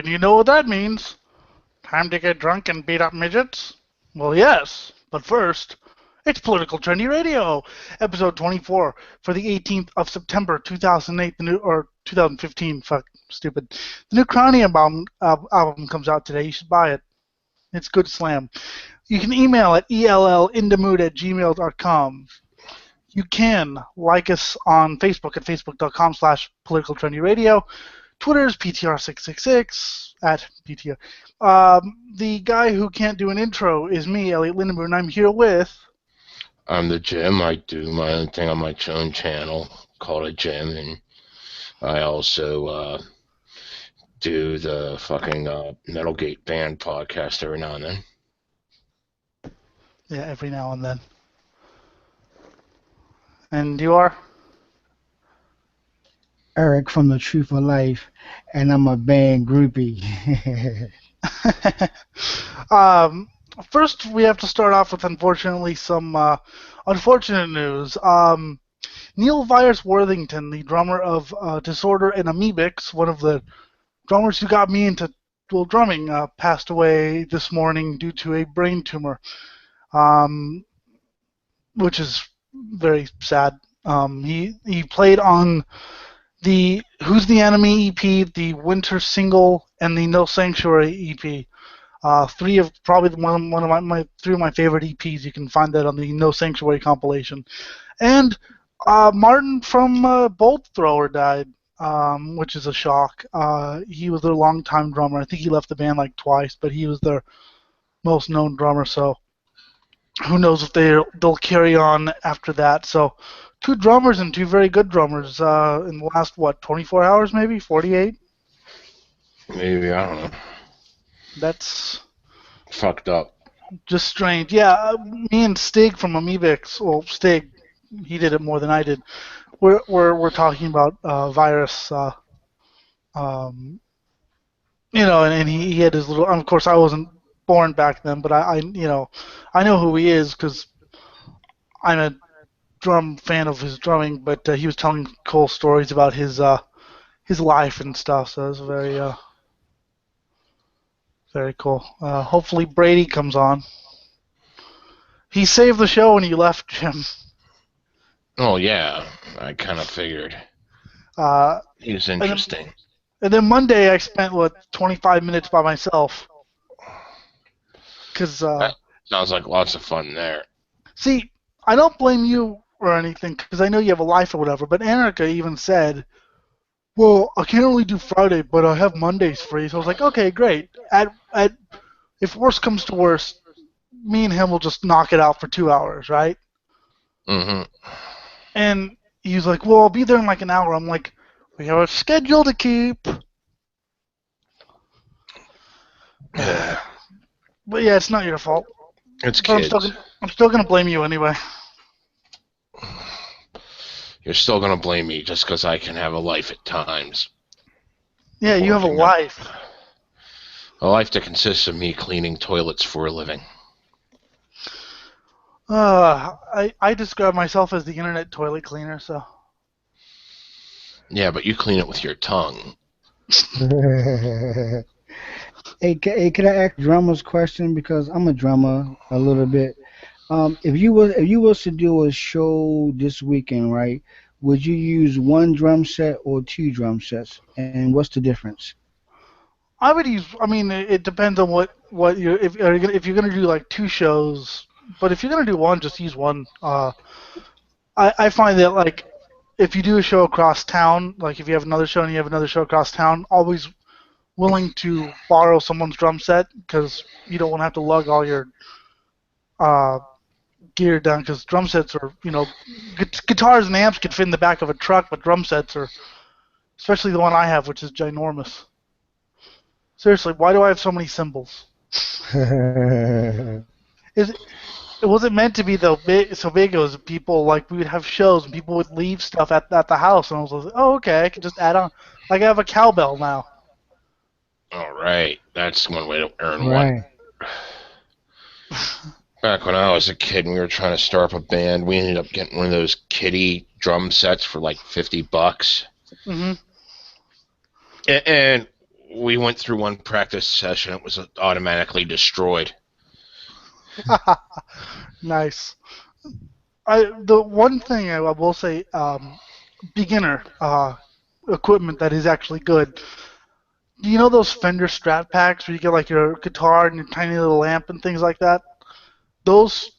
And you know what that means? Time to get drunk and beat up midgets? Well, yes, but first, it's Political Trendy Radio, episode 24 for the 18th of September 2008, or 2015. Fuck, stupid. The new Crony album comes out today. You should buy it. It's good slam. You can email at ellinthemood@gmail.com. You can like us on Facebook at facebook.com/politicaltrendyradio. Twitter is PTR666 at PTR. The guy who can't do an intro is me, Elliot Lindenberg, and I'm here with... I'm the Jim. I do my own thing on my own channel called a Jim, and I also do the fucking Metalgate Band podcast every now and then. Yeah, every now and then. And you are? Eric from The Truth of Life, and I'm a band groupie. First, we have to start off with, unfortunately, some unfortunate news. Neil Virus Worthington, the drummer of Disorder and Amoebics, one of the drummers who got me into drumming, passed away this morning due to a brain tumor, which is very sad. He played on the Who's the Enemy EP, the Winter Single, and the No Sanctuary EP. Three of my favorite EPs. You can find that on the No Sanctuary compilation. And Martin from Bolt Thrower died, which is a shock. He was their longtime drummer. I think he left the band like twice, but he was their most known drummer. So who knows if they'll carry on after that. So two drummers and two very good drummers in the last, 24 hours maybe? 48? Maybe, I don't know. That's fucked up. Just strange. Yeah, me and Stig from Amoebics, well, Stig, he did it more than I did. We're talking about Virus, and he had his little. Of course, I wasn't born back then, but I know who he is because I'm a drum fan of his drumming. But he was telling cool stories about his life and stuff. So it was very cool. Hopefully Brady comes on. He saved the show when he left, Jim. Oh, yeah. I kind of figured. He was interesting. And then Monday I spent, 25 minutes by myself. That sounds like lots of fun there. See, I don't blame you or anything because I know you have a life or whatever, but Annika even said, well, I can't only do Friday, but I have Mondays free. So I was like, okay, great. If worst comes to worst, me and him will just knock it out for 2 hours, right? Mm-hmm. And he's like, well, I'll be there in like an hour. I'm like, we have a schedule to keep. But yeah, it's not your fault. It's kids. I'm still gonna blame you anyway. You're still gonna blame me just because I can have a life at times. Yeah, you have a life. A life that consists of me cleaning toilets for a living. I describe myself as the internet toilet cleaner, so. Yeah, but you clean it with your tongue. Hey, can I ask drummers a question? Because I'm a drummer a little bit. If you was to do a show this weekend, right? Would you use one drum set or two drum sets? And what's the difference? I would use. I mean, it depends on what you're. If you're gonna do like two shows, but if you're gonna do one, just use one. I find that like if you do a show across town, like if you have another show and you have another show across town, always willing to borrow someone's drum set because you don't want to have to lug all your gear down because drum sets are, guitars and amps could fit in the back of a truck, but drum sets are, especially the one I have, which is ginormous. Seriously, why do I have so many cymbals? It wasn't meant to be so big. It was people, like, we would have shows and people would leave stuff at the house, and I was like, oh, okay, I can just add on. Like, I have a cowbell now. All right, that's one way to earn Right. one. Back when I was a kid and we were trying to start up a band, we ended up getting one of those kiddie drum sets for like $50. Mm-hmm. And we went through one practice session. It was automatically destroyed. Nice. The one thing I will say, beginner equipment that is actually good. Do you know those Fender Strat packs where you get like your guitar and your tiny little amp and things like that? Those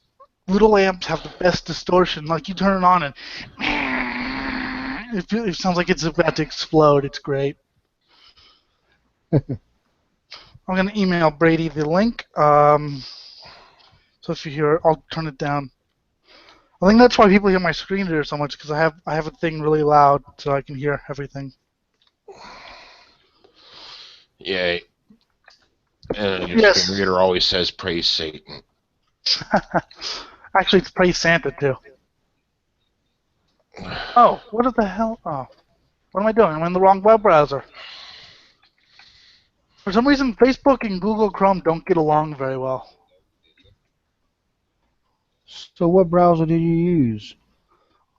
little amps have the best distortion. Like you turn it on and it sounds like it's about to explode. It's great. I'm gonna email Brady the link. So if you hear, I'll turn it down. I think that's why people hear my screen reader so much because I have a thing really loud so I can hear everything. Yeah, and your Yes. screen reader always says praise Satan. Actually, it's Praise Santa too. Oh, what the hell? Oh, what am I doing? I'm in the wrong web browser. For some reason, Facebook and Google Chrome don't get along very well. So what browser do you use?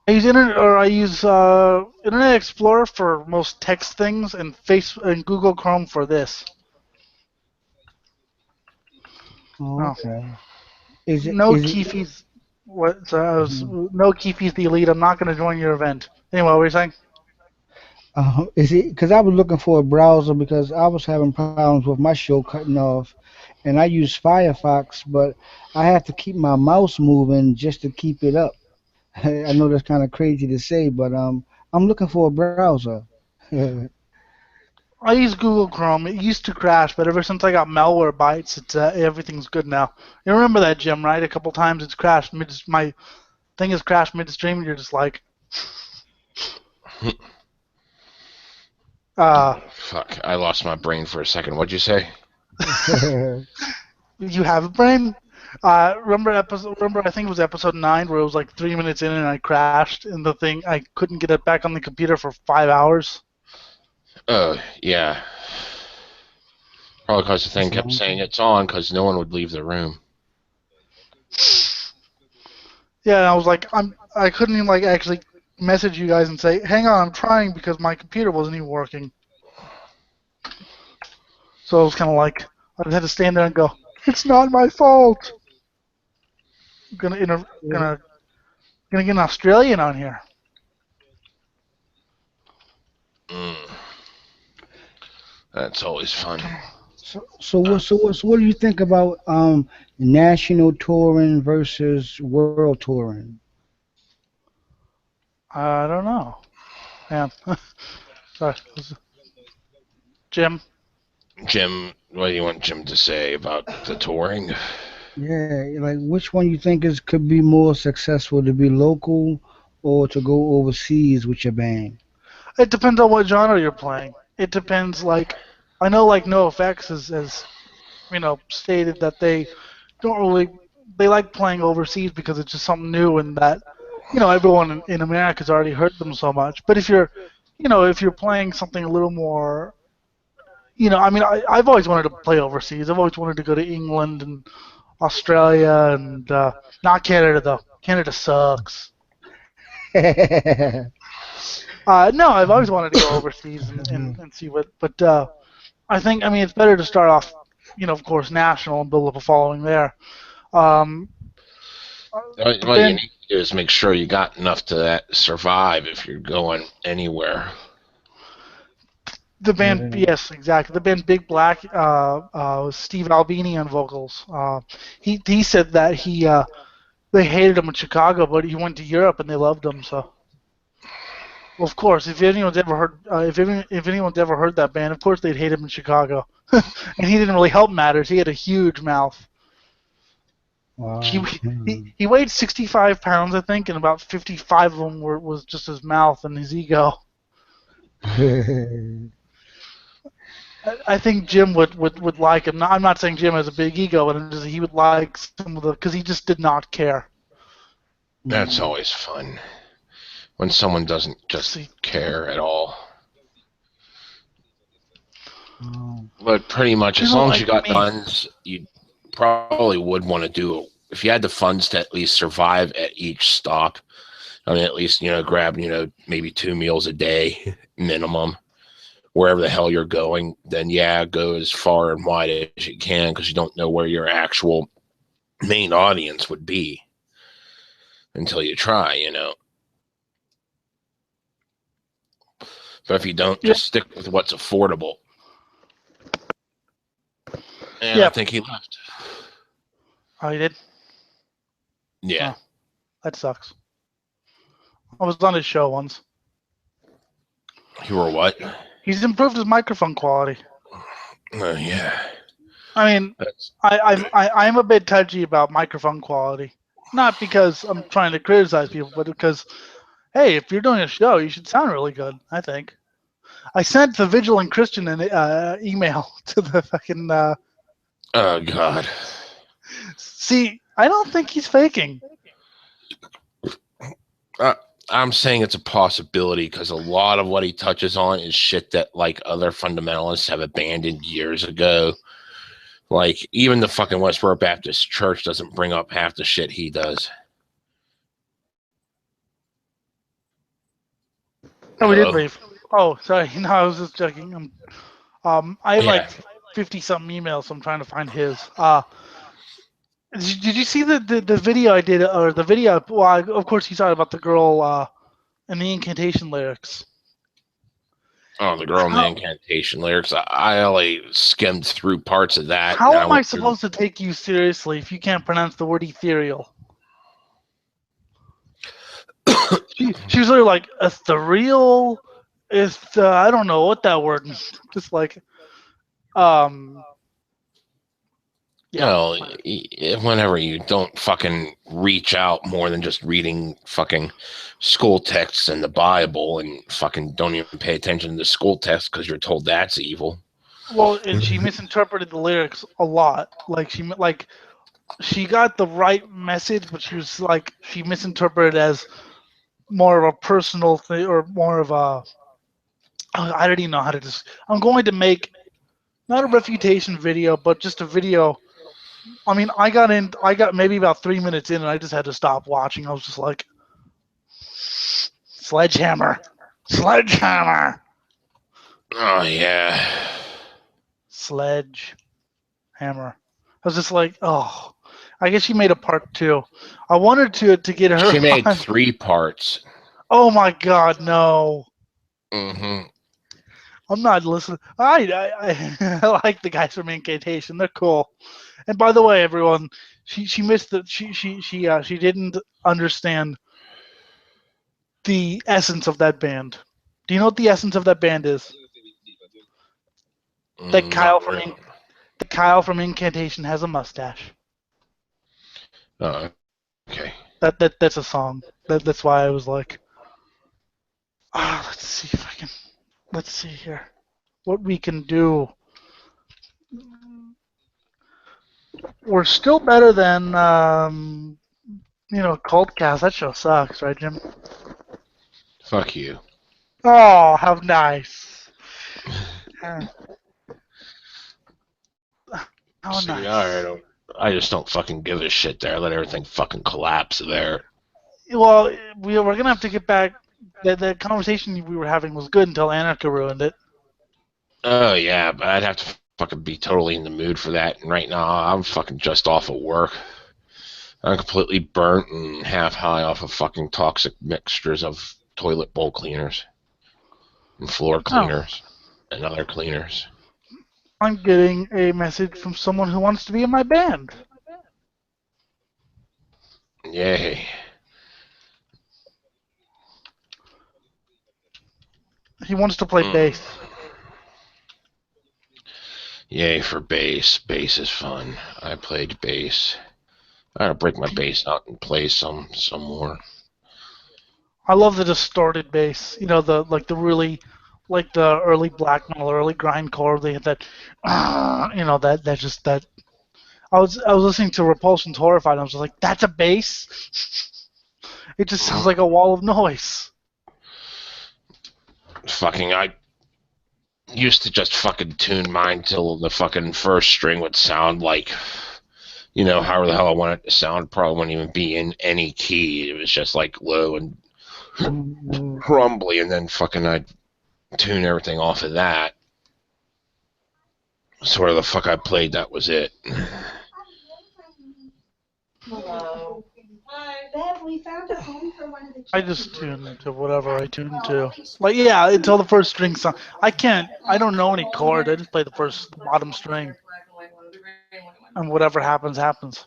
I use Internet Explorer for most text things, and Google Chrome for this. Oh, Oh, okay. Is it no is it Keefe's. What? So mhm. no Keefe's the elite. I'm not going to join your event. Anyway, what were you saying? Is it because I was looking for a browser because I was having problems with my show cutting off, and I use Firefox, but I have to keep my mouse moving just to keep it up. I know that's kind of crazy to say, but I'm looking for a browser. I use Google Chrome. It used to crash, but ever since I got malware bites, it's everything's good now. You remember that, Jim? Right? A couple times it's crashed mid. My thing has crashed midstream, and you're just like, uh, Fuck, I lost my brain for a second. What'd you say? you have a brain. Remember, I think it was episode 9 where it was like 3 minutes in and I crashed, and the thing I couldn't get it back on the computer for 5 hours. Oh, yeah. Probably because the thing That's a kept long saying time. it's on because no one would leave the room. Yeah, and I was like, I couldn't even like actually message you guys and say, hang on, I'm trying because my computer wasn't even working. So it was kind of like I just had to stand there and go, it's not my fault. I'm Yeah. gonna get an Australian on here. Mm, that's always fun. So what do you think about national touring versus world touring? I don't know, man. Sorry, Jim. Jim, what do you want Jim to say about the touring? Yeah, like which one you think is could be more successful to be local or to go overseas with your band? It depends on what genre you're playing. It depends. Like I know, like NoFX has stated that they don't really they like playing overseas because it's just something new and that everyone in America's already heard them so much. But if you're playing something a little more, I mean, I've always wanted to play overseas. I've always wanted to go to England and Australia and not Canada though. Canada sucks. No, I've always wanted to go overseas and see what, but I mean, it's better to start off, of course, national and build up a following there. Um, the What you band, need to do is make sure you got enough to survive if you're going anywhere. Yeah. yes, exactly. The band Big Black, Steve Albini on vocals. He said that they hated him in Chicago, but he went to Europe and they loved him. So, well, of course, if anyone's ever heard that band, of course they'd hate him in Chicago. And he didn't really help matters. He had a huge mouth. He Wow. he weighed 65 pounds, I think, and about 55 of them was just his mouth and his ego. I think Jim would like him. I'm not saying Jim has a big ego, but he would like some of the because he just did not care. That's always fun when someone doesn't just See, care at all. Wow. But pretty much, as long as you like got me. funds, you probably would want to do it. If you had the funds to at least survive at each stop, I mean, at least, grab, maybe 2 meals a day minimum, wherever the hell you're going, then yeah, go as far and wide as you can because you don't know where your actual main audience would be until you try, you know. But if you don't, Yeah. just stick with what's affordable. And Yeah. I think he left. Oh, he did? Yeah. Oh, that sucks. I was on his show once. You were what? He's improved his microphone quality. Yeah. I mean, I'm a bit touchy about microphone quality. Not because I'm trying to criticize people, but because, hey, if you're doing a show, you should sound really good, I think. I sent the Vigilant Christian an email to the fucking. Oh, God. See, I don't think he's faking. I'm saying it's a possibility because a lot of what he touches on is shit that like other fundamentalists have abandoned years ago. Like even the fucking Westboro Baptist Church doesn't bring up half the shit he does. Oh, we did Hello? leave. Oh, sorry. No, I was just checking. I have like Yeah. 50 something emails, so I'm trying to find his. Did you see the video I did, or the video? Well, of course, he's talking about the girl and the incantation lyrics. Oh, the girl in the incantation lyrics. I only skimmed through parts of that. And How I am I went through. supposed to take you seriously if you can't pronounce the word ethereal? She was literally like ethereal. I don't know what that word means. Just like yeah. No, whenever you don't fucking reach out more than just reading fucking school texts in the Bible and fucking don't even pay attention to the school text because you're told that's evil. Well, and she misinterpreted the lyrics a lot. She got the right message, but she misinterpreted it as more of a personal thing or more of a. I don't even know how to just. I'm going to make not a refutation video, but just a video. I mean, I got maybe about 3 minutes in, and I just had to stop watching. I was just like, sledgehammer, sledgehammer, Oh yeah. sledgehammer. I was just like, oh, I guess she made a part two. I wanted to get her She made on. 3 parts. Oh my God, no! Mm-hmm. I'm not listening. I like the guys from Incantation. They're cool. And by the way, everyone, she missed the she didn't understand the essence of that band. Do you know what the essence of that band is? That Not really. Kyle from Incantation has a mustache. Oh, okay. That's a song. That's why I was like, let's see if I can. Let's see here, what we can do. We're still better than Cultcast. That show sucks, right, Jim? Fuck you. Oh, how nice. How See, nice. I just don't fucking give a shit there. I let everything fucking collapse there. Well, we're gonna have to get back. The conversation we were having was good until Anarcha ruined it. Oh yeah, but I'd have to fucking be totally in the mood for that. And right now, I'm fucking just off of work. I'm completely burnt and half high off of fucking toxic mixtures of toilet bowl cleaners and floor Oh, cleaners and other cleaners. I'm getting a message from someone who wants to be in my band. Yay. He wants to play bass. Yay for bass. Bass is fun. I played bass. I gotta break my bass out and play some more. I love the distorted bass. You know, the really like the early black metal, early grindcore. They had that, that just that. I was listening to Repulsion's Horrified, and I was just like, that's a bass. It just sounds like a wall of noise. Fucking, I used to just fucking tune mine till the fucking first string would sound like, however the hell I want it to sound. Probably wouldn't even be in any key. It was just like low and crumbly, and then fucking I'd tune everything off of that. So where the fuck I played, that was it. Hello. Bev, we found a home for one of the I just tune to whatever I tune to. Like, yeah, until the first string song. I don't know any chords. I just play the first bottom string. And whatever happens, happens.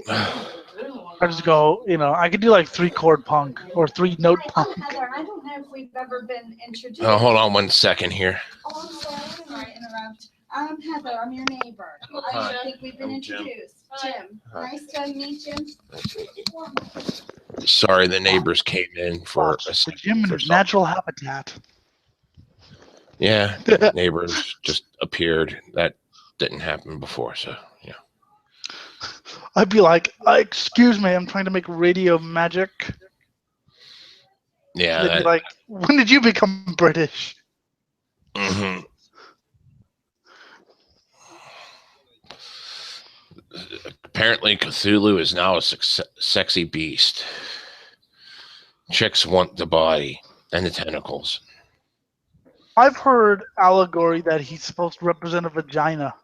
I just go, I could do like 3-chord punk or 3-note punk. Heather, I don't know if we've ever been introduced. Oh, hold on 1 second here. Oh, I'm sorry, I didn't want to interrupt. I'm Heather, I'm your neighbor. I don't think we've been introduced. Jim, nice to meet you. Sorry, the neighbors came in for Watch, a the second. gym in its natural habitat. Yeah, neighbors just appeared. That didn't happen before, so yeah. I'd be like, excuse me, I'm trying to make radio magic. Yeah. They'd be like, when did you become British? Mm-hmm. Apparently, Cthulhu is now a sexy beast. Chicks want the body and the tentacles. I've heard allegory that he's supposed to represent a vagina.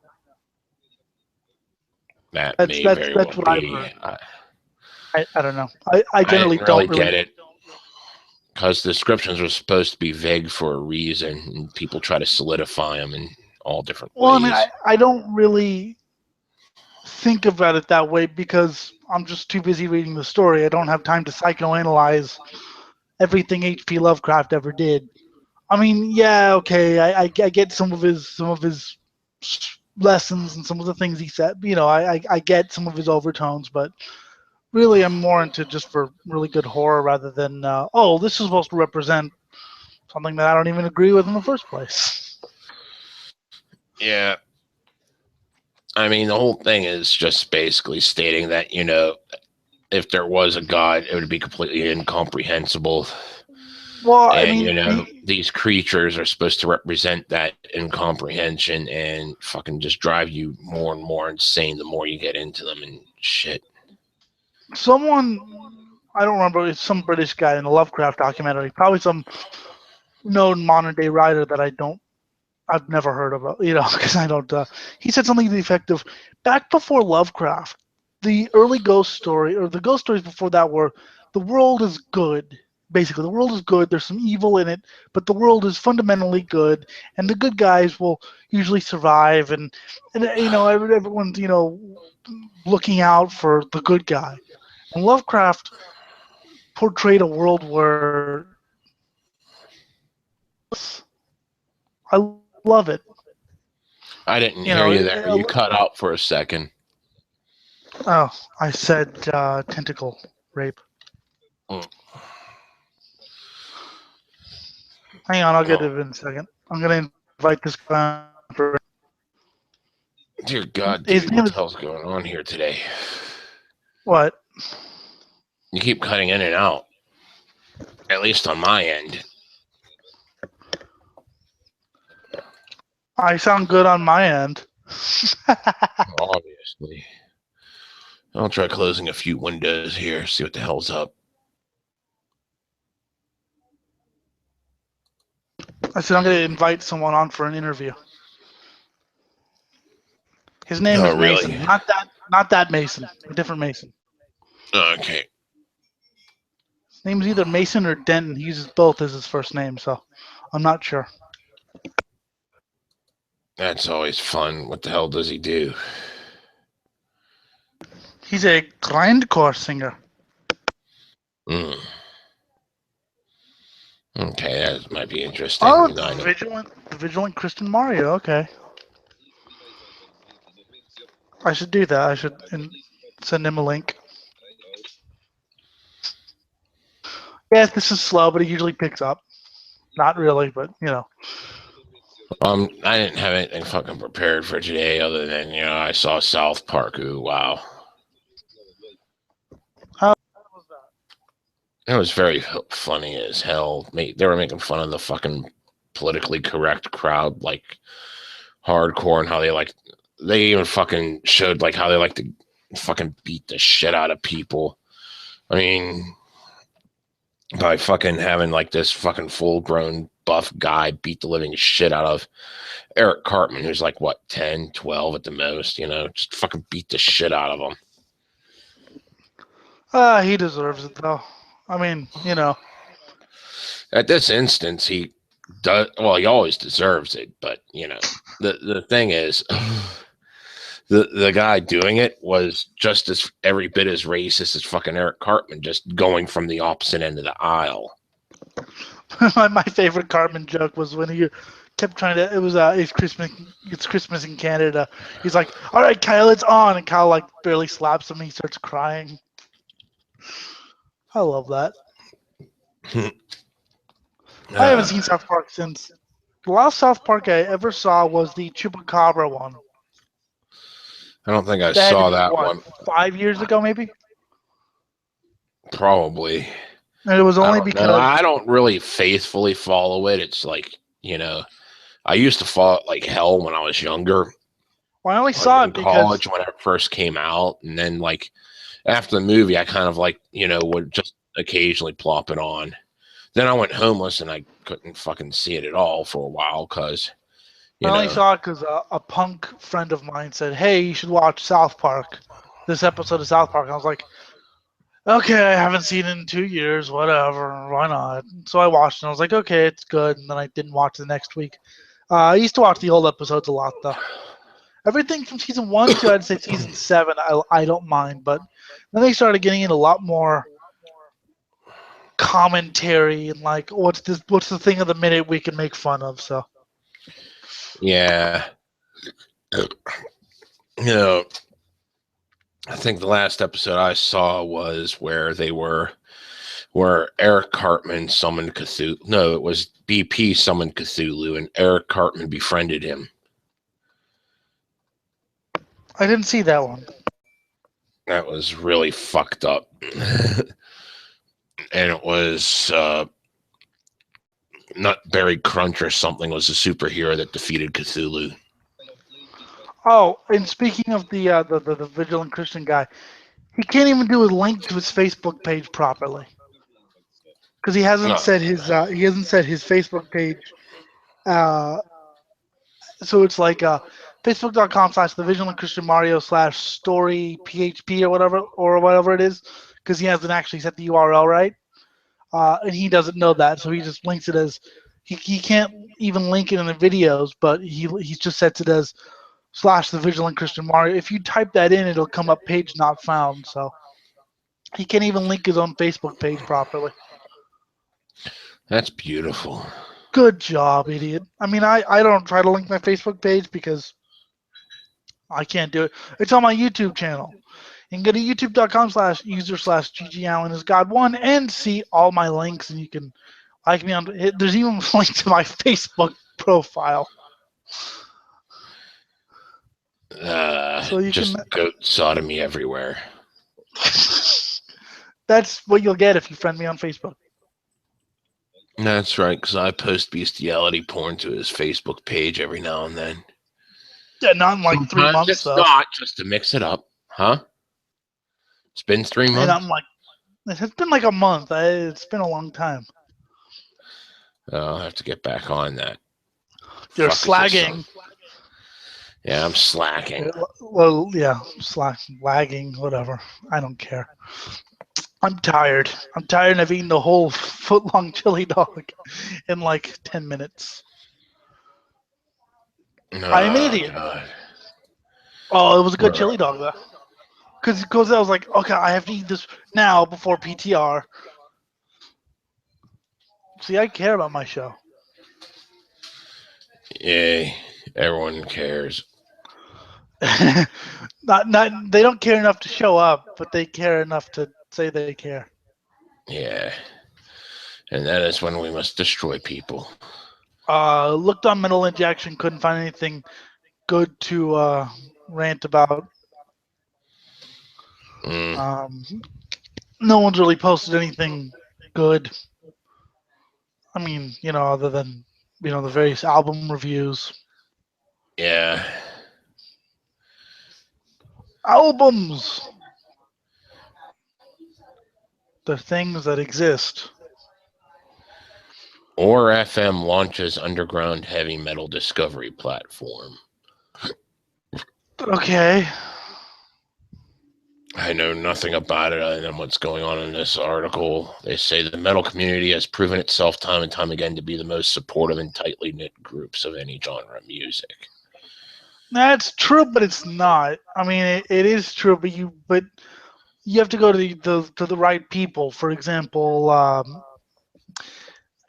That That's may that's very that's well what I've be. heard. I don't know. I generally didn't really don't get it because the descriptions were supposed to be vague for a reason, and people try to solidify them in all different Well, ways. I mean, I don't really think about it that way because I'm just too busy reading the story. I don't have time to psychoanalyze everything H.P. Lovecraft ever did. I mean, yeah, okay, I get some of his lessons and some of the things he said. I get some of his overtones, but really, I'm more into just for really good horror rather than this is supposed to represent something that I don't even agree with in the first place. Yeah. I mean, the whole thing is just basically stating that, if there was a god, it would be completely incomprehensible. Well, I And, mean, these creatures are supposed to represent that incomprehension and fucking just drive you more and more insane the more you get into them and shit. someone, I don't remember, it's some British guy in a Lovecraft documentary, probably some known modern day writer that I've never heard of, because I don't. He said something to the effect of, back before Lovecraft, the early ghost story, or the ghost stories before that were, the world is good. Basically, the world is good. There's some evil in it, but the world is fundamentally good, and the good guys will usually survive, and everyone's looking out for the good guy. And Lovecraft portrayed a world where I love it. I didn't hear you there. You cut out for a second. Oh, I said tentacle rape. Mm. Hang on, I'll get it in a second. I'm gonna invite this guy for. Dear God, His dude, name what is the hell's going on here today? what? You keep cutting in and out. At least on my end. I sound good on my end. Obviously. I'll try closing a few windows here, see what the hell's up. I said I'm gonna invite someone on for an interview. His name is really? Mason. Not that Mason. A different Mason. Okay. His name's either Mason or Denton. He uses both as his first name, so I'm not sure. That's always fun. What the hell does he do? He's a grindcore singer. Mm. Okay, that might be interesting. Oh, the vigilant Christian Mario. Okay. I should do that. I should send him a link. Yes, this is slow, but it usually picks up. Not really, but I didn't have anything fucking prepared for today other than, I saw South Park. Ooh, wow. How was that? It was very funny as hell. They were making fun of the fucking politically correct crowd, like hardcore, and how they even fucking showed like how they like to fucking beat the shit out of people. I mean, by fucking having like this fucking full grown buff guy beat the living shit out of Eric Cartman, who's like, what, 10, 12 at the most, just fucking beat the shit out of him. He deserves it though. I mean, At this instance, he does, well, he always deserves it, but, the thing is, the guy doing it was just as every bit as racist as fucking Eric Cartman, just going from the opposite end of the aisle. my favorite Cartman joke was when he kept trying to. It was It's Christmas in Canada. He's like, "All right, Kyle, it's on," and Kyle like barely slaps him. And he starts crying. I love that. I haven't seen South Park since the last South Park I ever saw was the Chupacabra one. I don't think I That had to saw be that what, one. 5 years ago, maybe. Probably. And it was I only don't know. because I don't really faithfully follow it. It's like, I used to follow it like hell when I was younger, I only like saw in it because college when it first came out. And then, like, after the movie, I kind of like, would just occasionally plop it on. Then I went homeless and I couldn't fucking see it at all for a while because, I only saw it because a punk friend of mine said, "Hey, you should watch South Park, this episode of South Park." And I was like, "Okay, I haven't seen it in 2 years. Whatever, why not?" So I watched it. And I was like, "Okay, it's good." And then I didn't watch the next week. I used to watch the old episodes a lot, though. Everything from season 1 to I'd say season 7, I don't mind, but then they started getting in a lot more commentary and like, What's the thing of the minute we can make fun of? So yeah. You know, I think the last episode I saw was where Eric Cartman summoned Cthulhu. No, it was BP summoned Cthulhu, and Eric Cartman befriended him. I didn't see that one. That was really fucked up. And it was not Barry Crunch or something was the superhero that defeated Cthulhu. Oh, and speaking of the vigilant Christian guy, he can't even do a link to his Facebook page properly because No. he hasn't set his Facebook page. Uh, so it's like facebook.com/the vigilant Christian Mario/story PHP or whatever it is, because he hasn't actually set the URL right, and he doesn't know that, so he just links it as he can't even link it in the videos, but he just sets it as /the vigilant Christian Mario. If you type that in, it'll come up page not found. So he can't even link his own Facebook page properly. That's beautiful. Good job, idiot. I mean, I don't try to link my Facebook page because I can't do it. It's on my YouTube channel. You can go to youtube.com/user/GG Allen is God1 and see all my links, and you can like me on. There's even a link to my Facebook profile. So you Just can. goat sodomy everywhere. That's what you'll get if you friend me on Facebook. That's right, because I post bestiality porn to his Facebook page every now and then. Yeah, not in like 3 Sometimes months it's though. not, just to mix it up. Huh? It's been 3 And months? I'm like, it's been like a month. It's been a long time. I'll have to get back on that. You're Fuck is this slagging. Yeah, I'm slacking. Well, yeah, lagging, whatever. I don't care. I'm tired. I'm tired of eating the whole foot-long chili dog in like 10 minutes. I'm an idiot. God. Oh, it was a good chili dog though. Because I was like, okay, I have to eat this now before PTR. See, I care about my show. Yay. Everyone cares. not they don't care enough to show up, but they care enough to say they care. Yeah. And that is when we must destroy people. Looked on Metal Injection, couldn't find anything good to rant about. No one's really posted anything good. I mean, other than the various album reviews. Yeah. Albums. They're things that exist. Or FM launches underground heavy metal discovery platform. Okay. I know nothing about it other than what's going on in this article. They say the metal community has proven itself time and time again to be the most supportive and tightly knit groups of any genre of music. That's true, but it's not. I mean, it is true, but you have to go to the right people. For example,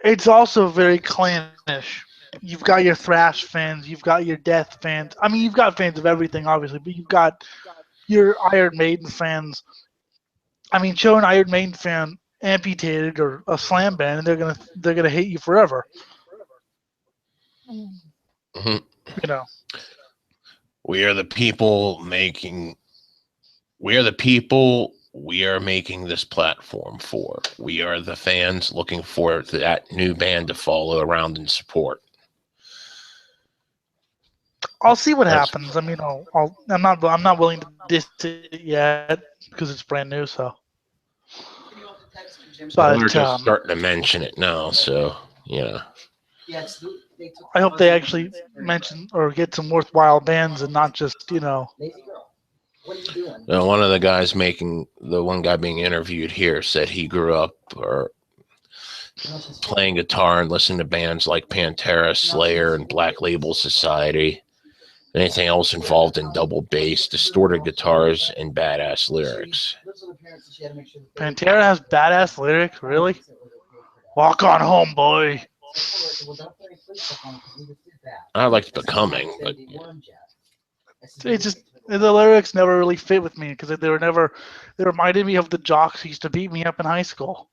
it's also very clannish. You've got your thrash fans, you've got your death fans. I mean, you've got fans of everything, obviously, but you've got your Iron Maiden fans. I mean, show an Iron Maiden fan amputated or a slam band, and they're gonna hate you forever. Mhm. You know. We are the people making. We are the people we are making this platform for. We are the fans looking for that new band to follow around and support. I'll see what That's happens. I mean, I'm not willing to diss it yet because it's brand new. So, well, but they're just starting to mention it now, so yeah. I hope they actually mention or get some worthwhile bands and not just Now, one guy being interviewed here said he grew up or playing guitar and listening to bands like Pantera, Slayer, and Black Label Society. Anything else involved in double bass, distorted guitars, and badass lyrics. Pantera has badass lyrics. Really? Walk on home, boy. I liked Becoming, but It just the lyrics never really fit with me because they reminded me of the jocks who used to beat me up in high school.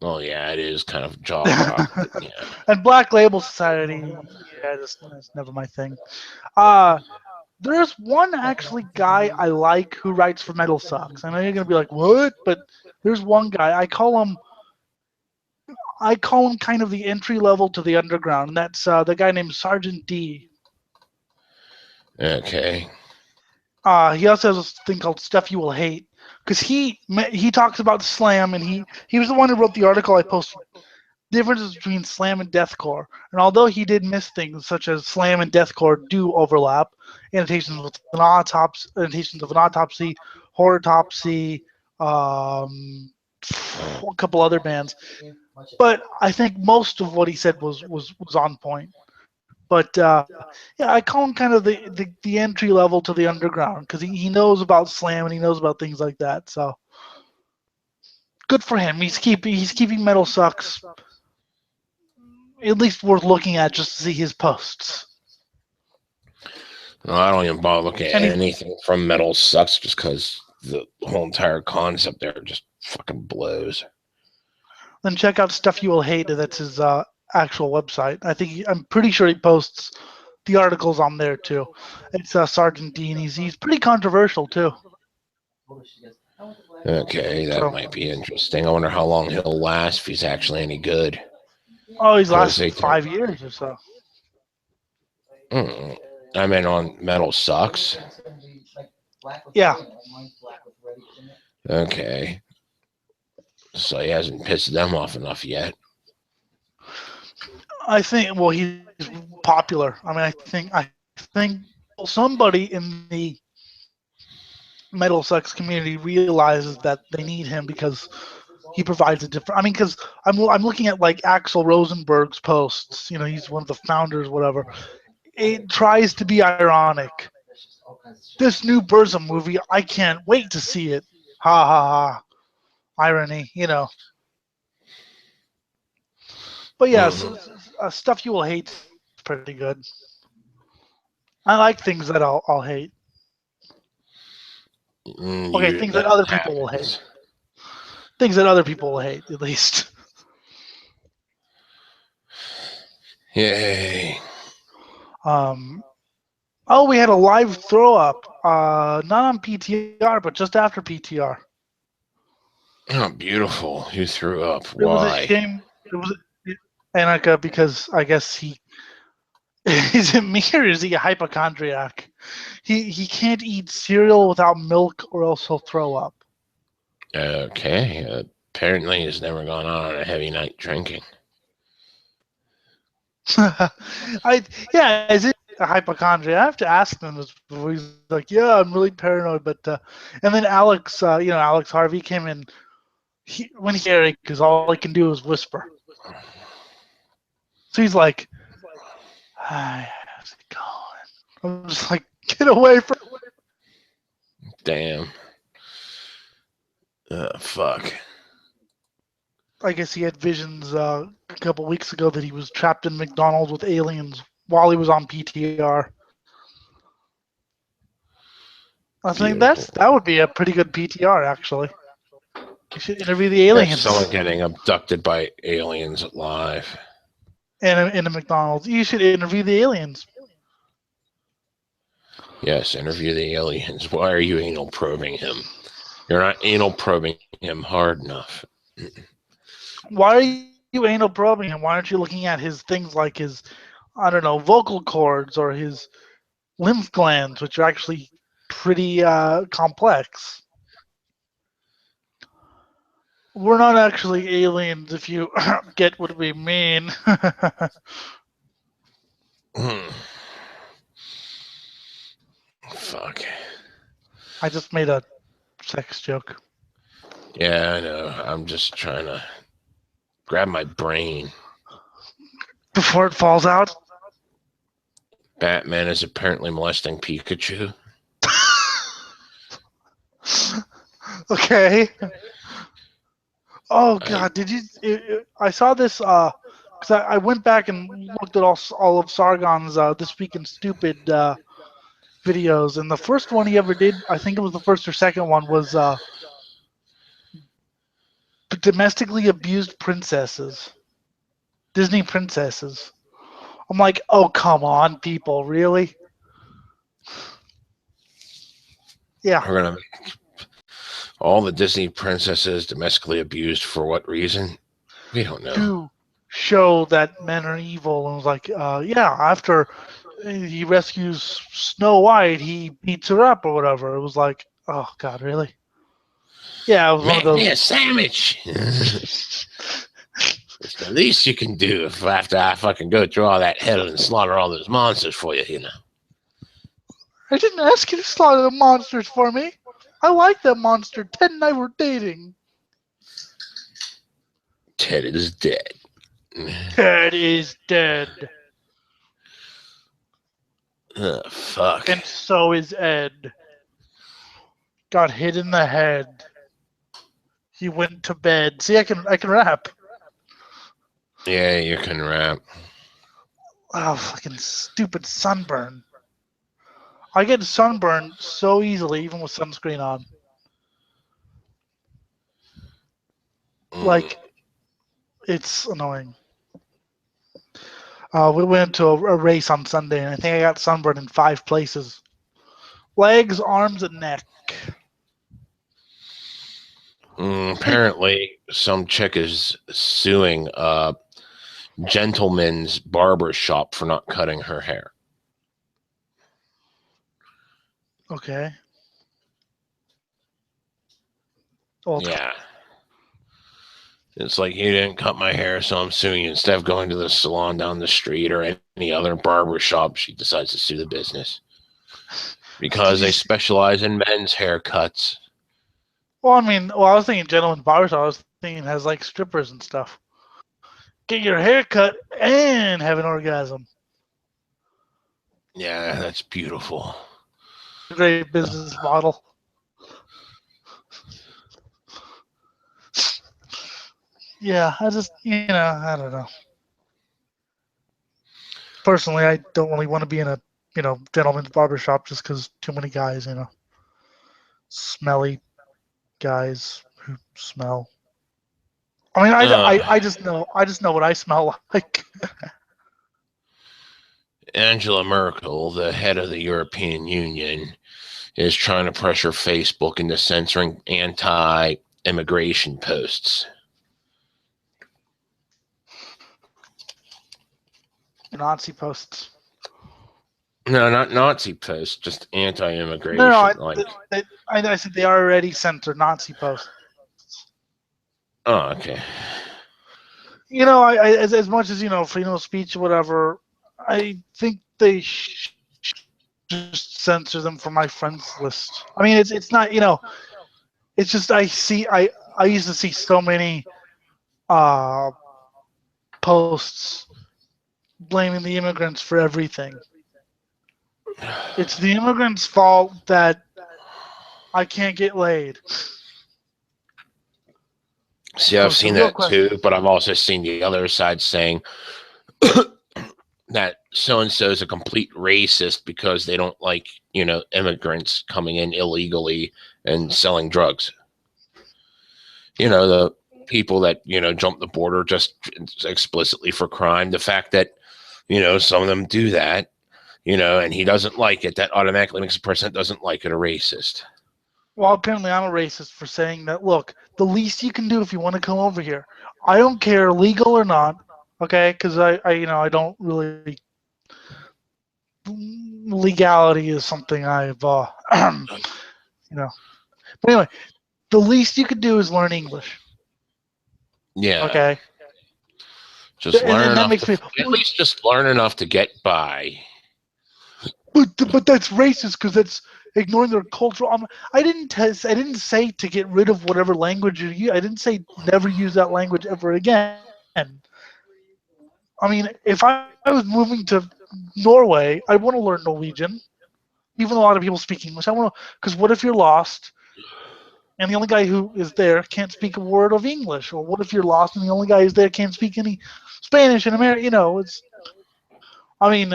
well, yeah, it is kind of jock rock, but yeah. And Black Label Society, yeah, that's never my thing. Uh there's one actually guy I like who writes for Metal Sucks. I know you're gonna be like, what? But there's one guy I call him kind of the entry level to the underground, and that's the guy named Sergeant D. Okay. He also has a thing called Stuff You Will Hate because he talks about slam, and he was the one who wrote the article I posted. Differences between slam and deathcore, and although he did miss things such as slam and deathcore do overlap, annotations of an autopsy, horrortopsy, a couple other bands. But I think most of what he said was on point. But yeah, I call him kind of the entry level to the underground because he knows about slam and he knows about things like that. So good for him. He's keeping Metal Sucks at least worth looking at just to see his posts. No, I don't even bother looking at And anything from Metal Sucks just because the whole entire concept there just fucking blows. then check out Stuff You Will Hate. That's his actual website. I'm pretty sure he posts the articles on there too. It's Sergeant Dean. He's pretty controversial too. Okay, that So might be interesting. I wonder how long he'll last if he's actually any good. he's Because they lasted talk. 5 years or so. I mean, on Metal Sucks. Yeah. Okay. So he hasn't pissed them off enough yet. I think. Well, he's popular. I mean, I think somebody in the Metal Sucks community realizes that they need him because he provides a different. I mean, because I'm looking at like Axel Rosenberg's posts. He's one of the founders, whatever. It tries to be ironic. This new Burzum movie, I can't wait to see it. Ha ha ha. Irony. But yeah, stuff you will hate is pretty good. I like things that I'll hate. Okay, things that That other people will hate. happens. Things that other people will hate, at least. Yay. We had a live throw up. Not on PTR, but just after PTR. Oh, beautiful. Who threw up? It was a Why? shame. It was Annika because I guess he is it me or is he a hypochondriac? He can't eat cereal without milk or else he'll throw up. Okay. Apparently he's never gone on a heavy night drinking. Yeah, is it a hypochondria? I have to ask him this before. He's like, yeah, I'm really paranoid, and then Alex, Alex Harvey came in. When he's scary, because all he can do is whisper. So he's like, "Hi, how's it going?" I'm just like, "Get away from." Damn. Fuck. I guess he had visions a couple weeks ago that he was trapped in McDonald's with aliens while he was on PTR. I think Beautiful. that would be a pretty good PTR actually. You should interview the That's someone aliens getting abducted by aliens live. in a McDonald's. You should interview the aliens. Yes, interview the aliens. Why are you anal probing him? You're not anal probing him hard enough. Why are you anal probing him? Why aren't you looking at his things like his, I don't know, vocal cords or his lymph glands, which are actually pretty complex? We're not actually aliens if you get what we mean. Fuck. I just made a sex joke. Yeah, I know. I'm just trying to grab my brain. Before it falls out? Batman is apparently molesting Pikachu. Okay. Oh God, did you? I saw this because I went back and looked at all of Sargon's this week in stupid videos, and the first one he ever did, I think it was the first or second one, was domestically abused princesses, Disney princesses. I'm like, oh come on, people, really? Yeah. We're gonna make all the Disney princesses domestically abused for what reason? We don't know. To show that men are evil, and was like, yeah, after he rescues Snow White, he beats her up or whatever. It was like, oh God, really? Yeah, it was one of Make me those. a sandwich. It's the least you can do if after I fucking go through all that hell and slaughter all those monsters for you, you know. I didn't ask you to slaughter the monsters for me. I like that monster. Ted and I were dating. Ted is dead. Ted is dead. Fuck. And so is Ed. Got hit in the head. He went to bed. See, I can rap. Yeah, you can rap. Oh, fucking stupid sunburn. I get sunburned so easily, even with sunscreen on. Like, it's annoying. We went to a race on Sunday, and I think I got sunburned in 5 places: legs, arms, and neck. Apparently, some chick is suing a gentleman's barber shop for not cutting her hair. Okay. Well, Yeah. It's like, you didn't cut my hair, so I'm suing you. Instead of going to the salon down the street or any other barber shop, she decides to sue the business. Because they specialize in men's haircuts. well, I was thinking gentleman's barbershop. I was thinking it has like strippers and stuff. Get your hair cut and have an orgasm. Yeah, that's beautiful. Great business model. Yeah, I don't know. Personally, I don't really want to be in a, gentleman's barbershop just because too many guys, smelly guys who smell. I just know what I smell like. Angela Merkel, the head of the European Union, is trying to pressure Facebook into censoring anti-immigration posts. Nazi posts. No, not Nazi posts, just anti-immigration. I said they already censored Nazi posts. Oh, okay. as much as freedom of speech or whatever, I think they just censor them from my friends list. I mean, it's not it's just I used to see so many uh, posts blaming the immigrants for everything. It's the immigrants' fault that I can't get laid. See, No, I've it's a seen real that question. too, but I've also seen the other side saying that so and so is a complete racist because they don't like, immigrants coming in illegally and selling drugs. The people that, jump the border just explicitly for crime. The fact that, some of them do that, and he doesn't like it, that automatically makes a person that doesn't like it a racist. Well, apparently I'm a racist for saying that. Look, the least you can do if you want to come over here, I don't care legal or not, okay? Because I don't really legality is something I've you know. But anyway, the least you could do is learn English, Yeah. okay? Just learn And that enough makes to, me. at least just learn enough to get by. But that's racist because that's ignoring their cultural. I didn't say to get rid of whatever language you use. I didn't say never use that language ever again. I mean, if I was moving to Norway, I want to learn Norwegian, even though a lot of people speak English. I want to, because what if you're lost and the only guy who is there can't speak a word of English, or what if you're lost and the only guy who's there can't speak any Spanish in America? It's. I mean,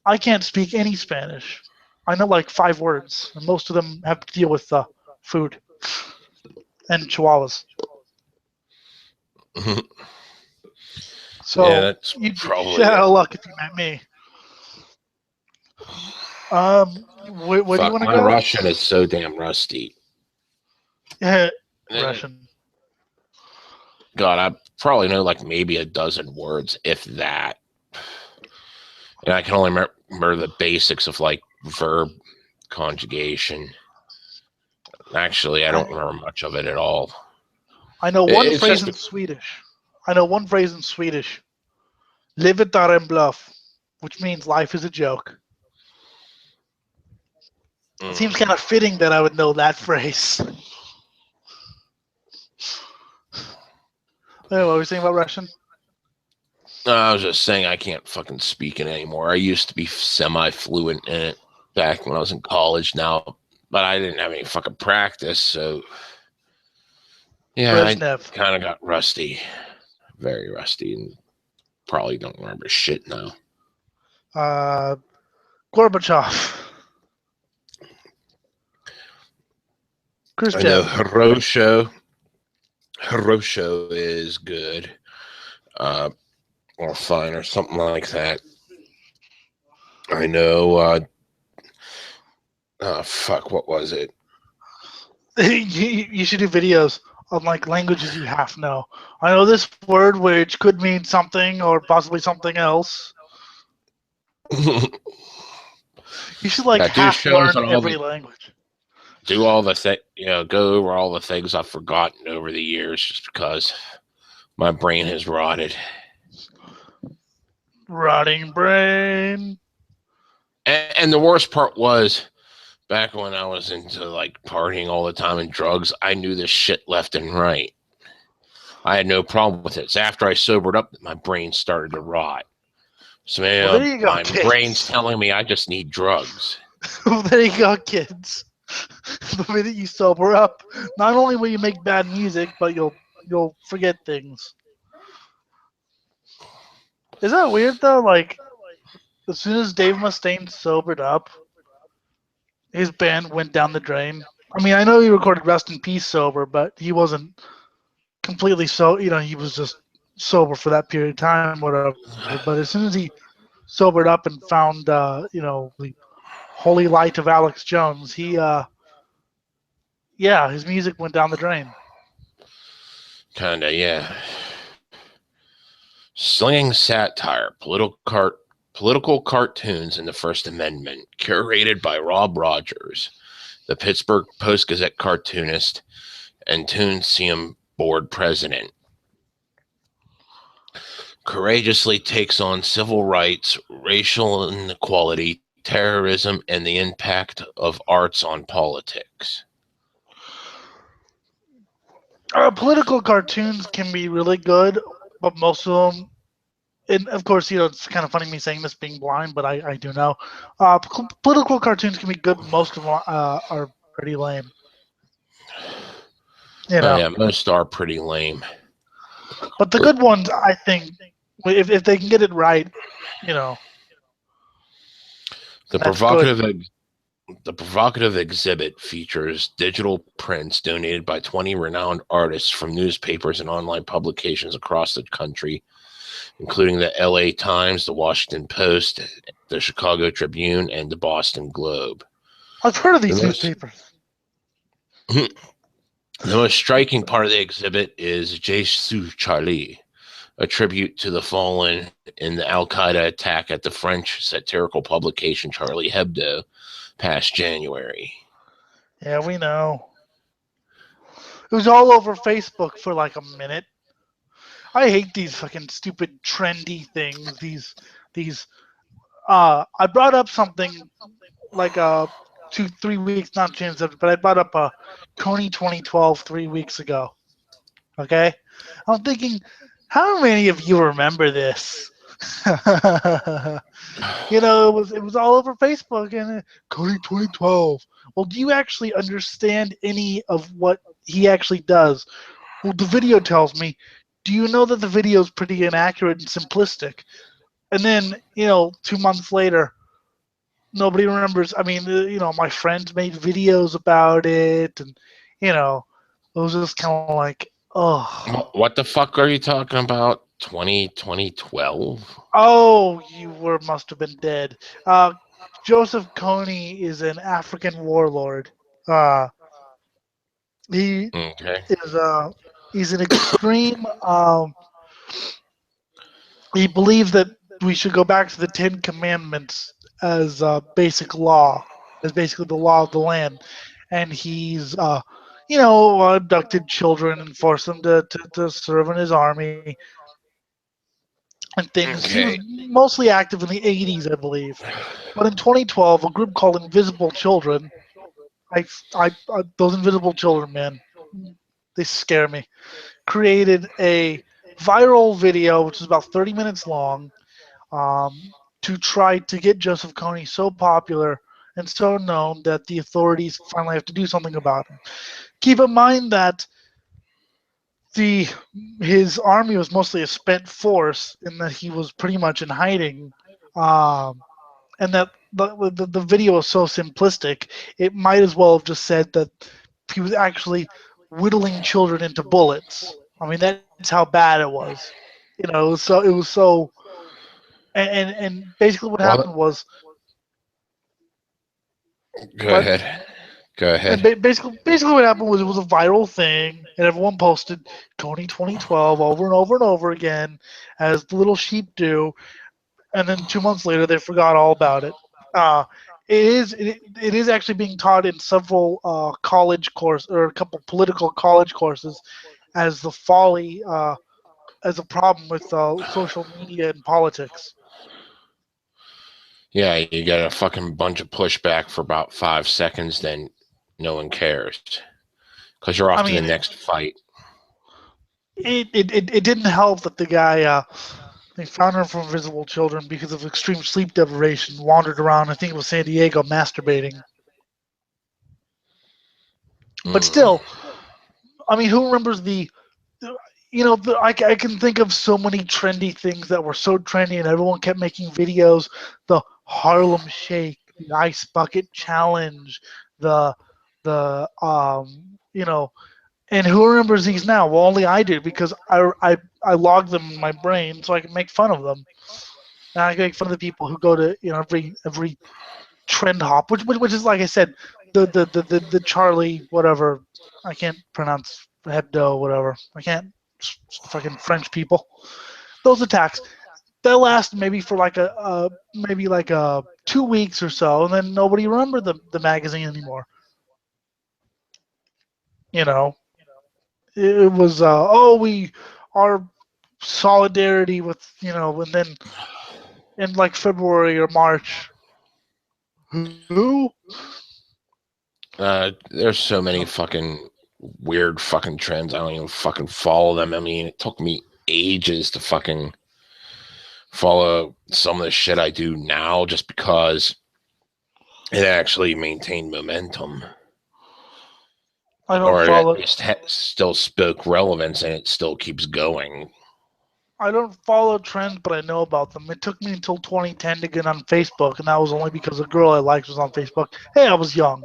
I can't speak any Spanish. I know like 5 words, and most of them have to deal with food and chihuahuas. Yeah, So that's you'd be shit probably out it. of luck if you met me. Where do you Fuck, want to my go? Russian is so damn rusty. Russian. God, I probably know like maybe a dozen words, if that. And I can only remember the basics of like verb conjugation. Actually, I don't I, remember much of it at all. I know one It's phrase just in Swedish. I know one phrase in Swedish. Livet är en bluff, which means life is a joke. It seems kind of fitting that I would know that phrase. What were we saying about Russian? I was just saying I can't fucking speak it anymore. I used to be semi-fluent in it back when I was in college now, but I didn't have any fucking practice, so yeah, I Brezhnev. kind of got rusty. Very rusty, and probably don't remember shit now. Gorbachev. I know Khrushchev. Hirosho is good, or fine, or something like that. I know, fuck, what was it? You should do videos on like languages you half know. I know this word which could mean something or possibly something else. You should like Yeah, do half shows learn on all every the, language. do all the go over all the things I've forgotten over the years just because my brain has rotted. Rotting brain. And the worst part was back when I was into like partying all the time and drugs, I knew this shit left and right. I had no problem with it. It's after I sobered up that my brain started to rot. So Well, there you go, my brain's kids. telling me I just need drugs. Well, there you go, kids. The minute you sober up, not only will you make bad music, but you'll forget things. Is that weird though? Like as soon as Dave Mustaine sobered up, his band went down the drain. I mean, I know he recorded "Rest in Peace" sober, but he wasn't completely so. He was just sober for that period of time, whatever. But as soon as he sobered up and found, the holy light of Alex Jones, yeah, his music went down the drain. Kinda, yeah. Slinging satire, political cartoons in the First Amendment, curated by Rob Rogers, the Pittsburgh Post-Gazette cartoonist and Toonseum board president. courageously takes on civil rights, racial inequality, terrorism, and the impact of arts on politics. Political cartoons can be really good, but most of them, and of course, it's kind of funny me saying this being blind, but I do know. Political cartoons can be good, but most of them are pretty lame. You Oh know, yeah, most are pretty lame. but the good ones, I think, if they can get it right, you know, The that's good. provocative exhibit features digital prints donated by 20 renowned artists from newspapers and online publications across the country, including the LA Times, the Washington Post, the Chicago Tribune, and the Boston Globe. I've heard of The these most, newspapers. the most striking part of the exhibit is Jesu Charlie, a tribute to the fallen in the Al Qaeda attack at the French satirical publication Charlie Hebdo past January. Yeah, we know. It was all over Facebook for like a minute. I hate these fucking stupid trendy things. These. I brought up something like 2 3 weeks, not changed subject, but I brought up Coney 2012 3 weeks ago. Okay, I'm thinking, how many of you remember this? It was all over Facebook and Cody 2012. Well, do you actually understand any of what he actually does? Well, the video tells me. Do you know that the video is pretty inaccurate and simplistic? And then, 2 months later, nobody remembers. I mean, my friends made videos about it, and it was just kind of like, oh, What the fuck are you talking about? 2012? oh, you must have been dead. Joseph Kony is an African warlord. Uh, he Okay. is he's an extreme. He believes that we should go back to the Ten Commandments as basic law, as basically the law of the land, and he's abducted children and forced them to serve in his army and things. He was Okay. mostly active in the 80s, I believe, but in 2012, a group called Invisible Children, those invisible children, man, they scare me, created a viral video which is about 30 minutes long, to try to get Joseph Kony so popular and so known that the authorities finally have to do something about him. Keep in mind that the his army was mostly a spent force, in that he was pretty much in hiding, and that the video was so simplistic. It might as well have just said that he was actually whittling children into bullets. I mean, that's how bad it was. It was so. And basically what happened Well, was, go but ahead. Go and ahead. basically what happened was, it was a viral thing, and everyone posted Coney 2012 over and over and over again, as the little sheep do, and then 2 months later they forgot all about it. Uh, it is actually being taught in several college course, or a couple political college courses, as the folly, as a problem with social media and politics. Yeah, you get a fucking bunch of pushback for about 5 seconds, then no one cares. Because you're I off to the mean, next fight. it didn't help that the guy, they found her from Invisible Children because of extreme sleep deprivation, wandered around, I think it was San Diego, masturbating. But Mm. still, I mean, who remembers I can think of so many trendy things that were so trendy and everyone kept making videos. The Harlem Shake, the Ice Bucket Challenge, the, and who remembers these now? Well, only I do, because I logged them in my brain so I can make fun of them. And I can make fun of the people who go to every trend hop, which is, like I said, the Charlie whatever. I can't pronounce Hebdo whatever. I can't, fucking French people. Those attacks, they last maybe for like maybe like 2 weeks or so, and then nobody remembered the magazine anymore. You know, it was, we our solidarity with and then in like February or March, who? There's so many fucking weird fucking trends. I don't even fucking follow them. I mean, it took me ages to fucking follow some of the shit I do now just because it actually maintained momentum, I don't or it at follow. least still spoke relevance, and it still keeps going. I don't follow trends, but I know about them. It took me until 2010 to get on Facebook, and that was only because a girl I liked was on Facebook. Hey, I was young.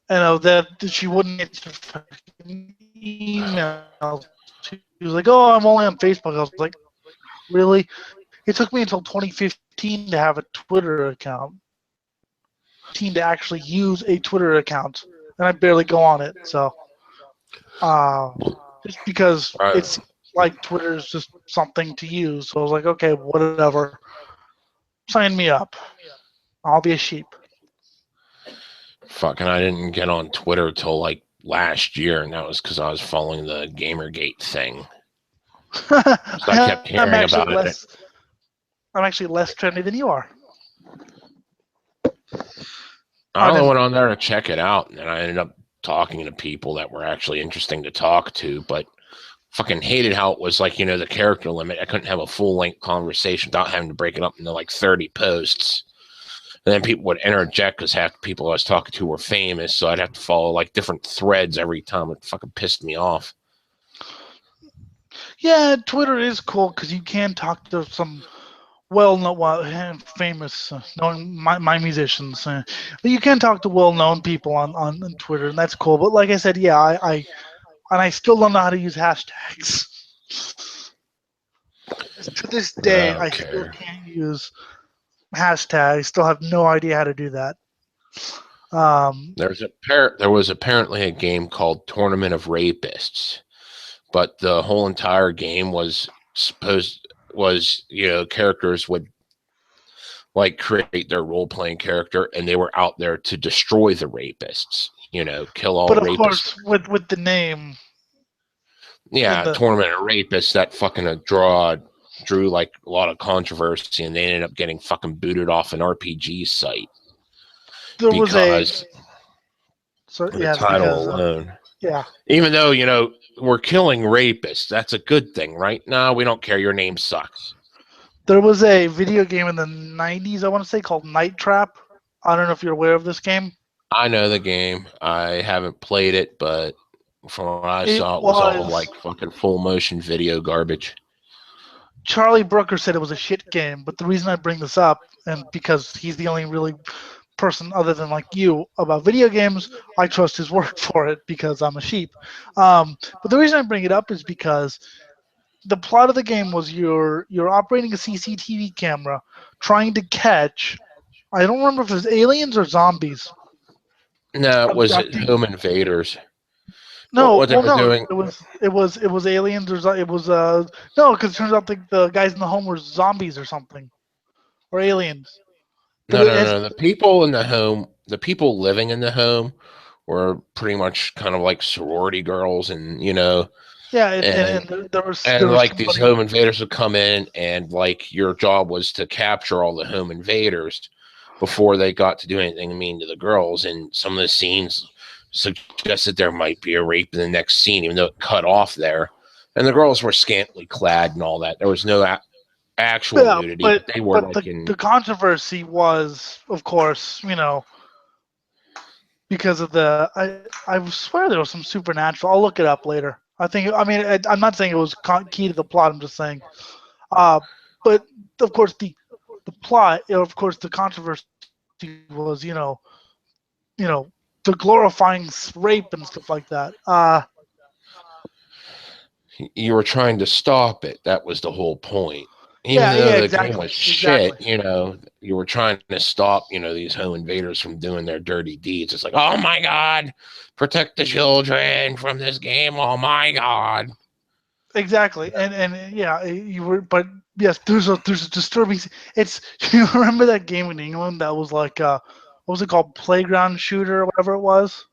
And that she wouldn't answer fucking emails. She was like, "Oh, I'm only on Facebook." I was like, "Really?" It took me until 2015 to have a Twitter account. 2015 to actually use a Twitter account, and I barely go on it. So, uh, just because Right. it's like Twitter is just something to use, so I was like, "Okay, whatever. Sign me up. I'll be a sheep." Fucking, I didn't get on Twitter till like last year, and that was because I was following the Gamergate thing. So I kept I'm hearing actually about it. less. I'm actually less trendy than you are. I I'm only in. went on there to check it out, and I ended up talking to people that were actually interesting to talk to, but fucking hated how it was like, the character limit. I couldn't have a full length conversation without having to break it up into like 30 posts. And then people would interject because half the people I was talking to were famous, so I'd have to follow like different threads every time. It fucking pissed me off. Yeah, Twitter is cool because you can talk to some well-known, famous, knowing my musicians. But you can talk to well-known people on Twitter, and that's cool. But like I said, yeah, I still don't know how to use hashtags. To this I day, I don't still care. can't use hashtags. Still have no idea how to do that. Um, There was apparently a game called Tournament of Rapists, but the whole entire game was characters would like create their role playing character, and they were out there to destroy the rapists. Kill all but of rapists. course, with the name in Yeah, the Tournament of Rapists, that fucking drew like a lot of controversy, and they ended up getting fucking booted off an RPG site there was a because so of the yeah, it's title because alone. yeah. Even though we're killing rapists, that's a good thing, right? No, we don't care. Your name sucks. There was a video game in the 90s, I want to say, called Night Trap. I don't know if you're aware of this game. I know the game. I haven't played it, but from what I It saw, it was all was like fucking full motion video garbage. Charlie Brooker said it was a shit game, but the reason I bring this up, and because he's the only really person other than like you about video games, I trust his work for it because I'm a sheep. But the reason I bring it up is because the plot of the game was you're operating a CCTV camera trying to catch. I don't remember if it was aliens or zombies No, it was abducting. home invaders. No, What they well, were no, doing? it was aliens or it was no, because it turns out the guys in the home were zombies or something or aliens. But No, it no, has no. The people living in the home were pretty much kind of like sorority girls, yeah, and and there and was like these somebody. home invaders would come in, and like your job was to capture all the home invaders before they got to do anything mean to the girls. And some of the scenes suggested there might be a rape in the next scene, even though it cut off there. And the girls were scantily clad and all that. There was no actual Yeah, nudity, but but they were but like the controversy was, of course, because of I swear there was some supernatural. I'll look it up later. I mean I'm not saying it was key to the plot. I'm just saying, uh, but of course the plot, of course the controversy was you know the glorifying rape and stuff like that. you were trying to stop it. That was the whole point. Even Yeah, though yeah, the game was exactly. shit, you were trying to stop, these home invaders from doing their dirty deeds. It's like, oh my God, protect the children from this game. Oh my God. Exactly, and yeah, you were, but yes, there's a disturbing. It's you remember that game in England that was like what was it called, playground shooter or whatever it was.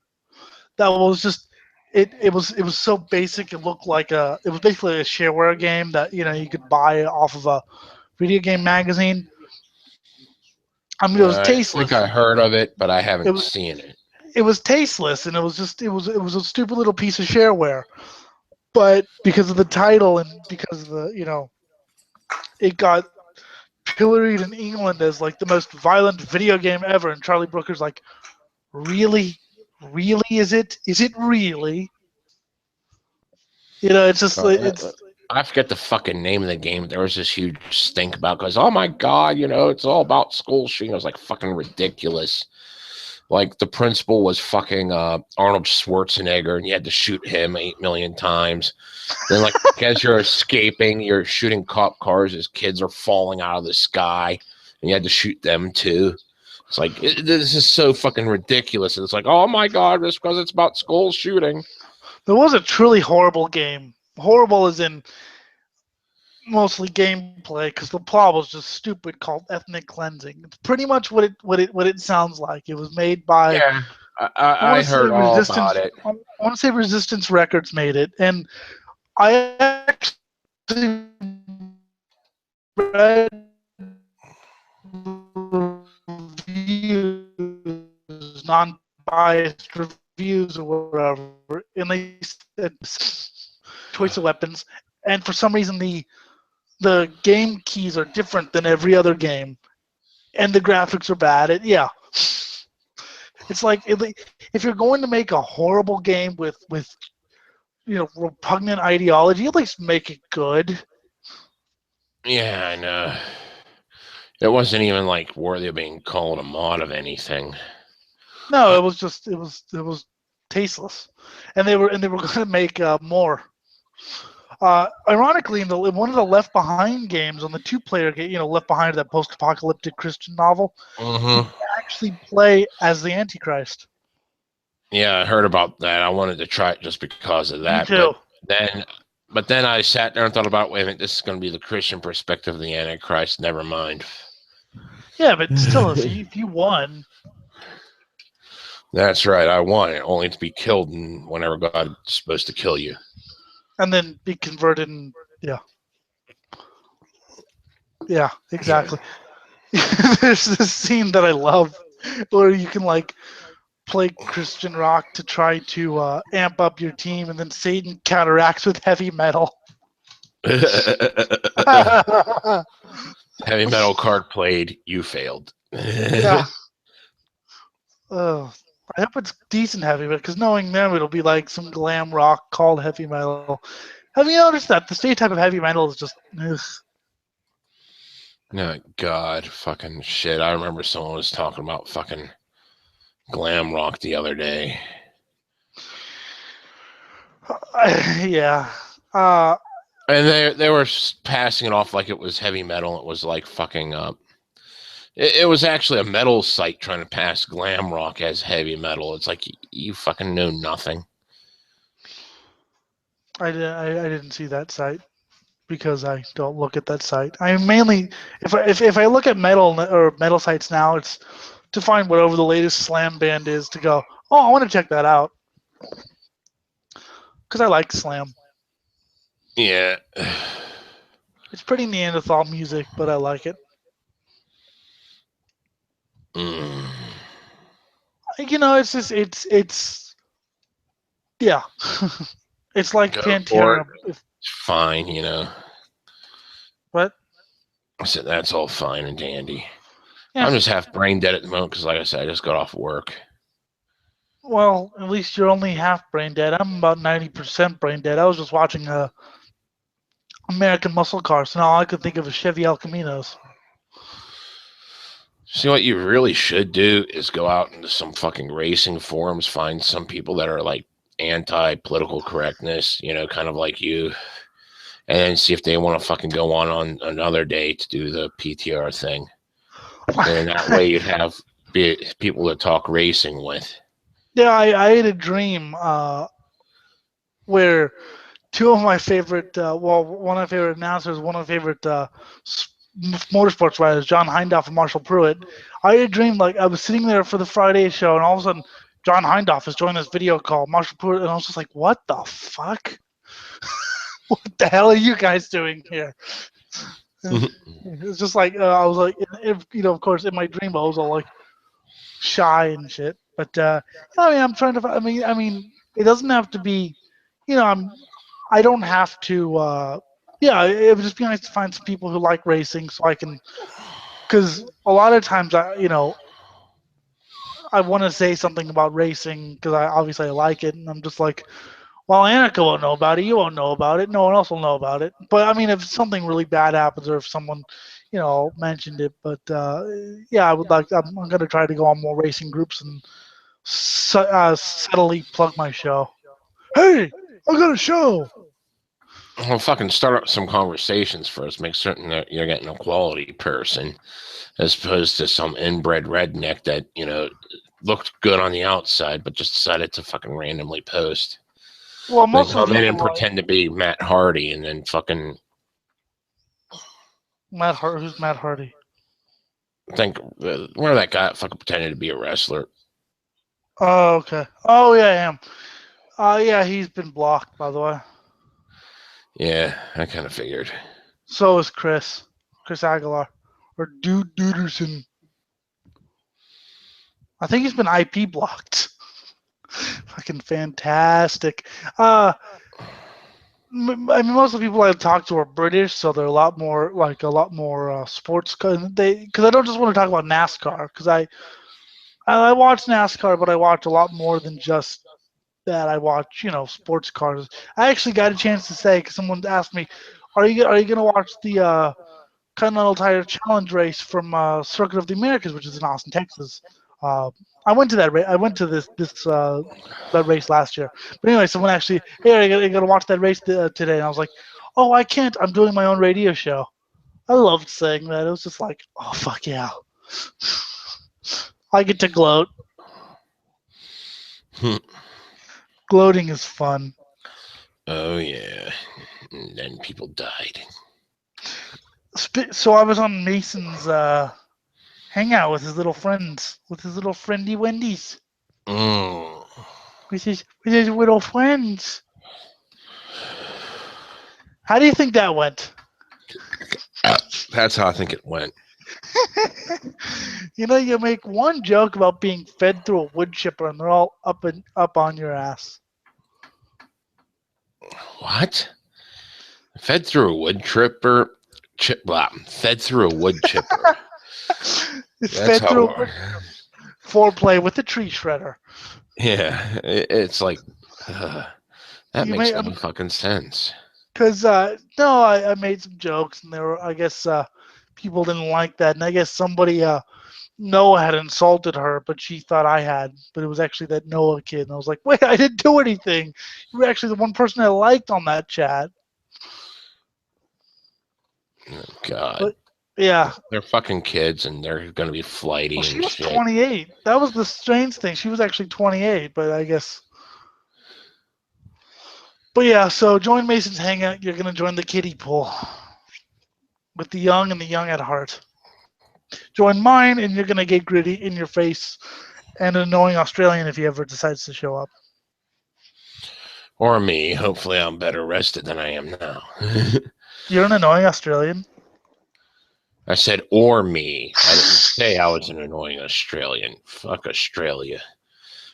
That was just it was so basic. It looked like it was basically a shareware game that you could buy off of a video game magazine. I mean, it was I think tasteless. I heard of it, but I It haven't was seen it. it was tasteless, and it was a stupid little piece of shareware. But because of the title and because of it got pilloried in England as like the most violent video game ever, and Charlie Brooker's like, really, really, is it? Is it really? It's just Uh, it's I forget the fucking name of the game. There was this huge stink about because oh my god, it's all about school shooting. It was like fucking ridiculous. Like the principal was fucking Arnold Schwarzenegger, and you had to shoot him 8 million times. Then, like as you're escaping, you're shooting cop cars as kids are falling out of the sky, and you had to shoot them too. It's like this is so fucking ridiculous. And it's like, oh my god, just because it's about school shooting. there was a truly horrible game. Horrible as in mostly gameplay because the plot was just stupid called ethnic cleansing. It's pretty much what it sounds like. It was made by Yeah, I want I to say heard all about Resistance. it. I want to say Resistance Records made it, and I actually read reviews, non-biased reviews or whatever, and they said choice of weapons, and for some reason the game keys are different than every other game, and the graphics are bad. It's like if you're going to make a horrible game with repugnant ideology, at least make it good. Yeah, I know. It wasn't even like worthy of being called a mod of anything. No, it was just it was tasteless, and they were going to make more. Ironically, in one of the Left Behind games on the two-player game, Left Behind, that post-apocalyptic Christian novel, you Mm-hmm. actually play as the Antichrist. Yeah, I heard about that. I wanted to try it just because of Me that, too. then, but then I sat there and thought about, wait a minute, this is going to be the Christian perspective of the Antichrist. Never mind. Yeah, but still, if you won, That's right. I want it only to be killed whenever God's supposed to kill you. and then be converted, and yeah, exactly. There's this scene that I love where you can like play Christian rock to try to amp up your team, and then Satan counteracts with heavy metal. Yeah. Heavy metal card played. You failed. Oh, I hope it's decent heavy metal because knowing them, it'll be like some glam rock called heavy metal. Have you noticed that the stereotype of heavy metal is just ugh. No, God, fucking shit. I remember someone was talking about fucking glam rock the other day. Yeah. Uh, And they were passing it off like it was heavy metal. It was like fucking it was actually a metal site trying to pass glam rock as heavy metal. It's like you fucking know nothing. I didn't see that site because I don't look at that site. I mainly, if I look at metal or metal sites now, it's to find whatever the latest slam band is to go. Oh, I want to check that out because I like slam. Yeah. It's pretty Neanderthal music, but I like it. Mm. It's just it's yeah. It's like Go for Pantera. it. It's fine, What? I said that's all fine and dandy. Yeah. I'm just half brain dead at the moment because, like I said, I just got off work. Well, at least you're only half brain dead. I'm about 90% brain dead. I was just watching American Muscle Cars, and all I could think of was Chevy El Caminos. See, what you really should do is go out into some fucking racing forums, find some people that are like anti-political correctness, kind of like you, and then see if they want to fucking go on another day to do the PTR thing. And that way you'd have people to talk racing with. Yeah, I had a dream where two of my favorite, one of my favorite announcers, one of my favorite motorsports riders, John Hindhaugh and Marshall Pruitt. I had a dream like I was sitting there for the Friday show, and all of a sudden, John Hindhoff is joining this video call. Marshall Pruitt, and I was just like, what the fuck? What the hell are you guys doing here? It's just like I was like, of course, in my dream I was all like shy and shit. But I mean, I'm trying to. I mean, it doesn't have to be. I don't have to. Yeah, it would just be nice to find some people who like racing, so I can. Because a lot of times, I want to say something about racing because I like it, and I'm just like, well, Annika won't know about it. You won't know about it. No one else will know about it. But I mean, if something really bad happens, or if someone, mentioned it. But yeah, I would like. I'm gonna try to go on more racing groups and subtly plug my show. Hey, I got a show. Well, fucking start up some conversations first. Make certain that you're getting a quality person, as opposed to some inbred redneck that looked good on the outside, but just decided to fucking randomly post. Well, Then most of come the in people and pretend to be Matt Hardy, and then fucking Who's Matt Hardy? think where that guy fucking pretended to be a wrestler. Oh, okay. Oh yeah, I am. Yeah, he's been blocked, by the way. Yeah, I kind of figured. So is Chris Aguilar, or Dude Duderson. I think he's been IP blocked. Fucking fantastic. I mean, most of the people I've talked to are British, so they're a lot more sports. Because I don't just want to talk about NASCAR. Because I watch NASCAR, but I watch a lot more than just that. I watch sports cars. I actually got a chance to say because someone asked me, "Are you gonna watch the Continental Tire Challenge race from Circuit of the Americas, which is in Austin, Texas?" I went to that race. I went to that race last year. But anyway, someone actually, hey, are you gonna watch that race today? And I was like, oh, I can't. I'm doing my own radio show. I loved saying that. It was just like, oh fuck yeah, I get to gloat. Gloating is fun. Oh yeah, and then people died. So I was on Mason's hangout with his little friends, with his little friendy Wendy's, Mm. with his little friends. How do you think that went? That's how I think it went. You make one joke about being fed through a wood chipper, and they're all up on your ass. What? Fed through a wood chipper? Fed through a wood chipper. It's That's fed through how. foreplay with a tree shredder. Yeah, it's like that makes no fucking sense. Because no, I made some jokes, and I guess people didn't like that, and I guess somebody Noah had insulted her, but she thought I had, but it was actually that Noah kid, and I was like, wait, I didn't do anything. You were actually the one person I liked on that chat. Oh, God. But, yeah. They're fucking kids, and they're gonna be flighty Well, she and was shit. 28. That was the strange thing. She was actually 28, but I guess. But yeah, so join Mason's hangout. You're gonna join the kiddie pool with the young and the young at heart. Join mine, and you're gonna get gritty in your face and an annoying Australian if he ever decides to show up. Or me. Hopefully, I'm better rested than I am now. You're an annoying Australian. I said, or me. I didn't say I was an annoying Australian. Fuck Australia.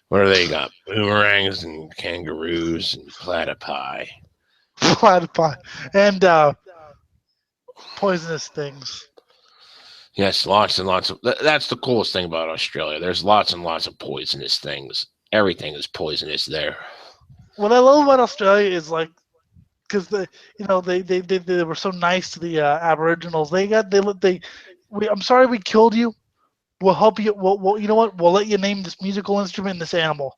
What do they got? Boomerangs and kangaroos and platypi. Platypi. And poisonous things. Yes, lots and lots of. That's the coolest thing about Australia. There's lots and lots of poisonous things. Everything is poisonous there. What I love about Australia is because they were so nice to the Aboriginals. I'm sorry we killed you. We'll help you. You know what? We'll let you name this musical instrument and this animal.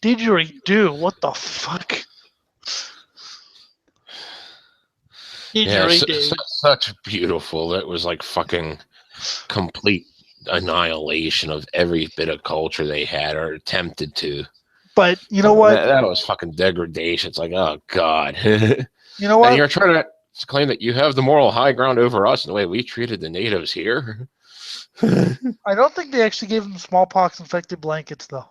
Didgeridoo. What the fuck? Didgeridoo. Such beautiful. That was like fucking complete annihilation of every bit of culture they had or attempted to. But you know what? That was fucking degradation. It's like, oh God. You know what? And you're trying to claim that you have the moral high ground over us in the way we treated the natives here. I don't think they actually gave them smallpox infected blankets though.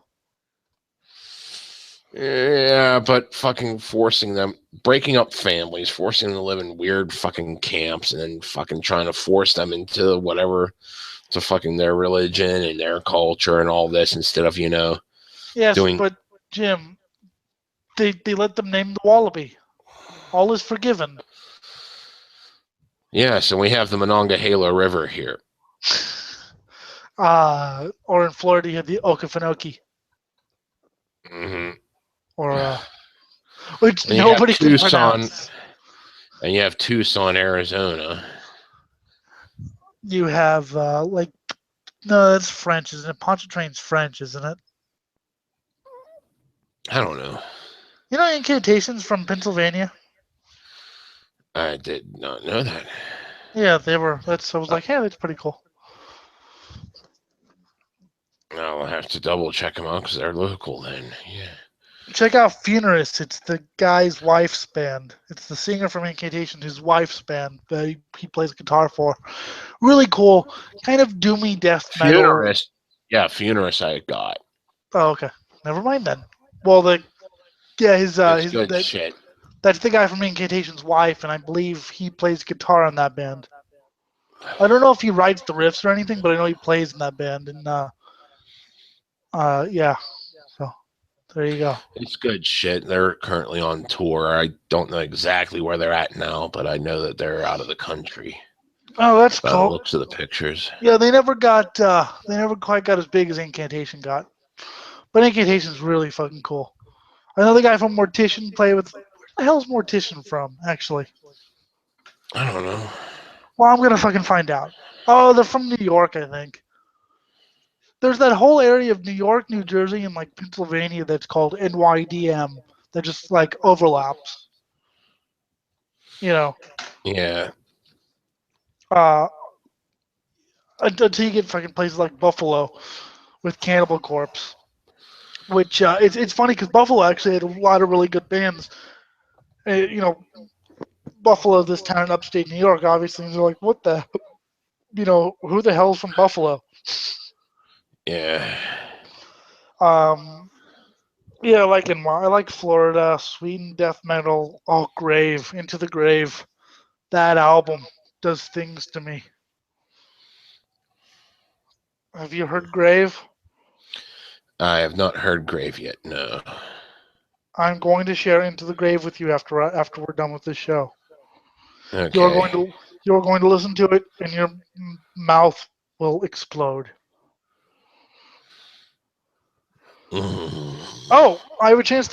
Yeah, but fucking forcing them, breaking up families, forcing them to live in weird fucking camps, and then fucking trying to force them into whatever, to fucking their religion and their culture and all this instead of, Yes, doing. but Jim, they let them name the wallaby. All is forgiven. Yes, and we have the Monongahela River here. Or in Florida, you have the Okefenokee, Hmm. or which And you have nobody can Tucson, pronounce. and you have Tucson, Arizona. You have no, that's French, isn't it? Pontchartrain's French, isn't it? I don't know. You know, incantations from Pennsylvania. I did not know that. Yeah, they were. I was like, hey, that's pretty cool. I'll have to double check them out because they're local then. Yeah. Check out Funerus. It's the guy's wife's band. It's the singer from Incantation, his wife's band that he plays guitar for. Really cool, kind of doomy death metal. Funerist. Yeah, Funerist I got. Oh, okay. Never mind then. Well, It's his good shit. that's the guy from Incantation's wife, and I believe he plays guitar in that band. I don't know if he writes the riffs or anything, but I know he plays in that band. And yeah. So there you go. It's good shit. They're currently on tour. I don't know exactly where they're at now, but I know that they're out of the country Oh, that's by the cool. looks of the pictures. Yeah, they never quite got as big as Incantation got. But Incantation's really fucking cool. Another guy from Mortician play with. Where the hell's Mortician from, actually? I don't know. Well, I'm gonna fucking find out. Oh, they're from New York, I think. There's that whole area of New York, New Jersey, and like Pennsylvania that's called NYDM that just like overlaps. You know, Yeah. uh, until you get fucking places like Buffalo with Cannibal Corpse, which it's funny because Buffalo actually had a lot of really good bands. You know, Buffalo, this town in upstate New York, obviously, and they're like, what the, who the hell's from Buffalo? Yeah. Um, yeah, I like Florida, Sweden death metal, oh, Grave, Into the Grave. That album does things to me. Have you heard Grave? I have not heard Grave yet, no. I'm going to share Into the Grave with you after we're done with this show. You're going Okay. to you're going to listen to it, and your mouth will explode. Mm. Oh, I have a chance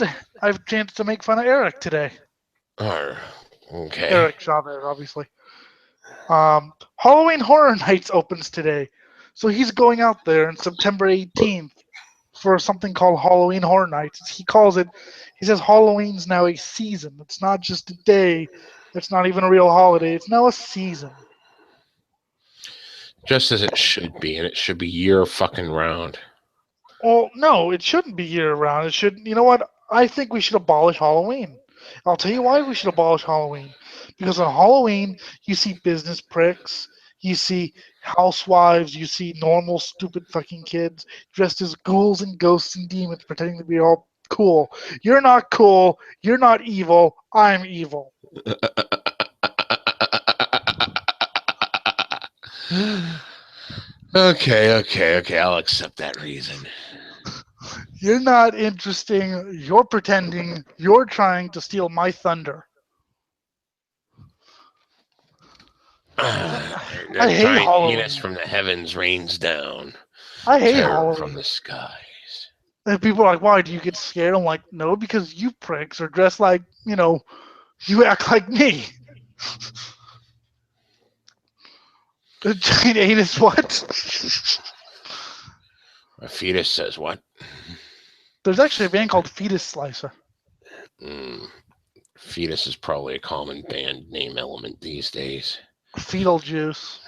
to make fun of Eric today. Okay. Eric Chavez, obviously. Halloween Horror Nights opens today, so he's going out there on September 18th for something called Halloween Horror Nights. He says Halloween's now a season. It's not just a day. It's not even a real holiday. It's now a season. Just as it should be, and it should be year fucking round. Well, no, it shouldn't be year round. It should. You know what? I think we should abolish Halloween. I'll tell you why we should abolish Halloween. Because on Halloween, you see business pricks, you see housewives, you see normal, stupid fucking kids dressed as ghouls and ghosts and demons pretending to be all cool. You're not cool. You're not evil. I'm evil. Okay. I'll accept that reason. You're not interesting. You're pretending. You're trying to steal my thunder. Their I hate giant penis Halloween. from the heavens rains down, I hate terror from Halloween. the skies. And people are like, why do you get scared? I'm like, no, because you pricks are dressed like, you act like me. A giant anus, what? A fetus says what? There's actually a band called Fetus Slicer. Mm, fetus is probably a common band name element these days. Fetal Juice.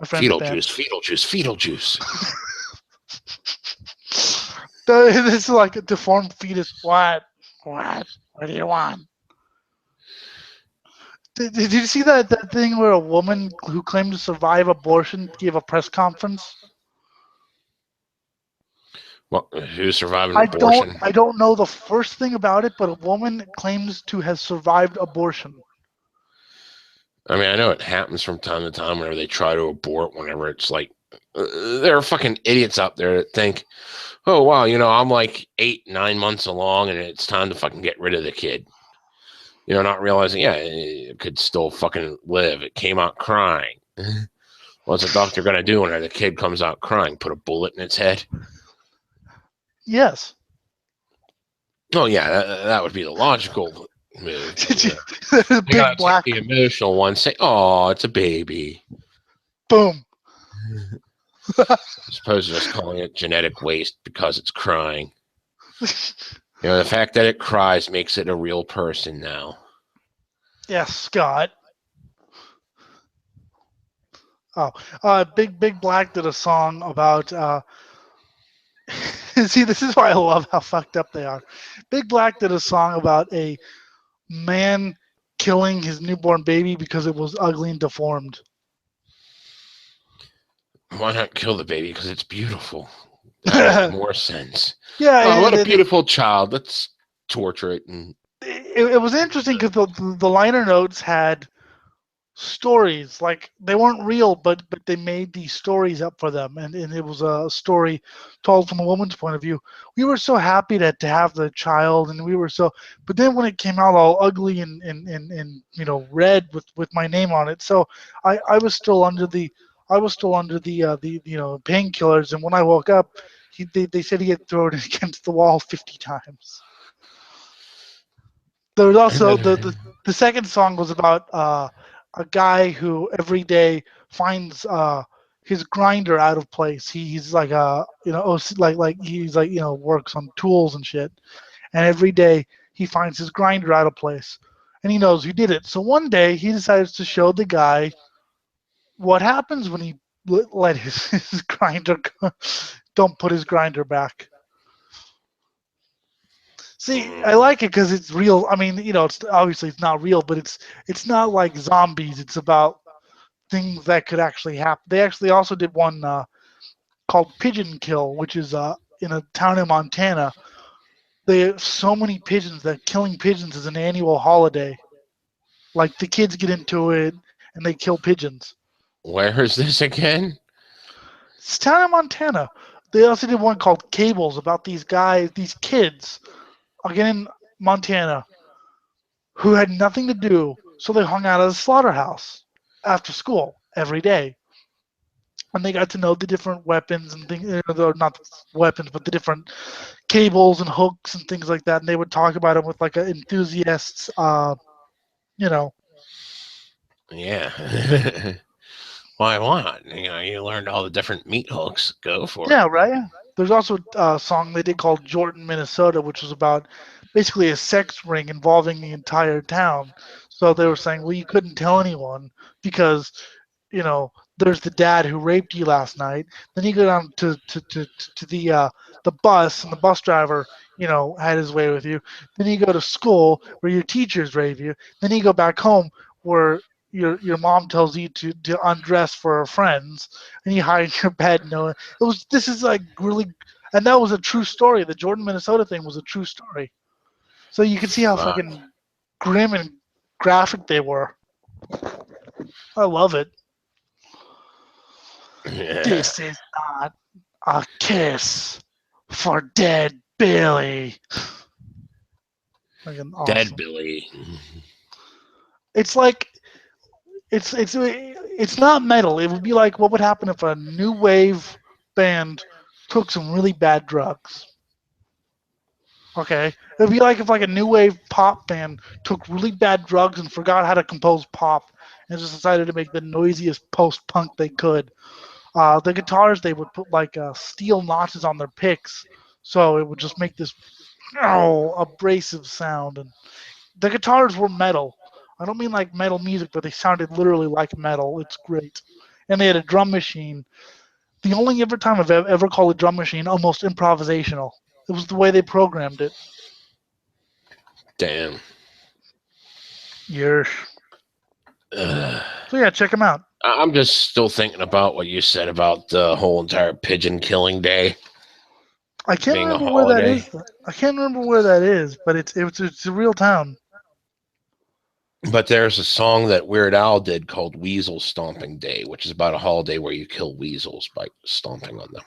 My friend's Fetal band. juice, fetal juice, fetal juice. This is like a deformed fetus. What? What? What do you want? Did you see that thing where a woman who claimed to survive abortion gave a press conference? Well, who survived an abortion? I don't know the first thing about it, but a woman claims to have survived abortion. I mean, I know it happens from time to time whenever they try to abort. Whenever it's like there are fucking idiots out there that think, oh wow, I'm like 8, 9 months along, and it's time to fucking get rid of the kid. Not realizing, yeah, it could still fucking live. It came out crying. What's a doctor gonna do when the kid comes out crying? Put a bullet in its head? Yes. Oh yeah, that would be the logical move. The They gotta big take black the emotional one. Say, oh, it's a baby. boom. As opposed to just calling it genetic waste because it's crying. The fact that it cries makes it a real person now. Yes, Scott. Oh, Big Black did a song about. See, this is why I love how fucked up they are. Big Black did a song about a man killing his newborn baby because it was ugly and deformed. Why not kill the baby? Because it's beautiful. That makes Yeah, more sense. Oh, what a it, beautiful child. Let's torture it. And it was interesting because the liner notes had stories like they weren't real, but they made these stories up for them, and it was a story told from a woman's point of view. We were so happy to have the child, and we were so, but then when it came out all ugly and red with my name on it, so I was still under the the painkillers, and when I woke up, they said he had thrown it against the wall 50 times. There was and also then the second song was about a guy who every day finds his grinder out of place. He's like a like he's like works on tools and shit, and every day he finds his grinder out of place, and he knows who did it. So one day he decides to show the guy what happens when he let his grinder go. Don't put his grinder back. See, I like it because it's real. I mean, it's obviously it's not real, but it's not like zombies. It's about things that could actually happen. They actually also did one called Pigeon Kill, which is in a town in Montana. They have so many pigeons that killing pigeons is an annual holiday. Like the kids get into it and they kill pigeons. where is this again? It's a town in Montana. They also did one called Cables about these guys, these kids, again in Montana, who had nothing to do, so they hung out at a slaughterhouse after school every day. And they got to know the different weapons and things, not weapons, but the different cables and hooks and things like that. And they would talk about it with like an enthusiast's, you know, Yeah. Why not? You learned all the different meat hooks. Go for it. yeah, right. There's also a song they did called Jordan, Minnesota, which was about basically a sex ring involving the entire town. So they were saying, well, you couldn't tell anyone because there's the dad who raped you last night. Then you go down to the bus, and the bus driver, had his way with you. Then you go to school where your teachers rape you. Then you go back home where your mom tells you to undress for her friends, and you hide in your bed. This is like really, and that was a true story. The Jordan, Minnesota thing was a true story. So you can see how Fuck. fucking grim and graphic they were. I love it. Yeah. This is not a kiss for dead Billy. Fucking Dead awesome. Billy. It's like it's not metal. It would be like what would happen if a new wave band took some really bad drugs. Okay, it would be like if like a new wave pop band took really bad drugs and forgot how to compose pop and just decided to make the noisiest post punk they could. The guitars they would put like steel notches on their picks, so it would just make this abrasive sound. And the guitars were metal. I don't mean like metal music, but they sounded literally like metal. It's great. And they had a drum machine. The only ever time I've ever called a drum machine almost improvisational. It was the way they programmed it. Damn. Years. Ugh. So yeah, check them out. I'm just still thinking about what you said about the whole entire pigeon killing day. I can't being a remember where that holiday. is. I can't remember where that is, but it's a real town. But there's a song that Weird Al did called Weasel Stomping Day, which is about a holiday where you kill weasels by stomping on them.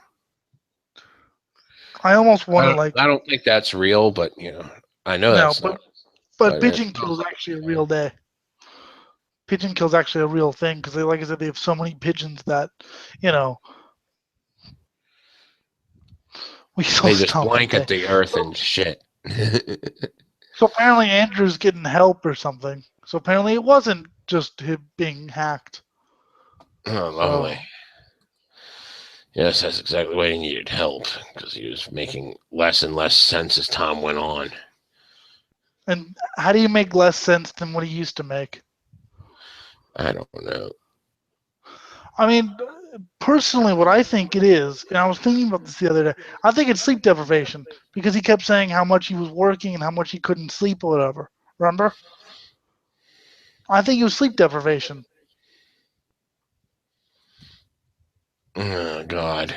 I almost want to I don't think that's real, but I know no, that's not. but But pigeon kill is actually a real day. Pigeon kill is actually a real thing because, like I said, they have so many pigeons that, you know, we so they just stomping day. blanket the earth and shit. So apparently Andrew's getting help or something. So apparently it wasn't just him being hacked. Oh, So lovely. Yes, that's exactly why he needed help, because he was making less and less sense as time went on. and how do you make less sense than what he used to make? I don't know. I mean, personally, what I think it is, and I was thinking about this the other day, I think it's sleep deprivation because he kept saying how much he was working and how much he couldn't sleep or whatever. Remember? I think it was sleep deprivation. Oh, God.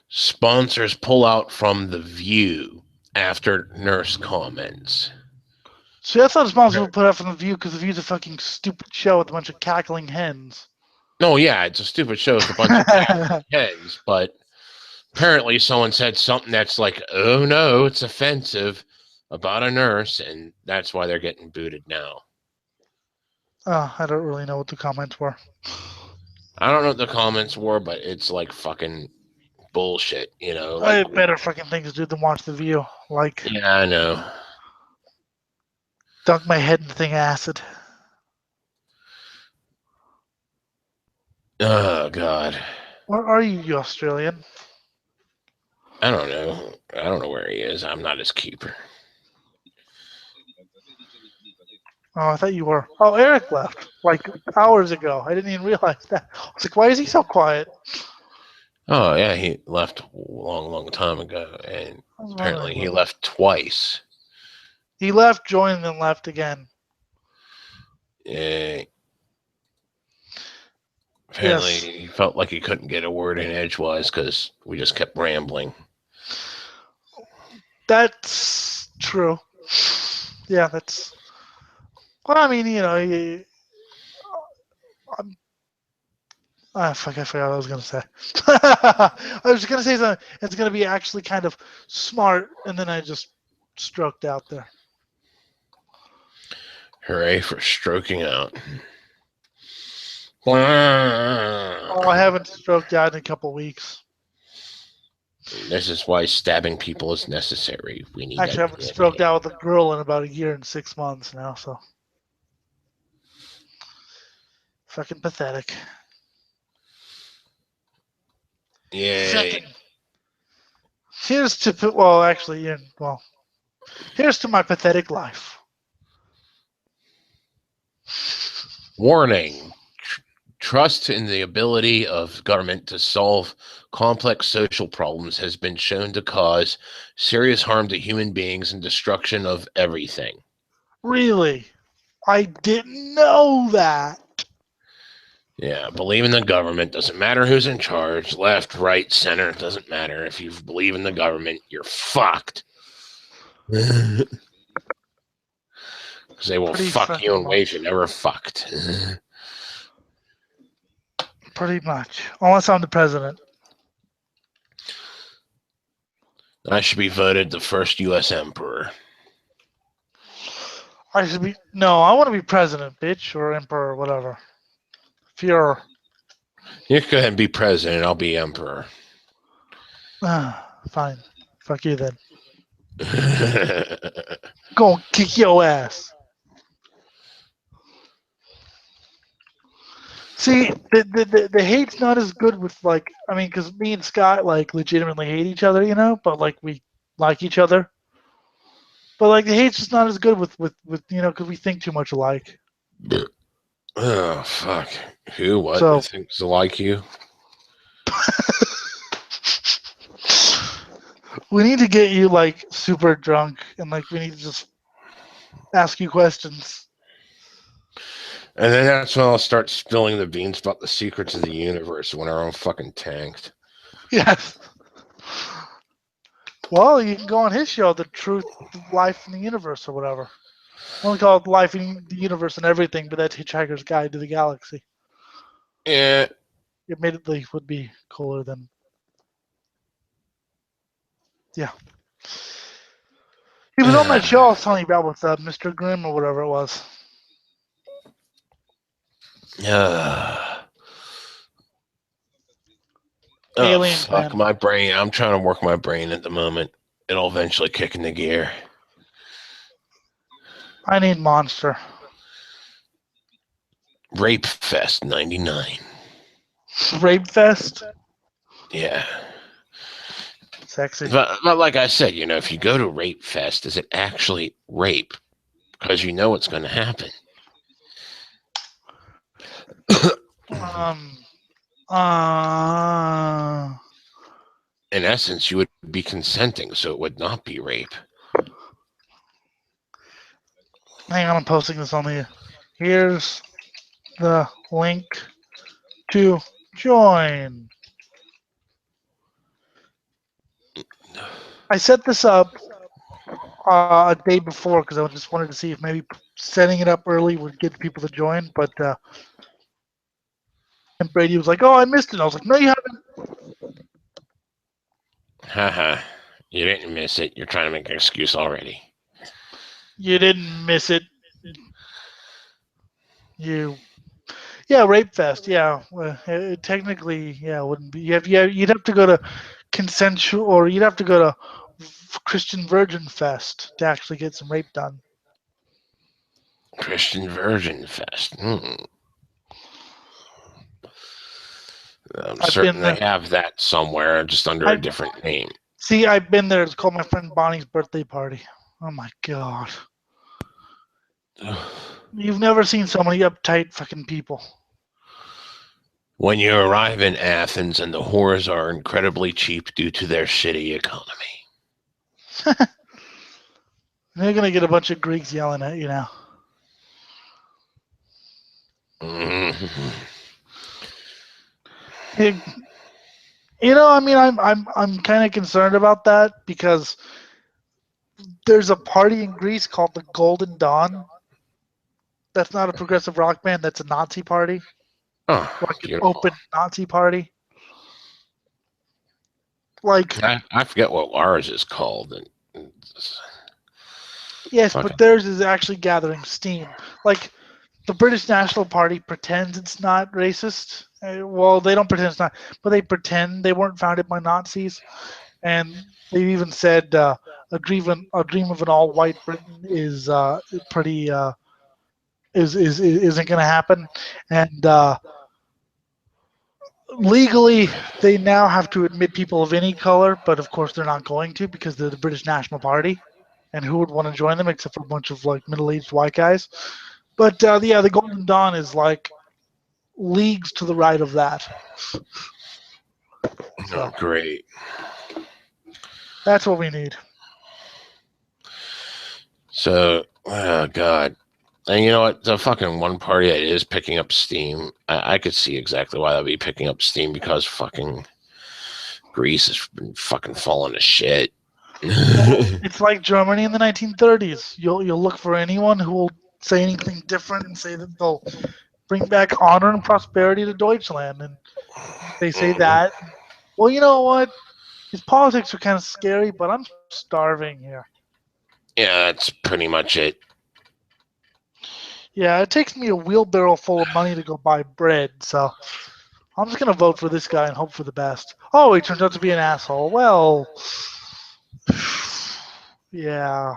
Sponsors pull out from The View after nurse comments. See, I thought sponsors would put up from The View because The View's a fucking stupid show with a bunch of cackling hens. No, yeah, it's a stupid show with a bunch of heads, but apparently someone said something that's like, oh no, it's offensive about a nurse, and that's why they're getting booted now. I don't really know what the comments were. I don't know what the comments were, but it's like fucking bullshit, I like, had better fucking things to do than watch The View. Like, yeah, I know. dunk my head in the thing acid. Oh, God. Where are you, you Australian? I don't know. I don't know where he is. I'm not his keeper. Oh, I thought you were. Oh, Eric left like hours ago. I didn't even realize that. I was like, why is he so quiet? Oh, yeah, he left a long time ago, and I was apparently wondering. he left twice. He left, joined, and left again. Yeah. Apparently Yes, he felt like he couldn't get a word in edgewise because we just kept rambling. that's true. Yeah, that's. Well, I mean, I'm, fuck, I forgot what I was gonna say. I was gonna say something. It's gonna be actually kind of smart, and then I just stroked out there. Hooray for stroking out. Oh, I haven't stroked out in a couple weeks. This is why stabbing people is necessary. We need Actually, I that haven't DNA. stroked out with a girl in about a year and 6 months now, so fucking pathetic. Yay. Fucking. Here's to well, actually, yeah, well, here's to my pathetic life. Warning. Trust in the ability of government to solve complex social problems has been shown to cause serious harm to human beings and destruction of everything. Really, I didn't know that. Yeah, believe in the government. Doesn't matter who's in charge. Left, right, center. Doesn't matter. If you believe in the government, you're fucked. Because they will Pretty fuck you fucking in ways you much. never fucked. Pretty much, unless I'm the president. I should be voted the first U.S. emperor. I should be no. I want to be president, bitch, or emperor, or whatever. Fuhrer. You go ahead and be president. I'll be emperor. Fine. Fuck you then. Go and kick your ass. See, the hate's not as good with like I mean, because me and Scott like legitimately hate each other, but like we like each other. But like the hate's just not as good with because we think too much alike. Oh, fuck. Who, what, So thinks like you? we need to get you like super drunk and like we need to just ask you questions. And then that's when I'll start spilling the beans about the secrets of the universe when we're all fucking tanked. Yes. Well, you can go on his show, The Truth, Life in the Universe, or whatever. I only call it Life in the Universe and Everything, but that's Hitchhiker's Guide to the Galaxy. Yeah. Admittedly, would be cooler than. Yeah. He was on that show I was telling you about with Mr. Grimm or whatever it was. Oh, Alien fuck Planet. my brain. I'm trying to work my brain at the moment. It'll eventually kick into gear. I need Monster. Rape Fest 99. Rape Fest. Yeah. Sexy. But like I said, if you go to Rape Fest, is it actually rape? Because you know what's going to happen. In essence, you would be consenting, so it would not be rape. Hang on, I'm posting this on the. Here's the link to join. I set this up a day before because I just wanted to see if maybe setting it up early would get people to join. But and Brady was like, "Oh, I missed it." I was like, "No, you haven't." Haha. You didn't miss it. You're trying to make an excuse already. You didn't miss it. Yeah, Rape Fest. Yeah, technically, yeah, it wouldn't be. You'd have to go to consensual, or you'd have to go to Christian Virgin Fest to actually get some rape done. Christian Virgin Fest. I'm certain they have that somewhere, just under a different name. See, I've been there. It's called my friend Bonnie's birthday party. Oh my god. You've never seen so many uptight fucking people. When you arrive in Athens and the whores are incredibly cheap due to their shitty economy. You're going to get a bunch of Greeks yelling at you now. I mean, I'm kind of concerned about that because there's a party in Greece called the Golden Dawn. That's not a progressive rock band. That's a Nazi party. Oh, like an open Nazi party. Like I forget what ours is called. Yes, but theirs is actually gathering steam. Like the British National Party pretends it's not racist. Well, they don't pretend it's not, but they pretend they weren't founded by Nazis. And they even said a dream of an all-white Britain is pretty isn't going to happen. And legally, they now have to admit people of any color, but of course they're not going to because they're the British National Party. And who would want to join them except for a bunch of like middle-aged white guys? But yeah, the Golden Dawn is like leagues to the right of that. So, great. That's what we need. So, oh God. And you know what? The fucking one party that is picking up steam, I could see exactly why they'll be picking up steam because fucking Greece has been fucking falling to shit. It's like Germany in the 1930s. You'll look for anyone who will say anything different and say that they'll bring back honor and prosperity to Deutschland, and they say that. Well, you know what? His politics are kind of scary, but I'm starving here. Yeah, that's pretty much it. Yeah, it takes me a wheelbarrow full of money to go buy bread, so I'm just gonna vote for this guy and hope for the best. Oh, he turns out to be an asshole. Well, yeah,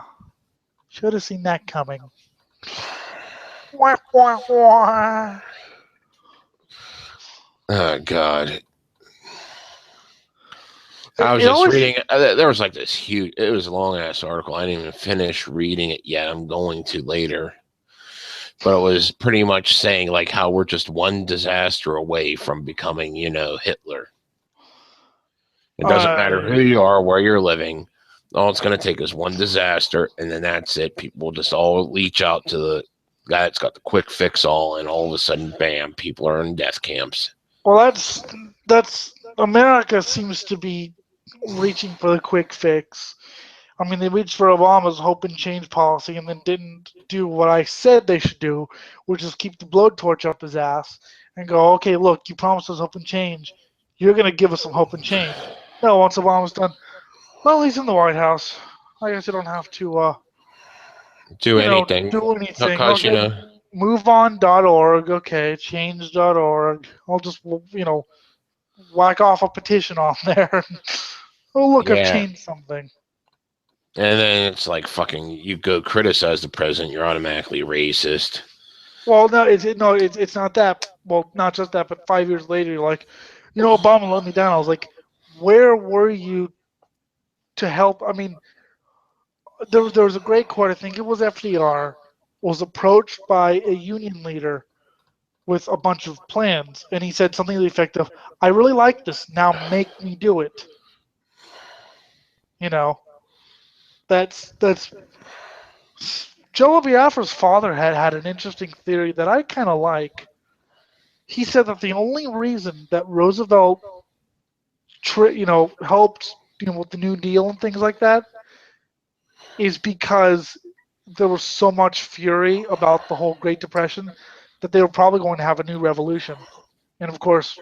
should have seen that coming. Wah, wah, wah. Oh God. I was just reading. There was like this huge. It was a long ass article. I didn't even finish reading it yet. I'm going to later. But it was pretty much saying like how we're just one disaster away from becoming, Hitler. It doesn't matter who you are, where you're living. All it's going to take is one disaster, and then that's it. People will just all leach out to the guy that's got the quick fix all, and all of a sudden, bam, people are in death camps. Well, that's America seems to be reaching for the quick fix. I mean, they reached for Obama's hope and change policy and then didn't do what I said they should do, which is keep the blowtorch up his ass and go, okay, look, you promised us hope and change. You're going to give us some hope and change. No, once Obama's done, well, he's in the White House. I guess you don't have to, Do anything. do anything. Because, Okay, moveon.org. Okay, change.org. I'll just, whack off a petition on there. Oh, look, I've yeah. changed something. And then it's like fucking, you go criticize the president, you're automatically racist. Well, no, it's not that. Well, not just that, but 5 years later, you're like, Obama let me down. I was like, where were you to help? I mean, there was a great quote. I think it was FDR was approached by a union leader with a bunch of plans, and he said something to the effect of, "I really like this. Now make me do it." You know, that's Joe Biafra's father had an interesting theory that I kind of like. He said that the only reason that Roosevelt, helped, with the New Deal and things like that, is because there was so much fury about the whole Great Depression that they were probably going to have a new revolution. And of course,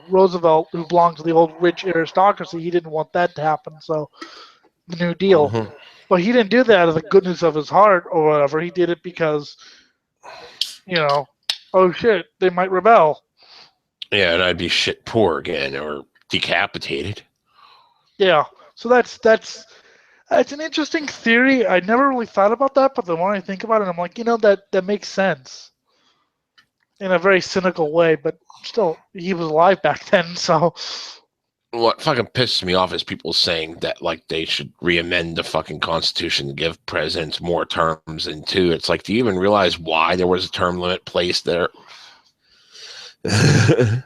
Roosevelt, who belonged to the old rich aristocracy, he didn't want that to happen. So the New Deal. Mm-hmm. But he didn't do that out of the goodness of his heart or whatever. He did it because, oh shit, they might rebel. Yeah, and I'd be shit poor again or decapitated. Yeah. So that's an interesting theory. I never really thought about that, but the more I think about it, I'm like, that makes sense in a very cynical way. But still, he was alive back then, so. What fucking pisses me off is people saying that like they should re-amend the fucking Constitution to give presidents more terms than two. It's like, do you even realize why there was a term limit placed there? I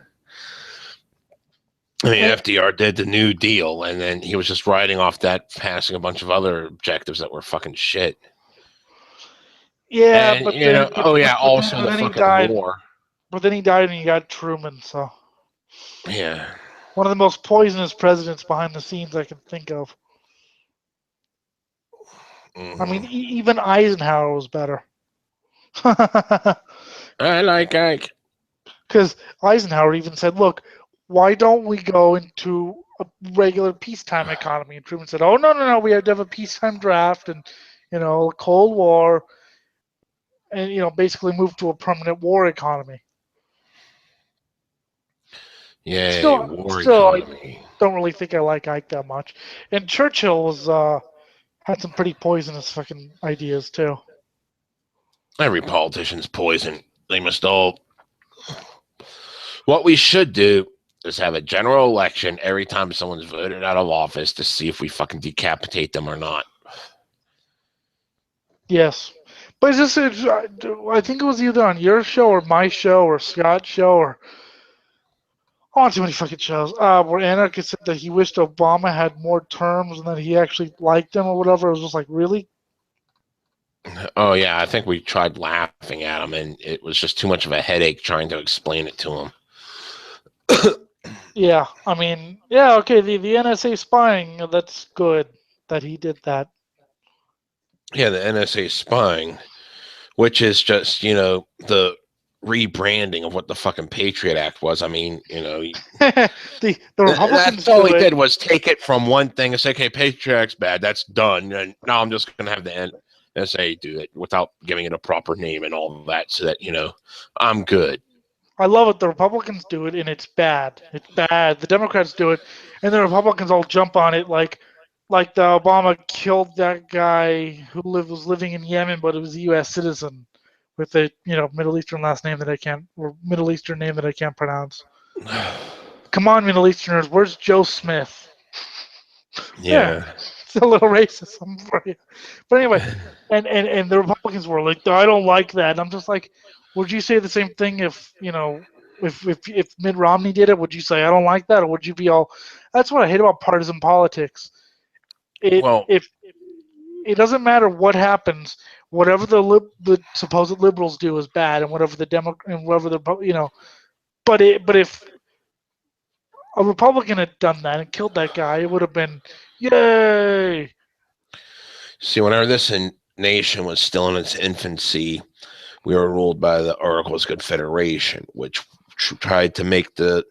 mean, FDR did the New Deal, and then he was just riding off that, passing a bunch of other objectives that were fucking shit. Yeah, And, but then, also the then he fucking died. war. But then he died, and he got Truman. So Yeah. one of the most poisonous presidents behind the scenes I can think of. Mm-hmm. I mean, even Eisenhower was better. I like Ike. Because Eisenhower even said, look, why don't we go into a regular peacetime economy? And Truman said, oh, no, we have to have a peacetime draft and, a Cold War and, basically move to a permanent war economy. Yeah, war economy. I don't really think I like Ike that much. And Churchill had some pretty poisonous fucking ideas, too. Every politician's poison. They must all. What we should do is have a general election every time someone's voted out of office to see if we fucking decapitate them or not. Yes. But I think it was either on your show or my show or Scott's show or on too many fucking shows where Anarchist said that he wished Obama had more terms and that he actually liked him or whatever. It was just like, really? Oh, yeah, I think we tried laughing at him, and it was just too much of a headache trying to explain it to him. Yeah, I mean, yeah, okay, the NSA spying, that's good that he did that. Yeah, the NSA spying, which is just, the rebranding of what the fucking Patriot Act was. I mean, the Republicans that's all he do it. did was take it from one thing and say, okay, Patriot Act's bad, that's done, and now I'm just going to have the NSA do it without giving it a proper name and all that so that, I'm good. I love it. The Republicans do it, and it's bad. It's bad. The Democrats do it, and the Republicans all jump on it like the Obama killed that guy who was living in Yemen, but it was a U.S. citizen with a Middle Eastern last name that I can't, or Middle Eastern name that I can't pronounce. Come on, Middle Easterners, where's Joe Smith? Yeah. It's a little racism for you. But anyway, and the Republicans were like, I don't like that. And I'm just like, would you say the same thing if if Mitt Romney did it? Would you say I don't like that, or would you be all? That's what I hate about partisan politics. If it doesn't matter what happens, whatever the supposed liberals do is bad, and whatever the But if a Republican had done that and killed that guy, it would have been, yay! See, whenever this nation was still in its infancy, we were ruled by the Articles of Confederation, which tried to make the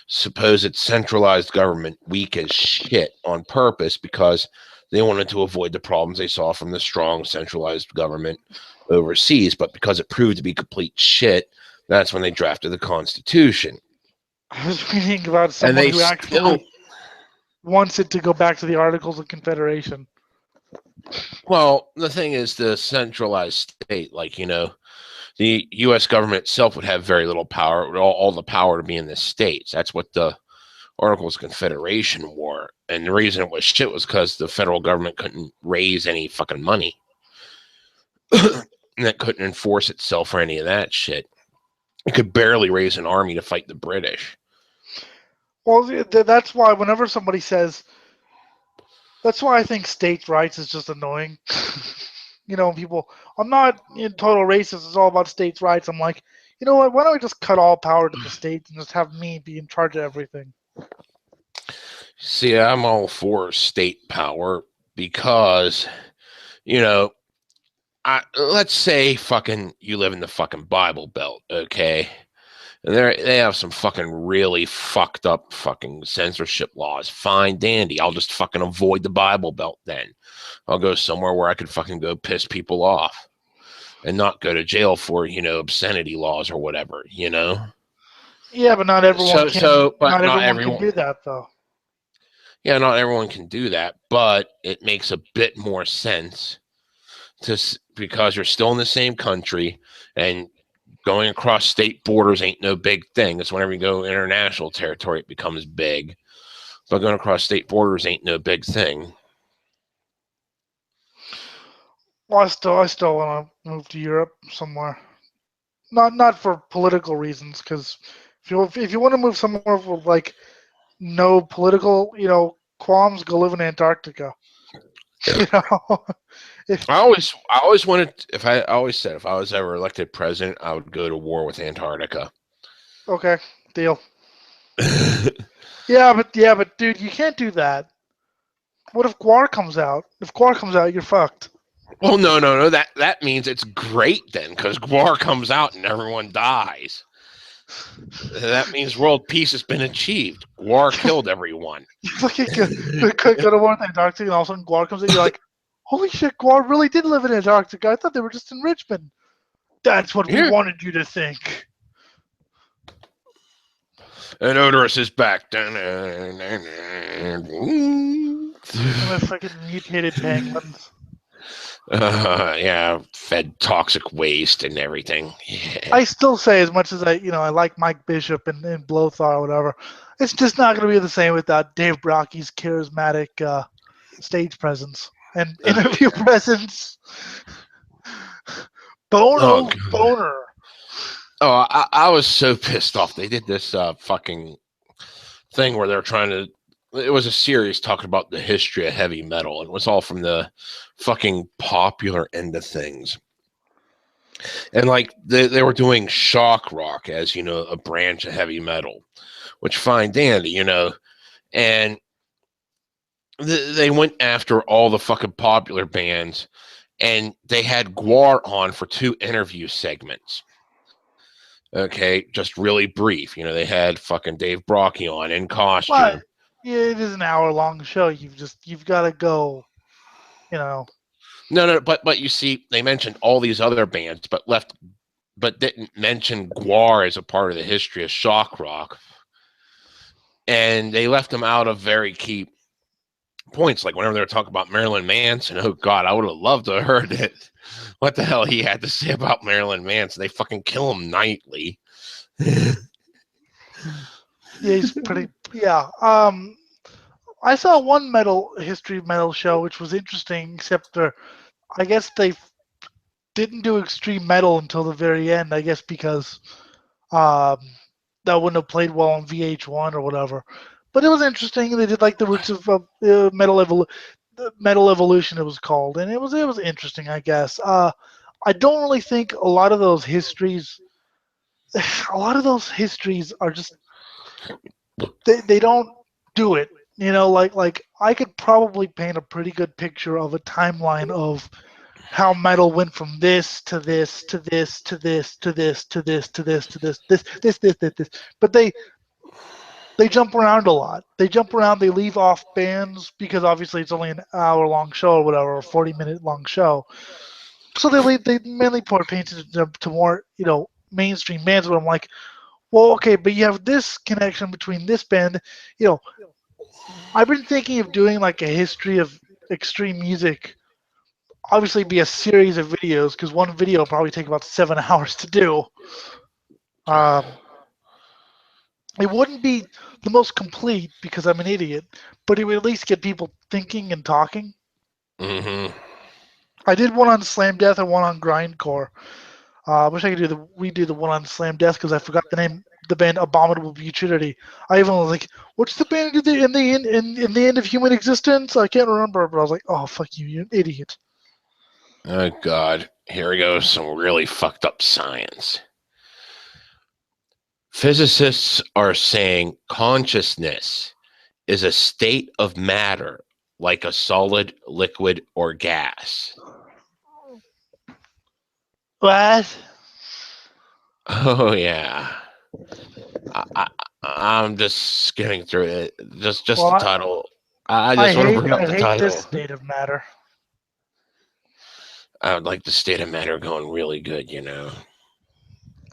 supposed centralized government weak as shit on purpose because they wanted to avoid the problems they saw from the strong centralized government overseas. But because it proved to be complete shit, that's when they drafted the Constitution. I was reading about And someone they who still, actually wants it to go back to the Articles of Confederation. well, the thing is, the centralized state, like, the U.S. government itself would have very little power, all the power to be in the states. That's what the Articles of Confederation were. And the reason it was shit was because the federal government couldn't raise any fucking money. And it couldn't enforce itself or any of that shit. It could barely raise an army to fight the British. Well, that's why whenever somebody says, that's why I think states' rights is just annoying. People, I'm not in total racist. It's all about states' rights. I'm like, you know what? Why don't we just cut all power to the states and just have me be in charge of everything? See, I'm all for state power because, let's say fucking you live in the fucking Bible Belt, okay? And they have some fucking really fucked up fucking censorship laws. Fine, dandy. I'll just fucking avoid the Bible Belt then. I'll go somewhere where I could fucking go piss people off and not go to jail for, obscenity laws or whatever, Yeah, but not everyone can. But Not not everyone can everyone. do that, though. Yeah, not everyone can do that, but it makes a bit more sense because you're still in the same country and going across state borders ain't no big thing. It's whenever you go international territory, it becomes big. But going across state borders ain't no big thing. Well, I still want to move to Europe somewhere. Not for political reasons, because if you want to move somewhere with like no political qualms, go live in Antarctica. If I always wanted. I always said if I was ever elected president, I would go to war with Antarctica. Okay, deal. Yeah, but dude, you can't do that. What if Guar comes out? If Guar comes out, you're fucked. Well, no. That means it's great then, because Guar comes out and everyone dies. That means world peace has been achieved. Guar killed everyone. You fucking go to war with Antarctica, and all of a sudden Guar comes in. You're like, holy shit, Guar really did live in Antarctica. I thought they were just in Richmond. That's what we wanted you to think. And Odorous is back. And the fucking mutated penguins. Yeah, fed toxic waste and everything. Yeah. I still say, as much as I like Mike Bishop and Blothar or whatever, it's just not going to be the same without Dave Brocky's charismatic stage presence and interview presence. Boner. Oh, I was so pissed off. They did this fucking thing where they're trying to. It was a series talking about the history of heavy metal. It was all from the fucking popular end of things. And like they were doing shock rock as, a branch of heavy metal, which fine dandy, and they went after all the fucking popular bands and they had Guar on for 2 interview segments. Okay, just really brief. They had fucking Dave Brocky on in costume. But yeah, it is an hour-long show. You've got to go. No, but you see, they mentioned all these other bands, but didn't mention Guar as a part of the history of shock rock, and they left him out of very key points. Like whenever they were talking about Marilyn Manson, oh god, I would have loved to have heard it. What the hell he had to say about Marilyn Manson? They fucking kill him nightly. Yeah, he's pretty. Yeah. I saw one history of metal show which was interesting, except I guess they didn't do extreme metal until the very end. I guess because that wouldn't have played well on VH1 or whatever. But it was interesting. They did like the roots of metal evolution. It was called, and it was interesting. I guess. I don't really think a lot of those histories. A lot of those histories are just they don't do it. Like I could probably paint a pretty good picture of a timeline of how metal went from this to this to this to this to this to this to this to this. But they jump around a lot. They jump around. They leave off bands because obviously it's only an hour long show or whatever, or a 40-minute long show. So they mainly put attention to more mainstream bands. But I'm like, well, okay, but you have this connection between this band. You know, I've been thinking of doing like a history of extreme music. Obviously, be a series of videos because one video will probably take about 7 hours to do. Um, it wouldn't be the most complete because I'm an idiot, but it would at least get people thinking and talking. Mm-hmm. I did one on Slam Death and one on Grindcore. I wish I could redo the one on Slam Death because I forgot the name. The band Abominable Putridity. I even was like, "What's the band in the end of human existence?" I can't remember, but I was like, "Oh fuck you, you're an idiot." Oh, God. Here we go. Some really fucked up science. Physicists are saying consciousness is a state of matter, like a solid, liquid, or gas. What? Oh, yeah. I, I'm just skimming through it. Just Well, the title. I just want to bring up I the hate this title. state of matter. I would like the state of matter going really good, you know.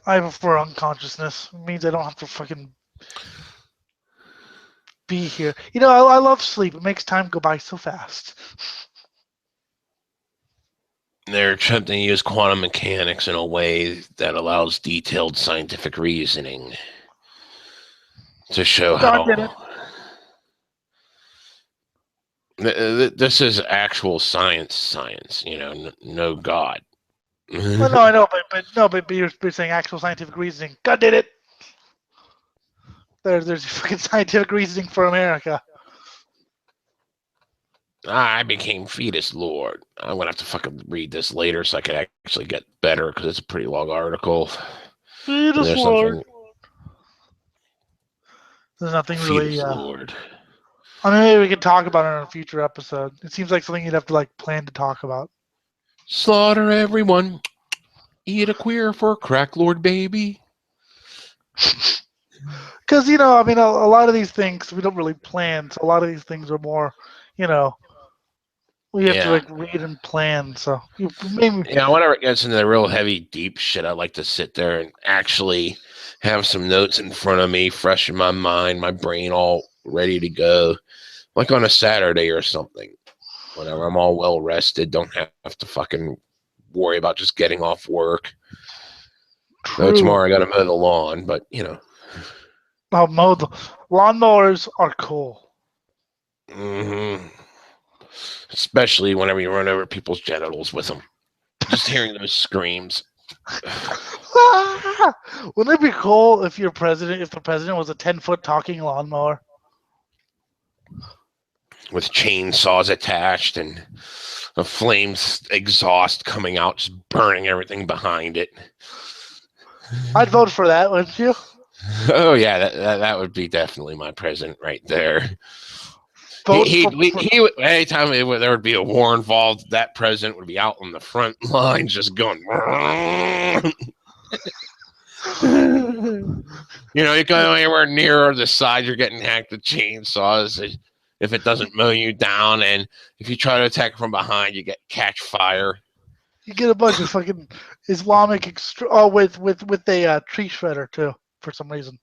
I prefer unconsciousness. It means I don't have to fucking be here. I love sleep. It makes time go by so fast. They're attempting to use quantum mechanics in a way that allows detailed scientific reasoning to show God did it. how. This is actual science, you know, no God. Well, no, I know, but you're saying actual scientific reasoning. God did it. There's fucking scientific reasoning for America. I became fetus lord. I'm gonna have to fucking read this later so I can actually get better because it's a pretty long article. Fetus There's Lord. something There's nothing really. fetus lord. I mean, maybe we could talk about it in a future episode. It seems like something you'd have to like plan to talk about. Slaughter everyone. Eat a queer for a crack lord baby. Because I mean, a lot of these things we don't really plan. So a lot of these things are more, you know, we have to Yeah. like read and plan. So maybe Yeah, whenever it gets into the real heavy, deep shit, I like to sit there and actually have some notes in front of me, fresh in my mind, my brain all ready to go, like on a Saturday or something. Whenever I'm all well rested, don't have to fucking worry about just getting off work. Though true. tomorrow I got to mow the lawn, but you know. Mow the lawnmowers are cool. Mm-hmm. Especially whenever you run over people's genitals with them. Just hearing those screams. Wouldn't it be cool if the president was a 10-foot talking lawnmower? With chainsaws attached and a flames exhaust coming out, just burning everything behind it. I'd vote for that, wouldn't you? Oh yeah, that would be definitely my president right there. Vote He for. would anytime there would be a war involved, that president would be out on the front lines, just going. You know, you go anywhere near the side, you're getting hacked with chainsaws. If it doesn't mow you down, and if you try to attack from behind, you catch fire. You get a bunch of fucking Islamic with a tree shredder too for some reason.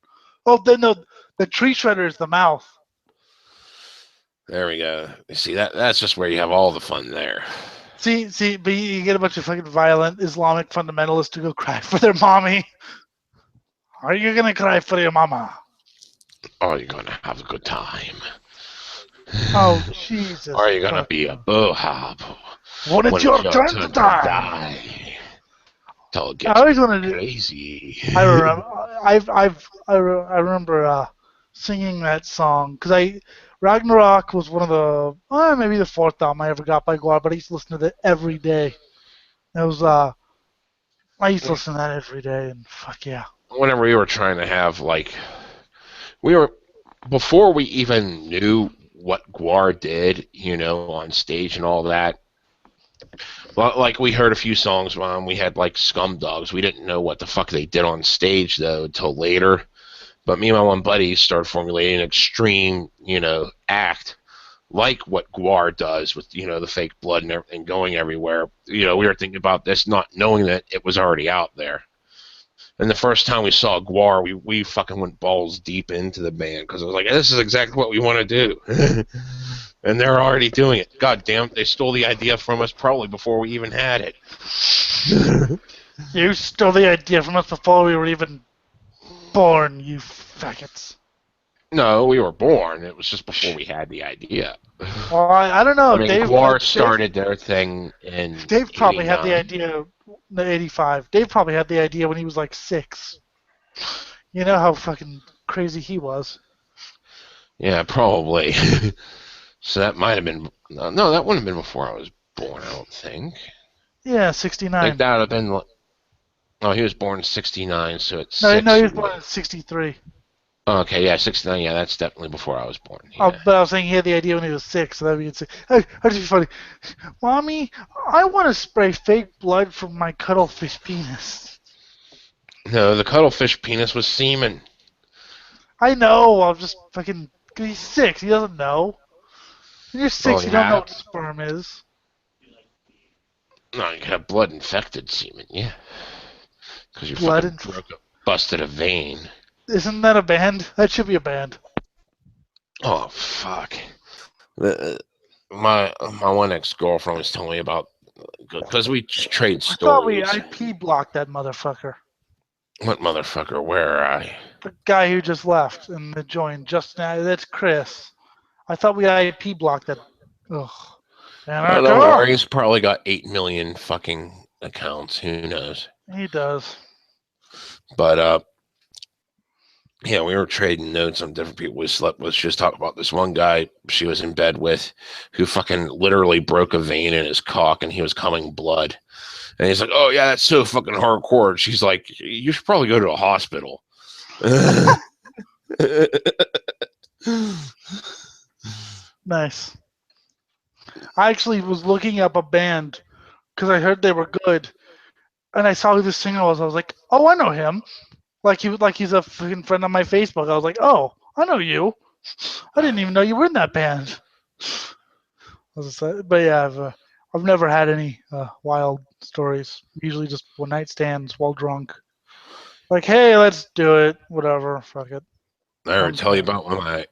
Oh, no, the tree shredder is the mouth. There we go. You see that's just where you have all the fun there. See, but you get a bunch of fucking violent Islamic fundamentalists to go cry for their mommy. Are you gonna cry for your mama? Oh, you're gonna have a good time. Oh Jesus! Or you're gonna be a bohab when it's your turn to die. Till it I gets always wanted to. crazy. I remember. I remember singing that song because Ragnarok was one of the maybe the fourth album I ever got by Guar, but I used to listen to it every day. It was I used to listen to that every day, and fuck yeah. Whenever we were trying to have we were before we even knew what Guar did, on stage and all that. Well, like we heard a few songs when we had like Scum Dogs. We didn't know what the fuck they did on stage though until later. But me and my one buddy started formulating an extreme, act like what Guar does with, the fake blood and everything going everywhere. We were thinking about this, not knowing that it was already out there. And the first time we saw Guar, we fucking went balls deep into the band because I was like, this is exactly what we want to do. And they're already doing it. God damn, they stole the idea from us probably before we even had it. You stole the idea from us before we were even born, you faggots. No, we were born. It was just before we had the idea. Well, I don't know. I mean, Guar started their thing in Dave probably 89. had the idea in 85. Dave probably had the idea when he was like 6. You know how fucking crazy he was. Yeah, probably. So that might have been... No, that wouldn't have been before I was born, I don't think. Yeah, I 69. think that would have been... Oh, he was born in 69, so it's No, 6. no, he was born in 63. Oh, okay, yeah, 69, yeah, that's definitely before I was born. Yeah. Oh, but I was saying he had the idea when he was 6, so that would be say, hey, that'd be funny. Mommy, I want to spray fake blood from my cuttlefish penis. No, the cuttlefish penis was semen. I know, I'm just fucking... He's 6, he doesn't know. When you're 6, you don't know what sperm is. No, you can have blood-infected semen, yeah. Because you Blood fucking busted a vein. Isn't that a band? That should be a band. Oh, fuck. My one ex-girlfriend was telling me about... Because we trade stories. I thought we IP blocked that motherfucker. What motherfucker? Where are I? The guy who just left and joined just now. That's Chris. I thought we IP blocked that. Ugh. Don't worry, he's probably got 8 million fucking accounts. Who knows? He does. But, yeah, we were trading notes on different people we slept with. She was talking about this one guy she was in bed with who fucking literally broke a vein in his cock and he was coming blood. And he's like, oh, yeah, that's so fucking hardcore. She's like, you should probably go to a hospital. Nice. I actually was looking up a band because I heard they were good. And I saw who the singer was. I was like, oh, I know him. He's a fucking friend on my Facebook. I was like, oh, I know you. I didn't even know you were in that band. But yeah, I've never had any wild stories. Usually just one night stands while drunk. Like, hey, let's do it. Whatever. Fuck it. I ever tell you about when my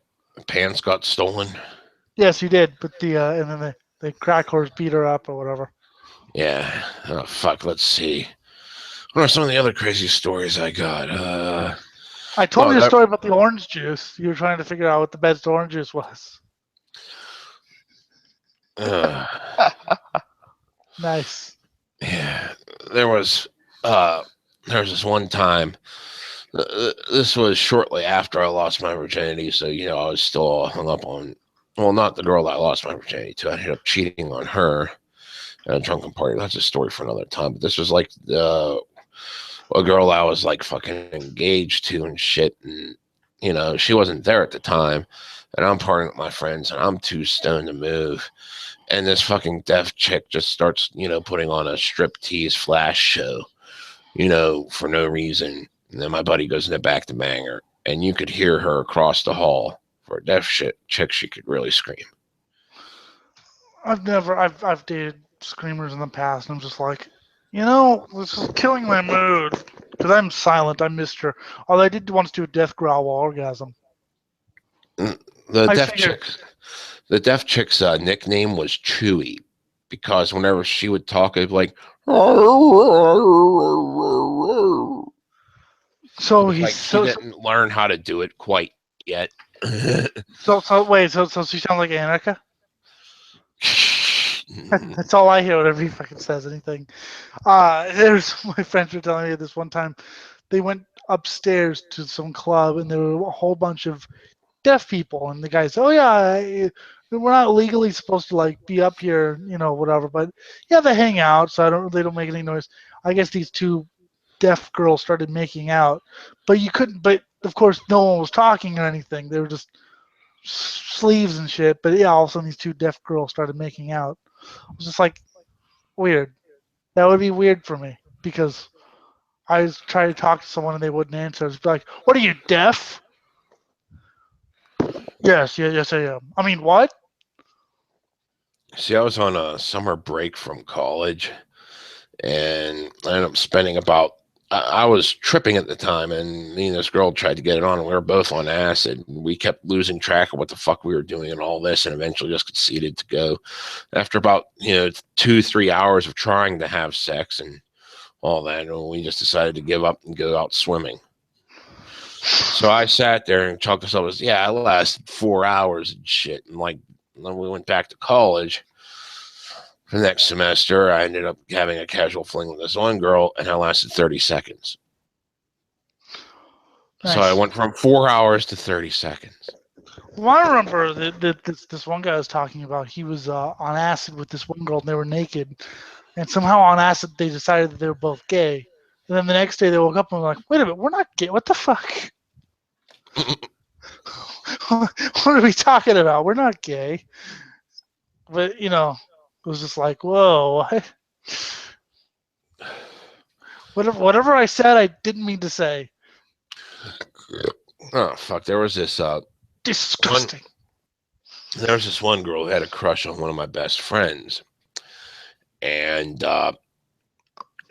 pants got stolen? Yes, you did. But and then the crack horse beat her up or whatever. Yeah. Oh, fuck. Let's see. What are some of the other crazy stories I got? I told you a story about the orange juice. You were trying to figure out what the best orange juice was. Nice. Yeah, there was this one time. This was shortly after I lost my virginity, so I was still hung up on. Well, not the girl that I lost my virginity to. I ended up cheating on her at a drunken party. That's a story for another time. But this was like a girl I was like fucking engaged to and shit, and she wasn't there at the time. And I'm partying with my friends, and I'm too stoned to move. And this fucking deaf chick just starts, putting on a striptease flash show, for no reason. And then my buddy goes in the back to bang her, and you could hear her across the hall. For a deaf chick, she could really scream. I've dated screamers in the past, and I'm just like, this is killing my mood. Because I'm silent. I missed her. Although I did once do a death growl while orgasm. The deaf chick's nickname was Chewy, because whenever she would talk, it'd be like, so she didn't learn how to do it quite yet. So she sounds like Annika? That's all I hear whenever he fucking says anything. There's my friends were telling me this one time. They went upstairs to some club, and there were a whole bunch of deaf people, and the guy said, oh yeah, we're not legally supposed to like be up here, whatever, but yeah, they hang out, so they don't make any noise. I guess these two deaf girls started making out, but of course, no one was talking or anything. They were just sleeves and shit. But yeah, all of a sudden these two deaf girls started making out. It was just like weird. That would be weird for me because I was trying to talk to someone and they wouldn't answer. It's like, "What are you deaf?" Yes, yeah, yes, I am. I mean, what? See, I was on a summer break from college, and I ended up spending about. I was tripping at the time, and me and this girl tried to get it on, and we were both on acid. And we kept losing track of what the fuck we were doing and all this, and eventually just conceded to go. After about 2-3 hours of trying to have sex and all that, and we just decided to give up and go out swimming. So I sat there and talked to myself, yeah, I lasted 4 hours and shit. And like, then we went back to college for the next semester. I ended up having a casual fling with this one girl, and I lasted 30 seconds. So I Nice. went from 4 hours to 30 seconds. Well, I remember that this one guy I was talking about. He was on acid with this one girl, and they were naked. And somehow on acid, they decided that they were both gay. And then the next day, they woke up and were like, "Wait a minute, we're not gay. What the fuck? What are we talking about? We're not gay." But it was just like, "Whoa, what? Whatever I said, I didn't mean to say." Oh fuck! Disgusting. There was this one girl who had a crush on one of my best friends, and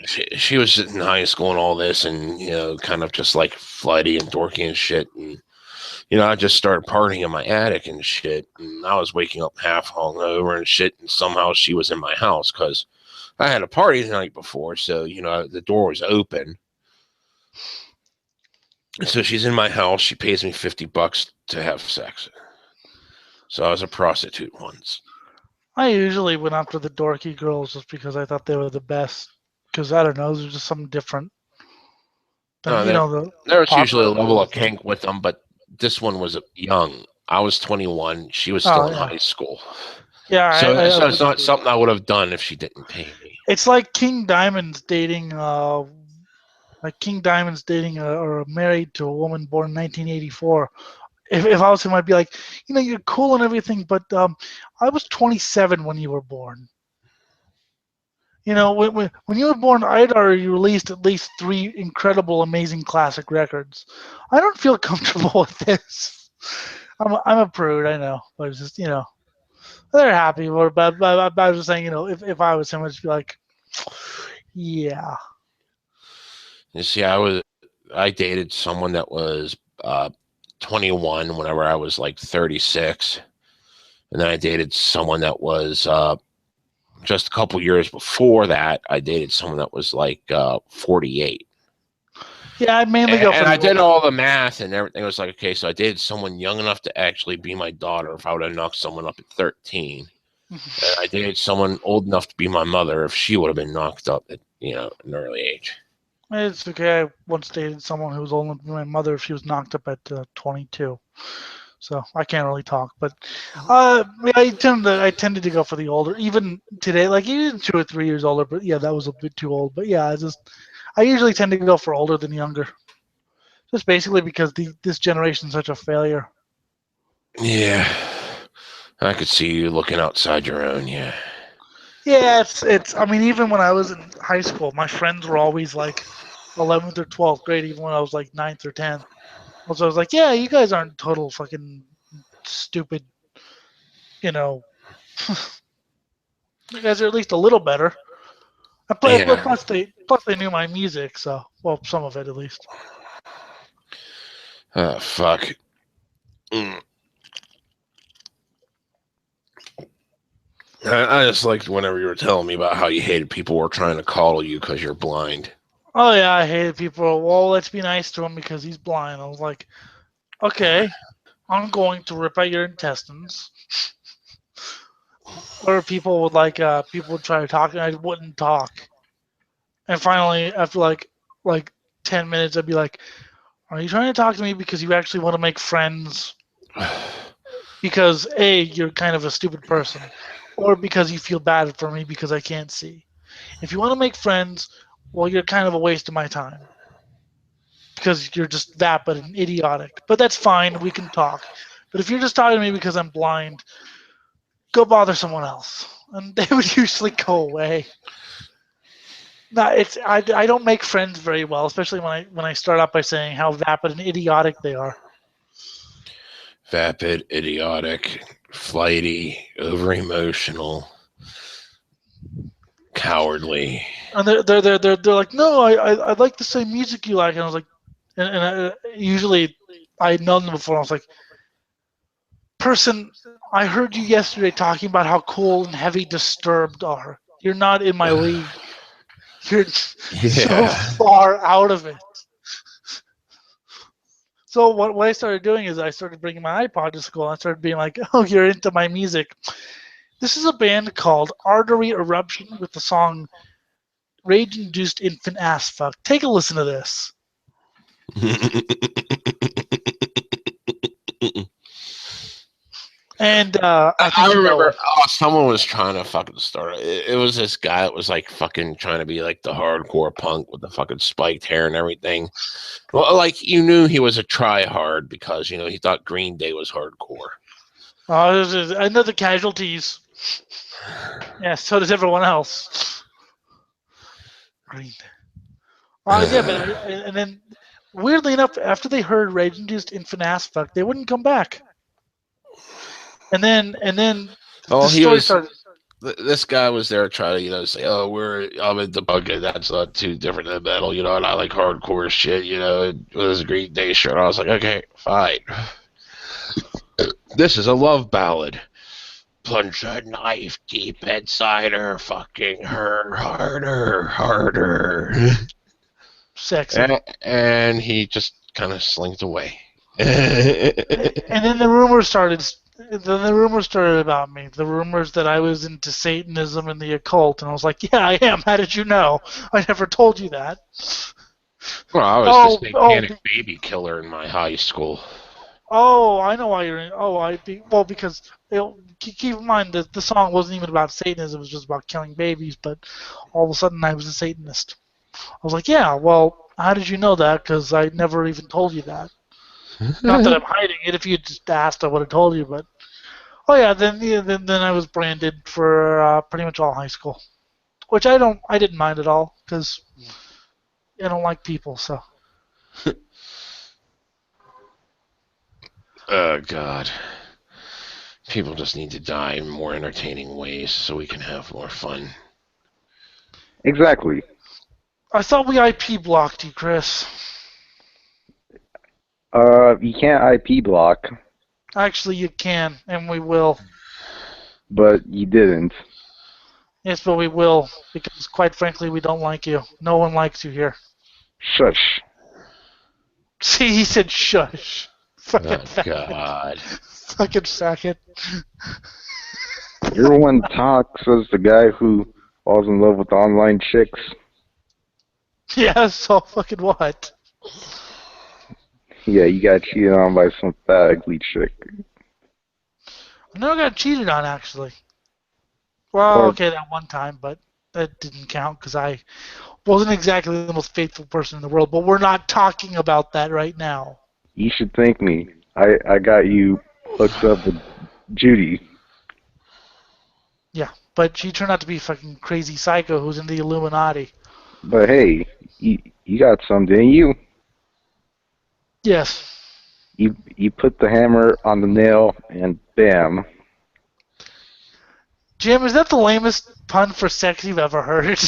she was in high school and all this, and kind of just like flighty and dorky and shit, and I just started partying in my attic and shit, and I was waking up half hungover and shit, and somehow she was in my house because I had a party the night before, so the door was open. So she's in my house. She pays me $50 to have sex. So I was a prostitute once. I usually went after the dorky girls just because I thought they were the best. Because I don't know, there's just something different than No, the there was usually popular a level of girls. kink with them, but this one was young. I was 21. She was still Oh in yeah, high school. yeah. So I it's would not agree. something I would have done if she didn't pay me. It's like King Diamond's dating, like King Diamond's dating or married to a woman born in 1984. If I was him, I'd be like, you're cool and everything, but I was 27 when you were born. When you were born, I had already released at least 3 incredible, amazing classic records. I don't feel comfortable with this. I'm a prude, I know, but it's just they're happy, but I was just saying, if I was him, I'd just be like, yeah. You see, I dated someone that was 21 whenever I was like 36, and then I dated someone that was just a couple years before that. I dated someone that was like 48. Yeah, I'd mainly go for And the I did older. all the math and everything. It was like, okay, so I dated someone young enough to actually be my daughter if I would have knocked someone up at 13. And I dated someone old enough to be my mother if she would have been knocked up at, an early age. It's okay. I once dated someone who was older than my mother. She was knocked up at 22. So I can't really talk, but I tended to go for the older. Even today, like even 2 or 3 years older, but yeah, that was a bit too old. But yeah, I usually tend to go for older than younger, just basically because this generation's such a failure. Yeah. I could see you looking outside your own, yeah. Yeah, it's. I mean, even when I was in high school, my friends were always like 11th or 12th grade, even when I was like ninth or 10th. So I was like, yeah, you guys aren't total fucking stupid. You know, you guys are at least a little better. Yeah. Plus they knew my music, so well, some of it at least. Oh, fuck. Mm. I just liked whenever you were telling me about how you hated people were trying to coddle you because you're blind. Oh yeah, I hated people. Well, let's be nice to him because he's blind. I was like, okay, I'm going to rip out your intestines. Or people would try to talk and I wouldn't talk. And finally, after like 10 minutes, I'd be like, "Are you trying to talk to me because you actually want to make friends? Because A, you're kind of a stupid person, or because you feel bad for me because I can't see. If you want to make friends, well, you're kind of a waste of my time." because you're just vapid and idiotic. But that's fine. We can talk. But if you're just talking to me because I'm blind, go bother someone else. And they would usually go away. No, I don't make friends very well, especially when I start out by saying how vapid and idiotic they are. Vapid, idiotic, flighty, over emotional, cowardly. And they're like, no, I like the same music you like. And I was like, usually I had known them before. And I was like, person, I heard you yesterday talking about how cool and heavy Disturbed are. You're not in my league. You're so Yeah. far out of it. So what I started doing is I started bringing my iPod to school. And I started being like, "Oh, you're into my music." This is a band called Artery Eruption with the song "Rage-Induced Infant Ass Fuck." Take a listen to this. And I think I you know remember it. someone was trying to fucking start it. It was this guy that was like fucking trying to be like the hardcore punk with the fucking spiked hair and everything. Well, like you knew he was a try hard because he thought Green Day was hardcore. I know the casualties. Yeah, so does everyone else. Green. Yeah, but and then weirdly enough, after they heard Rage-Induced Infant Ass Fuck, they wouldn't come back. And then well, the story started. This guy was there trying to say, "Oh, I'm in the punk, and that's not too different than metal, and I like hardcore shit, with his Green Day shirt." I was like, "Okay, fine. This is a love ballad. Plunge a knife deep inside her, fucking her harder, harder." Sexy. And he just kind of slinked away. And then the rumors started. Then the rumors started about me. The rumors that I was into Satanism and the occult, and I was like, "Yeah, I am. How did you know? I never told you that." Well, I was the satanic baby killer in my high school. Oh, I know why you're in. Well, because keep in mind that the song wasn't even about Satanism; it was just about killing babies. But all of a sudden, I was a Satanist. I was like, "Yeah, well, how did you know that? Because I never even told you that. Not that I'm hiding it. If you just asked, I would have told you. But oh yeah, then I was branded for pretty much all high school, which I didn't mind at all because I don't like people. So Oh, God. People just need to die in more entertaining ways so we can have more fun. Exactly. I thought we IP blocked you, Chris. You can't IP block, Actually, you can, and we will. but you didn't. Yes, but we will, because quite frankly, we don't like you. No one likes you here. Shush. See, he said shush. Fucking Oh, faggot. God. Fucking faggot. Everyone talks as the guy who falls in love with online chicks. Yeah, so fucking what? Yeah, you got cheated on by some fat ugly chick. I never got cheated on, actually. Well, Or okay, that one time, but that didn't count because I wasn't exactly the most faithful person in the world. But we're not talking about that right now. you should thank me. I got you hooked up with Judy. Yeah, but she turned out to be a fucking crazy psycho who's in the Illuminati. But hey, you got some, didn't you? Yes. You put the hammer on the nail and bam. Jim, is that the lamest pun for sex you've ever heard?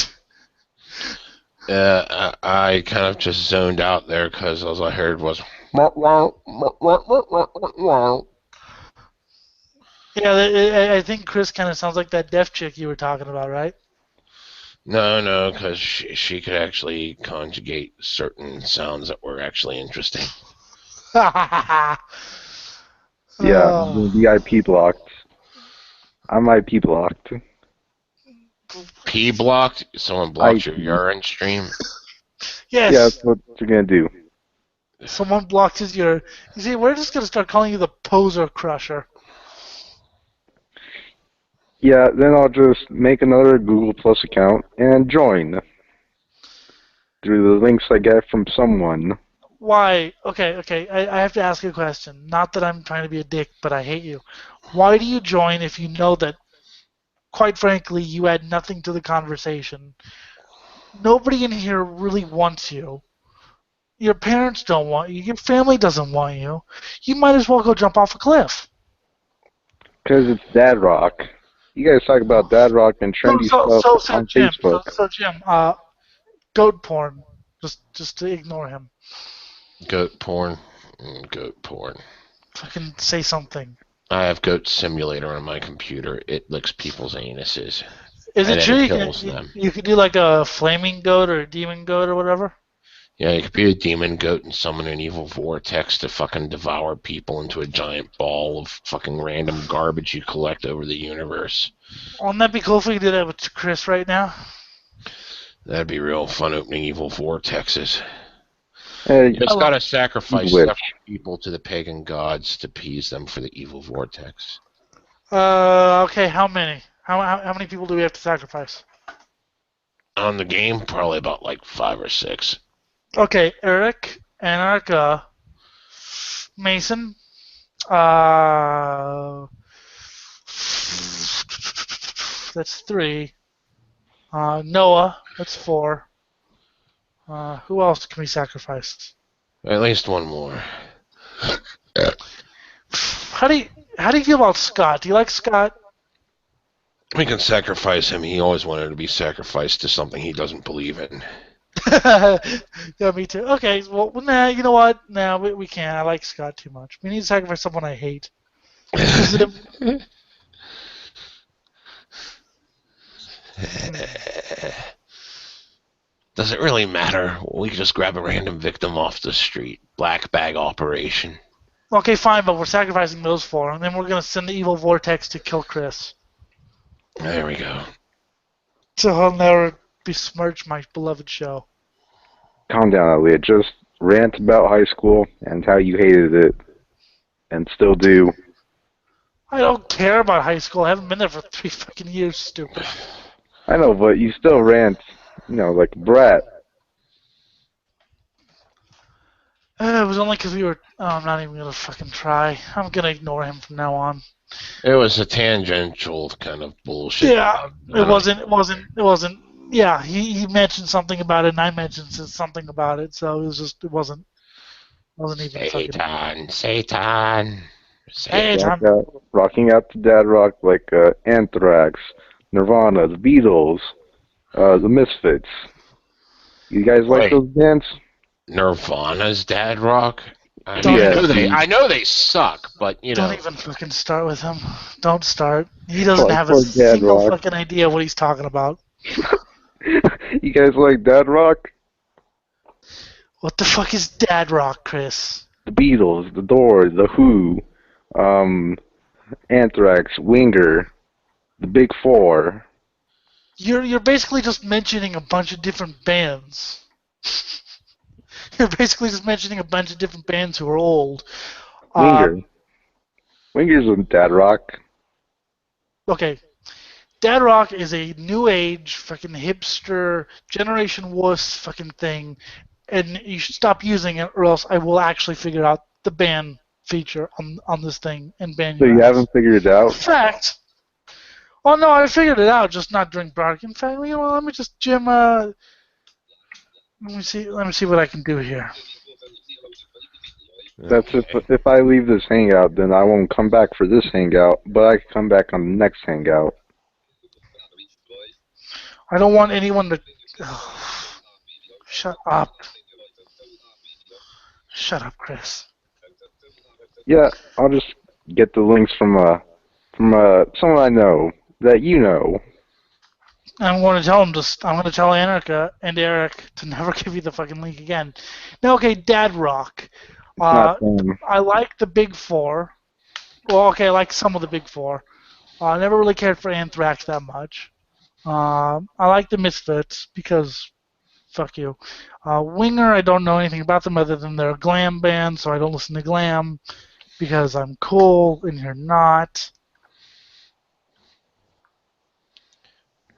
I kind of just zoned out there because all I heard was. Yeah, I think Chris kind of sounds like that deaf chick you were talking about, right? No, because she could actually conjugate certain sounds that were actually interesting. Yeah, Oh. the IP blocked. I'm IP blocked. P blocked? Someone blocked your IP. urine stream? Yes. Yeah, that's what you're gonna do. Someone blocked his ear. You see, we're just gonna start calling you the poser crusher. Yeah, then I'll just make another Google Plus account and join through the links I get from someone. Why? Okay. I have to ask you a question. Not that I'm trying to be a dick, but I hate you. Why do you join if you know that, quite frankly, you add nothing to the conversation? Nobody in here really wants you. Your parents don't want you. Your family doesn't want you. You might as well go jump off a cliff. Because it's Dad Rock. You guys talk about Dad Rock and So, trendy so, stuff so, so on Jim, Facebook. goat porn. Just to ignore him. Goat porn. Goat porn. Fucking say something. I have Goat Simulator on my computer. It licks people's anuses. Is And it then true kills them. you could do like a flaming goat or a demon goat or whatever? Yeah, you could be a demon goat and summon an evil vortex to fucking devour people into a giant ball of fucking random garbage you collect over the universe. Wouldn't that be cool if we could do that with Chris right now? That'd be real fun opening evil vortexes. Hey, You just gotta sacrifice Witch. several people to the pagan gods to appease them for the evil vortex. Okay, how many? How many people do we have to sacrifice? On the game, probably about like 5 or 6. Okay, Eric, Anarcha, Mason, uh, that's 3. Noah, that's 4. Who else can we sacrifice? At least one more. How do you feel about Scott? Do you like Scott? We can sacrifice him. He always wanted to be sacrificed to something he doesn't believe in. Yeah, me too. Okay, well, nah, you know what? Nah, we can't. I like Scott too much. We need to sacrifice someone I hate. Does it really matter? We can just grab a random victim off the street. Black bag operation. Okay, fine, but we're sacrificing those 4, and then we're gonna send the evil vortex to kill Chris. There we go. So he'll never besmirch my beloved show. Calm down, Elliot. Just rant about high school and how you hated it and still do. I don't care about high school. I haven't been there for 3 fucking years, stupid. I know, but you still rant, like a brat. It was only because we were. Oh, I'm not even gonna fucking try. I'm gonna ignore him from now on. It was a tangential kind of bullshit. Yeah, it wasn't. Yeah, he mentioned something about it, and I mentioned something about it, so it wasn't even fucking. Satan. Hey, Tom. Rocking out to Dad Rock like Anthrax, Nirvana, the Beatles, the Misfits. You guys like those bands? Nirvana's Dad Rock? I Yeah, know they suck, but Don't even fucking start with him. Don't start. He doesn't have a Hardcore Dad single Rock. fucking idea what he's talking about. You guys like Dad Rock? What the fuck is dad rock, Chris? The Beatles, The Doors, The Who, Anthrax, Winger, The Big Four. You're basically just mentioning a bunch of different bands. You're basically just mentioning a bunch of different bands who are old. Winger. Winger's with Dad Rock. Okay. Dad rock is a new age fucking hipster generation wuss fucking thing, and you should stop using it, or else I will actually figure out the ban feature on this thing and ban So your you ass. haven't figured it out? In fact, oh no, I figured it out, just not during broadcast. In fact, let me just Jim. Let me see what I can do here. That's if I leave this hangout, then I won't come back for this hangout, but I can come back on the next hangout. I don't want anyone to. Shut up. Shut up, Chris. Yeah, I'll just get the links from someone I know that you know. I'm going to tell him I'm going to tell Anarcha and Eric to never give you the fucking link again. Now, okay, Dad Rock. It's not them. I like the Big Four. Well, okay, I like some of the Big Four. I never really cared for Anthrax that much. I like the Misfits because fuck you. Winger, I don't know anything about them other than they're a glam band, so I don't listen to glam because I'm cool and you're not.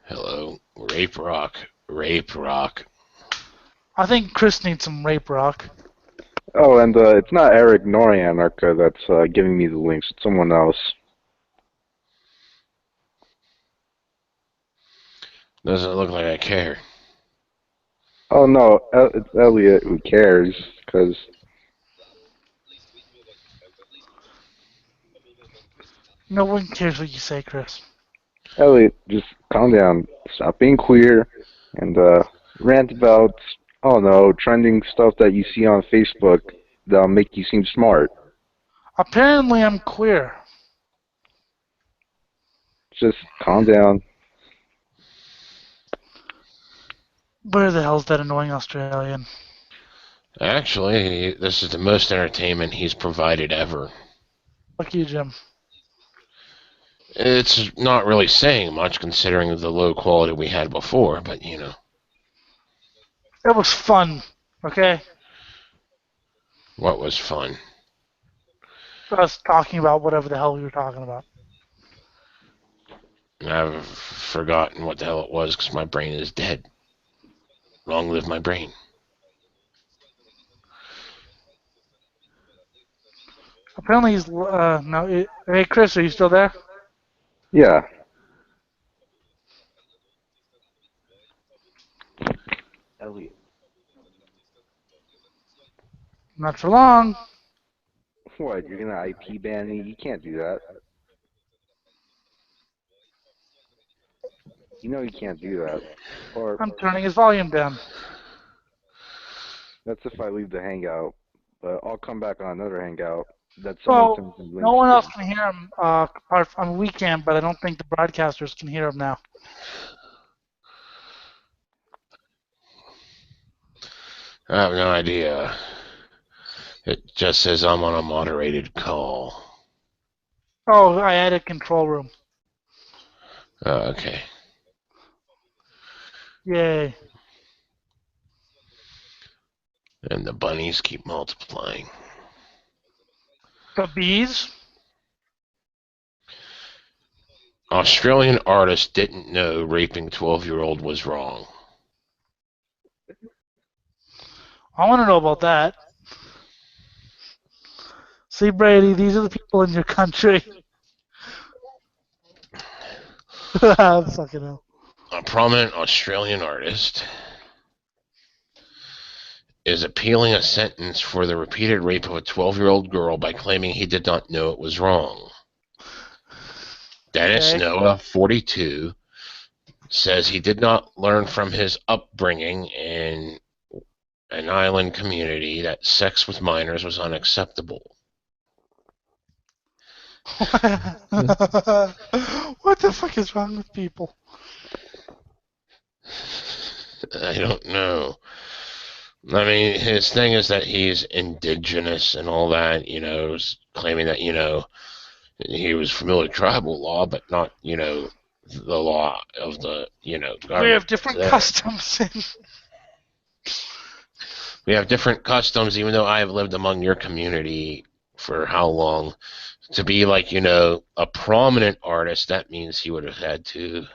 Hello. Rape rock. Rape rock. I think Chris needs some rape rock. Oh, and it's not Eric nor Anarcha that's giving me the links. It's someone else. Doesn't look like I care. Oh no, it's Elliot who cares, because No one cares what you say, Chris. Elliot, just calm down. Stop being queer, and rant about, oh no, trending stuff that you see on Facebook that'll make you seem smart. Apparently, I'm queer. Just calm down. Where the hell's that annoying Australian? Actually, this is the most entertainment he's provided ever. Fuck you, Jim. It's not really saying much considering the low quality we had before, but you know. It was fun, okay? What was fun? Us talking about whatever the hell we were talking about. I've forgotten what the hell it was because my brain is dead. Long live my brain. Apparently he's, no, hey Chris, are you still there? Yeah. Elliot. Not for long. What, you're gonna IP ban me? You can't do that. You know you can't do that. Or I'm turning his volume down. that's if I leave the hangout. But I'll come back on another hangout that someone Well, sends me no links one else to. can hear him. I mean, we can, but I don't think the broadcasters can hear him now. I have no idea. It just says I'm on a moderated call. Oh, I added control room. Okay. Yay. And the bunnies keep multiplying. The bees? Australian artist didn't know raping 12-year-old was wrong. I want to know about that. See, Brady, these are the people in your country. Fucking hell. A prominent Australian artist is appealing a sentence for the repeated rape of a 12-year-old girl by claiming he did not know it was wrong. Dennis Okay. Noah, 42, says he did not learn from his upbringing in an island community that sex with minors was unacceptable. What the fuck is wrong with people? I don't know. I mean, his thing is that he's indigenous and all that, you know, claiming that, you know, he was familiar with tribal law, but not, you know, the law of the, you know, We government. have different customs. We have different customs, even though I have lived among your community for how long? To be like, you know, a prominent artist, that means he would have had to.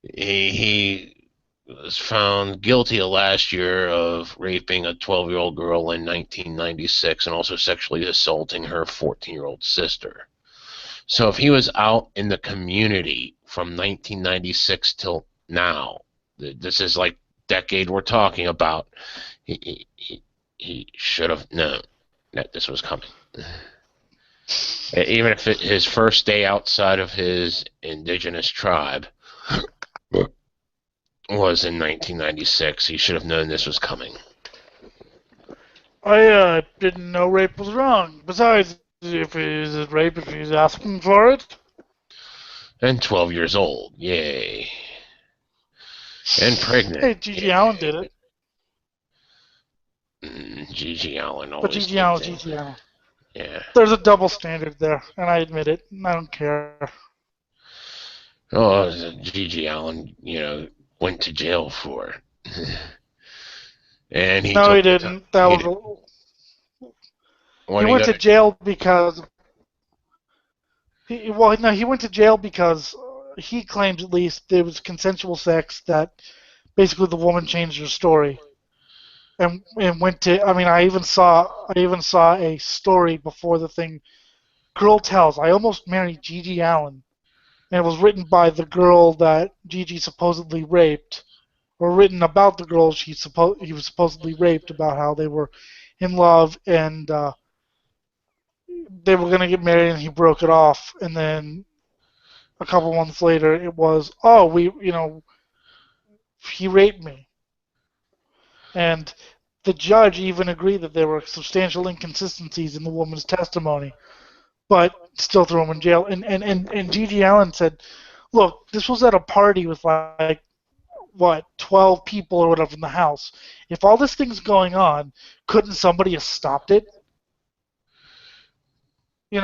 He was found guilty last year of raping a 12-year-old girl in 1996 and also sexually assaulting her 14-year-old sister. So if he was out in the community from 1996 till now, this is like decade we're talking about, he should have known that this was coming. Even if his first day outside of his indigenous tribe was in 1996, he should have known this was coming. I didn't know rape was wrong. Besides, if it is rape, if he's asking for it. And 12 years old, yay. And pregnant. Hey, Gigi Allen did it. Gigi Allen But always Gigi Allen, did things. Gigi Allen. Yeah. There's a double standard there, and I admit it. I don't care. Oh, Gigi Allen, you know, went to jail for it. And he No, he took didn't. That was. When He went to jail because. He went to jail because he claimed at least there was consensual sex that basically the woman changed her story. and went to. I mean, I even saw a story before the thing. Girl tells I almost married Gigi Allen, and it was written by the girl that Gigi supposedly raped, or written about the girl he was supposedly raped, about how they were in love and they were gonna get married and he broke it off, and then a couple months later it was, oh, he raped me, and the judge even agreed that there were substantial inconsistencies in the woman's testimony, but still threw him in jail. And Gigi Allen said, look, this was at a party with like what, 12 people or whatever in the house. If all this thing's going on, couldn't somebody have stopped it? It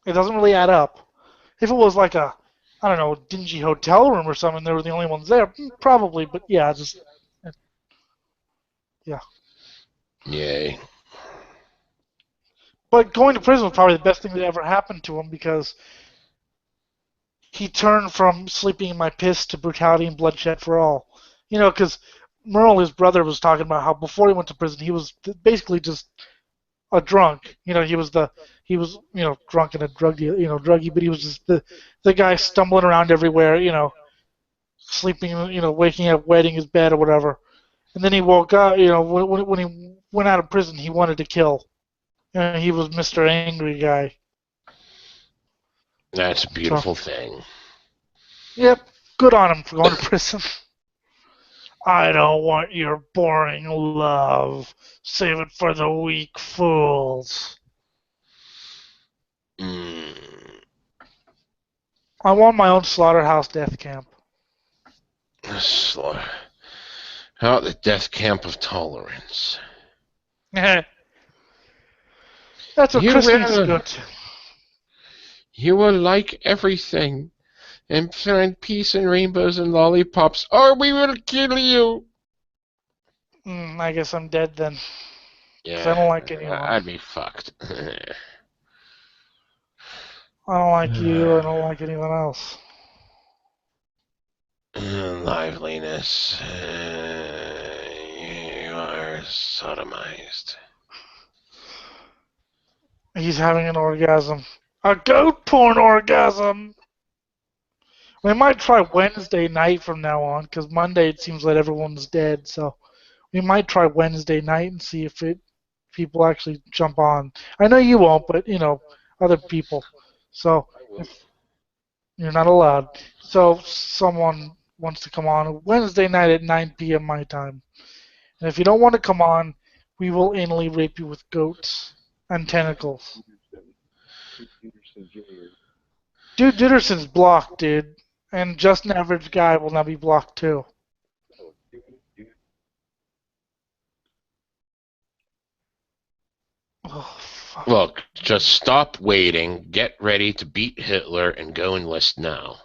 doesn't really add up. If it was like a, I don't know, dingy hotel room or something, they were the only ones there, probably. But yeah, just yeah. Yay. But going to prison was probably the best thing that ever happened to him, because he turned from sleeping in my piss to brutality and bloodshed for all. Because Merle, his brother, was talking about how before he went to prison, he was basically just a drunk. He was drunk and a druggie, but he was just the guy stumbling around everywhere, sleeping, waking up, wetting his bed or whatever. And then he woke up, when he went out of prison, he wanted to kill. He was Mr. Angry Guy. That's a So, beautiful thing. yep, good on him for going to prison. I don't want your boring love. Save it for the weak fools. Mm. I want my own slaughterhouse death camp. How about the death camp of tolerance? That's what You Christie's will, good to. you will like everything and find peace and rainbows and lollipops, or we will kill you. I guess I'm dead then. Because I Yeah, don't like anyone. I'd be fucked. I don't like you. I don't like anyone else. Liveliness. You are sodomized. He's having an orgasm. A goat porn orgasm! We might try Wednesday night from now on, because Monday it seems like everyone's dead. So we might try Wednesday night and see if people actually jump on. I know you won't, but other people. So if you're not allowed, so someone wants to come on Wednesday night at 9 p.m. my time. And if you don't want to come on, we will anally rape you with goats and tentacles. Dude, Didderson's blocked, dude. And Just an Average Guy will now be blocked too. Oh, fuck. Look, just stop waiting, get ready to beat Hitler, and go enlist now.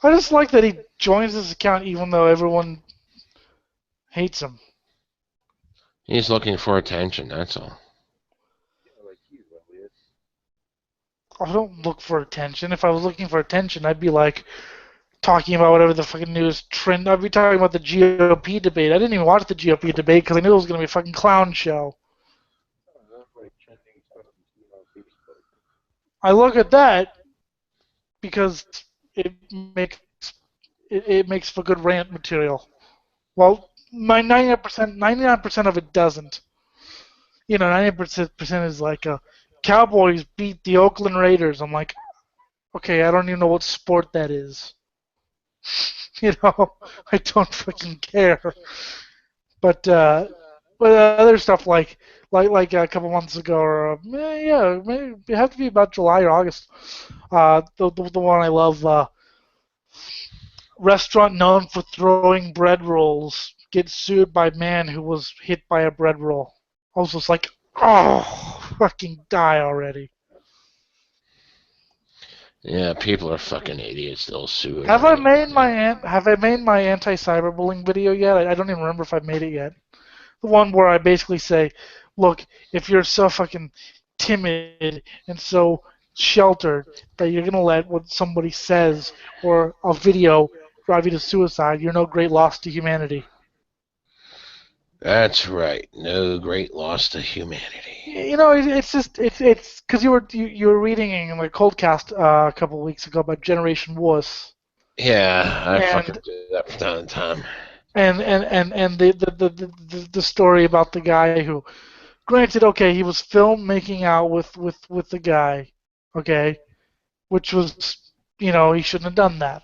I just like that he joins this account even though everyone hates him. He's looking for attention, that's all. I don't look for attention. If I was looking for attention, I'd be like talking about whatever the fucking news trend. I'd be talking about the GOP debate. I didn't even watch the GOP debate because I knew it was going to be a fucking clown show. I look at that because it makes for good rant material. Well, my 99% of it doesn't. 90% is like Cowboys beat the Oakland Raiders. I'm like, okay, I don't even know what sport that is. I don't fucking care. But other stuff like a couple months ago, or yeah, maybe it have to be about July or August. The one I love, restaurant known for throwing bread rolls gets sued by man who was hit by a bread roll. I was just like, oh, fucking die already. Yeah, people are fucking idiots. They'll sue it. Have I made my anti-cyberbullying video yet? I don't even remember if I've made it yet. The one where I basically say, look, if you're so fucking timid and so sheltered that you're gonna let what somebody says or a video drive you to suicide, you're no great loss to humanity. That's right. No great loss to humanity. You know, it's just it's because you were reading in the Coldcast a couple of weeks ago about Generation Wuss, Yeah, I fucking and do that from time to time. and the story about the guy who, granted, okay, he was filmed making out with the guy, okay, which was, he shouldn't have done that.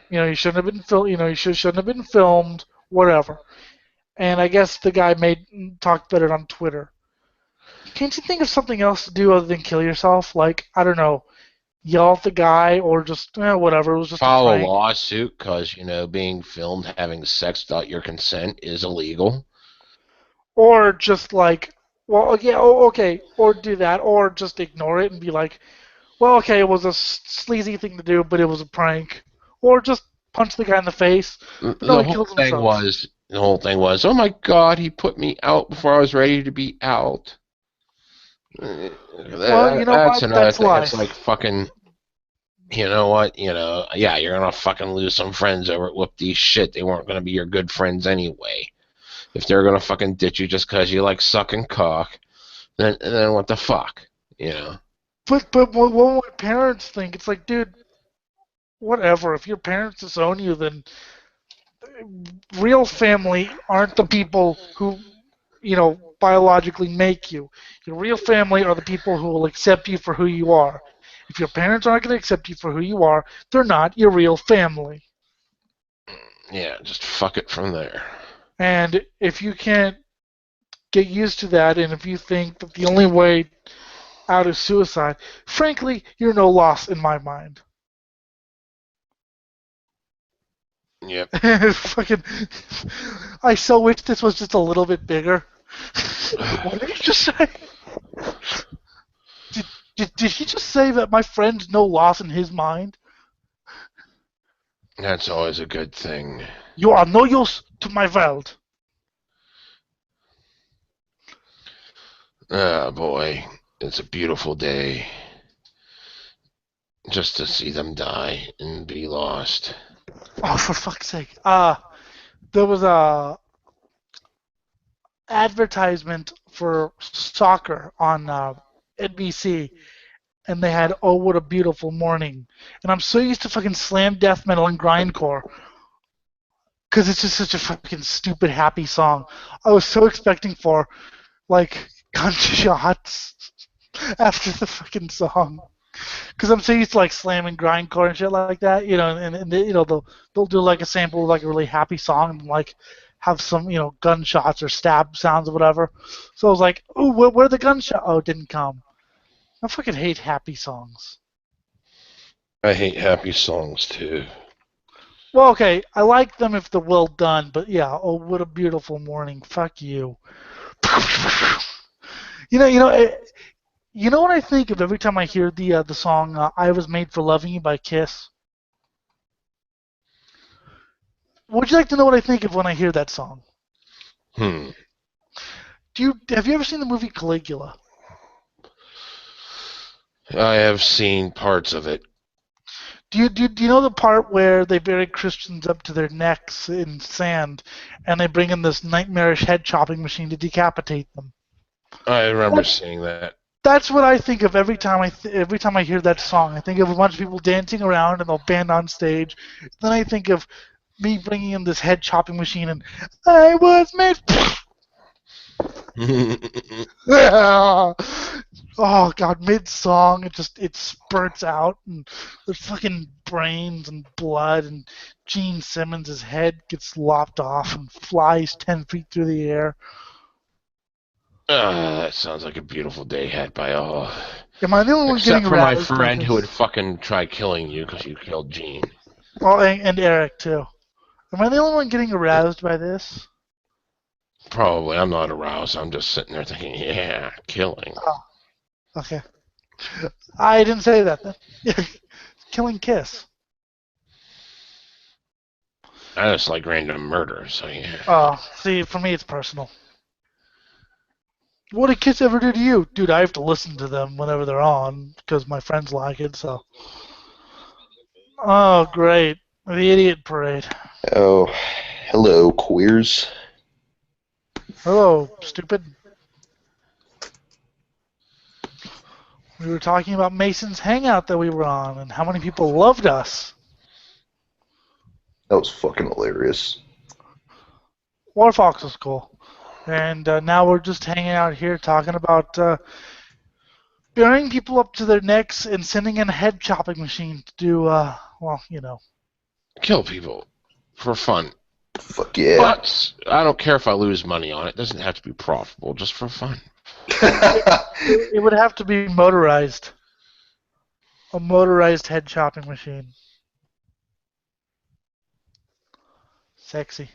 He shouldn't have been shouldn't have been filmed, whatever. And I guess the guy made talked about it on Twitter. Can't you think of something else to do other than kill yourself? Like, I don't know, yell at the guy or just whatever. It was just a File a prank. lawsuit because, being filmed having sex without your consent is illegal. Or just like, well, yeah, okay, or do that, or just ignore it and be like, well, okay, it was a sleazy thing to do, but it was a prank. Or just punch the guy in the face. But no, The he whole kills thing himself. was, the whole thing was, oh my God, he put me out before I was ready to be out. Well, you know That's what? another That's thing. It's life. like fucking, you know what? Yeah, you're gonna fucking lose some friends over it. Whoop-dee shit. They weren't gonna be your good friends anyway. If they're gonna fucking ditch you just because you like sucking cock, then what the fuck? But what my parents think, it's like, dude, whatever. If your parents disown you, then real family aren't the people who, biologically make you. Your real family are the people who will accept you for who you are. If your parents aren't going to accept you for who you are, they're not your real family. Yeah, just fuck it from there. And if you can't get used to that, and if you think that the only way out is suicide, frankly, you're no loss in my mind. Yep. Fucking, I so wish this was just a little bit bigger. What did he just say? Did he just say that my friend's no loss in his mind? That's always a good thing. You are no use to my world. Ah, boy, it's a beautiful day just to see them die and be lost. Oh, for fuck's sake. There was a advertisement for soccer on NBC, and they had "Oh What a Beautiful Morning," and I'm so used to fucking slam death metal and grindcore because it's just such a fucking stupid happy song. I was so expecting for like gunshots after the fucking song. Because I'm so used to like slamming grindcore and shit like that, and they'll do like a sample of like a really happy song and like have some gunshots or stab sounds or whatever. So I was like, oh, where the gunshot? Oh, it didn't come. I fucking hate happy songs. I hate happy songs too. Well, okay, I like them if they're well done, but yeah, oh, what a beautiful morning. Fuck you. You know, you know, eh, you know what I think of every time I hear the song "I Was Made for Loving You" by Kiss. Would you like to know what I think of when I hear that song? Hmm. Have you ever seen the movie Caligula? I have seen parts of it. Do you know the part where they bury Christians up to their necks in sand, and they bring in this nightmarish head chopping machine to decapitate them? I remember That's seeing that. that's what I think of every time I hear that song. I think of a bunch of people dancing around and they'll band on stage. Then I think of me bringing in this head chopping machine and I was made. Oh god, mid song it spurts out and there's fucking brains and blood and Gene Simmons' head gets lopped off and flies 10 feet through the air. That sounds like a beautiful day had by all. Am I the only one Except getting for my aroused by friend who would this? fucking try killing you because you killed Gene. Well, and Eric too. Am I the only one getting aroused by this? Probably. I'm not aroused. I'm just sitting there thinking, yeah, killing. Oh, okay. I didn't say that then. Killing Kiss. I just like random murder, so yeah. Oh, see, for me it's personal. What did Kiss ever do to you? Dude, I have to listen to them whenever they're on because my friends like it, so. Oh, great. The Idiot Parade. Oh, hello, queers. Hello, stupid. We were talking about Mason's Hangout that we were on and how many people loved us. That was fucking hilarious. Warfox was cool. And now we're just hanging out here talking about burying people up to their necks and sending in a head chopping machine to do, well, you know. Kill people for fun. Fuck yeah. But I don't care if I lose money on it. It doesn't have to be profitable, just for fun. It would have to be motorized. A motorized head chopping machine. Sexy.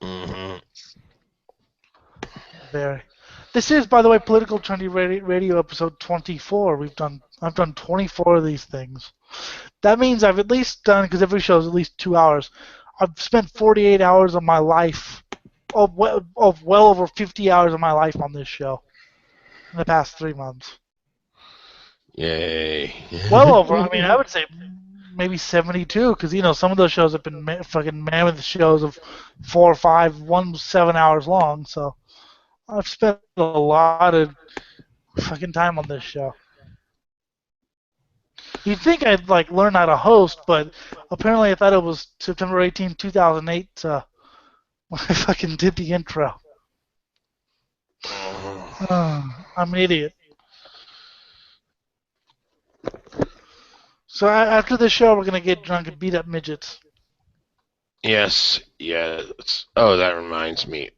Mm-hmm. Very. This is, by the way, Political Trendy Radio episode 24. I've done 24 of these things. That means I've at least done, because every show is at least 2 hours. I've spent 48 hours of my life, of well over 50 hours of my life on this show in the past 3 months. Yay. Well over. I mean, I would say maybe 72, because, you know, some of those shows have been fucking mammoth shows of 4 or 5, one 7 hours long, so I've spent a lot of fucking time on this show. You'd think I'd like learn how to host, but apparently I thought it was September 18, 2008 when I fucking did the intro. I'm an idiot. So after the show, we're gonna get drunk and beat up midgets. Yes, oh, that reminds me.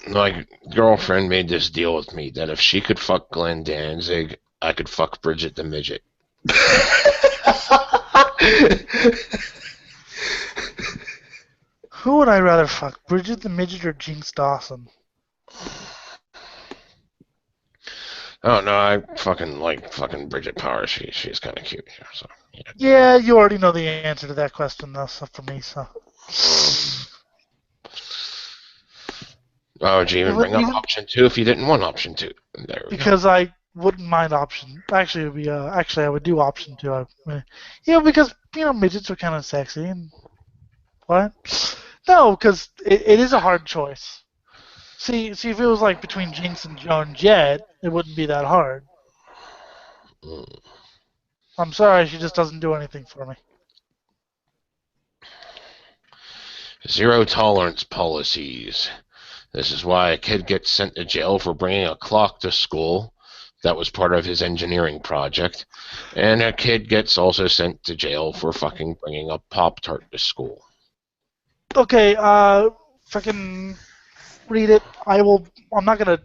My girlfriend made this deal with me that if she could fuck Glenn Danzig, I could fuck Bridget the Midget. Who would I rather fuck, Bridget the Midget or Jinx Dawson? Oh no, I fucking like fucking Bridget Power. She's kind of cute. So yeah. Yeah, you already know the answer to that question, though, so for me, so. Oh, would you even bring up option 2 if you didn't want option 2? There we because go. I wouldn't mind option. Actually, it would be. Actually, I would do option 2. Because midgets are kind of sexy and what? No, because it is a hard choice. See, if it was like between Jinx and Joan Jett, it wouldn't be that hard. I'm sorry, she just doesn't do anything for me. Zero tolerance policies. This is why a kid gets sent to jail for bringing a clock to school. That was part of his engineering project. And a kid gets also sent to jail for fucking bringing a Pop-Tart to school. Okay, fucking read it. I'm not gonna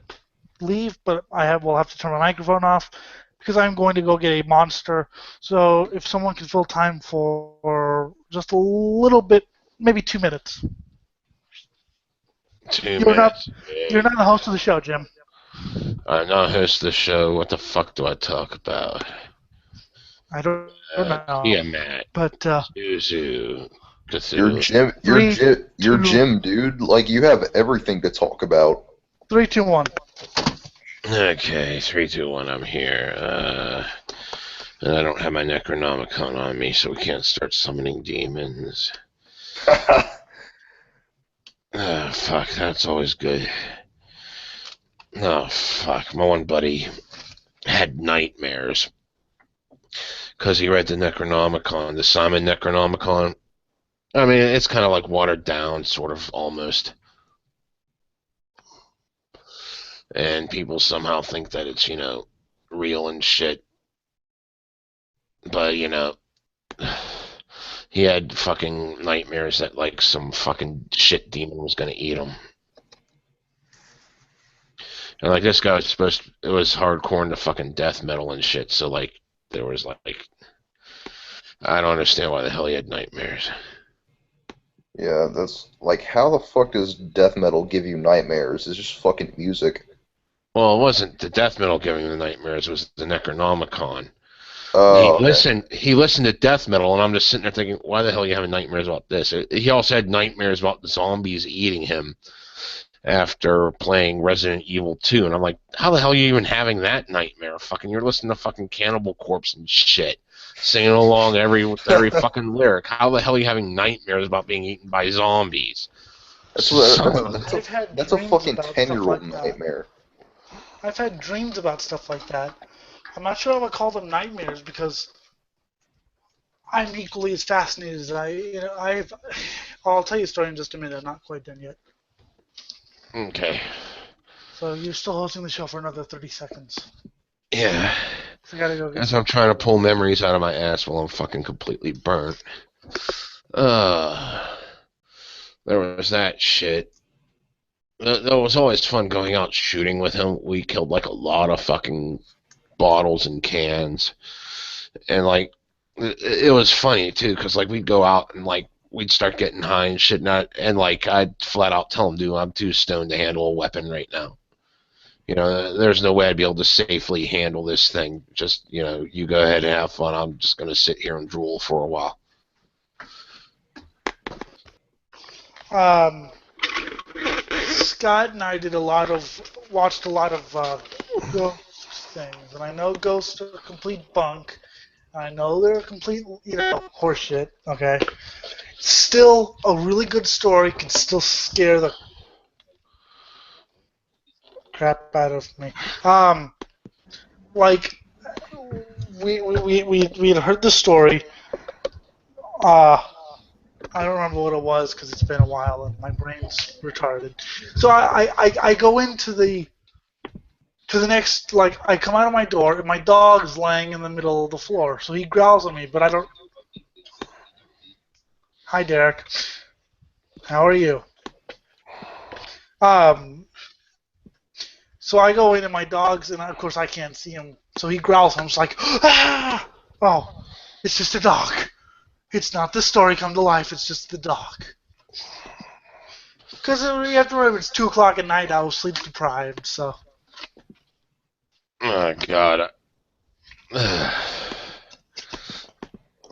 leave, but will have to turn my microphone off because I'm going to go get a monster. So if someone can fill time for just a little bit, maybe 2 minutes. 2 minutes. You're not the host of the show, Jim. I'm not host of the show. What the fuck do I talk about? I don't know. Tiamat. But Zuzu. Cthulhu. You're Jim, dude. Like, you have everything to talk about. 3, 2, 1. Okay, 3, 2, 1. I'm here. And I don't have my Necronomicon on me, so we can't start summoning demons. Fuck, that's always good. Oh, fuck. My one buddy had nightmares because he read the Necronomicon, the Simon Necronomicon. I mean, it's kind of like watered down, sort of, almost. And people somehow think that it's, real and shit. But, he had fucking nightmares that, like, some fucking shit demon was gonna eat him. And, like, this guy was it was hardcore into fucking death metal and shit, so, like, there was, like, I don't understand why the hell he had nightmares. Yeah, that's, like, how the fuck does death metal give you nightmares? It's just fucking music. Well, it wasn't the death metal giving him the nightmares, it was the Necronomicon. Oh, He listened to death metal, and I'm just sitting there thinking, why the hell are you having nightmares about this? He also had nightmares about the zombies eating him. after playing Resident Evil 2, and I'm like, how the hell are you even having that nightmare? Fucking, you're listening to fucking Cannibal Corpse and shit, singing along every fucking lyric. How the hell are you having nightmares about being eaten by zombies? That's I've had that's a dreams fucking about stuff 10-year-old like that. nightmare. I've had dreams about stuff like that. I'm not sure I would call them nightmares because I'm equally as fascinated as I'll tell you a story in just a minute. I'm not quite done yet. Okay. So you're still hosting the show for another 30 seconds. Yeah. So I gotta go get As I'm trying to pull memories out of my ass while I'm fucking completely burnt. There was that shit. That was always fun going out shooting with him. We killed like a lot of fucking bottles and cans. And like, it was funny too, because like we'd go out and like we'd start getting high and shit, and like I'd flat out tell him, dude, I'm too stoned to handle a weapon right now. You know, there's no way I'd be able to safely handle this thing. Just, you know, you go ahead and have fun. I'm just going to sit here and drool for a while. Scott and I watched a lot of ghost things, and I know ghosts are complete bunk. I know they're complete, horseshit. Okay, still a really good story can still scare the crap out of me. Like we had heard the story. I don't remember what it was because it's been a while and my brain's retarded. So I go into the next, like, I come out of my door and my dog's laying in the middle of the floor. So he growls at me, but I don't. Hi, Derek. How are you? So I go in and my dog's, and of course I can't see him. So he growls. I'm just like, ah! Oh, it's just a dog. It's not the story come to life. It's just the dog. Because you have to remember, it's 2 o'clock at night. I was sleep deprived, so. Oh, God.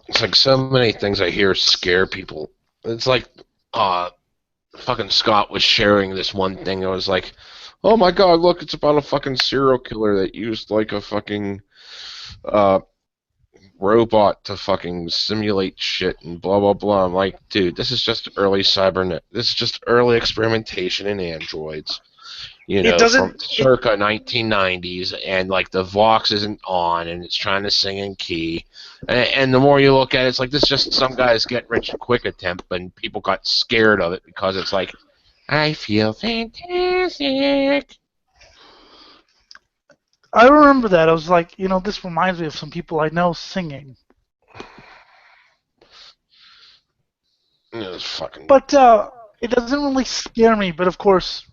It's like so many things I hear scare people. It's like, fucking Scott was sharing this one thing. I was like, oh my God, look, it's about a fucking serial killer that used like a fucking robot to fucking simulate shit and blah blah blah. I'm like, dude, this is just early cybernet. This is just early experimentation in androids. You know, from circa 1990s, and like the Vox isn't on, and it's trying to sing in key. And the more you look at it, it's like this is just some guy's get rich quick attempt, and people got scared of it because it's like, I feel fantastic. I remember that. I was like, this reminds me of some people I know singing. It was fucking. But it doesn't really scare me. But of course,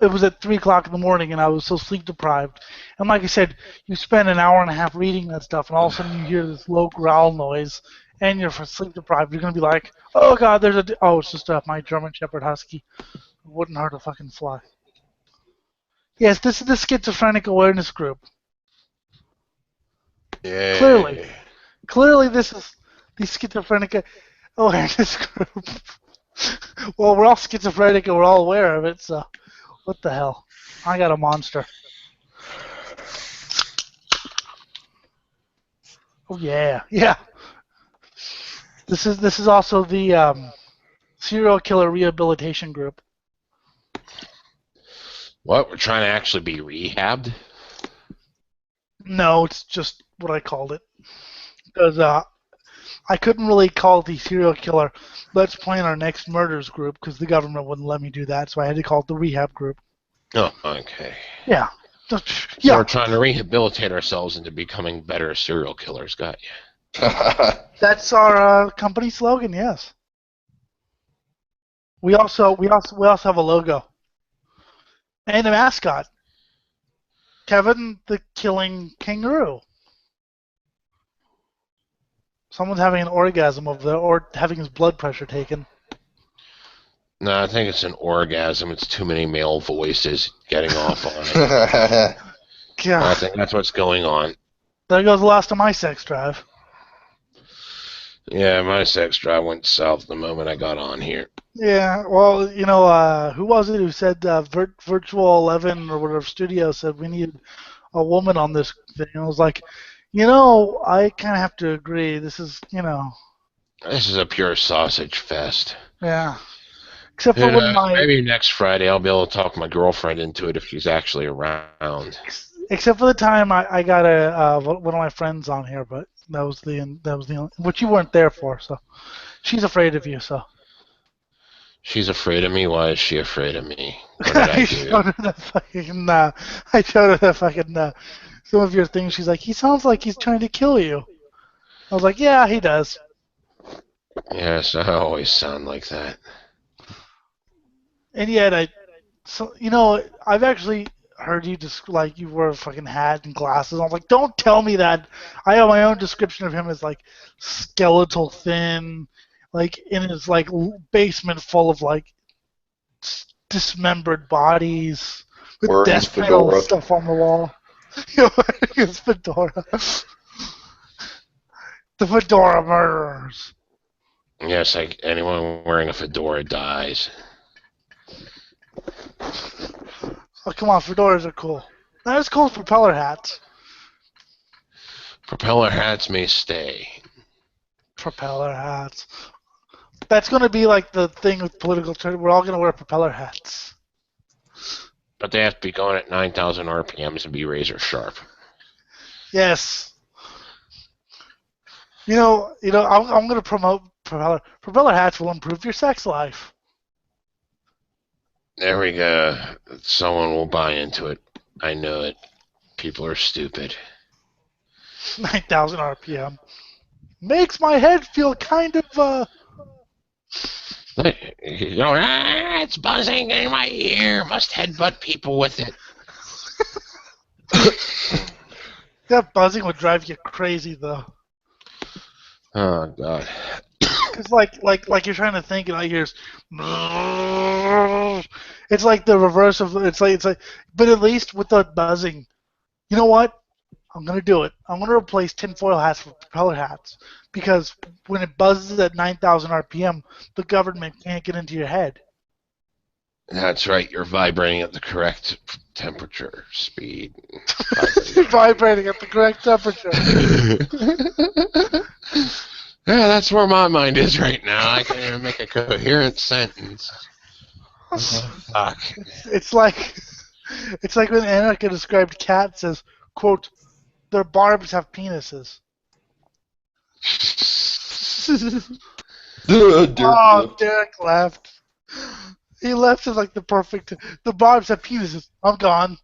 it was at 3 o'clock in the morning, and I was so sleep deprived. And like I said, you spend an hour and a half reading that stuff, and all of a sudden you hear this low growl noise, and you're sleep deprived. You're gonna be like, oh God, it's just my German Shepherd Husky. It wouldn't hurt a fucking fly. Yes, this is the schizophrenic awareness group. Yeah. Clearly, this is the schizophrenic awareness group. Well, we're all schizophrenic and we're all aware of it, so what the hell? I got a monster. Oh yeah. This is also the serial killer rehabilitation group. What? We're trying to actually be rehabbed? No, it's just what I called it. Because I couldn't really call it the serial killer let's plan our next murders group because the government wouldn't let me do that, so I had to call it the rehab group. Oh, okay. Yeah. So we're trying to rehabilitate ourselves into becoming better serial killers. Got you. That's our company slogan. Yes. We also have a logo and a mascot. Kevin the Killing Kangaroo. Someone's having an orgasm over there, or having his blood pressure taken. No, I think it's an orgasm. It's too many male voices getting off on it. God. I think that's what's going on. There goes the last of my sex drive. Yeah, my sex drive went south the moment I got on here. Yeah, well, who was it who said Virtual 11 or whatever studio said we need a woman on this thing? I was like, I kind of have to agree. This is, This is a pure sausage fest. yeah. Except for Who when knows? Maybe next Friday I'll be able to talk my girlfriend into it if she's actually around. except for the time I got one of my friends on here, but that was the only, which you weren't there for, so she's afraid of you, so. She's afraid of me? Why is she afraid of me? What did I I do? showed her the fucking, some of your things. She's like, he sounds like he's trying to kill you. I was like, yeah, he does. Yes, I always sound like that. And yet, I've actually heard you just like you wear a fucking hat and glasses. I was like, don't tell me that. I have my own description of him as like skeletal thin, like in his like basement full of like dismembered bodies with Wearing his death metal fedora. stuff on the wall. Wearing his fedora. The fedora murderers. Yes, anyone wearing a fedora dies. Oh, come on, fedoras are cool. Not as cool as propeller hats. Propeller hats may stay. Propeller hats. That's going to be like the thing with political turn. We're all going to wear propeller hats. But they have to be going at 9,000 RPMs and be razor sharp. Yes. I'm going to promote propeller. Propeller hats will improve your sex life. There we go. Someone will buy into it. I know it. People are stupid. 9,000 RPM. Makes my head feel kind of, It's buzzing in my ear. Must headbutt people with it. That buzzing would drive you crazy, though. Oh, God. It's like you're trying to think, and I hear, it's like the reverse of it's like, but at least with the buzzing, you know what? I'm gonna do it. I'm gonna replace tinfoil hats with propeller hats because when it buzzes at 9,000 RPM, the government can't get into your head. That's right. You're vibrating at the correct temperature, speed. Vibrating at the correct temperature. Yeah, that's where my mind is right now. I can't even make a coherent sentence. Oh, fuck. It's like when Anarcha described cats as, quote, their barbs have penises. Derek left. He left as like the perfect. The barbs have penises. I'm gone.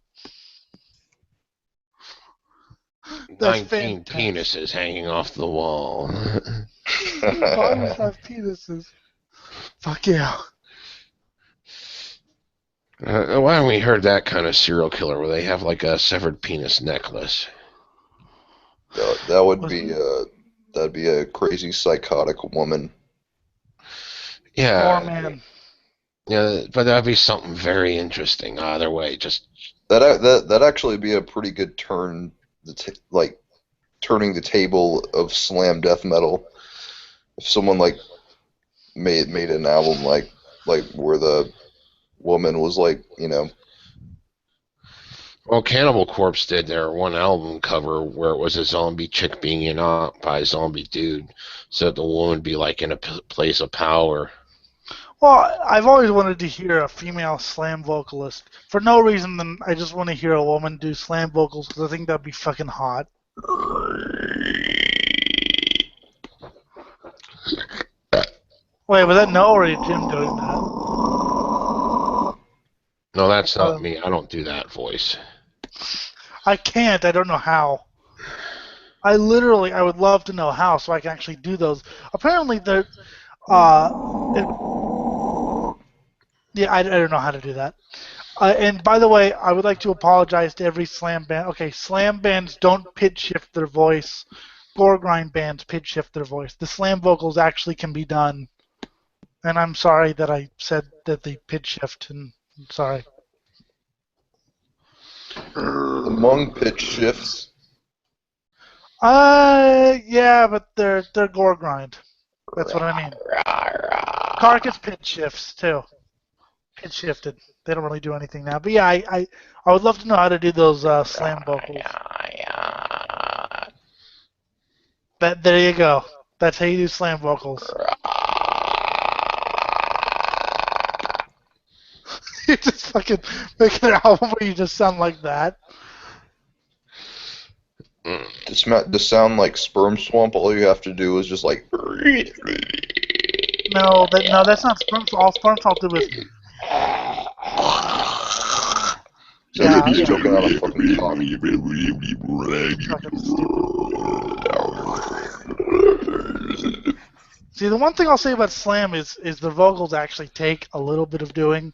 That's 19 fantastic. penises hanging off the wall. Barbs have penises. Fuck yeah. Why haven't we heard that kind of serial killer where they have like a severed penis necklace? That'd be a crazy psychotic woman. Yeah. Or man. Yeah, but that'd be something very interesting. Either way, just That'd actually be a pretty good turn, like turning the table of slam death metal. If someone like made an album like where the woman was like, well, Cannibal Corpse did their one album cover where it was a zombie chick being eaten up by a zombie dude, so that the woman would be like in a place of power. Well, I've always wanted to hear a female slam vocalist. For no reason than I just want to hear a woman do slam vocals because I think that'd be fucking hot. Wait, was that Noah or Jim doing that? No, that's not me. I don't do that voice. I can't. I don't know how. I would love to know how so I can actually do those. Apparently, yeah, I don't know how to do that. And by the way, I would like to apologize to every slam band. Okay, slam bands don't pitch shift their voice. Gore grind bands pitch shift their voice. The slam vocals actually can be done. And I'm sorry that I said that they pitch shift. And I'm sorry. among pitch shifts. Yeah, but they're gore grind. That's what I mean. Car gets pitch shifts too. Pitch shifted. They don't really do anything now. But yeah, I would love to know how to do those slam vocals. There you go. That's how you do slam vocals. You just fucking make an album where you just sound like that. To sound like Sperm Swamp, all you have to do is just like. No, that's not Sperm Swamp. All Sperm Swamp did was. Sounds like he's Yeah. choking on a fucking cock. Fucking stupid. See, the one thing I'll say about slam is the vocals actually take a little bit of doing.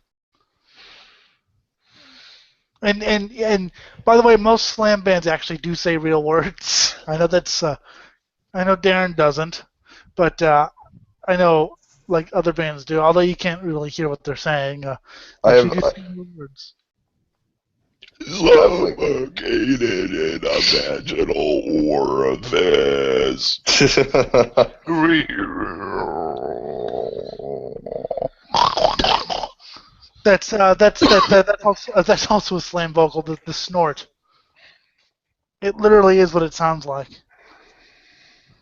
And by the way, most slam bands actually do say real words. I know I know Darren doesn't, but I know like other bands do. Although you can't really hear what they're saying. I Actually have. do say real words. Located in a vaginal orifice. That's also a slam vocal. The snort. It literally is what it sounds like.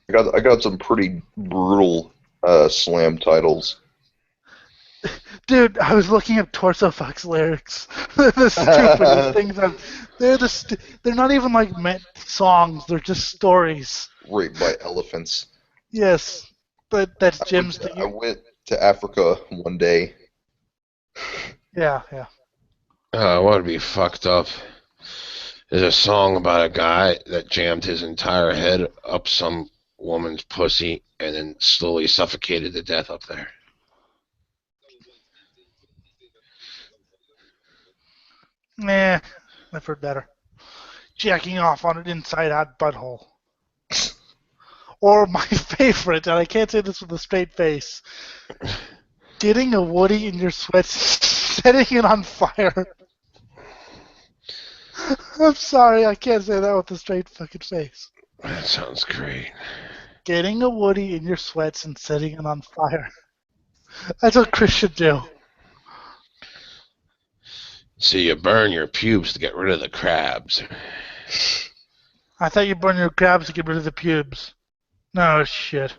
I got some pretty brutal slam titles. Dude, I was looking up Torso Fuck's lyrics. The stupidest things they're not even like meant songs. They're just stories. Raped by elephants. Yes, but that's Jim's thing. I went to Africa one day. Yeah. What would be fucked up? There's a song about a guy that jammed his entire head up some woman's pussy and then slowly suffocated to death up there. Nah, I've heard better. Jacking off on an inside-out butthole. Or my favorite, and I can't say this with a straight face, getting a woody in your sweats, setting it on fire. I'm sorry, I can't say that with a straight fucking face. That sounds great. Getting a woody in your sweats and setting it on fire. That's what Chris should do. So you burn your pubes to get rid of the crabs. I thought you burn your crabs to get rid of the pubes. No shit.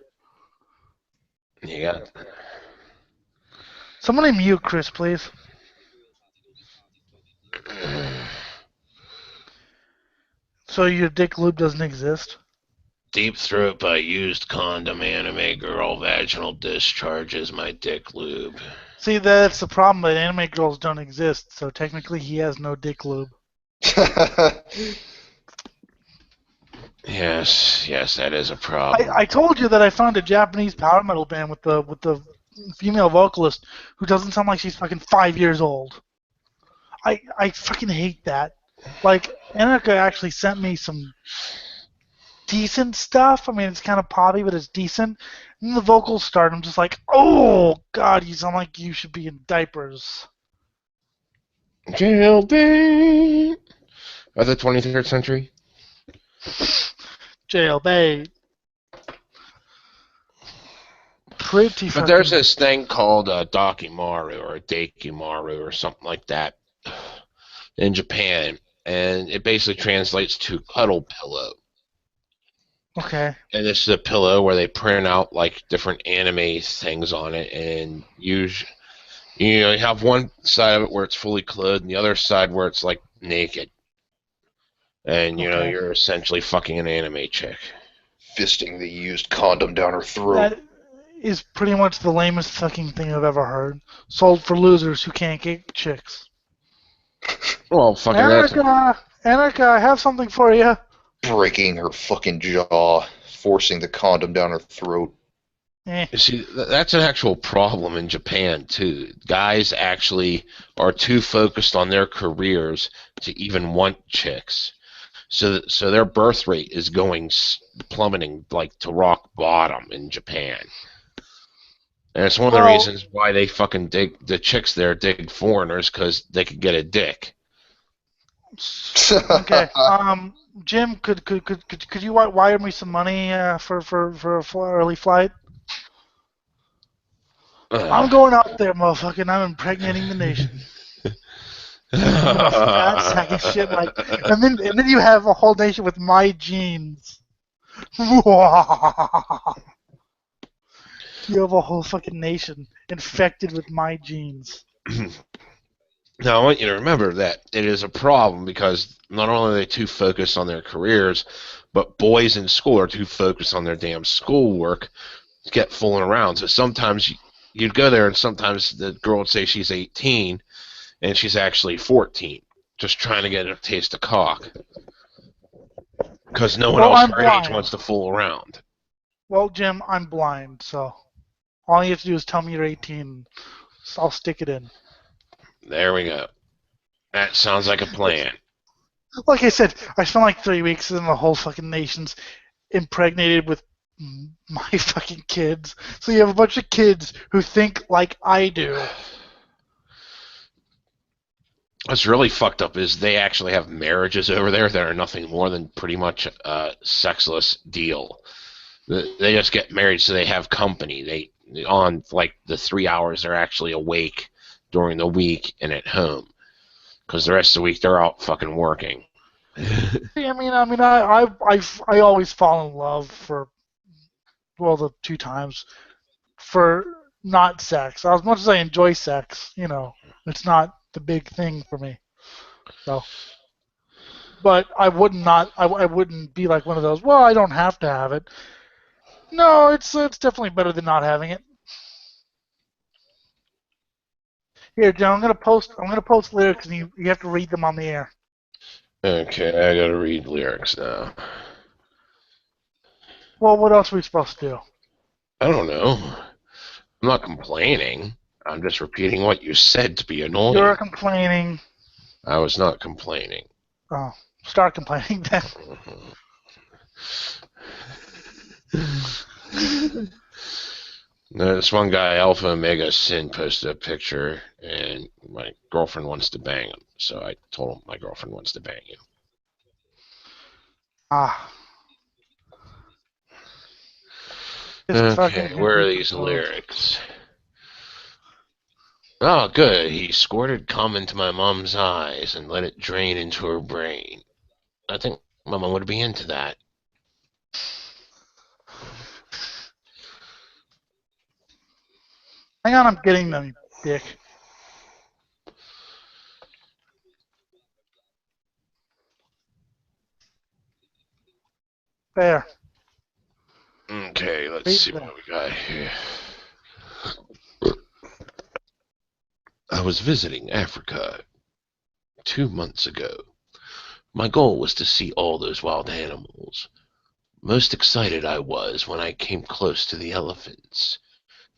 You got... Somebody mute Chris, please. So your dick lube doesn't exist? Deep throat by used condom anime girl vaginal discharge is my dick lube. See, that's the problem, but anime girls don't exist, so technically he has no dick lube. Yes, that is a problem. I told you that I found a Japanese power metal band with the female vocalist who doesn't sound like she's fucking 5 years old. I fucking hate that. Like, Annika actually sent me some decent stuff. I mean, it's kind of poppy, but it's decent. And the vocals start, I'm just like, oh, God, you sound like you should be in diapers. Jailbait of the 23rd century. Jailbait. Pretty fucking... But there's this thing called a Dakimaru or a Dakimaru or something like that in Japan, and it basically translates to cuddle pillow. Okay. And this is a pillow where they print out like different anime things on it, and you have one side of it where it's fully clothed, and the other side where it's like naked. And you're essentially fucking an anime chick. Fisting the used condom down her throat. That is pretty much the lamest fucking thing I've ever heard. Sold for losers who can't get chicks. Well, fucking Annika, I have something for you. Breaking her fucking jaw, forcing the condom down her throat. Eh. You see, that's an actual problem in Japan, too. Guys actually are too focused on their careers to even want chicks. So their birth rate is going plummeting like to rock bottom in Japan. And it's one of the reasons why they fucking dig, the chicks there dig foreigners, because they could get a dick. Okay. Jim, could you wire me some money for early flight? I'm going out there, motherfucker, and I'm impregnating the nation. I'm a fat sack of shit, like, and then you have a whole nation with my genes. You have a whole fucking nation infected with my genes. Now, I want you to remember that it is a problem because not only are they too focused on their careers, but boys in school are too focused on their damn schoolwork to get fooling around. So sometimes you'd go there and sometimes the girl would say she's 18 and she's actually 14, just trying to get a taste of cock. Because no one Well, else I'm her age blind. wants to fool around. Well, Jim, I'm blind, so all you have to do is tell me you're 18. So I'll stick it in. There we go. That sounds like a plan. Like I said, I spent like 3 weeks and the whole fucking nation's impregnated with my fucking kids. So you have a bunch of kids who think like I do. What's really fucked up is they actually have marriages over there that are nothing more than pretty much a sexless deal. They just get married so they have company. They on like the 3 hours they're actually awake during the week and at home, because the rest of the week they're out fucking working. I always fall in love for, well, the 2 times for not sex. As much as I enjoy sex, it's not the big thing for me. So, but I wouldn't be like one of those. Well, I don't have to have it. No, it's definitely better than not having it. Here, Joe, I'm gonna post lyrics and you have to read them on the air. Okay, I gotta read lyrics now. Well, what else are we supposed to do? I don't know. I'm not complaining. I'm just repeating what you said to be annoying. You're complaining. I was not complaining. Oh, start complaining then. This one guy, Alpha Omega Sin, posted a picture, and my girlfriend wants to bang him. So I told him my girlfriend wants to bang you. Ah. Okay, where are these lyrics? Oh, good. He squirted cum into my mom's eyes and let it drain into her brain. I think my mom would be into that. Hang on, I'm getting them, you dick. There. Okay, let's see what we got here. I was visiting Africa 2 months ago. My goal was to see all those wild animals. Most excited I was when I came close to the elephants.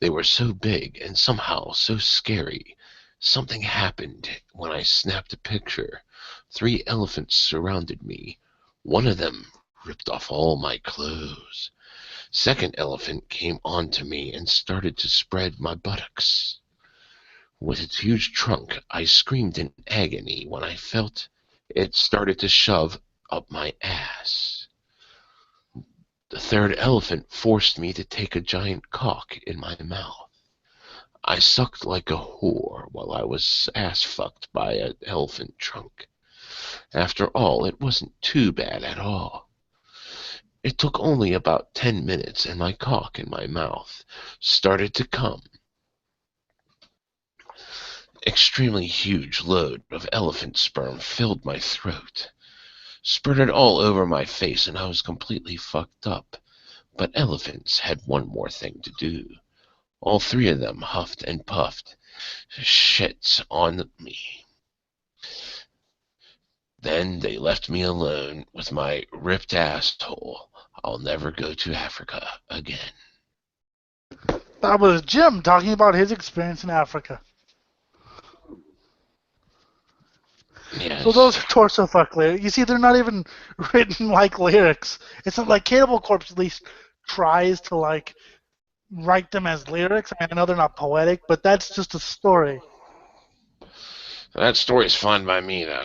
They were so big and somehow so scary. Something happened when I snapped a picture. 3 elephants surrounded me. One of them ripped off all my clothes. Second elephant came onto me and started to spread my buttocks. With its huge trunk, I screamed in agony when I felt it started to shove up my ass. The third elephant forced me to take a giant cock in my mouth. I sucked like a whore while I was ass-fucked by an elephant trunk. After all, it wasn't too bad at all. It took only about 10 minutes and my cock in my mouth started to come. Extremely huge load of elephant sperm filled my throat, spurted all over my face, and I was completely fucked up. But elephants had one more thing to do. All 3 of them huffed and puffed shits on me. Then they left me alone with my ripped asshole. I'll never go to Africa again. That was Jim talking about his experience in Africa. Yes. So those are torso fuck lyrics. You see, they're not even written like lyrics. It's not like Cannibal Corpse at least tries to like write them as lyrics. I know they're not poetic, but that's just a story. That story's fun by me, though.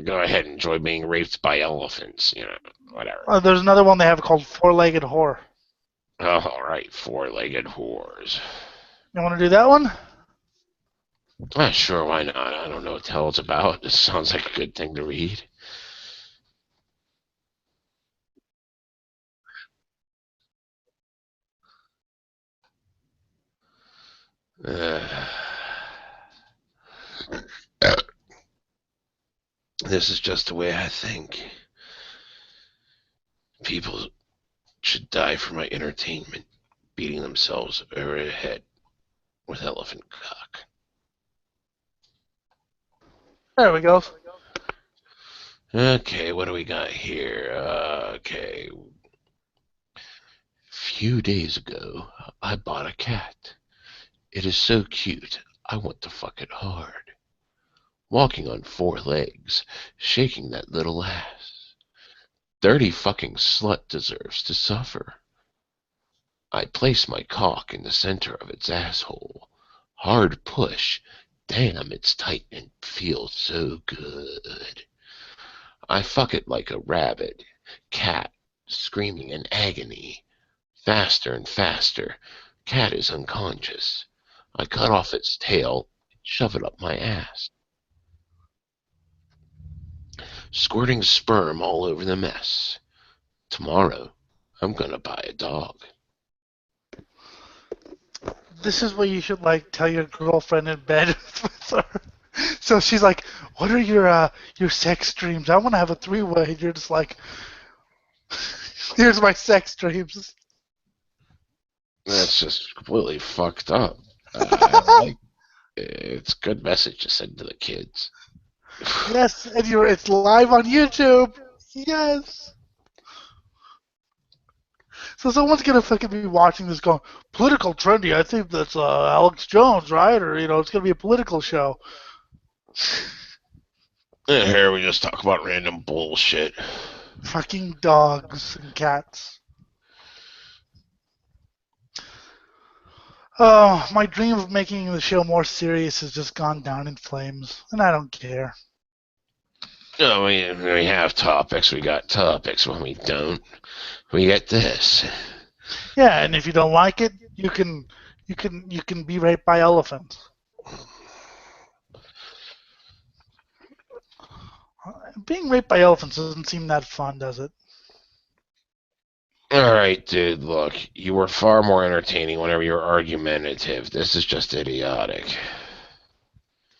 Go ahead and enjoy being raped by elephants. Whatever. There's another one they have called Four-Legged Whore. All right, four-legged whores. You want to do that one? Sure, why not? I don't know what the hell it's about. This sounds like a good thing to read. Uh, this is just the way I think. People should die for my entertainment, beating themselves over the head with elephant cock. There we go. Okay, what do we got here? Okay. A few days ago, I bought a cat. It is so cute, I want to fuck it hard. Walking on four legs, shaking that little ass. Dirty fucking slut deserves to suffer. I place my cock in the center of its asshole. Hard push. Damn, it's tight and feels so good. I fuck it like a rabid cat, screaming in agony. Faster and faster. Cat is unconscious. I cut off its tail, shove it up my ass. Squirting sperm all over the mess. Tomorrow, I'm gonna buy a dog. This is what you should like tell your girlfriend in bed with her. So she's like, "What are your sex dreams? I want to have a three-way." And you're just like, "Here's my sex dreams." That's just completely fucked up. I like it. It's a good message to send to the kids. Yes, and it's live on YouTube. Yes. So someone's gonna fucking be watching this going, political trendy. I think that's Alex Jones, right? Or it's gonna be a political show. And here we just talk about random bullshit. Fucking dogs and cats. Oh, my dream of making the show more serious has just gone down in flames, and I don't care. No, we have topics. We got topics. When we don't, we get this. Yeah, and if you don't like it, you can be raped by elephants. Being raped by elephants doesn't seem that fun, does it? All right, dude. Look, you were far more entertaining whenever you were argumentative. This is just idiotic.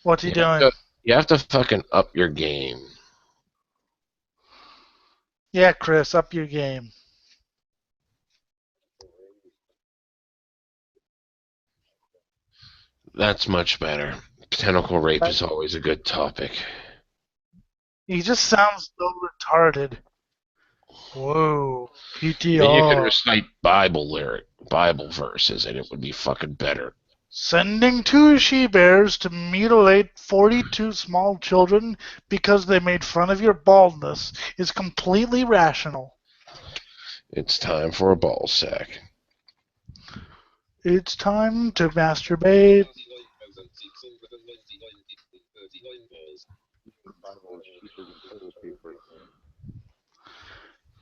What's he You have doing? to, you have to fucking up your game. Yeah, Chris, up your game. That's much better. Tentacle rape is always a good topic. He just sounds so retarded. Whoa, I mean, you could PTR. recite Bible verses, and it would be fucking better. Sending two she-bears to mutilate 42 small children because they made fun of your baldness is completely rational. It's time for a ball sack. It's time to masturbate.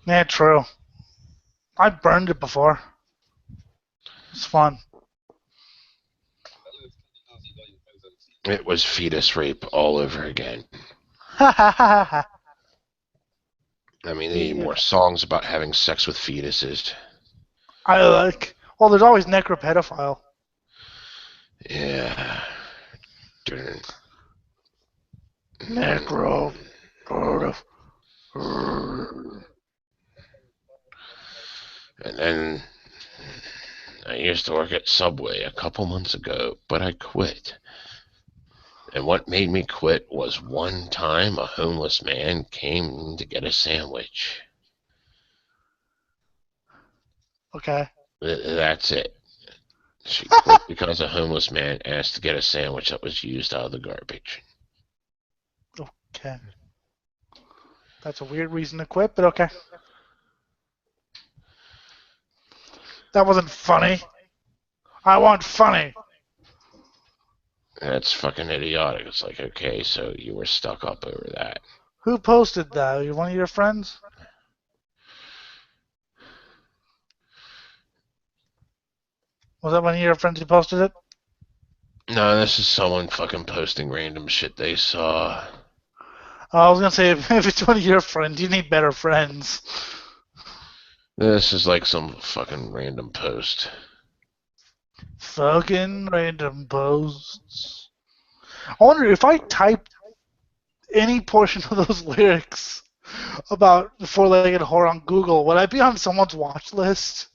Yeah, true. I burned it before. It's fun. It was fetus rape all over again. Ha ha ha ha. I mean, they need more songs about having sex with fetuses. I like. Well, there's always necropedophile. Yeah. Necro. And then I used to work at Subway a couple months ago, but I quit. And what made me quit was one time a homeless man came to get a sandwich. Okay. That's it. She quit because a homeless man asked to get a sandwich that was used out of the garbage. Okay. That's a weird reason to quit, but okay. That wasn't funny. I want funny. That's fucking idiotic. It's like, okay, so you were stuck up over that. Who posted that? One of your friends? Was that one of your friends who posted it? No, this is someone fucking posting random shit they saw. I was gonna say if it's one of your friends, you need better friends. This is like some fucking random post. Fucking random posts. I wonder if I type any portion of those lyrics about the four-legged whore on Google, would I be on someone's watch list?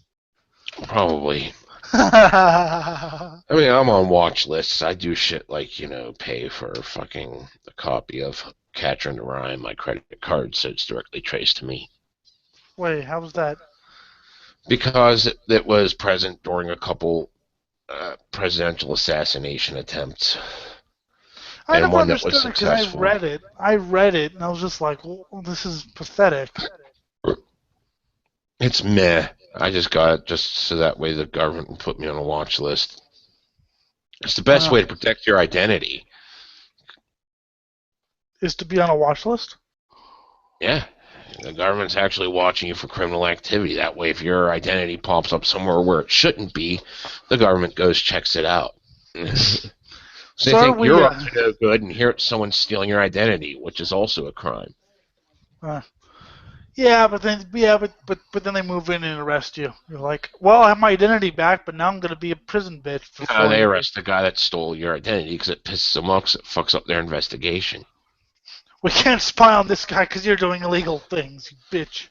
Probably. I I mean, I'm on watch lists. I do shit like, pay for fucking a copy of Catcher in the Rye, my credit card, so it's directly traced to me. Wait, how was that? Because it was present during a couple presidential assassination attempts. I And never one that was understood it because I successful. read it. I read it and I was just like, well, this is pathetic. It's meh. I just got it just so that way the government will put me on a watch list. It's the best way to protect your identity. Is to be on a watch list? Yeah. The government's actually watching you for criminal activity. That way, if your identity pops up somewhere where it shouldn't be, the government goes, checks it out. So they think you're up to no good, and here someone's stealing your identity, which is also a crime. Yeah, but then they move in and arrest you. You're like, well, I have my identity back, but now I'm gonna be a prison bitch for 4 They years. arrest the guy that stole your identity because it pisses them off, because it fucks up their investigation. We can't spy on this guy because you're doing illegal things, you bitch.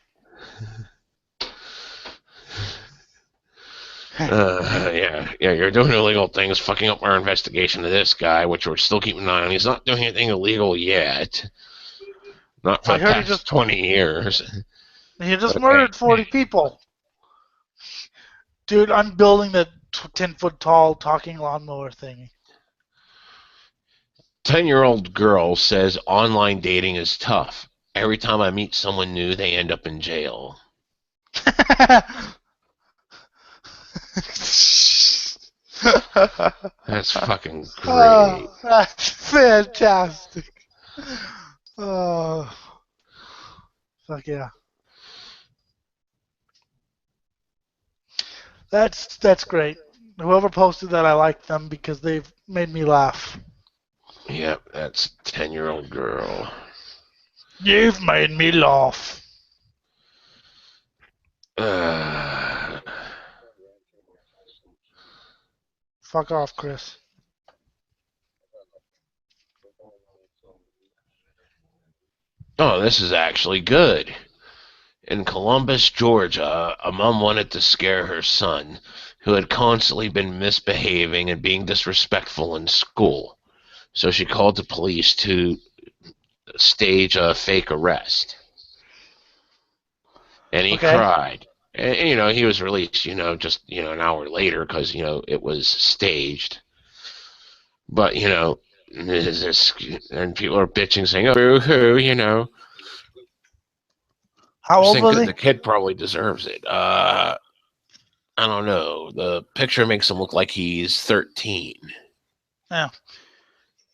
Yeah, you're doing illegal things, fucking up our investigation of this guy, which we're still keeping an eye on. He's not doing anything illegal yet. Not for the past 20 years. He just murdered 40 people. Dude, I'm building the 10-foot tall talking lawnmower thingy. 10-year-old girl says online dating is tough. Every time I meet someone new, they end up in jail. That's fucking great. Oh, that's fantastic. Oh, fuck yeah. That's great. Whoever posted that, I like them because they've made me laugh. Yep, that's 10-year-old girl. You've made me laugh. Fuck off, Chris. Oh, this is actually good. In Columbus, Georgia, a mom wanted to scare her son, who had constantly been misbehaving and being disrespectful in school. So she called the police to stage a fake arrest. And he cried. And, he was released, just, an hour later because, it was staged. But, and people are bitching saying, oh, boo-hoo, How old was he? The kid probably deserves it. I don't know. The picture makes him look like he's 13. Yeah.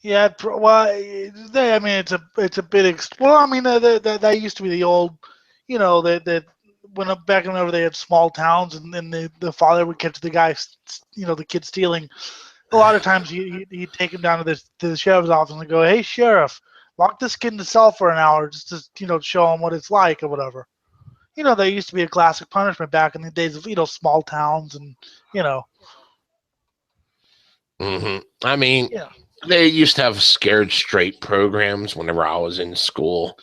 Yeah, well, I mean, it's a bit. Well, I mean, that used to be the old, that when back whenever they had small towns and then the father would catch the guy, the kid stealing. A lot of times he'd take him down to the sheriff's office and go, "Hey, sheriff, lock this kid in the cell for an hour just to show him what it's like or whatever." There used to be a classic punishment back in the days of small towns and. Mm-hmm. I mean, they used to have scared straight programs whenever I was in school.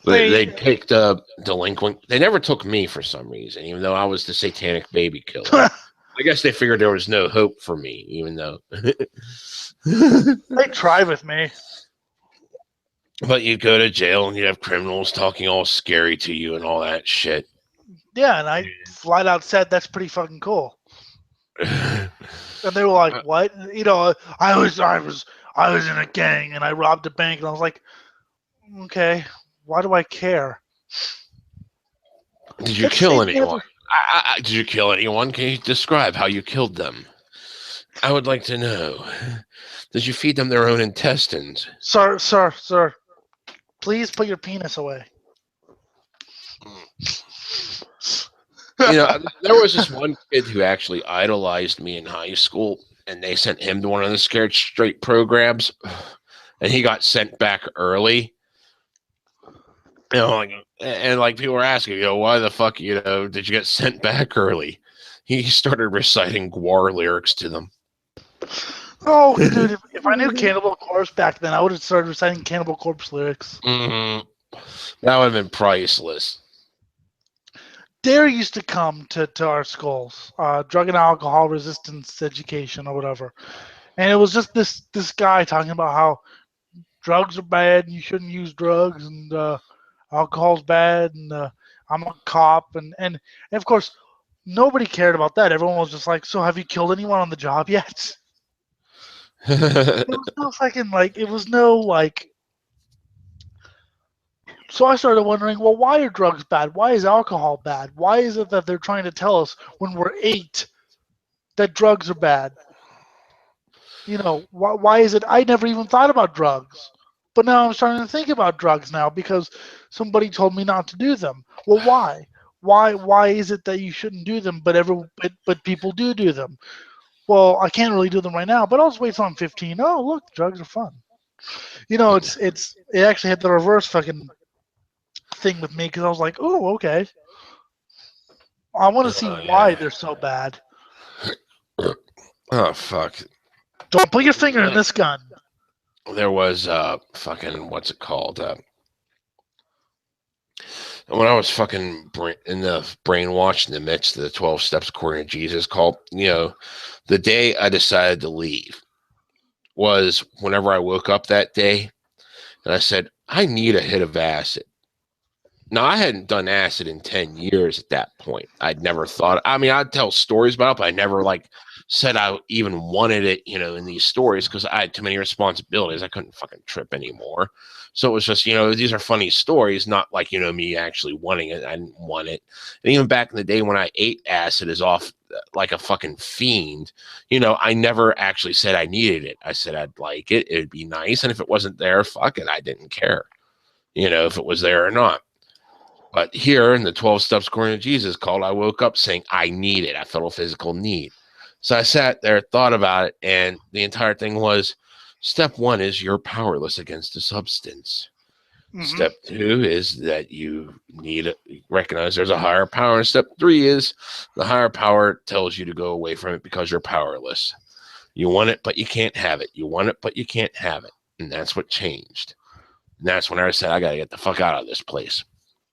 They'd take the delinquent. They never took me for some reason, even though I was the satanic baby killer. I guess they figured there was no hope for me, even though. They tried with me. But you'd go to jail and you'd have criminals talking all scary to you and all that shit. Yeah, and I flat out said that's pretty fucking cool. And they were like, "What?" I was in a gang and I robbed a bank, and I was like, "Okay, why do I care?" Did you kill anyone? Did you kill anyone? Can you describe how you killed them? I would like to know. Did you feed them their own intestines? Sir, please put your penis away. there was this one kid who actually idolized me in high school, and they sent him to one of the Scared Straight programs, and he got sent back early. Like people were asking, why the fuck, did you get sent back early? He started reciting Gwar lyrics to them. Oh, dude, if I knew Cannibal Corpse back then, I would have started reciting Cannibal Corpse lyrics. Mm-hmm. That would have been priceless. Dare used to come to our schools, drug and alcohol resistance education or whatever, and it was just this guy talking about how drugs are bad and you shouldn't use drugs and alcohol's bad and I'm a cop and of course nobody cared about that. Everyone was just like, so have you killed anyone on the job yet? There was no fucking it was no So I started wondering, well, why are drugs bad? Why is alcohol bad? Why is it that they're trying to tell us when we're 8 that drugs are bad? Why is it? I never even thought about drugs, but now I'm starting to think about drugs now because somebody told me not to do them. Well, why? Why is it that you shouldn't do them, but people do them? Well, I can't really do them right now, but I'll just wait till I'm 15. Oh, look, drugs are fun. It actually had the reverse fucking thing with me because I was like, oh, okay. I want to see why they're so bad. Oh, fuck. Don't put your finger in this gun. There was fucking, what's it called? When I was fucking in the brainwashed in the midst of the 12 steps according to Jesus called, the day I decided to leave was whenever I woke up that day and I said, I need a hit of acid. Now, I hadn't done acid in 10 years at that point. I'd never thought, I'd tell stories about it, but I never said I even wanted it, in these stories because I had too many responsibilities. I couldn't fucking trip anymore. So it was just, these are funny stories, not me actually wanting it. I didn't want it. And even back in the day when I ate acid as off like a fucking fiend, I never actually said I needed it. I said I'd like it. It'd be nice. And if it wasn't there, fuck it. I didn't care, if it was there or not. But here in the 12 steps according to Jesus called, I woke up saying, I need it. I felt a physical need. So I sat there, thought about it, and the entire thing was, step 1 is you're powerless against a substance. Mm-hmm. Step 2 is that you need to recognize there's a higher power. And step 3 is the higher power tells you to go away from it because you're powerless. You want it, but you can't have it. You want it, but you can't have it. And that's what changed. And that's when I said, I got to get the fuck out of this place.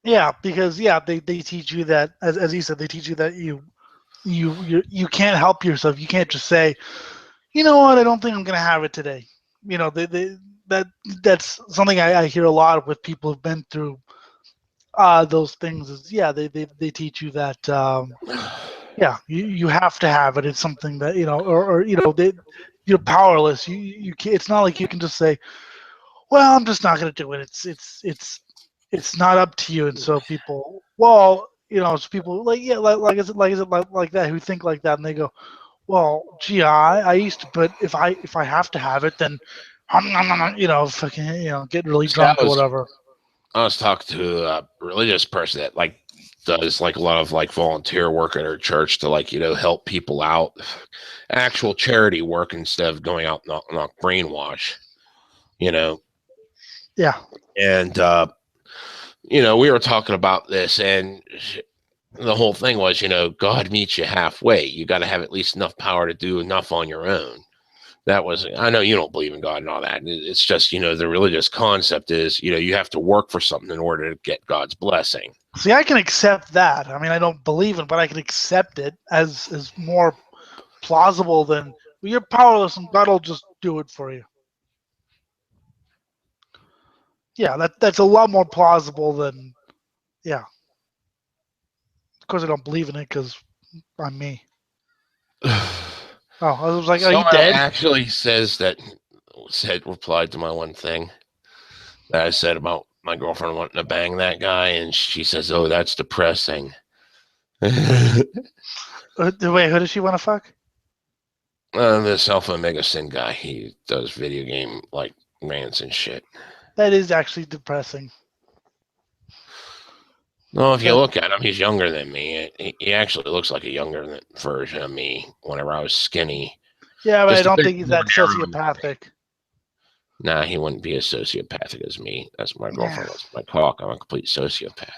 Yeah, because they teach you that, as he said, they teach you that you can't help yourself. You can't just say, you know what, I don't think I'm gonna have it today. That's something I hear a lot with people who've been through those things. Is they teach you that you have to have it. It's something that you're powerless. You can't, it's not like you can just say, well, I'm just not gonna do it. It's not up to you. And so people, it's people like is it like that who think like that, and they go, well, gee, I used to, but if I have to have it, then fucking get really drunk or whatever. I was talking to a religious person that does a lot of volunteer work at her church to help people out, actual charity work instead of going out and not brainwash, Yeah. And we were talking about this, and the whole thing was, God meets you halfway. You got to have at least enough power to do enough on your own. That was, I know you don't believe in God and all that. It's just, the religious concept is, you have to work for something in order to get God's blessing. See, I can accept that. I don't believe it, but I can accept it as more plausible than, well, you're powerless and God will just do it for you. Yeah, that's a lot more plausible than, yeah. Of course, I don't believe in it because I'm me. I was like, Someone are you dead? Actually replied to my one thing that I said about my girlfriend wanting to bang that guy, and she says, "Oh, that's depressing." Wait, who does she want to fuck? This Alpha Omega Sin guy. He does video game rants and shit. That is actually depressing. No, if you But look at him, he's younger than me. He actually looks like a younger version of me whenever I was skinny. yeah, but I Just a don't bit think he's more that narrow in the sociopathic. Nah, he wouldn't be as sociopathic as me. That's my Yeah. girlfriend. That's my cock. I'm a complete sociopath.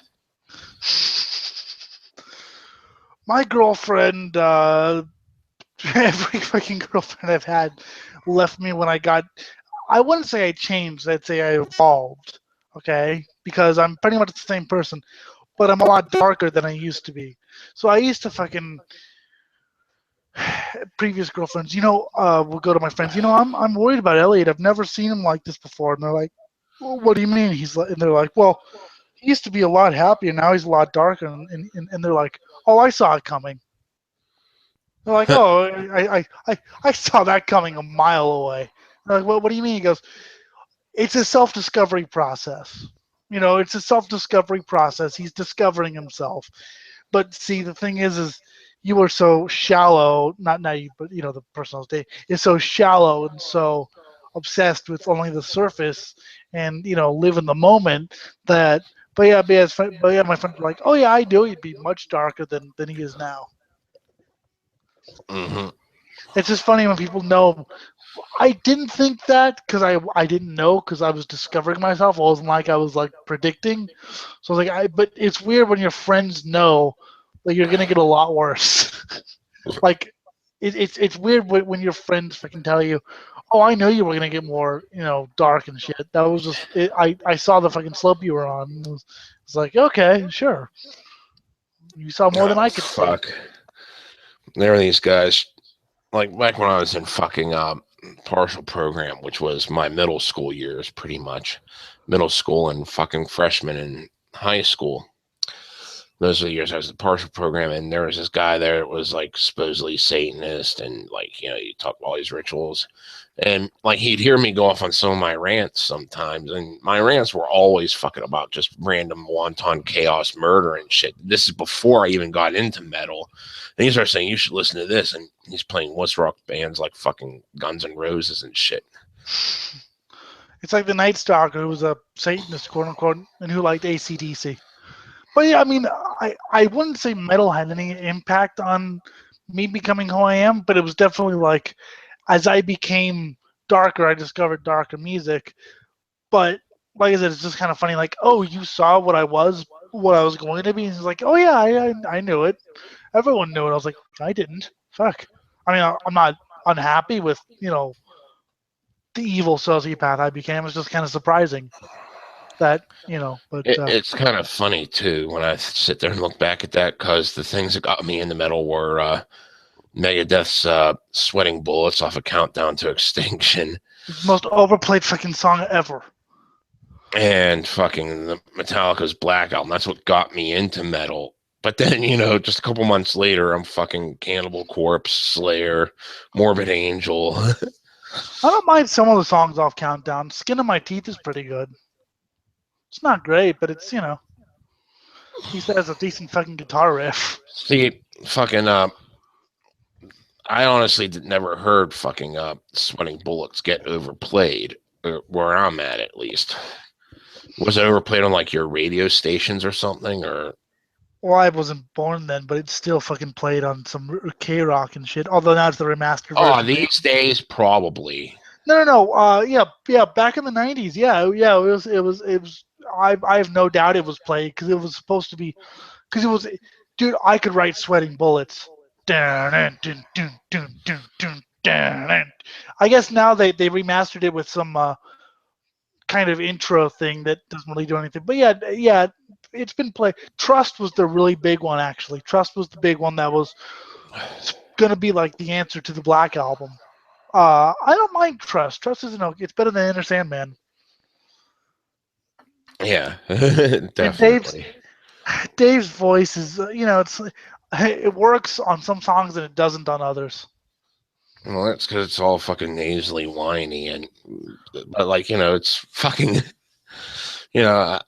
My girlfriend, every fucking girlfriend I've had left me when I got. I wouldn't say I changed. I'd say I evolved. Okay, because I'm pretty much the same person, but I'm a lot darker than I used to be. So I used to fucking previous girlfriends. Will go to my friends. I'm worried about Elliot. I've never seen him like this before. And they're like, well, what do you mean? He's like, and they're like, well, he used to be a lot happier. Now he's a lot darker. And they're like, oh, I saw it coming. They're like, oh, I saw that coming a mile away. They're like, what do you mean? He goes, it's a self discovery process. It's a self discovery process. He's discovering himself. But see, the thing is you are so shallow, not naive, but the person else is so shallow and so obsessed with only the surface and live in the moment that. But yeah, my friends were like, "Oh yeah, I do. He'd be much darker than he is now." Mm-hmm. It's just funny when people know. I didn't think that because I didn't know because I was discovering myself. It wasn't like I was like predicting. So I was like, but it's weird when your friends know that you're gonna get a lot worse. Like it's weird when your friends fucking tell you, "Oh, I know you were gonna get more, dark and shit." That was just I saw the fucking slope you were on. It's like, okay, sure, you saw more than Oh, I could see. fuck. There are these guys, like back when I was in fucking partial program, which was my middle school years, pretty much. Middle school and fucking freshman in high school. Those are the years I was in the partial program, and there was this guy there that was like supposedly Satanist, and like he talked about all these rituals, and like he'd hear me go off on some of my rants sometimes, and my rants were always fucking about just random wanton chaos, murder, and shit. This is before I even got into metal, and he started saying you should listen to this, and he's playing West rock bands like fucking Guns N' Roses and shit. It's like the Night Stalker, who was a Satanist, quote unquote, and who liked ACDC. But yeah, I mean, I wouldn't say metal had any impact on me becoming who I am, but it was definitely like as I became darker, I discovered darker music. But like I said, it's just kind of funny. Like, oh, you saw what I was going to be. And he's like, oh yeah, I knew it. Everyone knew it. I was like, I didn't. Fuck. I mean, I'm not unhappy with the evil sociopath I became. It's just kind of surprising that but It's kind of funny too when I sit there and look back at that, because the things that got me in the metal were Megadeth's "Sweating Bullets" off a Countdown to Extinction, it's the most overplayed fucking song ever. and fucking the Metallica's Black Album. That's what got me into metal. But then, just a couple months later, I'm fucking Cannibal Corpse, Slayer, Morbid Angel. I don't mind some of the songs off Countdown. Skin of My Teeth is pretty good. It's not great, but it's at least it has a decent fucking guitar riff. See, fucking I honestly never heard fucking "Sweating Bullets" get overplayed, where I'm at least. Was it overplayed on like your radio stations or something, or? Well, I wasn't born then, but it's still fucking played on some K Rock and shit. Although now it's the remastered Oh, version. these days probably. No. Yeah. Back in the '90s, yeah. It was. I have no doubt it was played because it was supposed to be. Because it was, dude. I could write "Sweating Bullets." I guess now they remastered it with some kind of intro thing that doesn't really do anything. But yeah, it's been played. Trust was the really big one, actually. Trust was the big one that was gonna be like the answer to the Black Album. I don't mind Trust. Trust isn't okay. It's better than Inner Sandman. Yeah, And Dave's definitely. Dave's voice is, it works on some songs and it doesn't on others. Well, that's because it's all fucking nasally whiny, but like it's fucking. I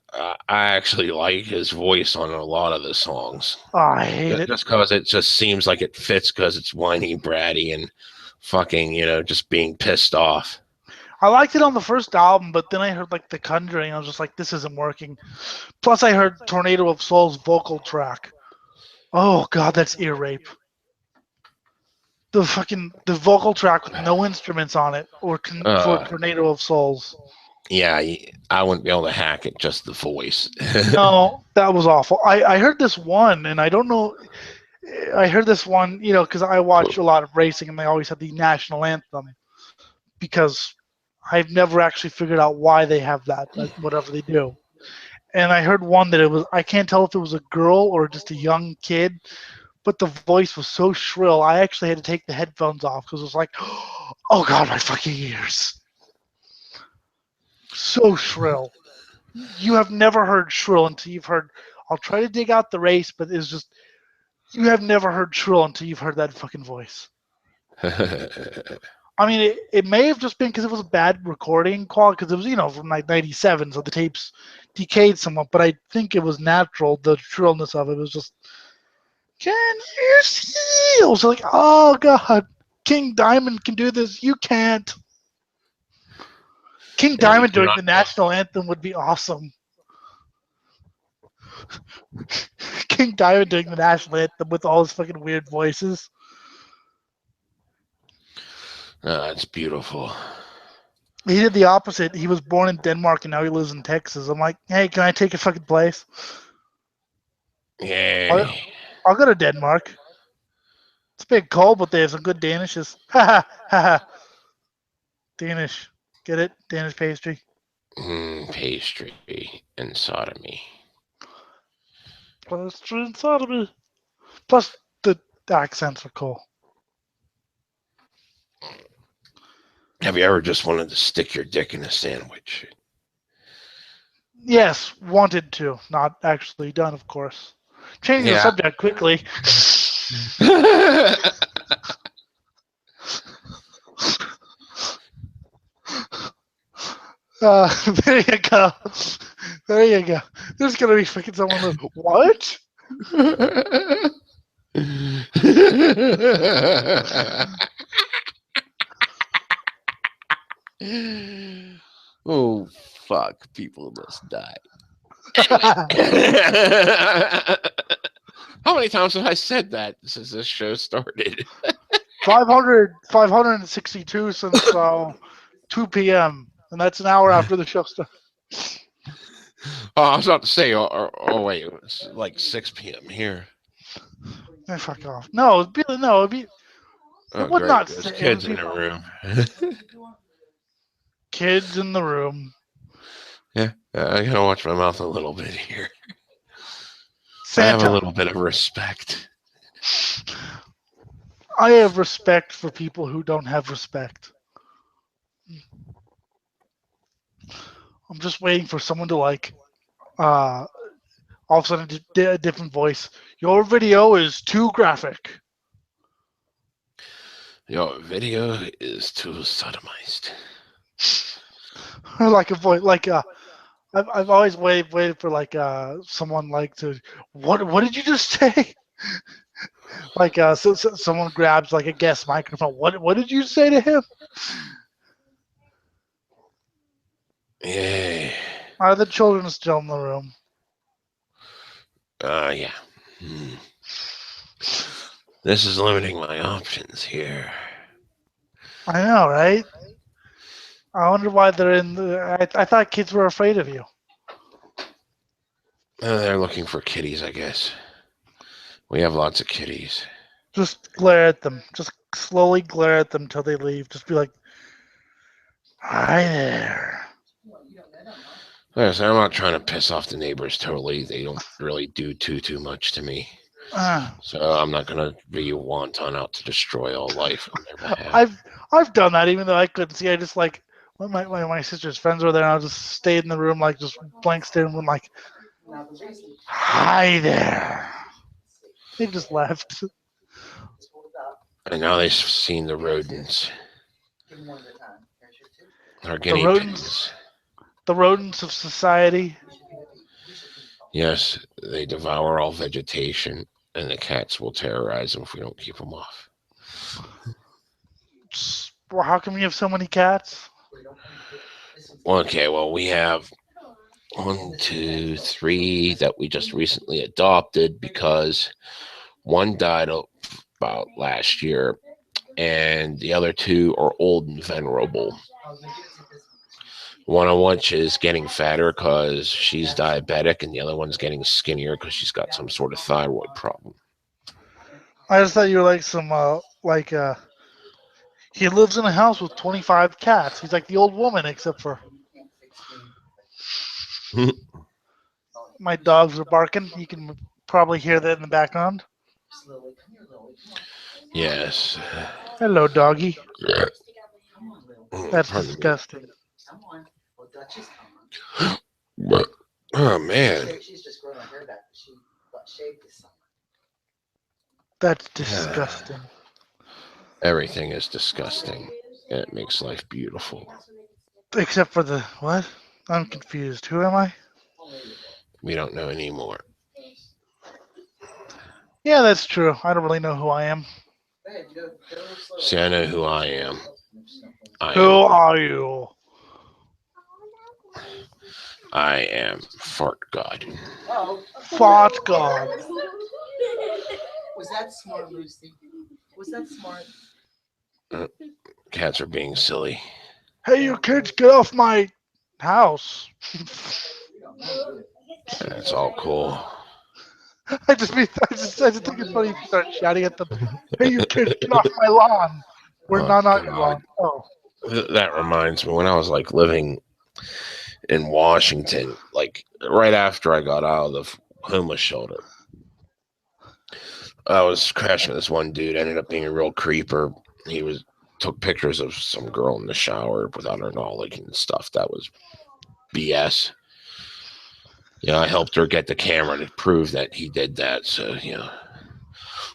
actually like his voice on a lot of the songs. Oh, I hate it. Just because it just seems like it fits, because it's whiny, bratty, and fucking, just being pissed off. I liked it on the first album, but then I heard like The Conjuring. I was just like, this isn't working. Plus, I heard Tornado of Souls vocal track. Oh god, that's ear rape. The vocal track with no instruments on it, or for Uh, Tornado of Souls. yeah, I wouldn't be able to hack it. Just the voice. No, that was awful. I heard this one, and I don't know. I heard this one, because I watch a lot of racing, and they always have the national anthem. Because I've never actually figured out why they have that, but whatever they do. And I heard one that it was, I can't tell if it was a girl or just a young kid, but the voice was so shrill, I actually had to take the headphones off because it was like, oh god, my fucking ears. So shrill. You have never heard shrill until you've heard, I'll try to dig out the race, but it's just, you have never heard shrill until you've heard that fucking voice. I mean, it may have just been because it was a bad recording quality, because it was, from like 97, so the tapes decayed somewhat, but I think it was natural, the shrillness of it was just, can you see? I was like, oh god, King Diamond can do this, you can't. King Yeah, you Diamond doing cannot. the national anthem would be awesome. King Diamond doing the national anthem with all his fucking weird voices. That's beautiful. He did the opposite. He was born in Denmark and now he lives in Texas. I'm like, hey, can I take your fucking place? Yeah. I'll go to Denmark. It's a bit cold, but they have some good Danishes. Ha ha ha. Danish. Get it? Danish pastry. Pastry and sodomy. Pastry and sodomy. Plus, the accents are cool. Have you ever just wanted to stick your dick in a sandwich? Yes, wanted to. Not actually done, of course. Changing the Yeah. subject quickly. There you go. There you go. There's gonna be fucking someone like, what? Oh, fuck. People must die. Five How many times have I said that since this show started? 562 since 2 p.m. And that's an hour after the show starts. Oh, I was about to say, wait, it's like 6 p.m. here. Fuck off. No, it'd be. Oh, It would great. not There's say. It kids would in be the room. kids in the room. Yeah, I gotta watch my mouth a little bit here. I have a Santa. little bit of respect. I have respect for people who don't have respect. I'm just waiting for someone to all of a sudden a different voice. Your video is too graphic. Your video is too sodomized. Or like a voice, I've always waited for someone to what did you just say? So someone grabs like a guest microphone. What did you say to him? Yeah. Are the children still in the room? Yeah. This is limiting my options here. I know, right? I wonder why they're in the. I thought kids were afraid of you. They're looking for kitties, I guess. We have lots of kitties. Just glare at them. Just slowly glare at them till they leave. Just be like, "Hi there." Listen, I'm not trying to piss off the neighbors totally. They don't really do too much to me. So I'm not gonna be wanton out to destroy all life on their behalf. I've done that even though I couldn't see. I just when my sister's friends were there, and I just stayed in the room just blank staring, and hi there. They just left. And now they've seen the rodents. Our guinea pigs. The rodents of society. Yes, they devour all vegetation, and the cats will terrorize them if we don't keep them off. Well, how come you have so many cats? Okay, well, we have 1, 2, 3 that we just recently adopted because one died about last year, and the other two are old and venerable. One of which is getting fatter because she's diabetic, and the other one's getting skinnier because she's got some sort of thyroid problem. I just thought you were like some he lives in a house with 25 cats. He's like the old woman, except for my dogs are barking. You can probably hear that in the background. Yes. Hello, doggy. That's Pardon me. disgusting. Oh, man. That's disgusting. Everything is disgusting, and it makes life beautiful. Except for the what? I'm confused. Who am I? We don't know anymore. Yeah, that's true. I don't really know who I am. See, I know who I am. Who are you? I am Fart God. Fart God. Was that smart, Lucy? Was that smart? Cats are being silly. Hey, you kids, get off my house. That's all cool. I just think it's funny if you start shouting at them. Hey, you kids, get off my lawn. We're Oh, not on your God. lawn. Oh, That reminds me, when I was like living in Washington, like right after I got out of the homeless shelter, I was crashing with this one dude. Ended up being a real creeper. He took pictures of some girl in the shower without her knowledge and stuff. That was BS. Yeah, I helped her get the camera to prove that he did that. So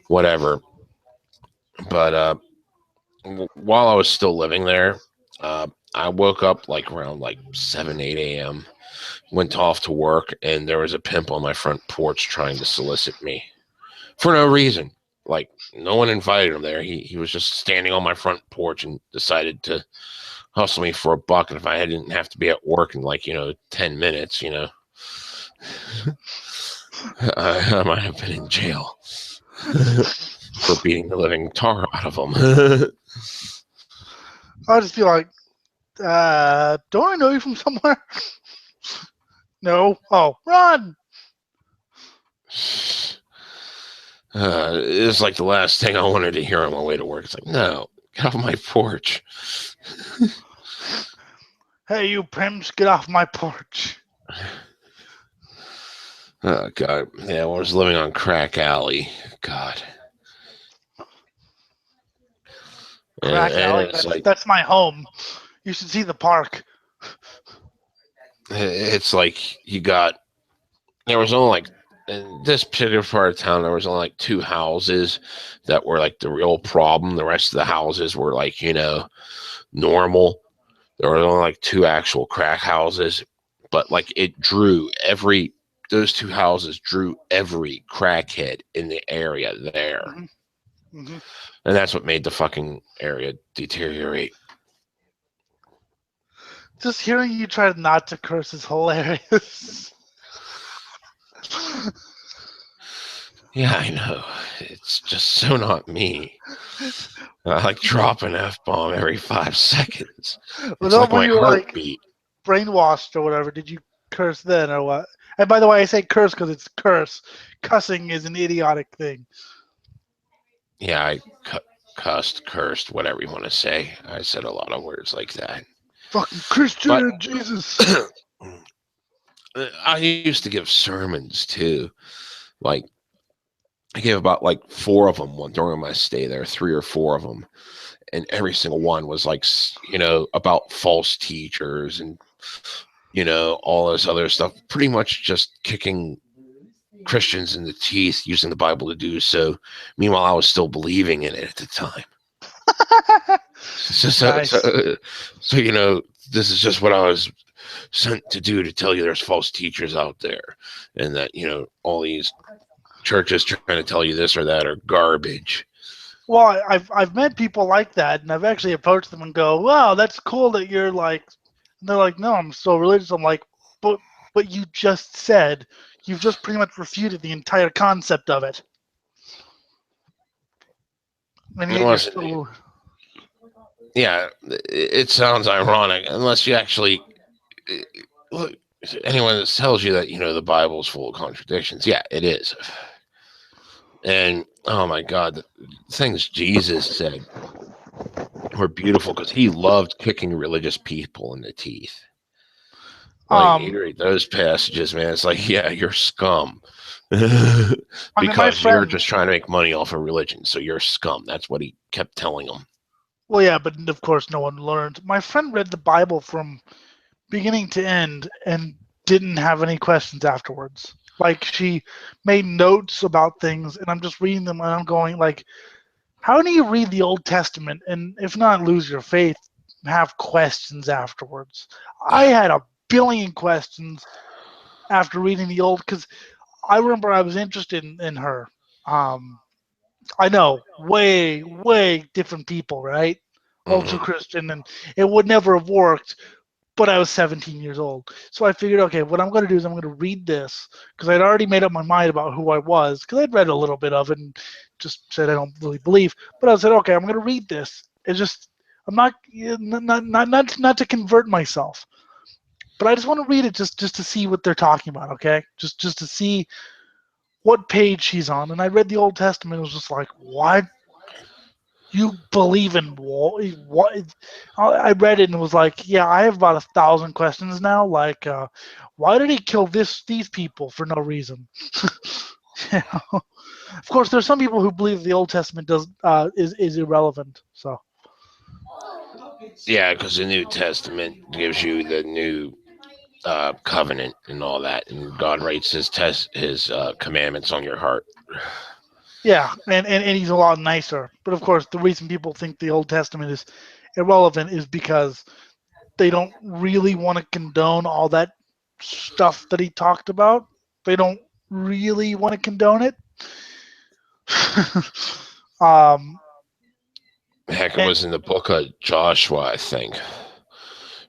whatever. But while I was still living there, I woke up like around like 7, 8 a.m. Went off to work, and there was a pimp on my front porch trying to solicit me for no reason. Like, no one invited him there. He was just standing on my front porch and decided to hustle me for $1. And if I didn't have to be at work in like 10 minutes, I might have been in jail for beating the living tar out of him. I'll just be like, don't I know you from somewhere? No. Oh, run! It's like the last thing I wanted to hear on my way to work. It's like, no, get off my porch. Hey, you pimps, get off my porch. Oh, God. Yeah, I was living on Crack Alley. God. Crack alley. It's like, That's my home. You should see the park. it's like there was only like, in this particular part of town, there was only like 2 houses that were like the real problem. The rest of the houses were like, normal. There were only like 2 actual crack houses, but like those 2 houses drew every crackhead in the area there. Mm-hmm. Mm-hmm. And that's what made the fucking area deteriorate. Just hearing you try not to curse is hilarious. Yeah, I know. It's just so not me. I like drop an F-bomb every 5 seconds. It's like When my you were like heartbeat. brainwashed or whatever, did you curse then or what? And by the way, I say curse because it's curse. Cussing is an idiotic thing. Yeah, I cursed, whatever you want to say. I said a lot of words like that. Fucking Christian Jesus. I used to give sermons too. Like, I gave about like 4 of them during my stay there, 3 or 4 of them. And every single one was like, about false teachers and, all this other stuff. Pretty much just kicking Christians in the teeth, using the Bible to do so. Meanwhile, I was still believing in it at the time. Nice. So, this is just what I was sent to do, to tell you there's false teachers out there, and that, all these churches trying to tell you this or that are garbage. Well, I've met people like that, and I've actually approached them and go, "Wow, that's cool that you're like." And they're like, "No, I'm so religious." I'm like, "But you just said you've just pretty much refuted the entire concept of it, and It yet you're wasn't. still." Yeah, it sounds ironic unless you actually look. Anyone that tells you that the Bible's full of contradictions, yeah, it is. And oh my God, the things Jesus said were beautiful because he loved kicking religious people in the teeth. Like Um, you read those passages, man, it's like, yeah, you're scum. I mean, my Because you're friend. just trying to make money off of religion, so you're scum. That's what he kept telling them. Well, yeah, but of course, no one learned. My friend read the Bible from beginning to end and didn't have any questions afterwards. Like she made notes about things, and I'm just reading them, and I'm going like, how do you read the Old Testament and, if not lose your faith, have questions afterwards? I had a billion questions after reading the Old, because I remember I was interested in her. Um, I know, way different people, right? Ultra Hmm. Christian, and it would never have worked. But I was 17 years old, so I figured, okay, what I'm going to do is I'm going to read this because I'd already made up my mind about who I was because I'd read a little bit of it and just said I don't really believe. But I said, okay, I'm going to read this. It's just I'm not to convert myself, but I just want to read it just to see what they're talking about. Okay, just to see what page she's on. And I read the Old Testament. It was just like, what? You believe in what? I read it and it was like, yeah, I have about 1,000 questions now. Like, why did he kill these people for no reason? You know? Of course, there's some people who believe the Old Testament does is irrelevant. So Yeah, because the New Testament gives you the new covenant and all that, and God writes his commandments on your heart. yeah, and he's a lot nicer. But of course, the reason people think the Old Testament is irrelevant is because they don't really want to condone all that stuff that he talked about. They don't really want to condone it. um, Heck, it and, was in the book of Joshua, I think,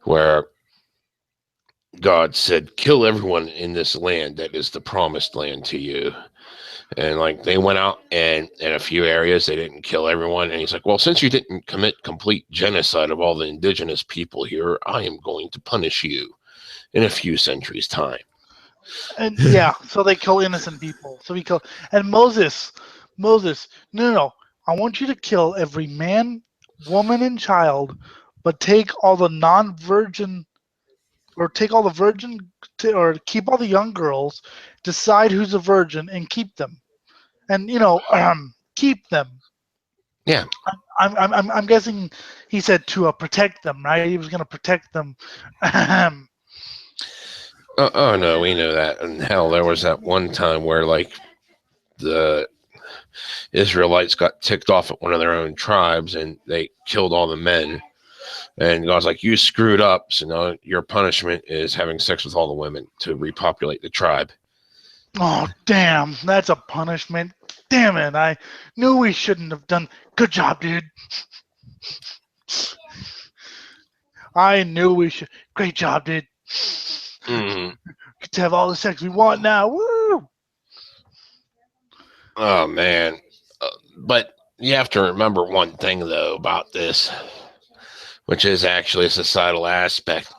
where God said, "Kill everyone in this land that is the promised land to you." And like they went out and in a few areas they didn't kill everyone. And he's like, "Well, since you didn't commit complete genocide of all the indigenous people here, I am going to punish you in a few centuries' time." and yeah, so they kill innocent people. So we kill and Moses. No. I want you to kill every man, woman, and child, but take all the non-virgin or take all the virgin or keep all the young girls, decide who's a virgin and keep them. And keep them. Yeah. I'm guessing he said to protect them, right? He was going to protect them. Oh no, we know that. And hell, there was that one time where like the Israelites got ticked off at one of their own tribes and they killed all the men. And God's like, "You screwed up, so now your punishment is having sex with all the women to repopulate the tribe." Oh, damn, that's a punishment. Damn it, I knew we shouldn't have done. Good job, dude. I knew we should. Great job, dude. Mm. Get to have all the sex we want now. Woo! Oh man, but you have to remember one thing though about this, which is actually a societal aspect.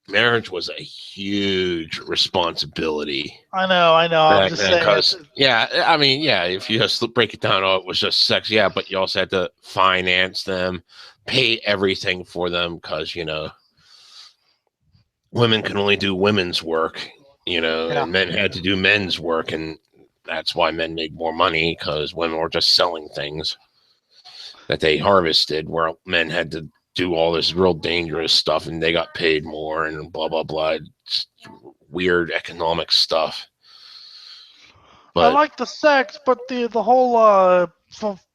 Marriage was a huge responsibility I know. I'm back just then saying because it. yeah, I mean, yeah, if you just break it down, oh, it was just sex, yeah, but you also had to finance them, pay everything for them because women can only do women's work, Yeah. and men had to do men's work, and that's why men make more money because women were just selling things that they harvested, where men had to do all this real dangerous stuff and they got paid more and blah blah blah. It's weird economic stuff. I But like the sex, but the whole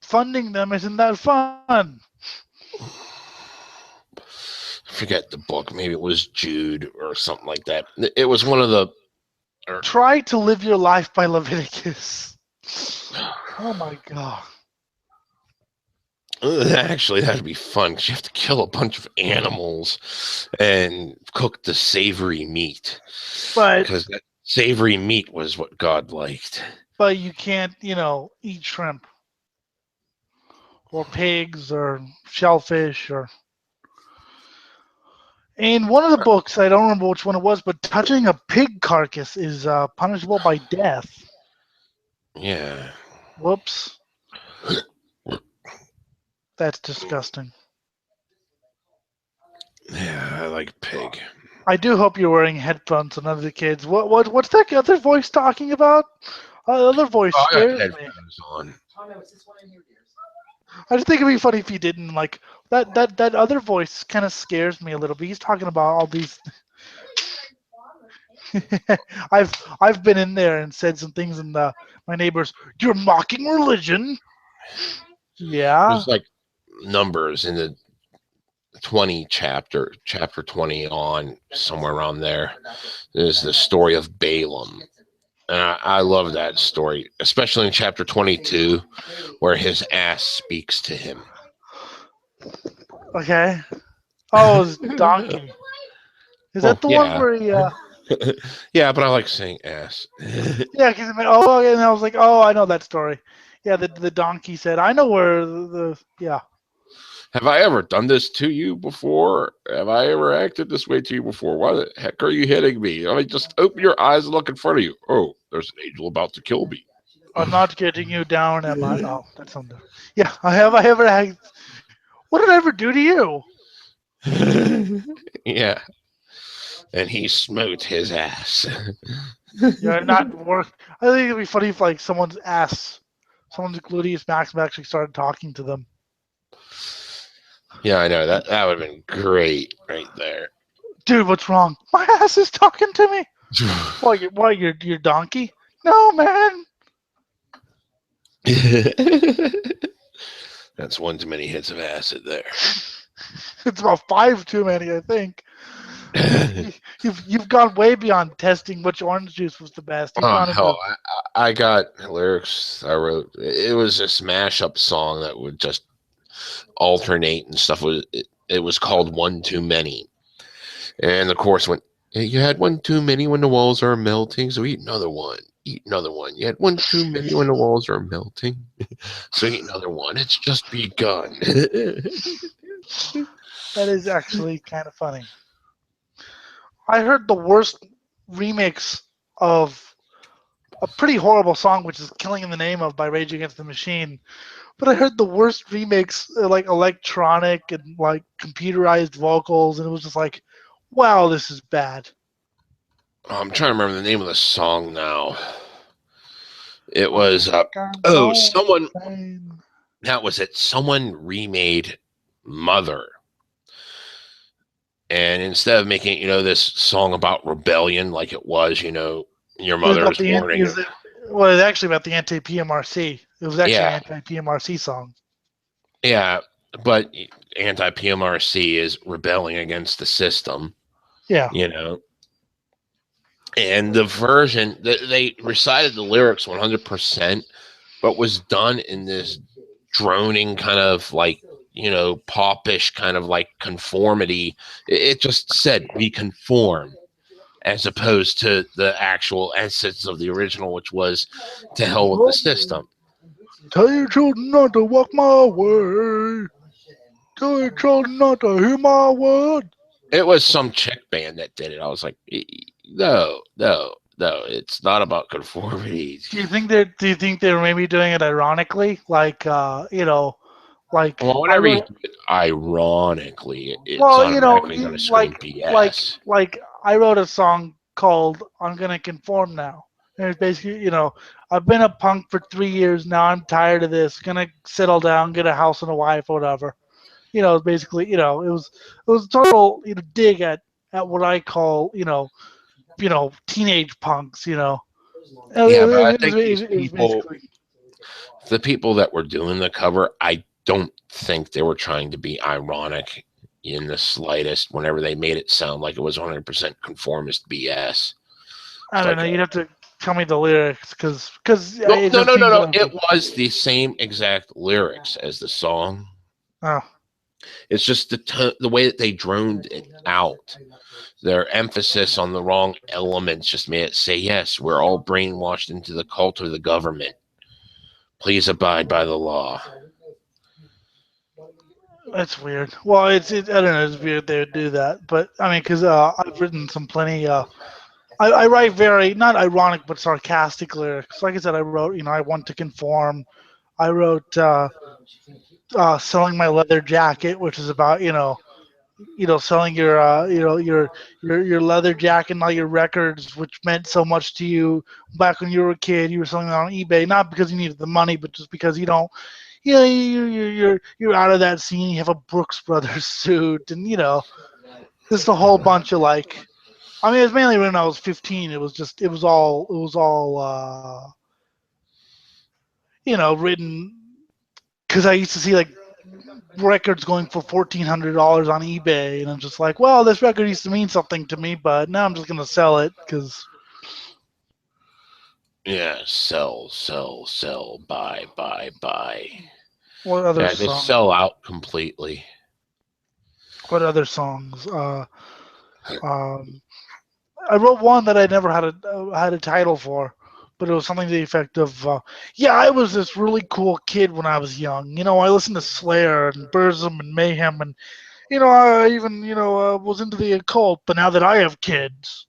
funding them isn't that fun. forget the book. Maybe it was Jude or something like that. It was one of the. Or, Try to live your life by Leviticus. Oh my god. Actually, that'd be fun because you have to kill a bunch of animals and cook the savory meat. But Because that savory meat was what God liked. you can't, eat shrimp or pigs or shellfish or. In one of the books, I don't remember which one it was, but touching a pig carcass is punishable by death. Yeah. Whoops, that's disgusting. Yeah, I like pig. I do hope you're wearing headphones, and none of the kids. What's that other voice talking about? The other voice Oh, I got scares me. headphones on. Oh no, it's this one in here, dears. I just think it'd be funny if you didn't like that other voice kind of scares me a little bit. He's talking about all these. I've been in there and said some things, and my neighbors, you're mocking religion. Yeah. There's like numbers in the 20 chapter 20 on somewhere around there. There's the story of Balaam. And I love that story, especially in chapter 22, where his ass speaks to him. Okay. Oh, it's donkey. Is Well, that the one yeah. where he? Yeah, but I like saying ass. Yeah, because and I was like, oh, I know that story. Yeah, the donkey said, I know where the yeah. Have I ever done this to you before? Have I ever acted this way to you before? Why the heck are you hitting me? I mean, just open your eyes and look in front of you. Oh, there's an angel about to kill me. I'm not getting you down, am I? Oh, that's something. Yeah, I ever had. What did I ever do to you? Yeah, and he smote his ass. You're not work. I think it'd be funny if like someone's gluteus maximus actually started talking to them. Yeah, I know that would have been great right there. Dude, what's wrong? My ass is talking to me. Your donkey? No, man. That's one too many hits of acid there. It's about 5 too many, I think. You've gone way beyond testing which orange juice was the best. You've Oh gone into hell, I got lyrics I wrote. It was a smash up song that would just alternate and stuff. It was called One Too Many, and the chorus went, "Hey, you had one too many when the walls are melting, so eat another one. Eat another one. You had one too many when the walls are melting, so eat another one. It's just begun." that is actually kind of funny. I heard the worst remix of a pretty horrible song, which is "Killing in the Name of" by Rage Against the Machine. But I heard the worst remix, like electronic and like computerized vocals, and it was just like, wow, this is bad. I'm trying to remember the name of the song now. It I was think I'm someone insane. that was it. Someone remade Mother. And instead of making, this song about rebellion like it was, your It was mother about is warning. it was actually about the anti-PMRC. It was actually Yeah, an anti-PMRC song. yeah. But anti-PMRC is rebelling against the system, Yeah. And the version, they recited the lyrics 100%, but was done in this droning kind of like, popish kind of like conformity. It just said, we conform, as opposed to the actual essence of the original, which was to hell with the system. Tell your children not to walk my way. Tell your children not to hear my word. It was some chick band that did it. I was like, no, it's not about conformity. Do you think they're maybe doing it ironically? Like like Well, I whenever you wrote do it ironically, it's well, automatically going to scream BS. I wrote a song called "I'm Gonna Conform Now." And it's basically, I've been a punk for 3 years now. I'm tired of this. Gonna settle down, get a house and a wife, or whatever. Basically, it was a total dig at what I call teenage punks. Yeah, but I It was, think these it was people, basically. the people that were doing the cover, I don't think they were trying to be ironic in the slightest whenever they made it sound like it was 100% conformist BS. I It's don't like, know. You'd have to tell me the lyrics because no, it no, just no, no, seems no. like It was the same exact lyrics as the song. Oh, It's just the way that they droned it out. Their emphasis on the wrong elements just made it say, yes, we're all brainwashed into the cult of the government. Please abide by the law. that's weird. Well, I don't know. It's weird they would do that, but I mean, because I've written some plenty. I write very not ironic but sarcastic lyrics. Like I said, I wrote, I want to conform. I wrote selling my leather jacket, which is about selling your your leather jacket and all your records, which meant so much to you back when you were a kid. You were selling them on eBay, not because you needed the money, but just because you don't. You're out of that scene. You have a Brooks Brothers suit, and just a whole bunch of like. I mean, it was mainly when I was 15. It was all written because I used to see like records going for $1,400 on eBay, and I'm just like, well, this record used to mean something to me, but now I'm just gonna sell it because. Yeah, sell, buy, buy. What other Yeah, just song? sell out completely. What other songs? Um, I wrote one that I never had a title for, but it was something to the effect of, "Yeah, I was this really cool kid when I was young. I listened to Slayer and Burzum and Mayhem, and I even was into the occult. But now that I have kids,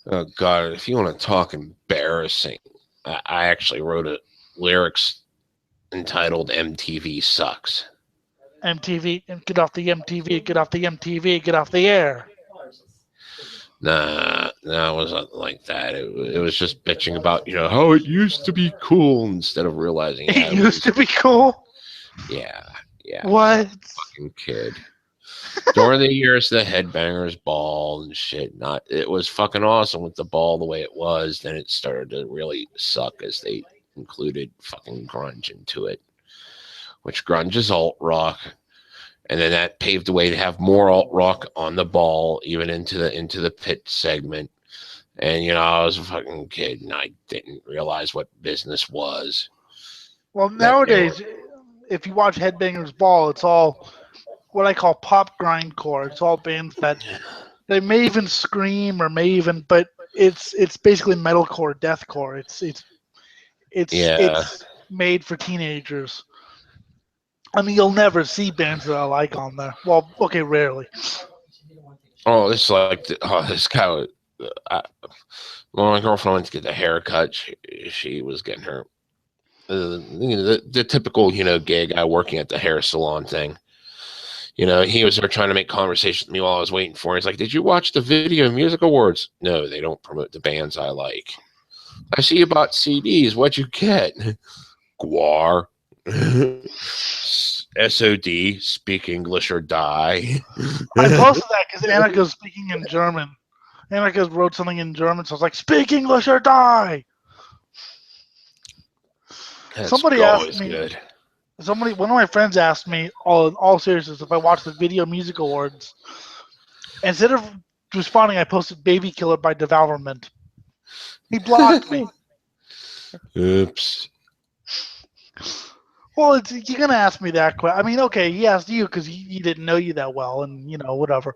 Oh God, if you want to talk embarrassing, I actually wrote a lyrics entitled "MTV Sucks." MTV, get off the MTV, get off the MTV, get off the air." Nah, it wasn't like that. It was just bitching about how it used to be cool instead of realizing It used to be cool. yeah, What? fucking kid. During the years, the Headbangers Ball and shit, it was fucking awesome with the ball the way it was. Then it started to really suck as they included fucking grunge into it, which grunge is alt rock, and then that paved the way to have more alt rock on the ball, even into the pit segment. And I was a fucking kid, and I didn't realize what business was. Well, That they were, nowadays, if you watch Headbangers Ball, it's all what I call pop grindcore. It's all bands that they may even scream or may even, but it's basically metalcore, deathcore. yeah. It's made for teenagers. I mean, you'll never see bands that I like on there. Well, okay, rarely. Oh, this is like this guy. I, when my girlfriend went to get the haircut, she was getting her the typical gay guy working at the hair salon thing. He was there trying to make conversation with me while I was waiting for him. He's like, "Did you watch the Video Music Awards?" No, they don't promote the bands I like. I see you bought CDs. What'd you get? Guar. SOD, speak English or die. I posted that because Annika's speaking in German. Annika wrote something in German, so I was like, "Speak English or die." That's Somebody asked always me. good. One of my friends asked me, all seriousness, if I watched the Video Music Awards. Instead of responding, I posted "Baby Killer" by Devourment. He blocked me. Oops. Well, you're gonna ask me that question. I mean, okay, he asked you because he didn't know you that well, and whatever.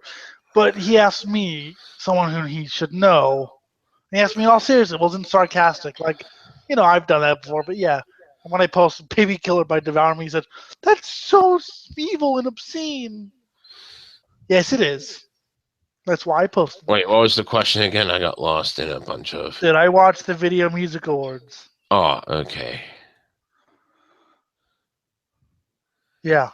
But he asked me, someone who he should know. He asked me all serious. It wasn't sarcastic. Like, I've done that before. But yeah, when I posted "Baby Killer" by Devourment, he said, "That's so evil and obscene." Yes, it is. That's why I posted it. Wait, what was the question again? I got lost in a bunch of. Did I watch the Video Music Awards? Oh, okay. Yeah.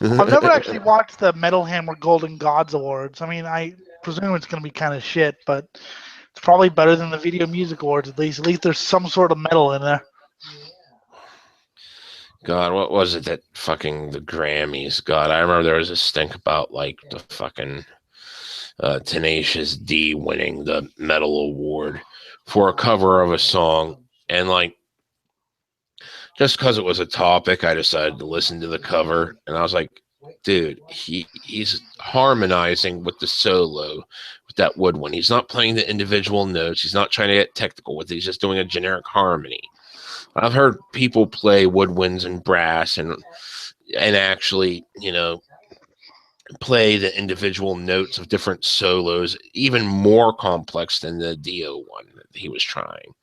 I've never actually watched the Metal Hammer Golden Gods Awards. I mean, I presume it's going to be kind of shit, but it's probably better than the Video Music Awards at least. At least there's some sort of metal in there. God, what was it that fucking the Grammys? God, I remember there was a stink about like the fucking Tenacious D winning the metal award for a cover of a song, and like just because it was a topic, I decided to listen to the cover, and I was like, dude, he's harmonizing with the solo with that woodwind. He's not playing the individual notes. He's not trying to get technical with it. He's just doing a generic harmony. I've heard people play woodwinds and brass and actually, play the individual notes of different solos, even more complex than the Dio one that he was trying.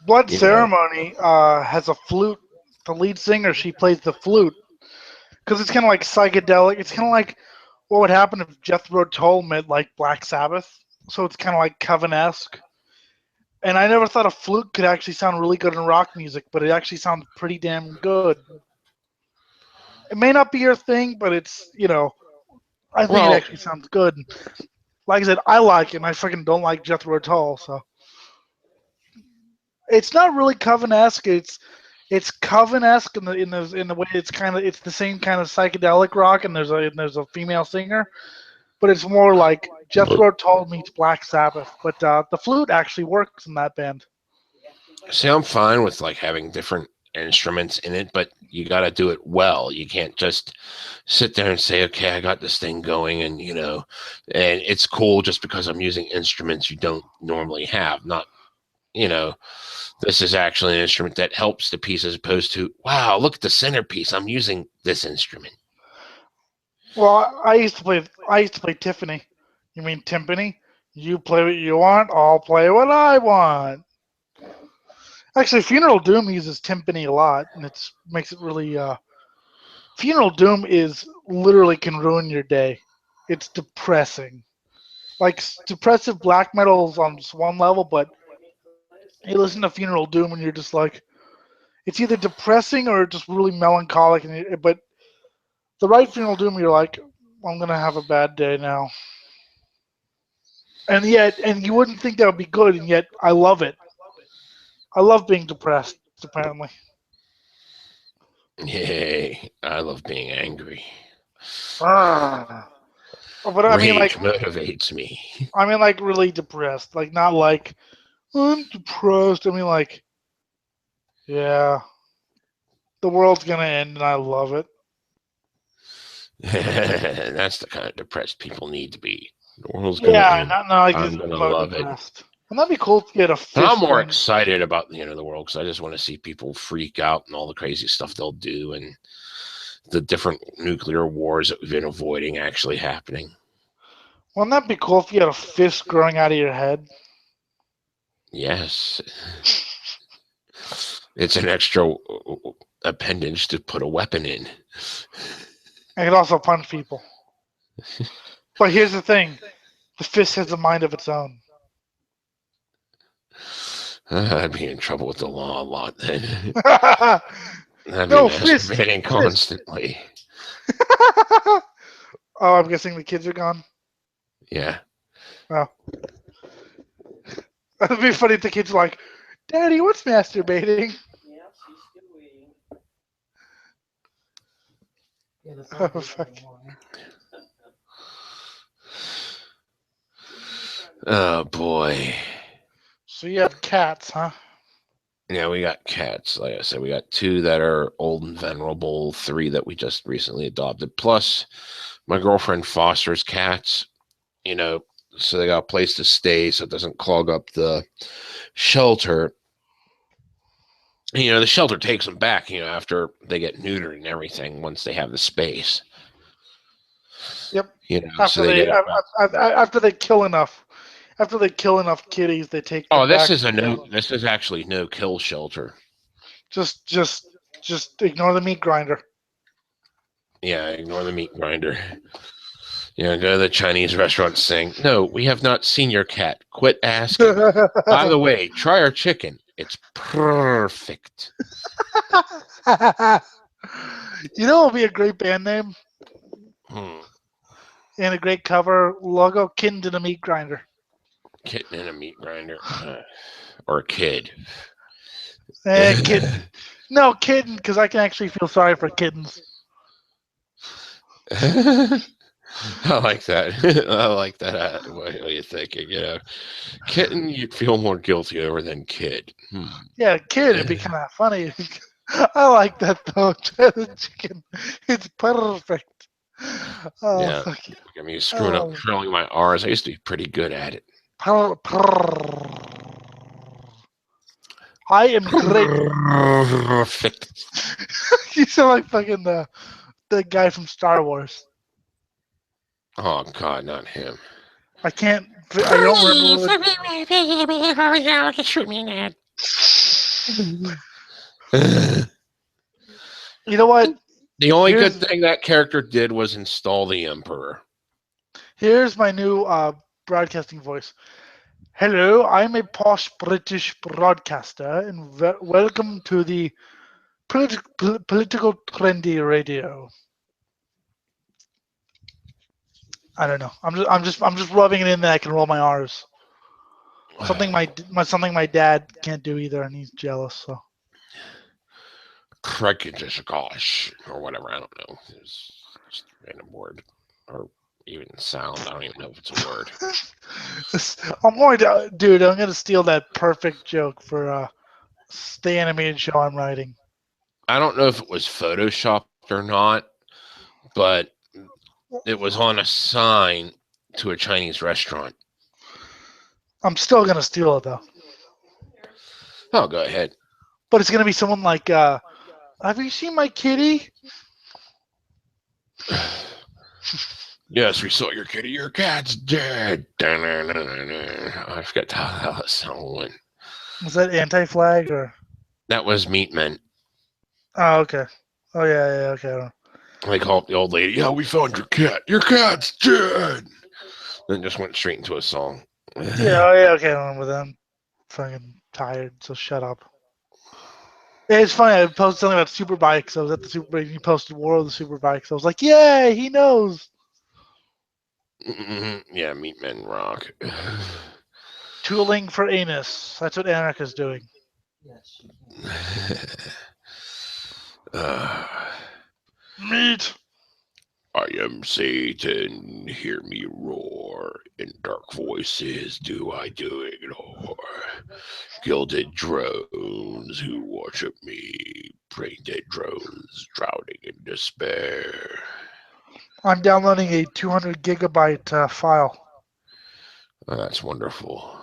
Blood You know, Ceremony has a flute. The lead singer, she plays the flute because it's kind of like psychedelic. It's kind of like what would happen if Jethro Tull met like Black Sabbath. So it's kind of like Coven-esque. And I never thought a flute could actually sound really good in rock music, but it actually sounds pretty damn good. It may not be your thing, but it's, I think it well, actually sounds good. Like I said, I like it, and I freaking don't like Jethro Tull, so it's not really Coven-esque. It's Coven-esque in the way it's the same kind of psychedelic rock, and there's a female singer, but it's more like Jethro Tull meets Black Sabbath. But the flute actually works in that band. see, I'm fine with like having different instruments in it, but you got to do it well. You can't just sit there and say, okay, I got this thing going, and and it's cool just because I'm using instruments you don't normally have. Not, this is actually an instrument that helps the piece as opposed to, wow, look at the centerpiece. I'm using this instrument. Well, I used to play Tiffany. You mean timpani? You play what you want, I'll play what I want. Actually, Funeral Doom uses timpani a lot, and it makes it really. Funeral Doom is literally can ruin your day. It's depressing. Like depressive black metal is on just one level, but you listen to Funeral Doom and you're just like, it's either depressing or just really melancholic. But the right Funeral Doom, you're like, I'm gonna have a bad day now. And you wouldn't think that would be good, and yet I love it. I love being depressed. Apparently, Yay, I love being angry. ah. But I mean, like, Rage motivates me. really depressed. Like, not like I'm depressed. I mean, like, yeah, the world's gonna end, and I love it. That's the kind of depressed people need to be. The world's gonna Yeah, end. not like I'm just gonna so love it. depressed. Wouldn't that be cool to get a But I'm fist more ring? excited about the end of the world because I just want to see people freak out and all the crazy stuff they'll do and the different nuclear wars that we've been avoiding actually happening. Wouldn't that be cool if you had a fist growing out of your head? Yes. It's an extra appendage to put a weapon in. I could also punch people. But here's the thing: the fist has a mind of its own. I'd be in trouble with the law a lot then. I'd be No, fist, masturbating constantly. oh, I'm guessing the kids are gone. Yeah. Oh, that'd be funny if the kids are like, "Daddy, what's masturbating?" Yeah, she's still waiting. Oh, fuck. Oh boy. So you have cats, huh? Yeah, we got cats. Like I said, we got 2 that are old and venerable, 3 that we just recently adopted. Plus, my girlfriend fosters cats, so they got a place to stay so it doesn't clog up the shelter. The shelter takes them back, after they get neutered and everything once they have the space. Yep. So they get After they kill enough. After they kill enough kitties, they take them back. This is actually no kill shelter. Just ignore the meat grinder. Yeah, ignore the meat grinder. Go to the Chinese restaurant saying, "No, we have not seen your cat. Quit asking. By the way, try our chicken. It's perfect." You know what would be a great band name? And a great cover logo? Kitten to the Meat Grinder. Kitten in a meat grinder. Or a kid. Kitten. No, kitten, because I can actually feel sorry for kittens. I like that. I like that. What are you thinking? Kitten, you'd feel more guilty over than kid. Yeah, kid, it'd be kind of funny. I like that though. The chicken, it's perfect. Oh, Yeah. fuck. I mean, screwing up curling my R's. I used to be pretty good at it. I am great. You sound like fucking the guy from Star Wars. Oh God, not him. I can't. I don't remember what. Shoot me in the head. You know what? The only good Here's thing that character did was install the Emperor. here's my new broadcasting voice. Hello, I'm a posh British broadcaster, and welcome to the political trendy radio. I don't know. I'm just rubbing it in that I can roll my R's. Something my dad can't do either, and he's jealous. So Gosh, or whatever. I don't know. It's just a random word, or even sound. I don't even know if it's a word. I'm going to, dude. I'm going to steal that perfect joke for the animated show I'm writing. I don't know if it was photoshopped or not, but it was on a sign to a Chinese restaurant. I'm still going to steal it though. Oh, go ahead. But it's going to be someone like, have you seen my kitty? Yes, we saw your kitty. Your cat's dead. I forget how that song went. Was that Anti-Flag or? That was Meatmen. Oh, okay. Oh yeah, okay. They called up the old lady. Yeah, we found your cat. Your cat's dead. Then just went straight into a song. Yeah, okay. I remember that. I'm fucking tired, so shut up. It's funny. I posted something about superbikes. I was at the superbike. You posted War of the Superbikes. I was like, yeah, he knows. Yeah, Meatmen rock. Tooling for anus. That's what Anarcha's doing. Yes. Meat. I am Satan, hear me roar. In dark voices do I do ignore. Gilded drones who worship me. Brain dead drones drowning in despair. I'm downloading a 200 gigabyte file. Oh, that's wonderful.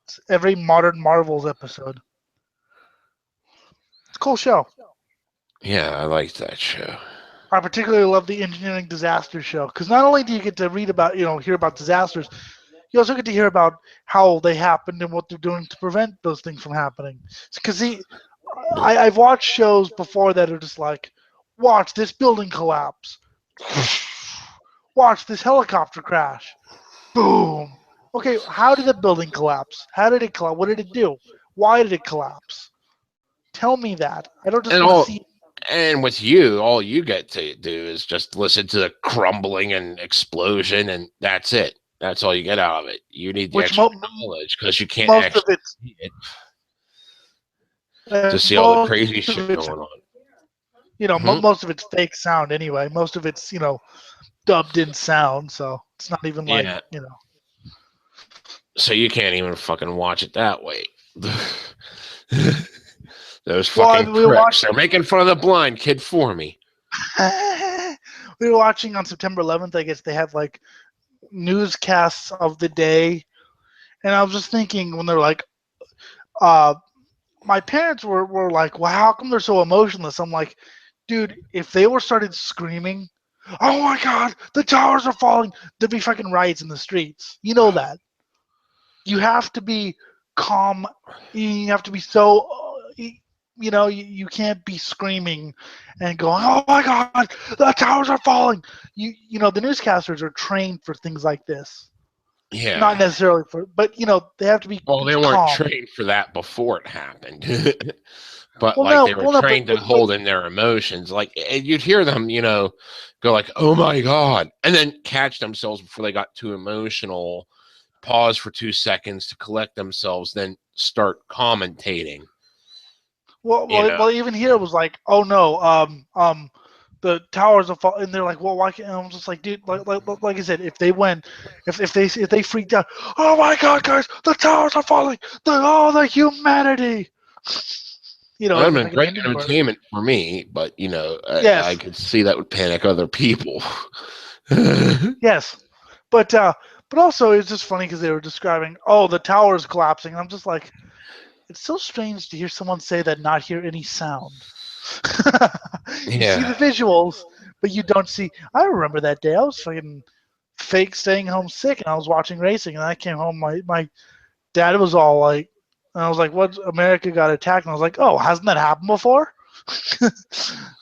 It's every modern Marvels episode. It's a cool show. Yeah, I liked that show. I particularly love the engineering disaster show because not only do you get to read about, hear about disasters, you also get to hear about how they happened and what they're doing to prevent those things from happening. Because I've watched shows before that are just like, watch this building collapse, watch this helicopter crash, boom. Okay, how did the building collapse? How did it collapse? What did it do? Why did it collapse? Tell me that. I don't just And want to all see. and with you, all you get to do is just listen to the crumbling and explosion, and that's it. That's all you get out of it. You need the Which extra knowledge because you can't most of actually it's see it to see all the most crazy of shit it's going on. most of it's fake sound anyway. Most of it's dubbed in sound, so it's not even like Yeah. So you can't even fucking watch it that way. Those fucking we were pricks. They're watching. making fun of the blind kid for me. We were watching on September 11th. I guess they have like newscasts of the day, and I was just thinking when they're like, my parents were like, "Well, how come they're so emotionless?" I'm like, dude, if they were started screaming, "Oh my God, the towers are falling," there'd be fucking riots in the streets. You know that. You have to be calm. You have to be so. You can't be screaming and going, "Oh my God, the towers are falling." The newscasters are trained for things like this. Not Yeah. necessarily but they have to be Well, they weren't calm. trained for that before it happened. But Well, like no, they were well, no, but, trained to hold in their emotions. Like you'd hear them, go like, "Oh my God," and then catch themselves before they got too emotional, pause for 2 seconds to collect themselves, then start commentating. well, even here it was like, "Oh no, the towers are falling," and they're like, "Well, why can't?" And I'm just like, dude, like I said, if they freaked out, "Oh my God, guys, the towers are falling! The humanity!" That would In have the been fucking great Hindenburg. entertainment for me, but I Yes, could see that would panic other people. yes, but also it's just funny because they were describing, "Oh, the tower is collapsing." And I'm just like, it's so strange to hear someone say that, not hear any sound. You see Yeah. the visuals, but you don't see. I remember that day. I was fucking fake staying home sick, and I was watching racing, and I came home. My dad was all like, and I was like, "What? America got attacked?" And I was like, "Oh, hasn't that happened before?" I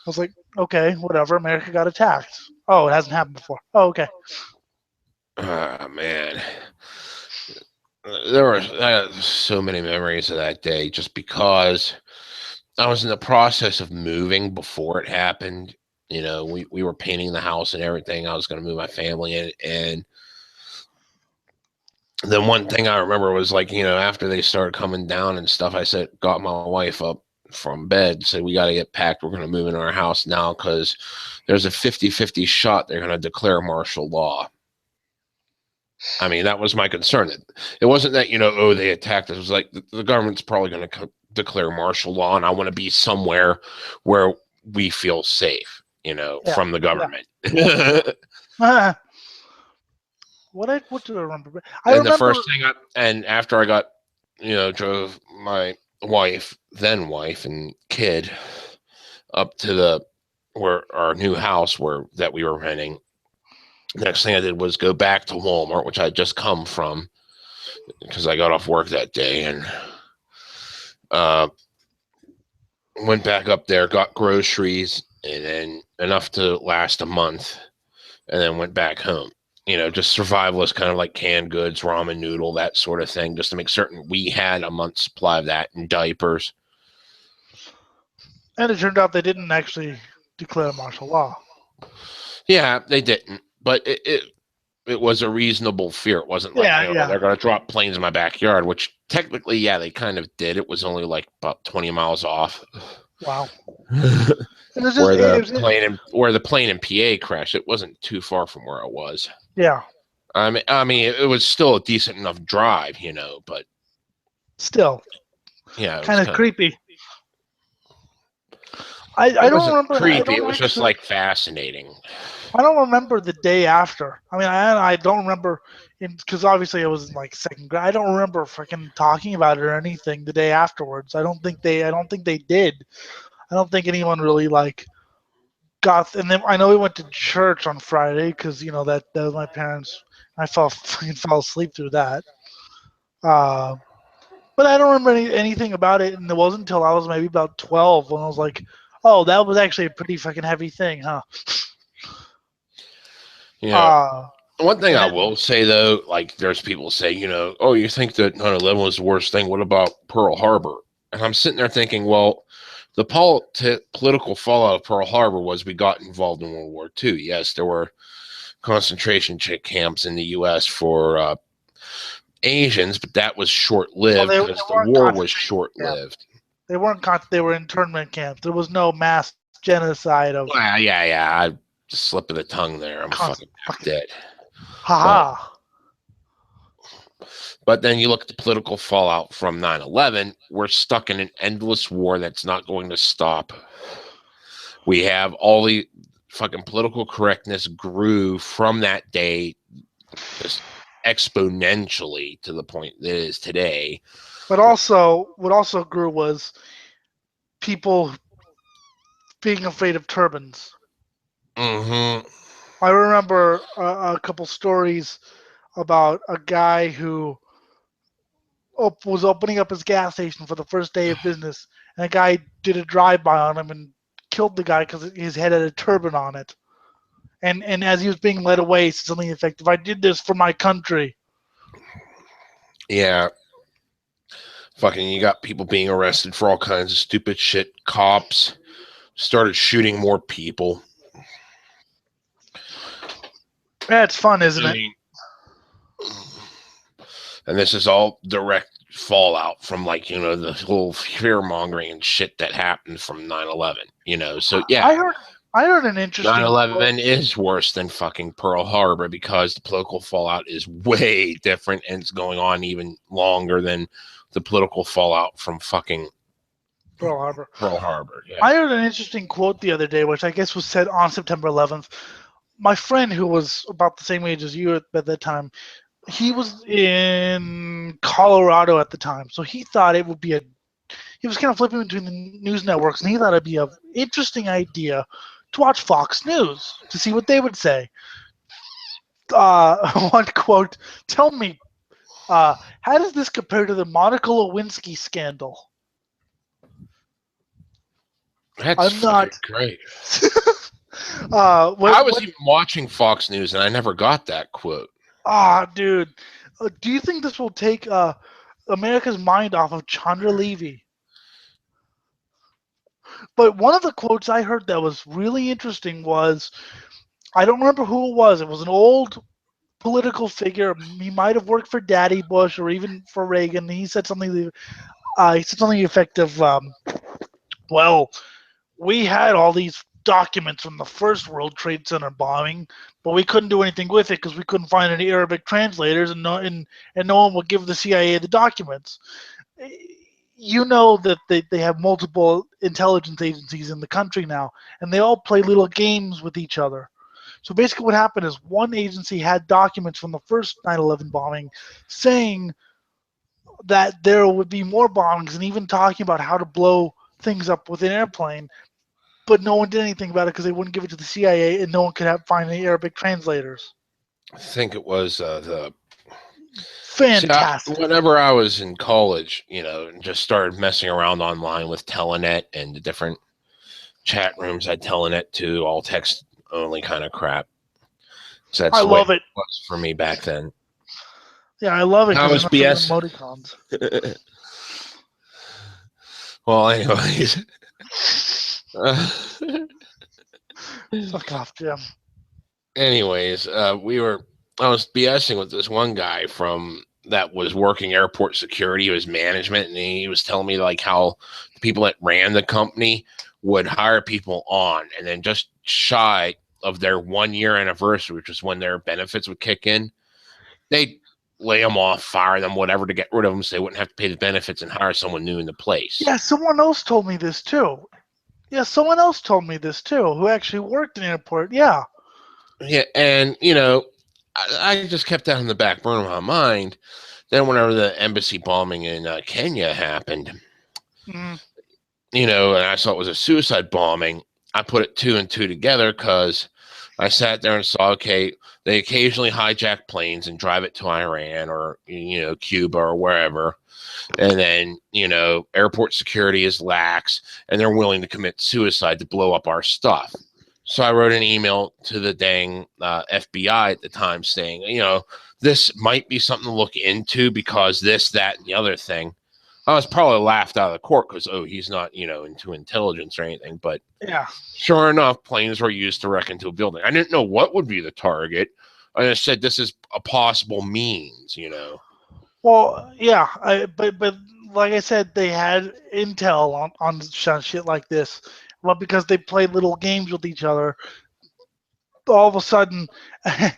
was like, "Okay, whatever. America got attacked. Oh, it hasn't happened before. Oh, okay." Ah, man. There were so many memories of that day just because I was in the process of moving before it happened. You know, we were painting the house and everything. I was going to move my family in. And then one thing I remember was like, you know, after they started coming down and stuff, I said, got my wife up from bed, said, we got to get packed. We're going to move in our house now because there's a 50-50 shot they're going to declare martial law. I mean, that was my concern. It wasn't that, you know, oh, they attacked us. It was like the government's probably going to declare martial law, and I want to be somewhere where we feel safe, you know, Yeah, from the government. yeah. What do I remember? I And the remember. first thing, and after I got, you know, drove my then wife and kid up to where our new house that we were renting. The next thing I did was go back to Walmart, which I had just come from because I got off work that day, and went back up there, got groceries, and then enough to last a month, and then went back home. You know, just survivalist, kind of like canned goods, ramen noodle, that sort of thing, just to make certain we had a month's supply of that and diapers. And it turned out they didn't actually declare martial law. Yeah, they didn't, but it was a reasonable fear. It wasn't like, Yeah, you know, yeah. they're going to drop planes in my backyard, which technically, yeah, they kind of did. It was only like about 20 miles off. Wow. It was just, Where the plane in PA crashed, it wasn't too far from where I was. yeah. I mean, it was still a decent enough drive, you know, but Still, yeah, it was kind of kind of. creepy. I It don't wasn't remember. I creepy. It don't was just actually. like fascinating. I don't remember the day after. I mean, I don't remember, because obviously I was in like second grade. I don't remember freaking talking about it or anything the day afterwards. I don't think they. I don't think they did. I don't think anyone really like got. And then I know we went to church on Friday because that was my parents. I fucking fell asleep through that. Uh, but I don't remember anything about it, and it wasn't until I was maybe about 12 when I was like, "Oh, that was actually a pretty fucking heavy thing, huh?" You know, Uh, one thing and I then will say though, like there's people say, you know, oh, you think that 9/11 was the worst thing? What about Pearl Harbor? And I'm sitting there thinking, well, the political fallout of Pearl Harbor was we got involved in World War II. Yes, there were concentration camps in the U.S. for Asians, but that was well, short-lived they because the weren't war was concentration camps. short-lived. They were internment camps. There was no mass genocide of Well, yeah, I just slip of the tongue there. I'm fucking fucking dead. But haha. But then you look at the political fallout from 9/11, we're stuck in an endless war that's not going to stop. We have all the fucking political correctness grew from that day just exponentially to the point that it is today. But also, what also grew was people being afraid of turbans. Mm-hmm. I remember a couple stories about a guy who was opening up his gas station for the first day of business, and a guy did a drive-by on him and killed the guy because his head had a turban on it. And as he was being led away, he said something effective. I did this for my country. Yeah. Fucking, you got people being arrested for all kinds of stupid shit. Cops started shooting more people. Yeah, it's fun, isn't it? And this is all direct fallout from, like, you know, the whole fear mongering and shit that happened from 9/11. You know, so yeah, I heard an interesting 9/11 is worse than fucking Pearl Harbor because the political fallout is way different and it's going on even longer than the political fallout from fucking Pearl Harbor. Pearl Harbor. Yeah. I heard an interesting quote the other day, which I guess was said on September 11th. My friend, who was about the same age as you at that time, he was in Colorado at the time, so he thought it would be a he was kind of flipping between the news networks, and he thought it'd be an interesting idea to watch Fox News to see what they would say. One quote: "Tell me, how does this compare to the Monica Lewinsky scandal?" That's I'm not. fucking great. I was What? even watching Fox News and I never got that quote. Dude, do you think this will take America's mind off of Chandra Levy? But one of the quotes I heard that was really interesting was, I don't remember who it was. It was an old political figure. He might have worked for Daddy Bush or even for Reagan. He said something. He said something effective. Well, we had all these documents from the first World Trade Center bombing, but we couldn't do anything with it because we couldn't find any Arabic translators, and no one would give the CIA the documents. You know that they have multiple intelligence agencies in the country now, and they all play little games with each other. So basically, what happened is one agency had documents from the first 9/11 bombing saying that there would be more bombings and even talking about how to blow things up with an airplane, but no one did anything about it because they wouldn't give it to the CIA and no one could find any Arabic translators. I think it was the. See, Fantastic. whenever I was in college, and just started messing around online with Telenet and the different chat rooms I Telenet to, all text only kind of crap. So that's I the way love it it. was for me back then. Yeah, I love it That because was then that's BS. some emoticons. Well, anyways. Fuck off, Jim. Anyways, I was BSing with this one guy that was working airport security, was management, and he was telling me like how the people that ran the company would hire people on, and then just shy of their 1 year anniversary, which was when their benefits would kick in, they'd lay them off, fire them, whatever, to get rid of them so they wouldn't have to pay the benefits and hire someone new in the place. Yeah, someone else told me this too. Who actually worked in an airport. Yeah. Yeah, and I just kept that in the back burner of my mind. Then, whenever the embassy bombing in Kenya happened, Mm. and I saw it was a suicide bombing, I put it two and two together because I sat there and saw, okay, they occasionally hijack planes and drive it to Iran or Cuba or wherever, and then airport security is lax and they're willing to commit suicide to blow up our stuff. So I wrote an email to the dang FBI at the time saying, this might be something to look into because this, that, and the other thing. I was probably laughed out of the court because, he's not, into intelligence or anything. But Yeah. sure enough, planes were used to wreck into a building. I didn't know what would be the target. I just said this is a possible means, Well, yeah, but like I said, they had intel on shit like this. Well, because they played little games with each other, all of a sudden, I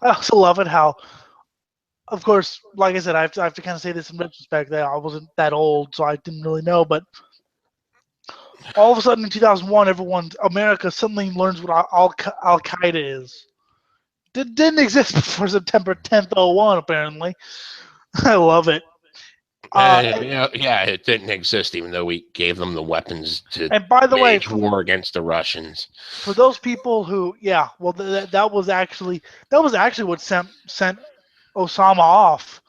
also love it how, of course, like I said, I have to kind of say this in retrospect that I wasn't that old, so I didn't really know. But all of a sudden, in 2001, America suddenly learns what Al Qaeda is. Didn't exist before September 10th, 01, apparently. I love it. Yeah, it didn't exist, even though we gave them the weapons to And by the way, wage war against the Russians. for those people who, yeah, well, that was actually what sent Osama off.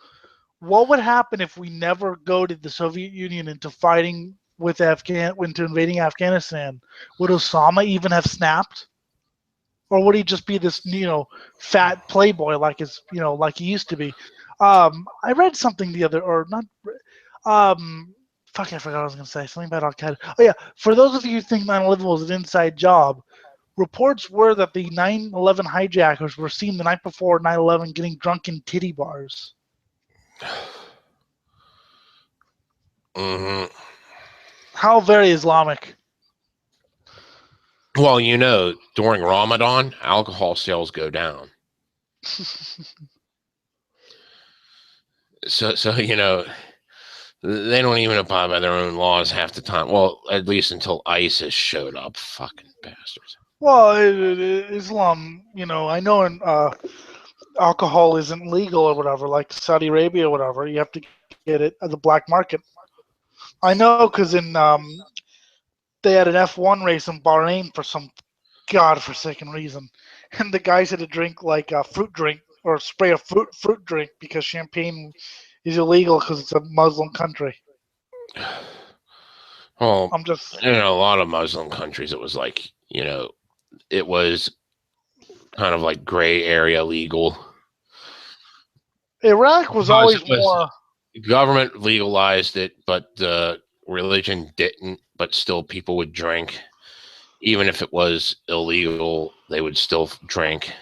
What would happen if we never goaded the Soviet Union into fighting with into invading Afghanistan? Would Osama even have snapped, or would he just be this fat playboy like he used to be? I read something the other, or not. Fuck, I forgot what I was gonna say. Something about Al Qaeda. Oh yeah, for those of you who think 9/11 was an inside job, reports were that the 9/11 hijackers were seen the night before 9/11 getting drunk in titty bars. Mm-hmm. How very Islamic. Well, during Ramadan, alcohol sales go down. So they don't even abide by their own laws half the time. Well, at least until ISIS showed up. Fucking bastards. Well, Islam, I know alcohol isn't legal or whatever, like Saudi Arabia or whatever. You have to get it at the black market. I know because in they had an F1 race in Bahrain for some godforsaken reason, and the guys had to drink like a fruit drink or spray a fruit drink because champagne is illegal because it's a Muslim country. Well, I'm just in a lot of Muslim countries, it was like, it was kind of like gray area legal. Iraq was Because it always was more. government legalized it, but the religion didn't. But still, people would drink, even if it was illegal. They would still drink.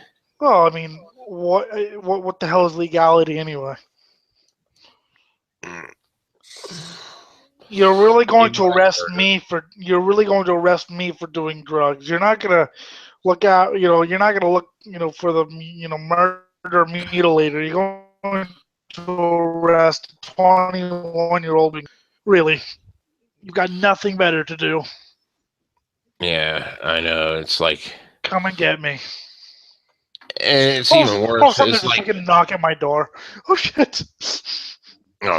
Well, I mean, what the hell is legality anyway? You're really going to Legalized arrest murder. me for doing drugs. You're not gonna look out. You're not gonna look for the murder mutilator. You're going to arrest a 21-year-old really. You've got nothing better to do. Yeah, I know. It's like, Come and get me. and it's Oh, even oh, worse. something's It's just like, fucking knock at my door. Oh shit.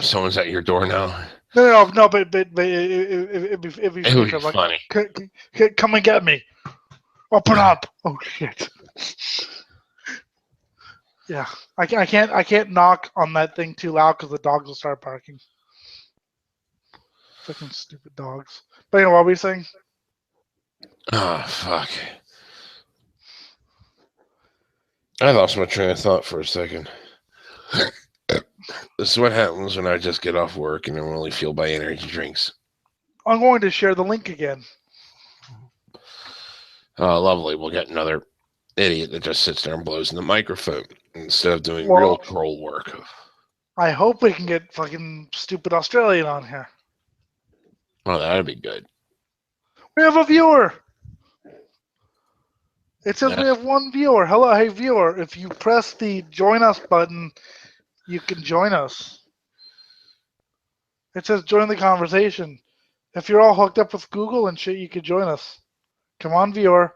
someone's at your door now. No, but it'd be It funny would if be I'm like, funny. come and get me. Open up. Oh shit. Yeah, I can't knock on that thing too loud because the dogs will start barking. Fucking stupid dogs. But what were you saying? Oh, fuck. I lost my train of thought for a second. This is what happens when I just get off work and I'm really fueled by energy drinks. I'm going to share the link again. Oh, lovely. We'll get another idiot that just sits there and blows in the microphone instead of doing real Well, troll work. I hope we can get fucking stupid Australian on here. Oh, that'd be good. We have a viewer. It says we Yeah. have one viewer. Hello, hey viewer. If you press the join us button, you can join us. It says join the conversation. If you're all hooked up with Google and shit, you could join us. Come on, viewer.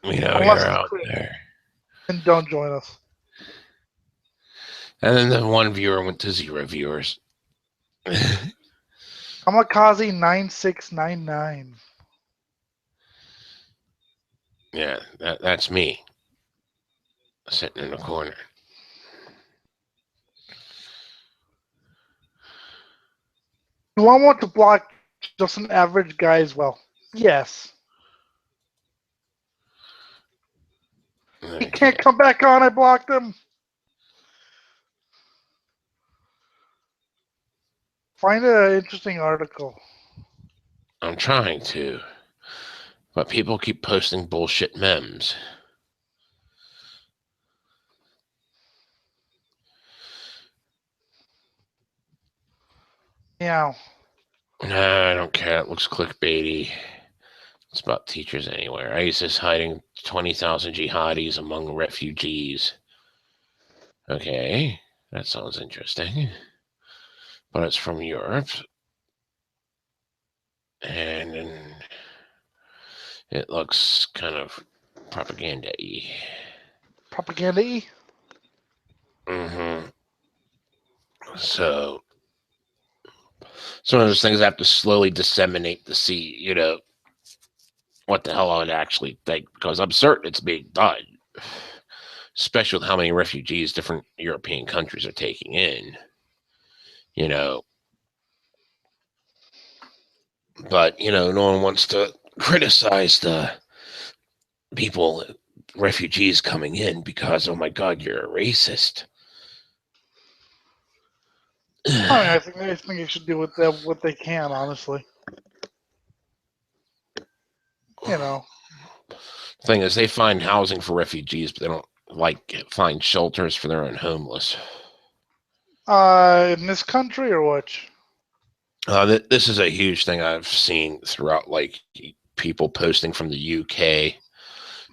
We know Unless you're it's out Chris, there. then don't join us. And then the one viewer went to 0 viewers. Kamikaze9699. Yeah, that's me. Sitting in the corner. Do I want to block just an average guy as well? Yes. He can't Okay. come back on. I blocked him. Find an interesting article. I'm trying to. But people keep posting bullshit memes. Yeah. Nah, I don't care. It looks clickbaity. It's about teachers anywhere. ISIS hiding 20,000 jihadis among refugees. Okay, that sounds interesting. But it's from Europe. And it looks kind of propaganda-y. Propaganda-y? Mm-hmm. So, it's one of those things I have to slowly disseminate to see, what the hell I would actually think. Because I'm certain it's being done. Especially with how many refugees different European countries are taking in. But, no one wants to criticize the people, refugees coming in because, oh my God, you're a racist. I think they should do what they can, honestly. Thing is, they find housing for refugees, but they don't find shelters for their own homeless. In this country or what? This is a huge thing I've seen throughout, people posting from the UK.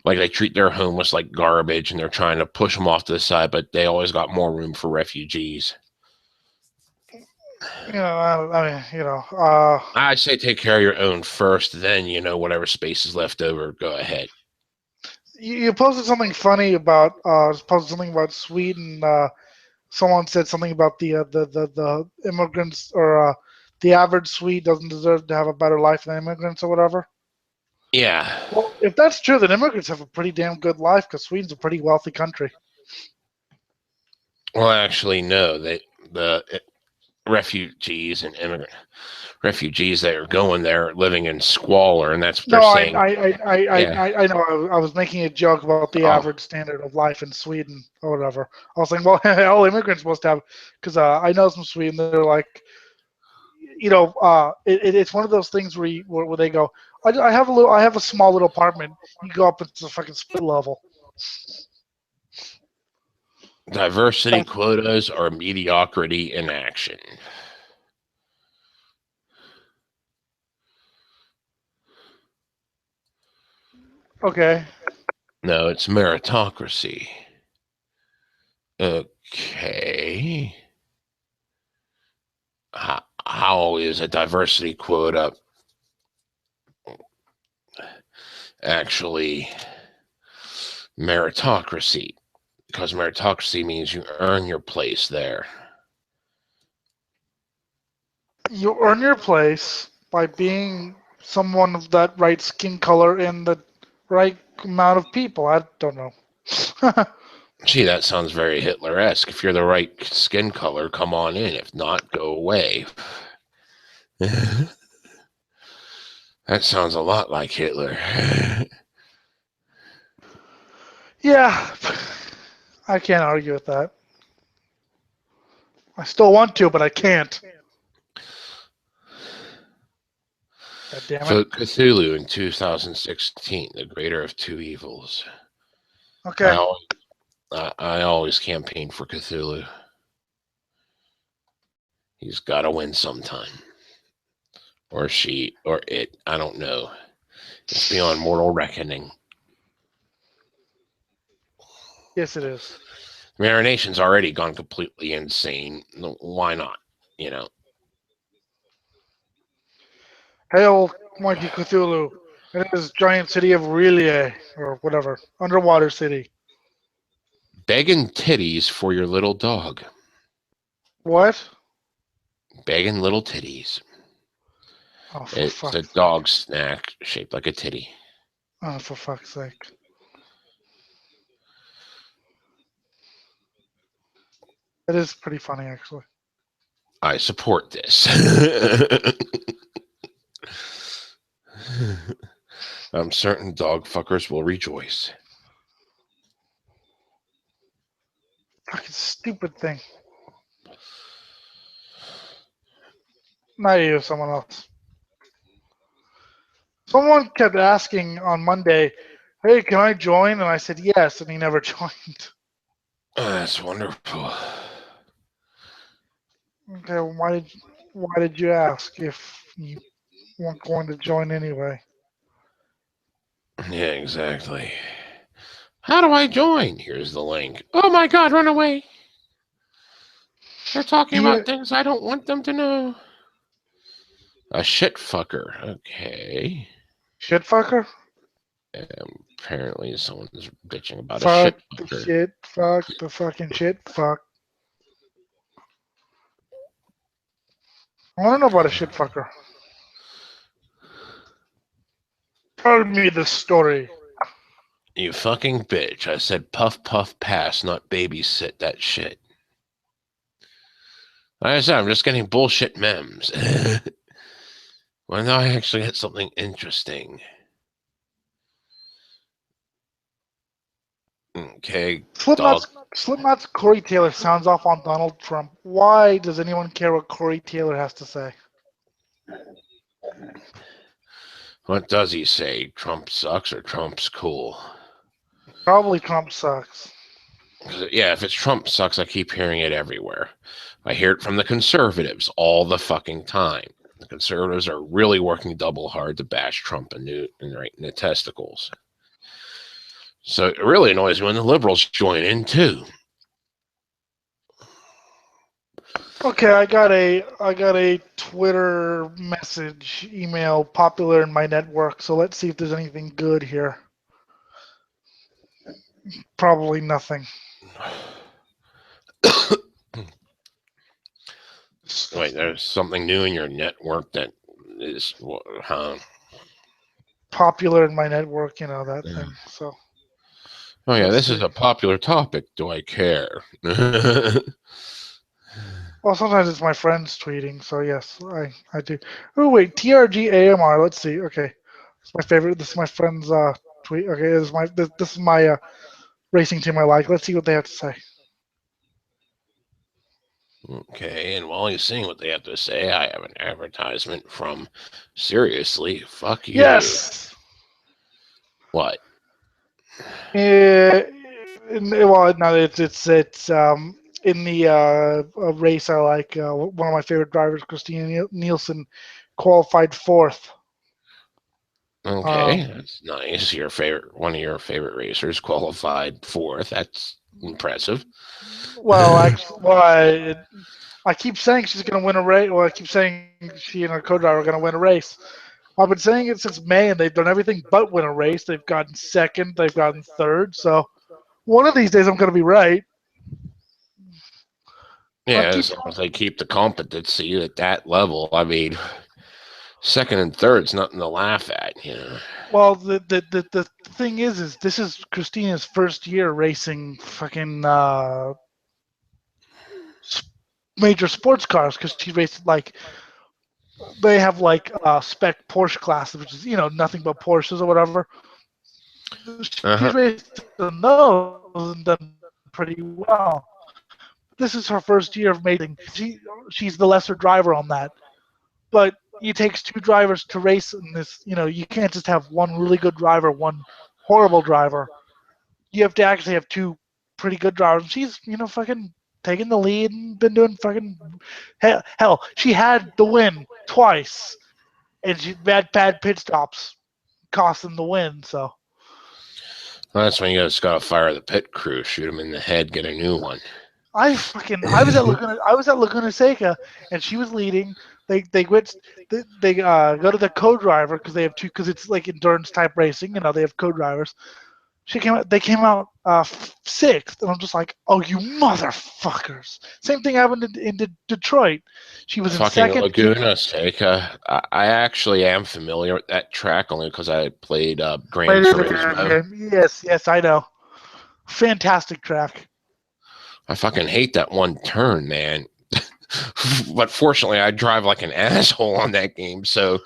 Like, they treat their homeless like garbage, and they're trying to push them off to the side, but they always got more room for refugees. I say take care of your own first, then, whatever space is left over, go ahead. You posted something funny about Sweden. Someone said something about the immigrants or the average Swede doesn't deserve to have a better life than immigrants or whatever. Yeah. Well, if that's true, then immigrants have a pretty damn good life because Sweden's a pretty wealthy country. Well, actually, no. The refugees and refugees that are going there living in squalor, and that's they're No, saying, yeah. I know. I was making a joke about the Oh, average standard of life in Sweden or whatever. I was saying, well, all immigrants must have, because I know some Sweden. They're like, it's one of those things where they go, I have a small little apartment. You go up into the fucking split level. diversity quotas are mediocrity in action. Okay. No, it's meritocracy. Okay. How is a diversity quota actually meritocracy? Because meritocracy means you earn your place there. You earn your place by being someone of that right skin color and the right amount of people. I don't know. Gee, that sounds very Hitler-esque. If you're the right skin color, come on in. If not, go away. That sounds a lot like Hitler. Yeah, I can't argue with that. I still want to, but I can't. God damn it. Vote Cthulhu in 2016, the greater of two evils. Okay. I always campaign for Cthulhu. He's got to win sometime. Or she, or it. I don't know. It's beyond mortal reckoning. Yes, it is. I mean, our nation's already gone completely insane. Why not? You know. Hail, mighty Cthulhu. It is giant city of Relia, or whatever. Underwater city. Begging titties for your little dog. What? Begging little titties. Oh, for It's fuck's a sake. dog snack shaped like a titty. Oh, for fuck's sake. It is pretty funny, actually. I support this. I'm certain dog fuckers will rejoice. Fucking stupid thing. Not you, someone else. Someone kept asking on Monday, hey, can I join? And I said yes, and he never joined. Oh, that's wonderful. Okay, well, why did you ask if you weren't going to join anyway? Yeah, exactly. How do I join? Here's the link. Oh my god, run away. They're talking Yeah, about things I don't want them to know. A shit fucker. Okay. shit fucker? Apparently someone's bitching about a Fuck shit the fucker. shit, fuck the fucking shit, fuck. I want to know about a shit fucker. Tell me the story. You fucking bitch. I said puff puff pass, not babysit that shit. Like I said, I'm just getting bullshit memes. When do I actually get something interesting? Okay, dog. Slipknot's Corey Taylor sounds off on Donald Trump. Why does anyone care what Corey Taylor has to say? What does he say? Trump sucks or Trump's cool? Probably Trump sucks. Yeah, if it's Trump sucks, I keep hearing it everywhere. I hear it from the conservatives all the fucking time. The conservatives are really working double hard to bash Trump right in the testicles. So it really annoys me when the liberals join in too. Okay, I got a Twitter message email popular in my network, so let's see if there's anything good here. Probably nothing. Wait, there's something new in your network that is, Popular in my network, you know that thing. So Oh yeah, let's this is see. a popular topic. Do I care? Well, sometimes it's my friends tweeting, so yes, I do. Oh wait, TRG AMR. Let's see. Okay, it's my favorite. This is my friend's tweet. Okay, this is my racing team I like. Let's see what they have to say. Okay, and while you're seeing what they have to say, I have an advertisement from Seriously, Fuck You. Yes. What? Well, no, it's in the race. I like one of my favorite drivers, Christina Nielsen, qualified fourth. Okay, that's nice. One of your favorite racers qualified fourth. That's impressive. Well, actually, I keep saying she's going to win a race. Well, I keep saying she and her co-driver are going to win a race. I've been saying it since May, and they've done everything but win a race. They've gotten second, they've gotten third. So one of these days, I'm going to be right. I Yeah, keep as long as they keep the competency at that level. I mean, second and third's nothing to laugh at, you know. Well, the thing is this is Christina's first year racing fucking major sports cars because she raced like they have like spec Porsche classes, which is nothing but Porsches or whatever. She's raced in those and done pretty well. This is her first year of major racing. She's the lesser driver on that, but it takes two drivers to race in this. You can't just have one really good driver, one horrible driver. You have to actually have two pretty good drivers. She's fucking taking the lead and been doing fucking hell. She had the win twice, and she had bad pit stops cost them the win. So Well, that's when you just gotta fire the pit crew, shoot them in the head, get a new one. I was at Laguna Seca, and she was leading. They go to the co-driver because they have two, because it's like endurance type racing. They have co-drivers. They came out sixth, and I'm just like, oh, you motherfuckers! Same thing happened in Detroit. She was in Fucking second. Laguna Seca. I actually am familiar with that track only because I played Gran Turismo. Yes, I know. Fantastic track. I fucking hate that one turn, man. But fortunately, I drive like an asshole on that game. So,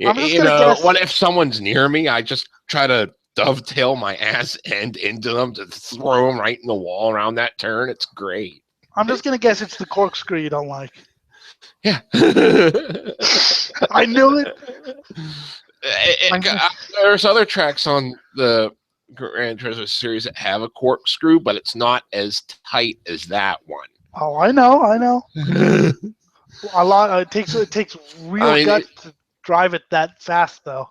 I'm just gonna guess. what if someone's near me? I just try to dovetail my ass end into them to throw them right in the wall around that turn. It's great. I'm just gonna guess it's the corkscrew you don't like. Yeah. I knew it. There's other tracks on the Gran Turismo series that have a corkscrew, but it's not as tight as that one. Oh, I know. A lot. It takes real guts to drive it that fast, though.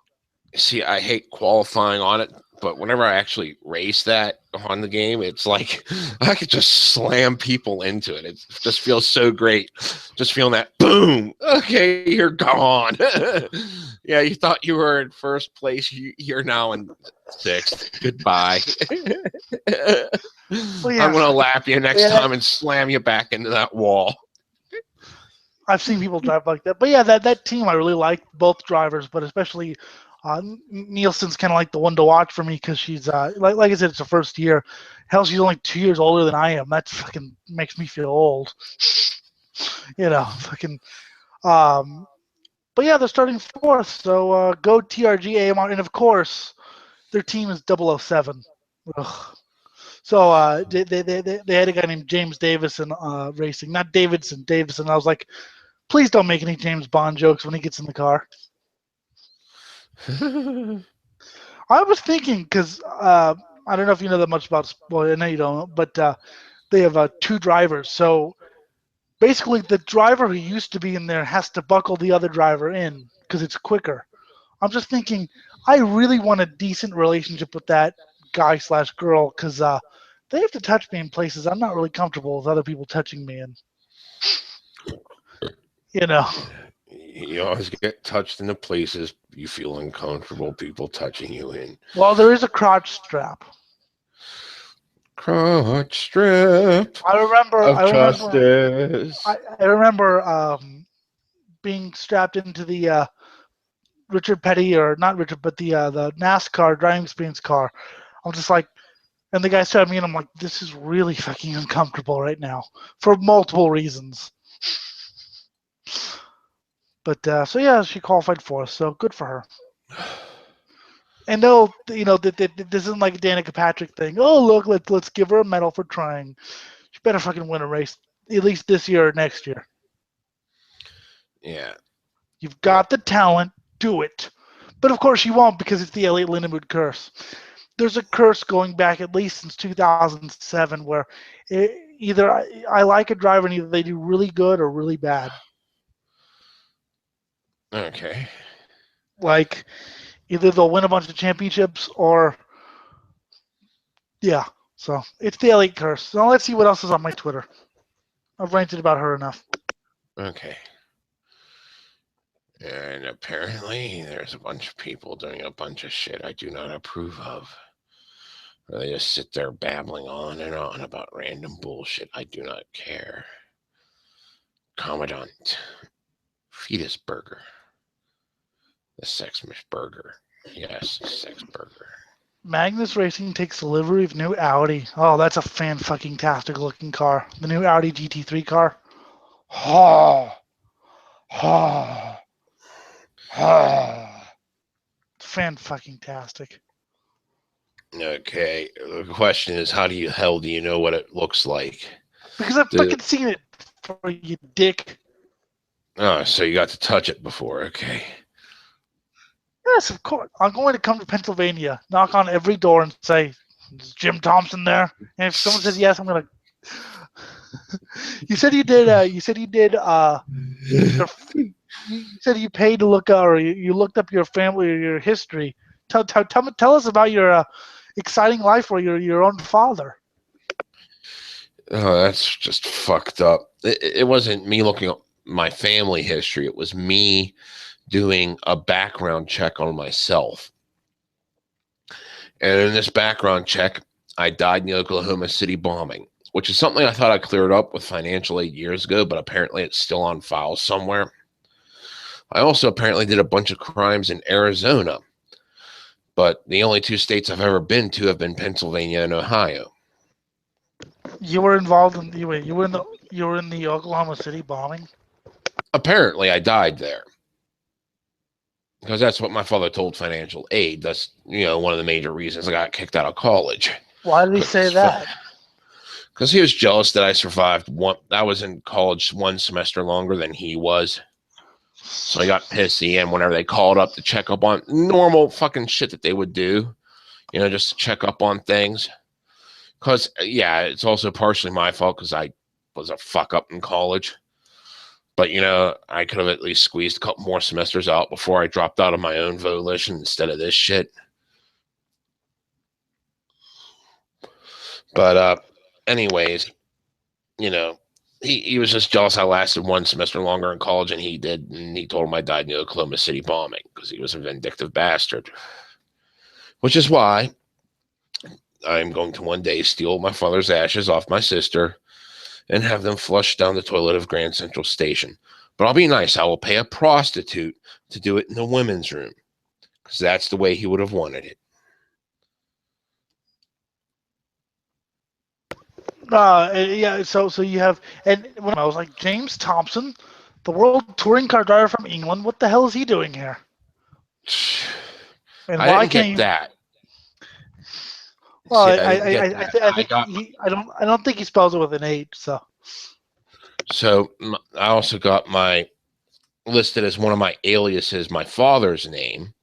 See, I hate qualifying on it, but whenever I actually race that on the game, it's like I could just slam people into it. It just feels so great. Just feeling that boom. Okay, you're gone. Yeah, you thought you were in first place. You're now in sixth. Goodbye. Well, yeah, I'm going to lap you next time and slam you back into that wall. I've seen people drive like that. But yeah, that team I really like, both drivers, but especially Nielsen's kind of like the one to watch for me because she's like I said, it's her first year. Hell, she's only 2 years older than I am. That fucking makes me feel old. Fucking. But yeah, they're starting fourth. So go TRG AMR, and of course, their team is 007. Ugh. So they had a guy named James Davison racing, not Davidson, Davison. I was like, please don't make any James Bond jokes when he gets in the car. I was thinking because I don't know if you know that much about. Well, I know you don't, but they have two drivers. So basically, the driver who used to be in there has to buckle the other driver in because it's quicker. I'm just thinking, I really want a decent relationship with that guy / girl because they have to touch me in places I'm not really comfortable with other people touching me in. You always get touched in the places you feel uncomfortable, people touching you in. Well, there is a crotch strap. crotch strip I remember. of I remember. justice. I remember being strapped into the Richard Petty, or not Richard, but the NASCAR driving experience car. I'm just like, and the guy strapped me in. I'm like, this is really fucking uncomfortable right now for multiple reasons. But so yeah, she qualified for us, so good for her. And no, this isn't like a Danica Patrick thing. Oh look, let's give her a medal for trying. She better fucking win a race, at least this year or next year. Yeah. You've got the talent, do it. But of course she won't, because it's the Elliot Lindenwood curse. There's a curse going back at least since 2007 where either I like a driver and either they do really good or really bad. Okay. Like either they'll win a bunch of championships or yeah. So it's the Elliot curse. So let's see what else is on my Twitter. I've ranted about her enough. Okay. And apparently there's a bunch of people doing a bunch of shit I do not approve of. Or they just sit there babbling on and on about random bullshit. I do not care. Commandant. Fetus burger. The Sexmas burger. Yes, sex burger. Magnus Racing takes delivery of new Audi. Oh, that's a fan-fucking-tastic looking car. The new Audi GT3 car. Oh. Oh. Oh. Fan-fucking-tastic. Okay. The question is, how do you hell do you know what it looks like? Because I've fucking seen it for you, dick. Oh, so you got to touch it before. Okay. Yes, of course. I'm going to come to Pennsylvania, knock on every door, and say, "Is Jim Thompson there?" And if someone says yes, I'm gonna. You said you did. You said you did. You said you paid to look or you looked up your family or your history. Tell us about your exciting life where you're your own father. Oh, that's just fucked up. It wasn't me looking up my family history. It was me doing a background check on myself. And in this background check, I died in the Oklahoma City bombing, which is something I thought I cleared up with financial aid years ago, but apparently it's still on file somewhere. I also apparently did a bunch of crimes in Arizona, but the only two states I've ever been to have been Pennsylvania and Ohio. You were involved in you were in the Oklahoma City bombing. Apparently, I died there. Because that's what my father told financial aid. That's, one of the major reasons I got kicked out of college. Why did he say that? Because he was jealous that I survived I was in college one semester longer than he was. So I got pissy, and whenever they called up to check up on normal fucking shit that they would do, just to check up on things. Because, yeah, it's also partially my fault because I was a fuck up in college. But, I could have at least squeezed a couple more semesters out before I dropped out of my own volition instead of this shit. But, anyways, he was just jealous I lasted one semester longer in college than he did. And he told him I died in the Oklahoma City bombing because he was a vindictive bastard. Which is why I'm going to one day steal my father's ashes off my sister and have them flushed down the toilet of Grand Central Station. But I'll be nice. I will pay a prostitute to do it in the women's room because that's the way he would have wanted it. Yeah. So you have, and when I was like, James Thompson, the world touring car driver from England, what the hell is he doing here? And I didn't get that. Well, See, I don't think he spells it with an H. So I also got my listed as one of my aliases. My father's name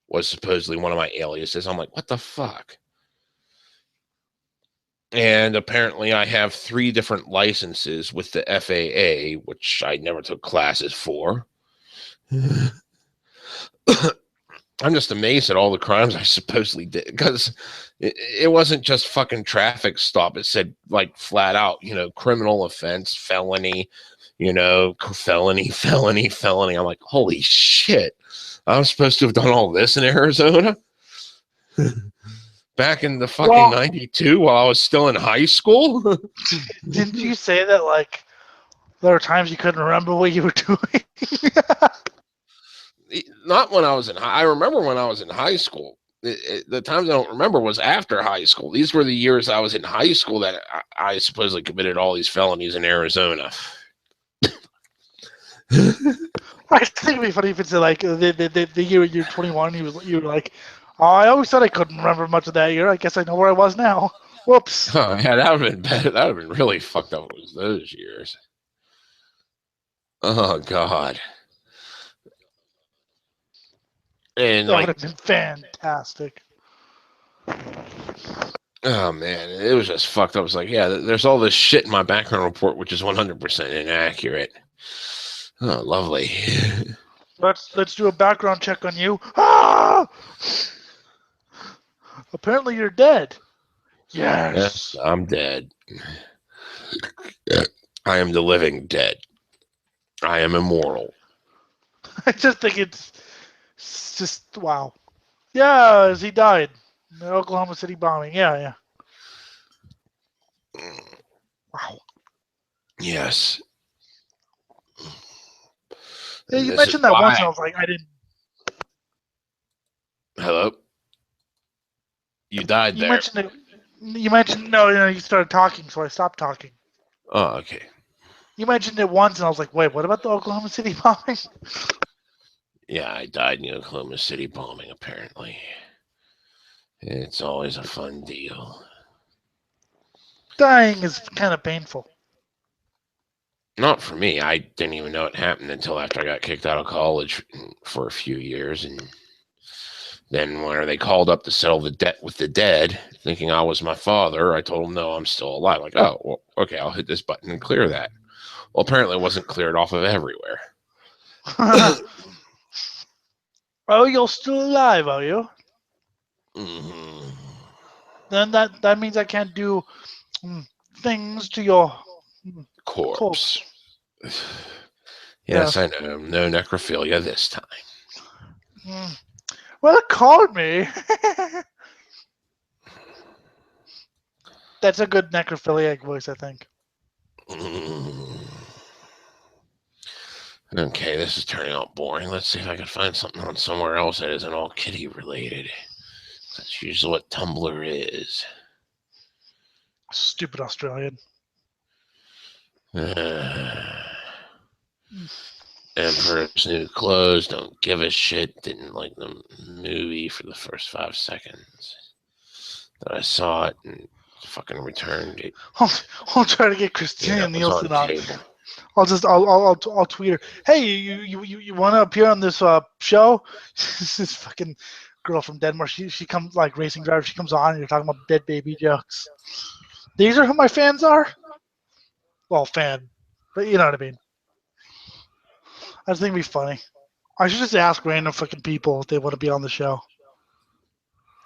was supposedly one of my aliases. I'm like, what the fuck? And apparently I have 3 different licenses with the FAA, which I never took classes for. I'm just amazed at all the crimes I supposedly did because it wasn't just fucking traffic stop. It said like flat out, criminal offense, felony, felony. I'm like, holy shit. I'm supposed to have done all this in Arizona? back in the fucking Well, 92 while I was still in high school. didn't you say that like there were times you couldn't remember what you were doing? Not when I was in I remember when I was in high school. The times I don't remember was after high school. These were the years I was in high school that I supposedly committed all these felonies in Arizona. I think it'd be funny if it's like the year you're 21, you were like, oh, I always thought I couldn't remember much of that year. I guess I know where I was now. Whoops. Oh, yeah, that would have been better. That would have been really fucked up. Was those years? Oh God. And That would like, have been fantastic. oh man, it was just fucked up. I was like, yeah, there's all this shit in my background report which is 100% inaccurate. Oh, lovely. Let's do a background check on you. Ah! Apparently you're dead. Yes, Yes. I'm dead. I am the living dead. I am immortal. I just think it's just wow. Yeah, he died. The Oklahoma City bombing. Yeah. Wow. Yes. Yeah, you This is mentioned that once, why. and I was like, I didn't. Hello? You died You there. mentioned it. You mentioned no. You started talking, so I stopped talking. Oh, okay. You mentioned it once, and I was like, wait, what about the Oklahoma City bombing? Yeah, I died in the Oklahoma City bombing, apparently. It's always a fun deal. Dying is kind of painful. Not for me. I didn't even know it happened until after I got kicked out of college for a few years. And then when they called up to settle the debt with the dead, thinking I was my father, I told them, no, I'm still alive. Like, oh, well, okay, I'll hit this button and clear that. Well, apparently it wasn't cleared off of everywhere. Oh, you're still alive, are you? Mm-hmm. Then that means I can't do things to your corpse. Corpse. Yes, Yes. I know. No necrophilia this time. Well, it called me. That's a good necrophiliac voice, I think. Okay, this is turning out boring. Let's see if I can find something on somewhere else that isn't all kitty related. That's usually what Tumblr is. Stupid Australian. Emperor's New Clothes, don't give a shit. Didn't like the movie for the first 5 seconds that I saw it and fucking returned it. I'll try to get Christina It was on Nielsen on. table. I'll tweet her. Hey, you want to appear on this show? This fucking girl from Denmark. She comes like racing driver. She comes on and you're talking about dead baby jokes. These are who my fans are. Well, fan, but you know what I mean. I just think it'd be funny. I should just ask random fucking people if they want to be on the show.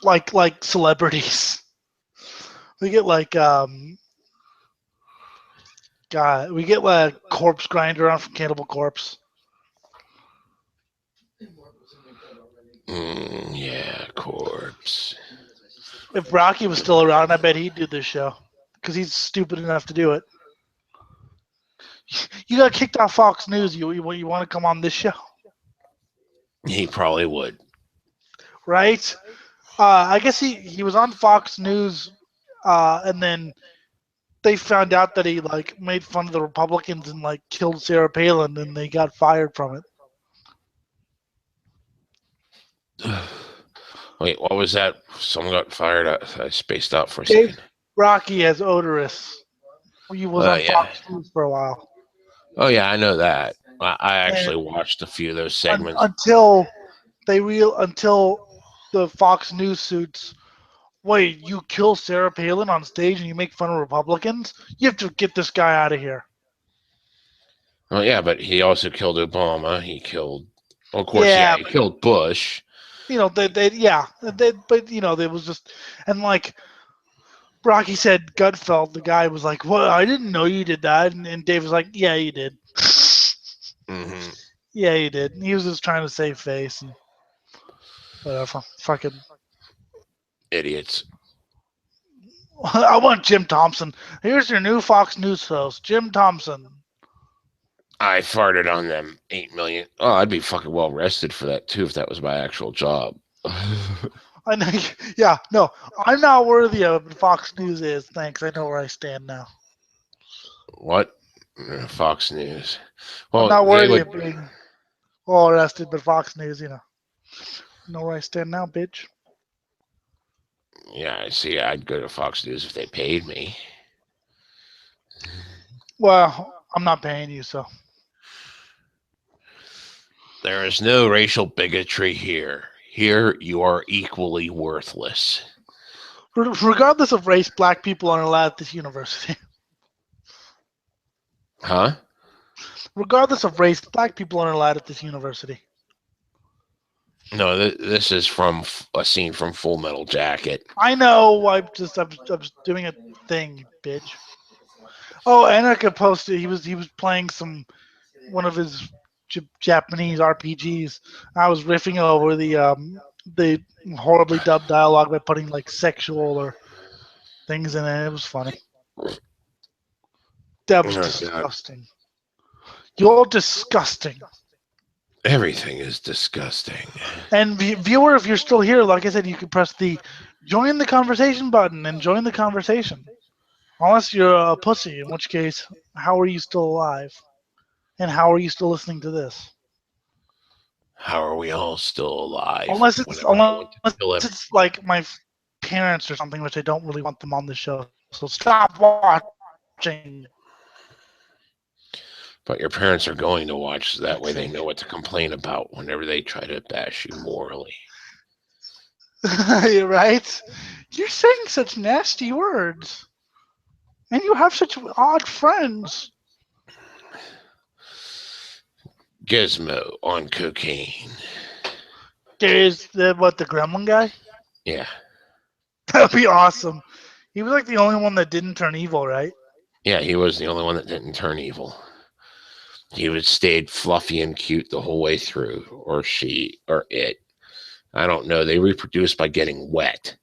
Like celebrities. We get like God, we get like Corpse Grinder on from Cannibal Corpse. Yeah, corpse. If Rocky was still around, I bet he'd do this show because he's stupid enough to do it. You got kicked off Fox News. You want to come on this show, He probably would. right? I guess he was on Fox News, and then they found out that he like made fun of the Republicans and like killed Sarah Palin, and they got fired from it. Wait, what was that? Someone got fired. I spaced out for a Dave second. Rocky as Odorous. He was on Yeah. Fox News for a while. Oh yeah, I know that. I actually And watched a few of those segments. until the Fox News suits. Wait, you kill Sarah Palin on stage and you make fun of Republicans? You have to get this guy out of here. Oh yeah, but he also killed Obama. He killed, well, of course, yeah, he killed Bush. You know, but you know, there was just, and like Rocky said, Gutfeld, the guy was like, "Well, I didn't know you did that," and Dave was like, "Yeah, you did." Mm-hmm. Yeah, he did. He was just trying to save face and whatever. Fucking Idiots. I want Jim Thompson. Here's your new Fox News host, Jim Thompson. I farted on them 8 million. Oh, I'd be fucking well rested for that too if that was my actual job. I know. Yeah, no, I'm not worthy of what Fox News is. Thanks. I know where I stand now. What? Fox News. I'm Well, not they worthy would. of being all arrested, but Fox News, know where I stand now, bitch. Yeah, I see. I'd go to Fox News if they paid me. Well, I'm not paying you, so. There is no racial bigotry here. Here, you are equally worthless. Regardless of race, black people aren't allowed at this university. Huh? Regardless of race, black people aren't allowed at this university. No, this is from a scene from Full Metal Jacket. I know. I'm just doing a thing, bitch. Oh, Anarcha posted he was playing one of his Japanese RPGs. I was riffing over the horribly dubbed dialogue by putting like sexual or things in it. It was funny. That was Oh, God. disgusting. You're disgusting. Everything is disgusting. And viewer, if you're still here, like I said, you can press the join the conversation button and join the conversation. Unless you're a pussy, in which case, how are you still alive? And how are you still listening to this? How are we all still alive? Unless Whenever I want to kill him. it's like my parents or something, which I don't really want them on the show. So stop watching. But your parents are going to watch, so that Fuck's way they sake. know what to complain about whenever they try to bash you morally. You're right? You're saying such nasty words. And you have such odd friends. Gizmo on cocaine. There's the gremlin guy? Yeah. That'd be awesome. He was like the only one that didn't turn evil, right? Yeah, he was the only one that didn't turn evil. He would stayed fluffy and cute the whole way through, or she, or it. I don't know. They reproduce by getting wet.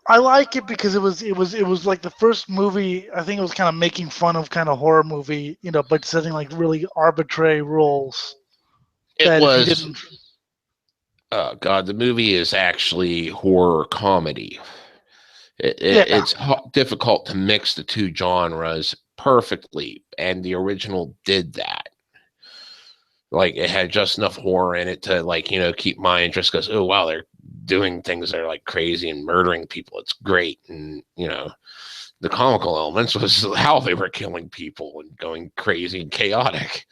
I like it because it was like the first movie. I think it was kind of making fun of kind of horror movie, but setting like really arbitrary rules It that if you was, didn't, oh God, the movie is actually horror comedy. yeah, It's difficult to mix the two genres perfectly, and the original did that. Like, it had just enough horror in it to, like, keep my interest, because, oh wow, they're doing things that are like crazy and murdering people. It's great. And the comical elements was how they were killing people and going crazy and chaotic.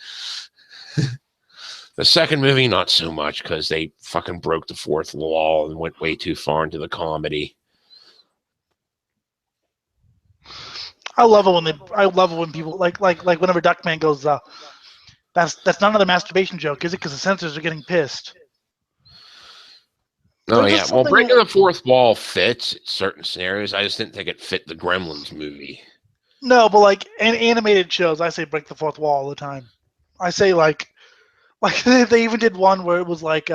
The second movie, not so much, because they fucking broke the fourth wall and went way too far into the comedy. I love it when people like whenever Duckman goes, that's not another masturbation joke, is it? Because the censors are getting pissed. Oh There's yeah, just well, something. breaking the fourth wall fits certain scenarios. I just didn't think it fit the Gremlins movie. No, but like animated shows, I say break the fourth wall all the time. I say like they even did one where it was like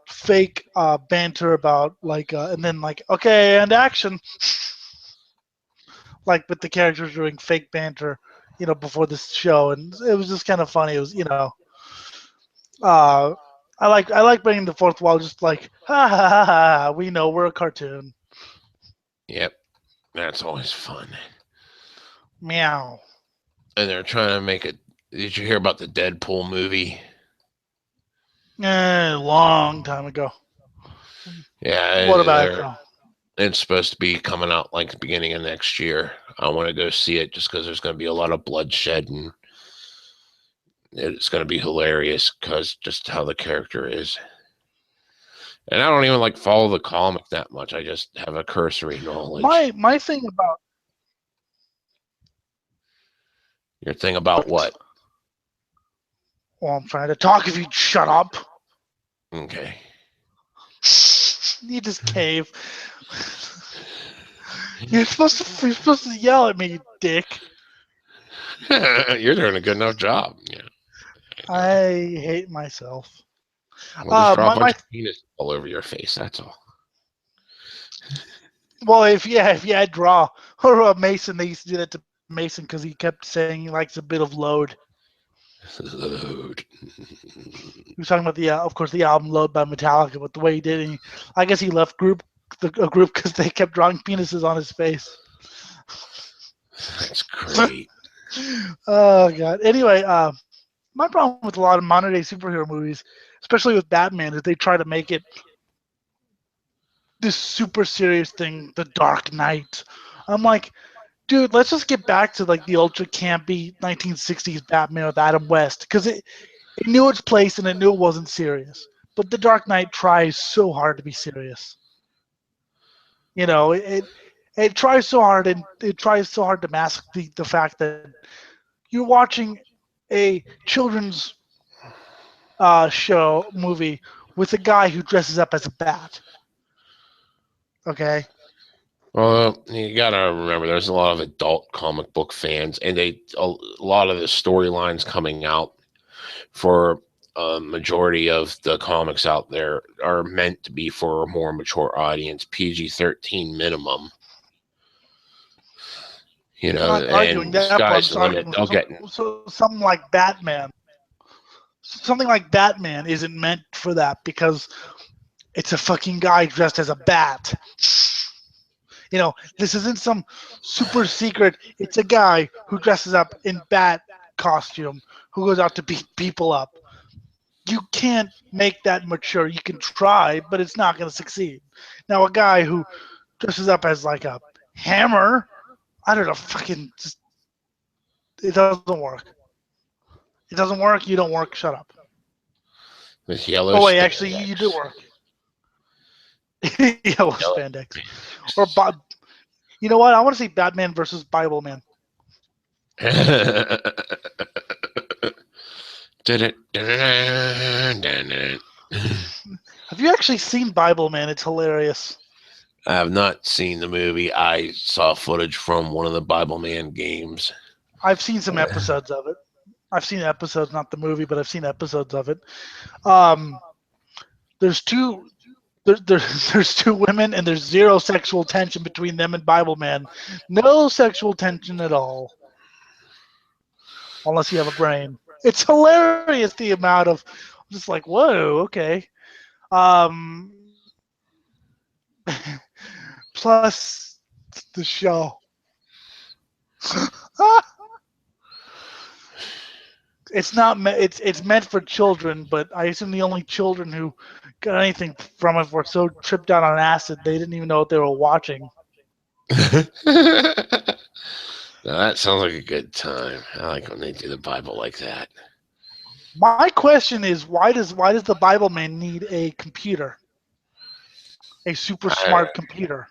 fake banter about and then like okay and action, like with the characters doing fake banter, before this show, and it was just kind of funny. It was uh, I like breaking the fourth wall, just like ha ha ha ha. We know we're a cartoon. Yep, that's always fun. Meow. And they're trying to make it. Did you hear about the Deadpool movie? Long time ago. Yeah, What about it though? it's supposed to be coming out like the beginning of next year. I want to go see it just because there's going to be a lot of bloodshed, and it's going to be hilarious because just how the character is. And I don't even like follow the comic that much. I just have a cursory knowledge. My thing about Your thing about what? well, I'm trying to talk. If you'd shut up, Okay. you just cave. You're supposed to yell at me, you dick. You're doing a good enough job. Yeah. I hate myself. We'll just draw a My bunch of penis all over your face. That's all. Well, if you had Draw or Mason, they used to do that to Mason because he kept saying he likes a bit of load. Load. He was talking about of course, the album "Load" by Metallica, but the way he did it, I guess he left a group because they kept drawing penises on his face. That's great. Oh god. Anyway, my problem with a lot of modern day superhero movies, especially with Batman, is they try to make it this super serious thing, the Dark Knight. I'm like, dude, let's just get back to like the ultra campy 1960s Batman with Adam West because it knew its place and it knew it wasn't serious. But the Dark Knight tries so hard to be serious. You know, it tries so hard and it tries so hard to mask the fact that you're watching a children's show movie with a guy who dresses up as a bat. Okay, Well, you gotta remember, there's a lot of adult comic book fans, and a lot of the storylines coming out for a majority of the comics out there are meant to be for a more mature audience, PG-13 minimum. You I'm know, not arguing and that, but I'm sky's the just limit. arguing They'll get. something like Batman. Something like Batman isn't meant for that because it's a fucking guy dressed as a bat. You know, this isn't some super secret. It's a guy who dresses up in bat costume who goes out to beat people up. You can't make that mature. You can try, but it's not going to succeed. Now, a guy who dresses up as like a hammer, I don't know, fucking just it doesn't work. It doesn't work. You don't work. Shut up. With yellow Oh wait, actually, you do spandex. work. Yellow Yellow. spandex. Or you know what? I want to see Batman versus Bible Man. Have you actually seen Bible Man? It's hilarious. I have not seen the movie. I saw footage from one of the Bible Man games. I've seen some episodes of it. I've seen episodes, not the movie, but I've seen episodes of it. Um, there's two. There's two women and there's zero sexual tension between them and Bible Man. No sexual tension at all, unless you have a brain. It's hilarious the amount of just like whoa, okay. Um, plus the show. It's not it's meant for children, but I assume the only children who got anything from it were so tripped out on acid they didn't even know what they were watching. Now that sounds like a good time. I like when they do the Bible like that. My question is why does the Bible man need a computer, a super I, smart computer?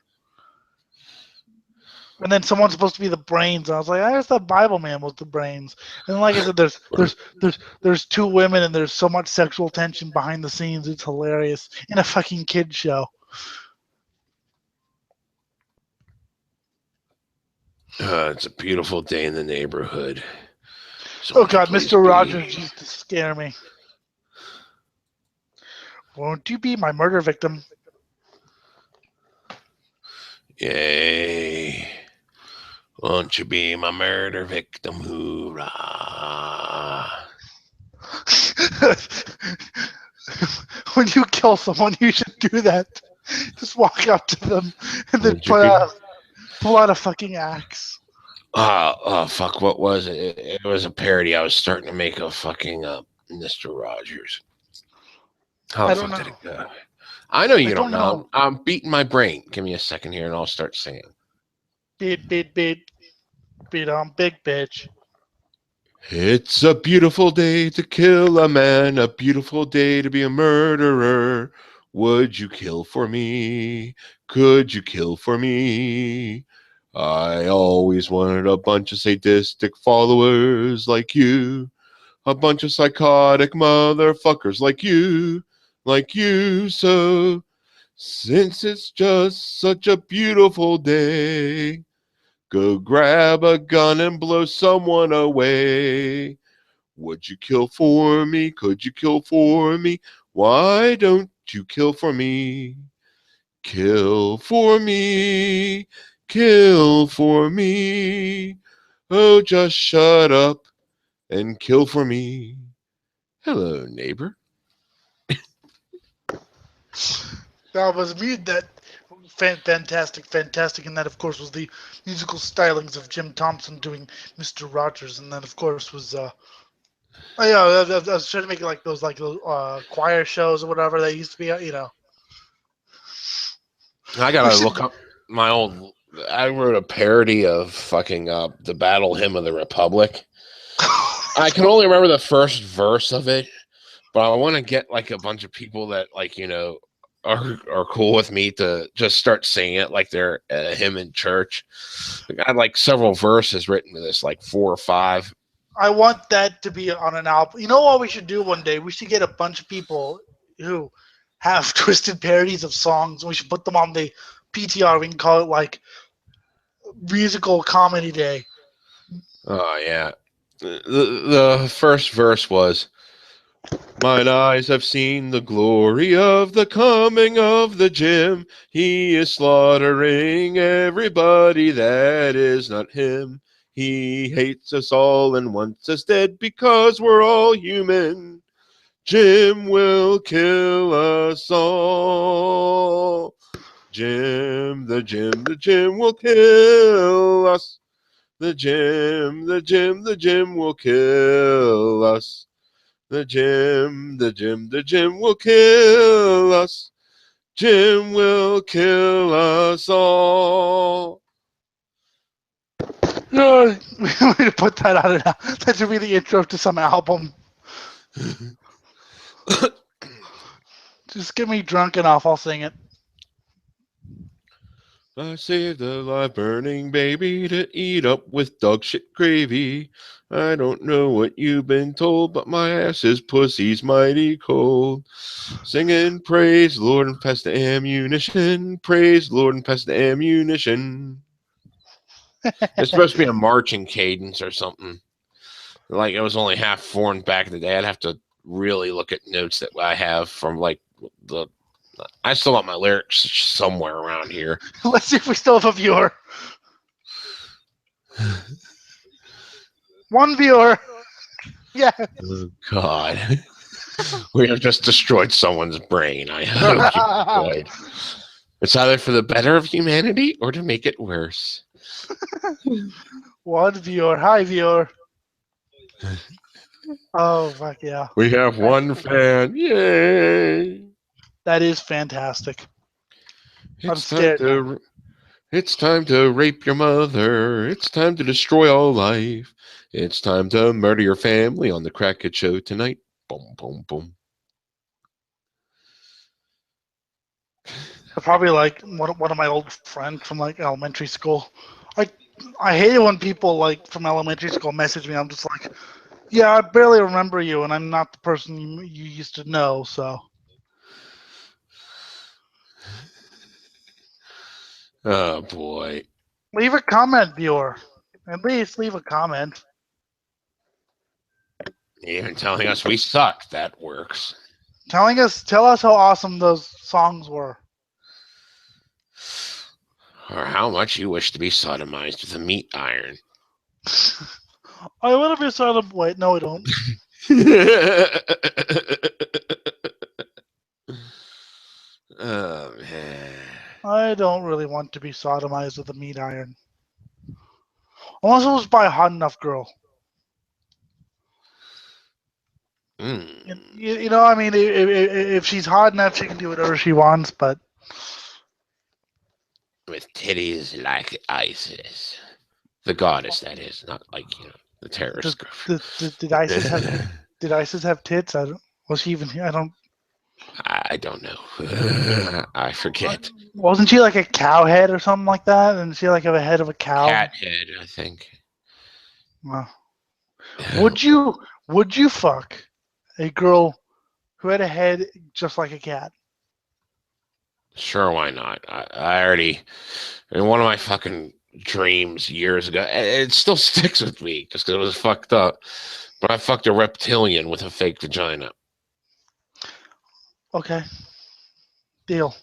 And then someone's supposed to be the brains. And I was like, I guess the Bible man was the brains. And like I said, there's two women and there's so much sexual tension behind the scenes. It's hilarious in a fucking kid show. it's a beautiful day in the neighborhood. So Oh God, Mr. Rogers used to scare me. Won't you be my murder victim? Yay. Won't you be my murder victim? Hoorah. When you kill someone, you should do that. Just walk up to them and then pull out a fucking axe. Oh, fuck, what was it? It was a parody. I was starting to make a fucking Mr. Rogers. How the fuck did it go? I know you don't know. I'm beating my brain. Give me a second here and I'll start singing. Beat, beat, beat. Beat on big bitch. It's a beautiful day to kill a man, a beautiful day to be a murderer. Would you kill for me? Could you kill for me? I always wanted a bunch of sadistic followers like you. A bunch of psychotic motherfuckers like you. So, since it's just such a beautiful day, go grab a gun and blow someone away. Would you kill for me? Could you kill for me? Why don't you kill for me? Kill for me, kill for me. Oh, just shut up and kill for me. Hello, neighbor. That was me. That fantastic, and that of course was the musical stylings of Jim Thompson doing Mr. Rogers, and then of course was oh yeah, I was trying to make it like those choir shows or whatever they used to be, you know. I We gotta should. look up my old. I wrote a parody of fucking the Battle Hymn of the Republic. I can only remember the first verse of it, but I want to get like a bunch of people that like are cool with me to just start singing it like they're a hymn in church. I had like several verses written to this, like 4 or 5. I want that to be on an album. You know what we should do one day? We should get a bunch of people who have twisted parodies of songs, and we should put them on the PTR. We can call it like musical comedy day. Oh yeah, the first verse was, "Mine eyes have seen the glory of the coming of the Jim. He is slaughtering everybody that is not him. He hates us all and wants us dead because we're all human. Jim will kill us all. The Jim will kill us. The Jim will kill us. The Jim will kill us. Jim will kill us all." No, we need to put that on it. That should be the intro to some album. Just get me drunk enough, I'll sing it. I saved a live burning baby to eat up with dog shit gravy. I don't know what you've been told, but my ass's pussy's mighty cold. Singing praise Lord and pass the ammunition. Praise Lord and pass the ammunition. It's supposed to be a marching cadence or something. Like it was only half formed back in the day. I'd have to really look at notes that I have from like the. I still have my lyrics somewhere around here. Let's see if we still have a viewer. One viewer. Yeah. Oh God. We have just destroyed someone's brain. I hope you enjoyed. It's either for the better of humanity or to make it worse. One viewer. Hi, viewer. Oh, fuck yeah. We have one fan. Yay! That is fantastic. I'm It's scared. it's time to rape your mother. It's time to destroy all life. It's time to murder your family on the Crackhead Show tonight. Boom, boom, boom. Probably like one of my old friends from like elementary school. I hate it when people like from elementary school message me. I'm just like, yeah, I barely remember you, and I'm not the person you used to know. So Oh boy. leave a comment, viewer. At least leave a comment. Even telling us we suck, that works. Tell us how awesome those songs were. Or how much you wish to be sodomized with a meat iron. I want to be silent. Wait, no, I don't. Oh man. I don't really want to be sodomized with a meat iron. Unless it was by a hot enough girl. You know, I mean, if she's hot enough, she can do whatever she wants, but. With titties like ISIS. The goddess, that is, not like, the terrorist group. Did ISIS have tits? I don't. Was she even here? I don't know. I forget. Wasn't she like a cow head or something like that? And she like have a head of a cow? Cat head, I think. Well, would you fuck a girl who had a head just like a cat? Sure, why not? I already, in one of my fucking dreams years ago, it still sticks with me just because it was fucked up. But I fucked a reptilian with a fake vagina. Okay. Deal.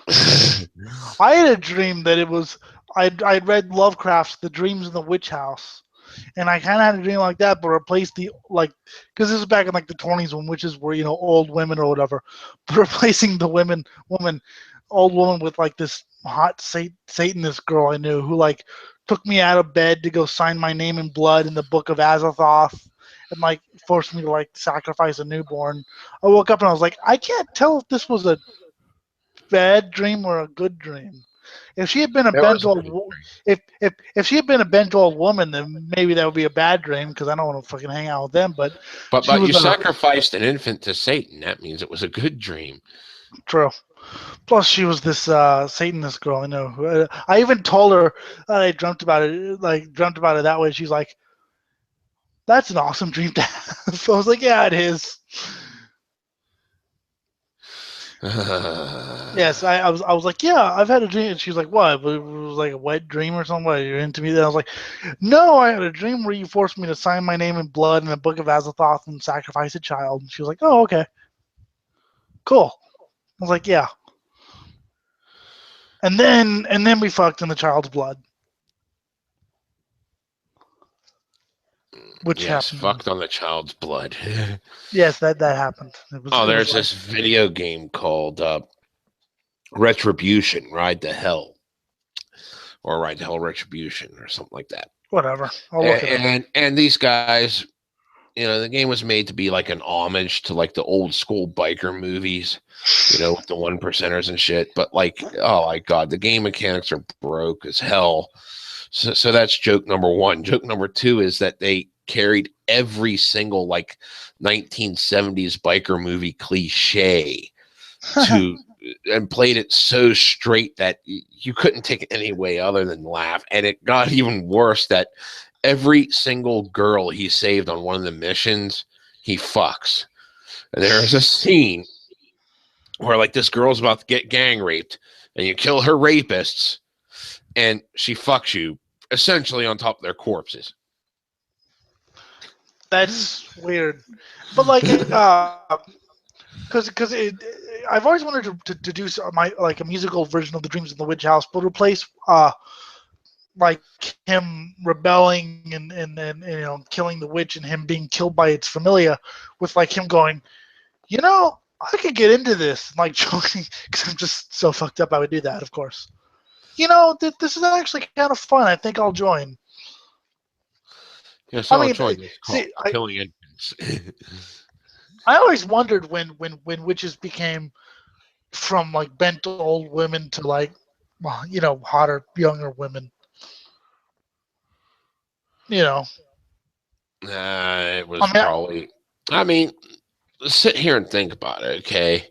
I had a dream that it was I'd read Lovecraft's The Dreams in the Witch House, and I kind of had a dream like that, but replaced the like because this is back in like the 20s when witches were old women or whatever, but replacing the woman old woman with like this hot Satanist girl I knew who like took me out of bed to go sign my name in blood in the book of Azathoth. And like forced me to like sacrifice a newborn. I woke up and I was like, I can't tell if this was a bad dream or a good dream. If she had been a It was bent a old, good if she had been a bent old woman, then maybe that would be a bad dream because I don't want to fucking hang out with them. But she but you was a sacrificed an infant to Satan. That means it was a good dream. true. Plus, she was this Satanist girl. I know. I even told her that I dreamt about it. Like dreamt about it that way. She's like, "That's an awesome dream to have." So I was like, "Yeah, it is." Yes, I was like, yeah, I've had a dream. And she was like, what? It was like a wet dream or something. What, you're into me? Then I was like, no, I had a dream where you forced me to sign my name in blood in the book of Azathoth and sacrifice a child. And she was like, oh, okay, cool. I was like, yeah. And then we fucked in the child's blood, which Yes, happened. fucked on the child's blood. Yes, that happened. It was Oh, it was there's like this video game called Retribution, Ride to Hell, or Ride to Hell Retribution, or something like that. whatever. I'll look And it up. these guys, the game was made to be like an homage to like the old school biker movies, with the one percenters and shit. But like, oh my god, the game mechanics are broke as hell. So that's joke number one. Joke number two is that they carried every single like 1970s biker movie cliche to and played it so straight that you couldn't take it any way other than laugh. And it got even worse that every single girl he saved on one of the missions, he fucks. And there's a scene where like this girl's about to get gang raped, and you kill her rapists, and she fucks you essentially on top of their corpses. That's weird, but like, because I've always wanted to do my like a musical version of the Dreams in the Witch House, but replace like him rebelling and killing the witch and him being killed by its familia with like him going, I could get into this and like joking because I'm just so fucked up. I would do that, of course. This is actually kind of fun. I think I'll join. Yes, I I'll mean, join this call. see, I, Killing infants. I always wondered when witches became from like bent old women to like, well, hotter younger women. You know, It I was mean, probably. I mean, sit here and think about it, okay?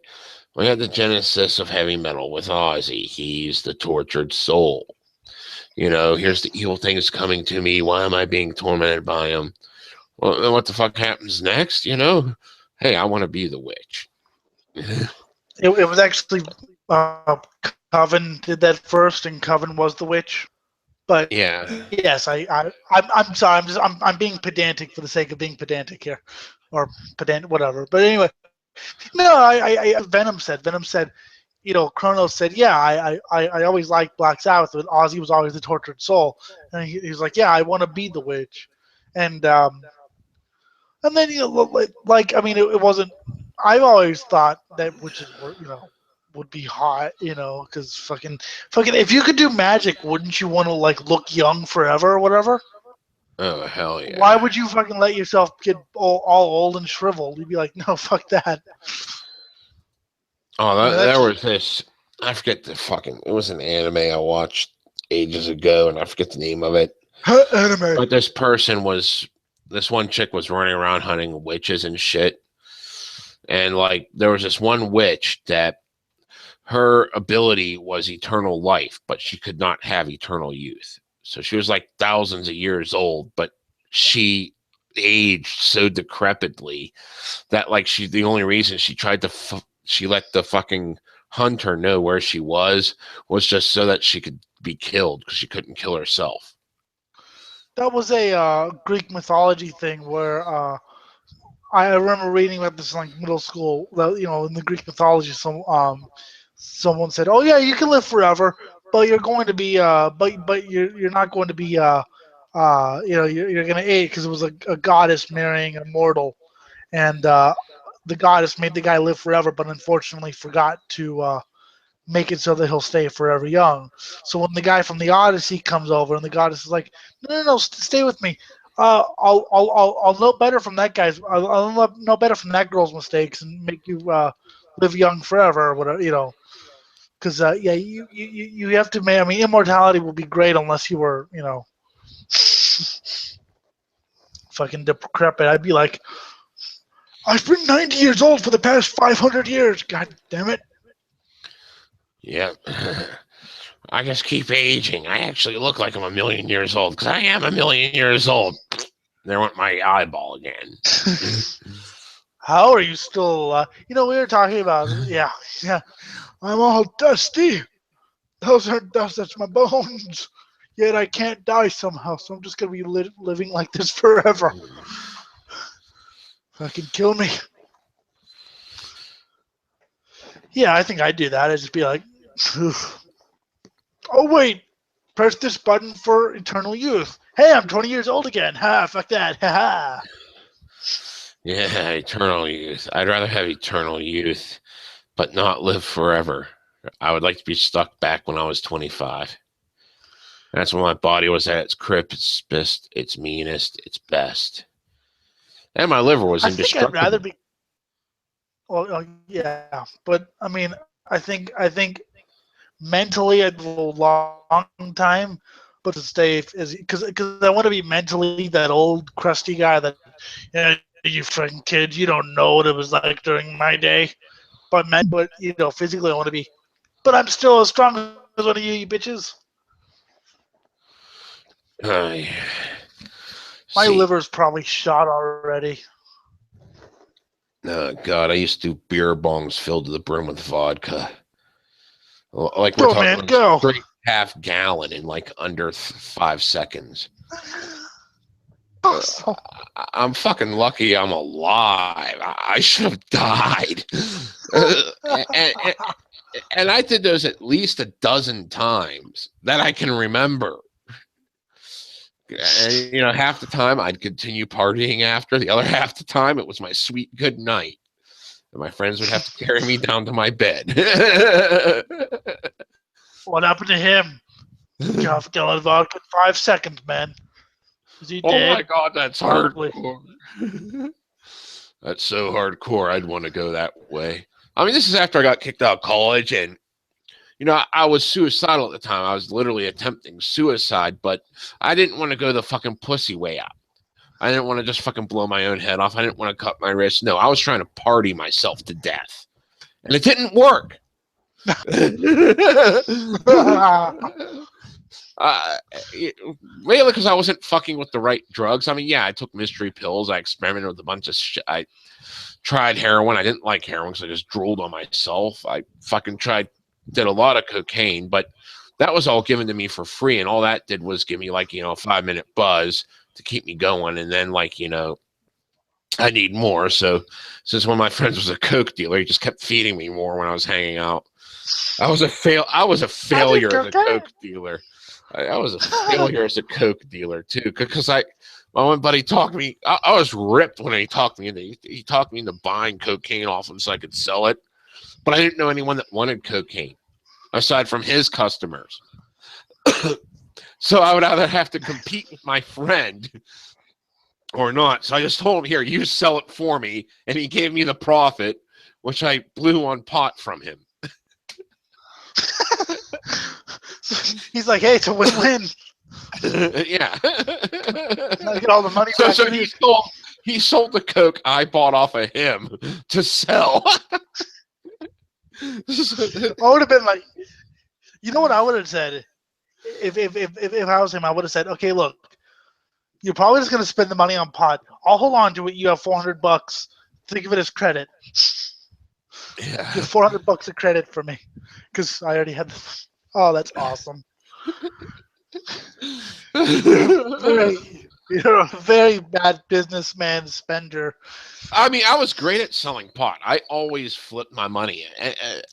We had the genesis of heavy metal with Ozzy. He's the tortured soul. Here's the evil things coming to me. Why am I being tormented by him? Well, then what the fuck happens next? Hey, I want to be the witch. it was actually Coven did that first, and Coven was the witch. But Yeah. yes, I'm sorry. I'm being pedantic for the sake of being pedantic here, or pedant whatever. But anyway, no, Venom said, Kronos said, yeah, I always liked Black Sabbath, but Ozzy was always the tortured soul, and he's like, yeah, I want to be the witch, and and then like I mean, it wasn't. I've always thought that witches were would be hot, because fucking if you could do magic, wouldn't you want to like look young forever or whatever? Oh, hell Why yeah. would you fucking let yourself get all old and shriveled? You'd be like, no, fuck that. Oh, there That's was this. I forget the fucking. It was an anime I watched ages ago, and I forget the name of it. anime. But this one chick was running around hunting witches and shit. And like, there was this one witch that her ability was eternal life, but she could not have eternal youth. So she was like thousands of years old, but she aged so decrepitly that like the only reason she tried to she let the fucking hunter know where she was just so that she could be killed because she couldn't kill herself. That was a Greek mythology thing where I remember reading about this in like middle school. That in the Greek mythology, someone said, "Oh yeah, you can live forever, but you're going to be but you're not going to be you're going to age because it was a goddess marrying a mortal, and the goddess made the guy live forever, but unfortunately forgot to make it so that he'll stay forever young. So when the guy from the Odyssey comes over and the goddess is like, no, no, no, stay with me. I'll know better from that guy's. I'll know better from that girl's mistakes and make you live young forever or whatever, Because yeah, you have to. I mean, immortality would be great unless you were, fucking decrepit. I'd be like, I've been 90 years old for the past 500 years. God damn it. Yeah. I just keep aging. I actually look like I'm a million years old because I am a million years old. There went my eyeball again. How are you still? We were talking about. Yeah, yeah. I'm all dusty. Those aren't dust. That's my bones. Yet I can't die somehow, so I'm just gonna be living like this forever. Fucking kill me. Yeah, I think I'd do that. I'd just be like, oh wait, press this button for eternal youth. Hey, I'm 20 years old again. Ha, fuck that. Ha ha. Yeah, eternal youth. I'd rather have eternal youth, but not live forever. I would like to be stuck back when I was 25. That's when my body was at its crispest, its meanest, its best. And my liver was I think I'd rather indestructible. be. Well, yeah, but I mean, I think mentally I'd go a long time, but to stay because I want to be mentally that old crusty guy that you fucking kids, you don't know what it was like during my day. But physically I want to be. But I'm still as strong as one of you bitches. Uh, My see, liver's probably shot already. God, I used to do beer bongs filled to the brim with vodka. Like we're Go man, talking go. straight half gallon in like under 5 seconds. So, I'm fucking lucky I'm alive. I should have died. and, and I did those at least a dozen times that I can remember. And, half the time I'd continue partying after. The other half the time it was my sweet good night. And my friends would have to carry me down to my bed. what happened to him? Half a gallon of vodka in 5 seconds, man. Is he Oh dead? my God, that's Probably. hardcore. That's so hardcore. I'd want to go that way. I mean, this is after I got kicked out of college, and I was suicidal at the time. I was literally attempting suicide, but I didn't want to go the fucking pussy way out. I didn't want to just fucking blow my own head off. I didn't want to cut my wrist. No, I was trying to party myself to death, and it didn't work. Mainly because I wasn't fucking with the right drugs. I mean, yeah, I took mystery pills. I experimented with a bunch of shit. I tried heroin. I didn't like heroin because I just drooled on myself. I fucking did a lot of cocaine, but that was all given to me for free. And all that did was give me like, a 5-minute buzz to keep me going. And then like, I need more. So since one of my friends was a coke dealer, he just kept feeding me more when I was hanging out. I was a failure as a coke dealer. I was a failure as a coke dealer too, because my one buddy talked me. I was ripped when he talked me into. He talked me into buying cocaine off him so I could sell it, but I didn't know anyone that wanted cocaine aside from his customers. So I would either have to compete with my friend or not. So I just told him, "Here, you sell it for me," and he gave me the profit, which I blew on pot from him. He's like, hey, it's a win-win. Yeah. I get all the money back. So he sold the coke I bought off of him to sell. I would have been like, you know what I would have said? If I was him, I would have said, okay, look, you're probably just gonna spend the money on pot. I'll hold on to it. You have $400. Think of it as credit. Yeah. You have $400 of credit for me because I already had. Oh, that's awesome. Right. You're a very bad businessman spender. I mean, I was great at selling pot. I always flipped my money.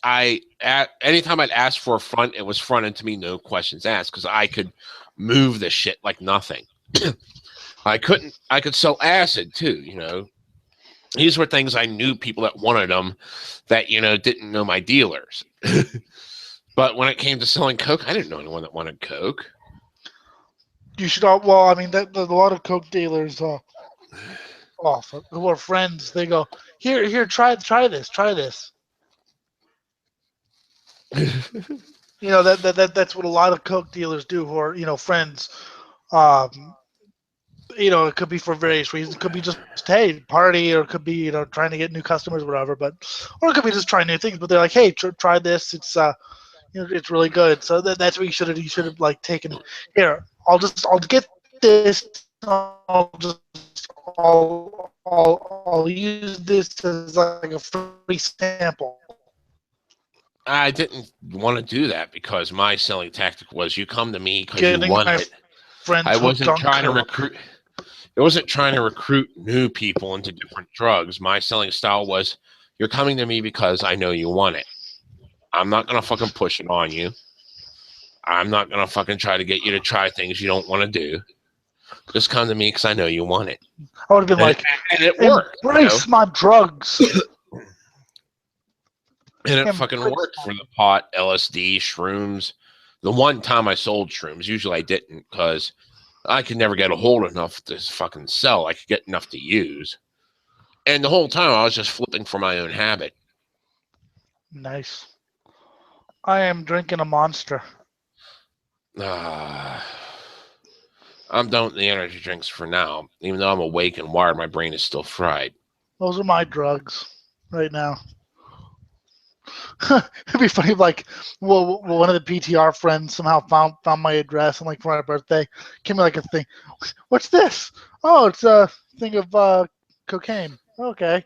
Anytime I'd ask for a front, it was fronted to me, no questions asked, because I could move the shit like nothing. I could sell acid too. These were things I knew people that wanted them that didn't know my dealers. But when it came to selling coke, I didn't know anyone that wanted coke. You should all. Well, I mean, there's a lot of coke dealers. Who are friends. They go here. Try this. That's what a lot of coke dealers do. Who are friends. Um, it could be for various reasons. It could be just hey party, or it could be trying to get new customers, or whatever. Or it could be just trying new things. But they're like, hey, try this. It's really good. So that's what you should have. You should have like taken here. I'll get this. I'll use this as like a free sample. I didn't want to do that because my selling tactic was you come to me because you Getting want my it. friends I hooked wasn't on trying to coke. recruit. It wasn't trying to recruit new people into different drugs. My selling style was you're coming to me because I know you want it. I'm not going to fucking push it on you. I'm not going to fucking try to get you to try things you don't want to do. Just come to me because I know you want it. I would have been like, and it worked. Embrace my drugs. And it fucking worked for the pot, LSD, shrooms. The one time I sold shrooms, usually I didn't because I could never get a hold of enough to fucking sell. I could get enough to use. And the whole time I was just flipping for my own habit. Nice. I am drinking a Monster. I'm done with the energy drinks for now. Even though I'm awake and wired, my brain is still fried. Those are my drugs right now. It'd be funny if, like, one of the PTR friends somehow found my address and, like, for my birthday, gave me like a thing. What's this? Oh, it's a thing of cocaine. Okay.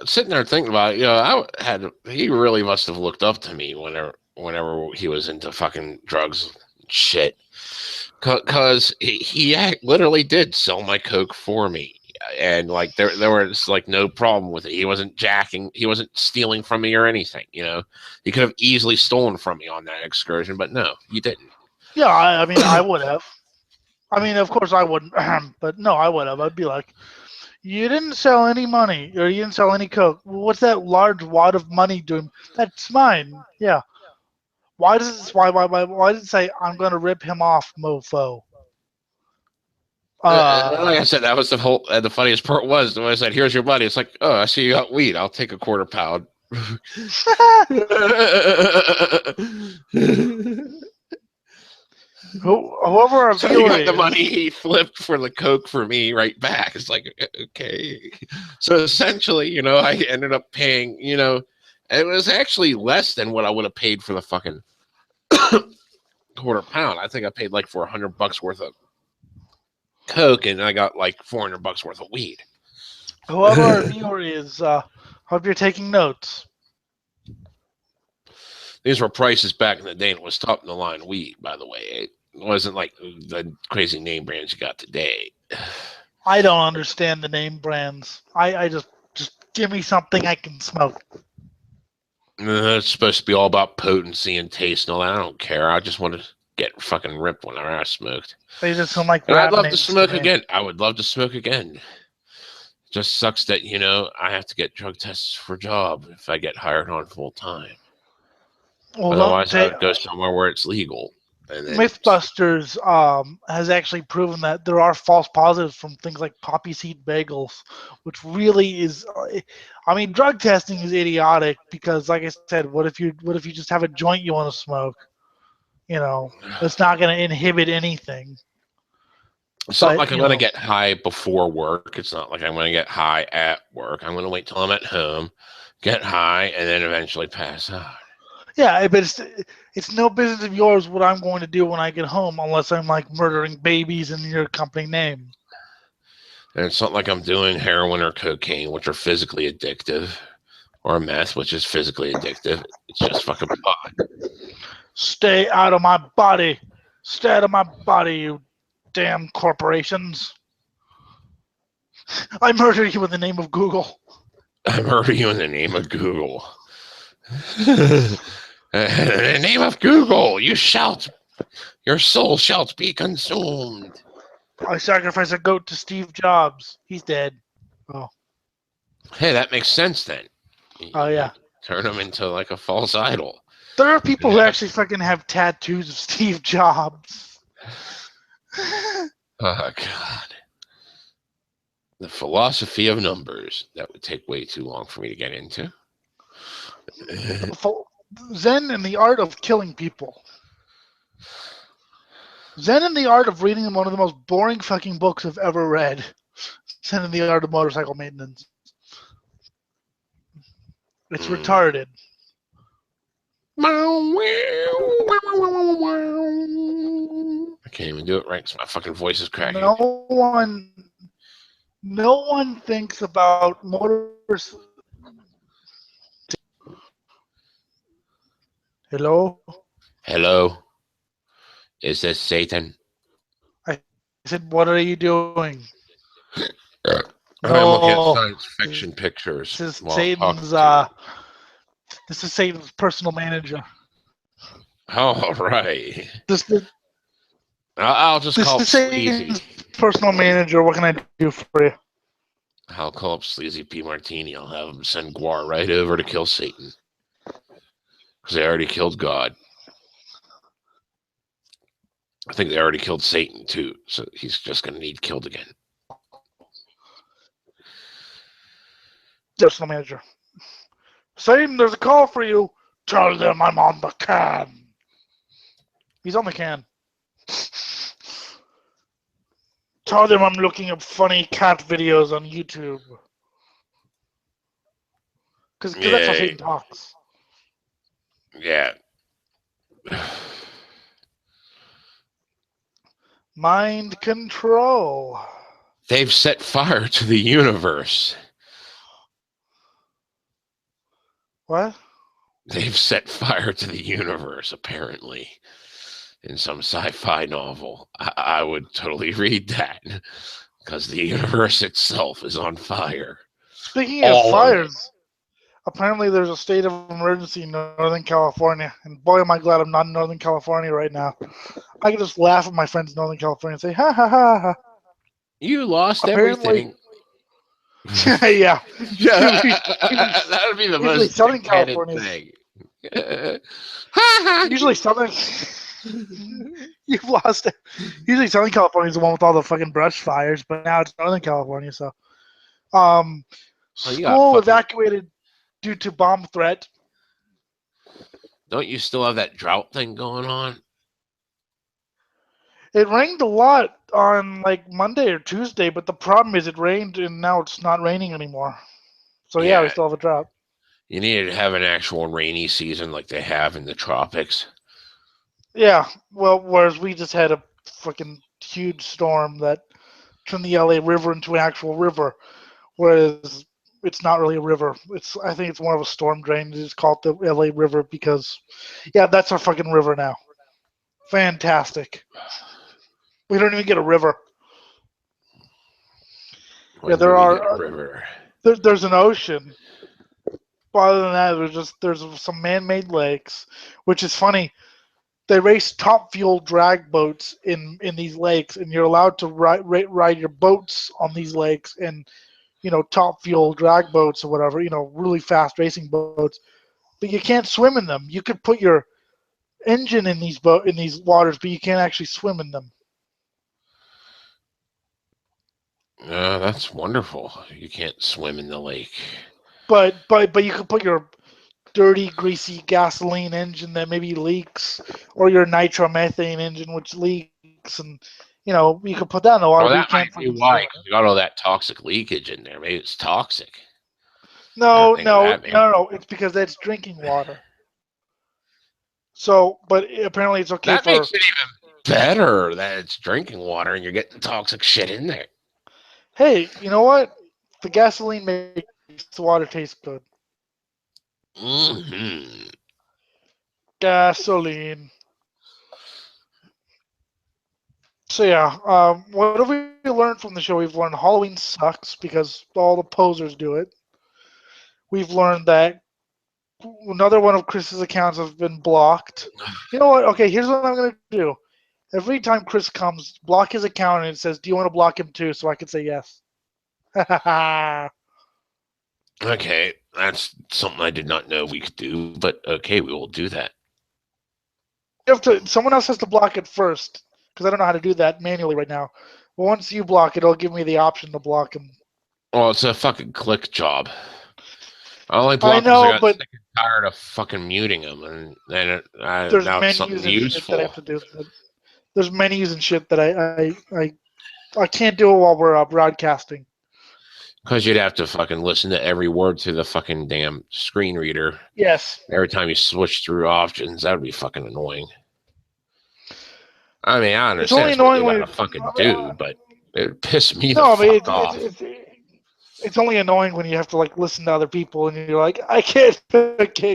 Sitting there thinking about it, he really must have looked up to me whenever he was into fucking drugs and shit. Because he literally did sell my coke for me. And like there was like no problem with it. He wasn't stealing from me or anything. He could have easily stolen from me on that excursion, but no, he didn't. Yeah, I mean, I would have. I mean, of course I wouldn't, but no, I would have. I'd be like, you didn't sell any money, or you didn't sell any coke. What's that large wad of money doing? That's mine. Yeah. Why does it say I'm gonna rip him off, mofo? Like I said, that was the funniest part was when I said, "Here's your money." It's like, "Oh, I see you got weed. I'll take a quarter pound." Whoever our So viewer he got the is, money he flipped for the coke for me right back. It's like, okay. So essentially, I ended up paying, it was actually less than what I would have paid for the fucking quarter pound. I think I paid like for $100 worth of coke, and I got like $400 worth of weed. whoever our viewer is, hope you're taking notes. These were prices back in the day, and it was top of the line weed, by the way. It wasn't like the crazy name brands you got today. I don't understand the name brands. I just give me something I can smoke. It's supposed to be all about potency and taste and all that. I don't care. I just want to get fucking ripped whenever I smoked. They just sound like And I'd rap love to names smoke me. again. I would love to smoke again. Just sucks that, I have to get drug tests for a job if I get hired on full time. Well, Otherwise, I would go somewhere where it's legal. And then, Mythbusters has actually proven that there are false positives from things like poppy seed bagels, which really is. I mean, drug testing is idiotic because, like I said, what if you just have a joint you want to smoke? It's not going to inhibit anything. It's not like I'm going to get high before work. It's not like I'm going to get high at work. I'm going to wait till I'm at home, get high, and then eventually pass out. Yeah, but it's no business of yours what I'm going to do when I get home unless I'm like murdering babies in your company name. And it's not like I'm doing heroin or cocaine, which are physically addictive, or meth, which is physically addictive. It's just fucking pot. Stay out of my body. Stay out of my body, you damn corporations. I murdered you in the name of Google. I murder you in the name of Google. In the name of Google, your soul shall be consumed. I sacrificed a goat to Steve Jobs. He's dead. Oh. Hey, that makes sense then. Oh, yeah. Turn him into like a false idol. There are people who actually fucking have tattoos of Steve Jobs. Oh, God. The philosophy of numbers. That would take way too long for me to get into. Zen and the art of killing people. Zen and the art of reading one of the most boring fucking books I've ever read. Zen and the art of motorcycle maintenance. It's retarded. I can't even do it right because my fucking voice is cracking. No one thinks about motors. Hello? Hello? Is this Satan? I said, what are you doing? I'm looking at science fiction pictures. This is Satan's personal manager. All right. This is I'll just call up Sleazy. Personal manager. What can I do for you? I'll call up Sleazy P. Martini. I'll have him send Guar right over to kill Satan. Because they already killed God. I think they already killed Satan too. So he's just going to need killed again. Personal manager. Satan, there's a call for you. Tell them I'm on the can. He's on the can. Tell them I'm looking at funny cat videos on YouTube. Because that's how Satan talks. Yeah. Mind control. They've set fire to the universe. What? They've set fire to the universe, apparently. In some sci-fi novel. I would totally read that. Because the universe itself is on fire. Speaking of fires, apparently there's a state of emergency in Northern California. And boy, am I glad I'm not in Northern California right now. I can just laugh at my friends in Northern California and say, ha ha ha ha. You lost everything. Yeah. That would be the most Southern California thing. Usually Southern... You've lost it. Usually Southern California is the one with all the fucking brush fires, but now it's Northern California, so... School evacuated due to bomb threat. Don't you still have that drought thing going on? It rained a lot on like Monday or Tuesday, but the problem is it rained and now it's not raining anymore. So yeah, we still have a drought. You need to have an actual rainy season like they have in the tropics. Yeah, well, whereas we just had a fucking huge storm that turned the LA River into an actual river, whereas it's not really a river. I think it's more of a storm drain. They just call it the LA River because, yeah, that's our fucking river now. Fantastic. We don't even get a river. When there are a river. There's an ocean. But other than that, there's some man-made lakes, which is funny. They race top fuel drag boats in these lakes, and you're allowed to ride your boats on these lakes, and top fuel drag boats or whatever, really fast racing boats. But you can't swim in them. You could put your engine in these waters, but you can't actually swim in them. That's wonderful. You can't swim in the lake. But you could put your dirty, greasy gasoline engine that maybe leaks, or your nitromethane engine which leaks, and you could put that in the water. Well, that might be why, because you got all that toxic leakage in there. Maybe it's toxic. No. It's because that's drinking water. So, but apparently it's okay. That makes it even better that it's drinking water and you're getting toxic shit in there. Hey, you know what? The gasoline makes the water taste good. Mm-hmm. Gasoline. So yeah, what have we learned from the show? We've learned Halloween sucks because all the posers do it. We've learned that another one of Chris's accounts have been blocked. You know what? Okay, here's what I'm gonna do. Every time Chris comes, block his account and it says, "Do you want to block him too?" So I can say yes. you Okay, that's something I did not know we could do, but okay, we will do that. have to. Someone else has to block it first because I don't know how to do that manually right now. But once you block it, it'll give me the option to block him. Well, it's a fucking click job. I only I blocked because I know, got but sick and tired of fucking muting them, and then there's now it's something menus and shit that I have useful. to do. There's menus and shit that I can't do it while we're broadcasting. Because you'd have to fucking listen to every word through the fucking damn screen reader Yes. every time you switch through options. That would be fucking annoying. I mean, I It's understand only it's what annoying you when gotta fucking do, but it would piss me the no, but fuck off. it's only annoying when you have to like listen to other people and you're like, I can't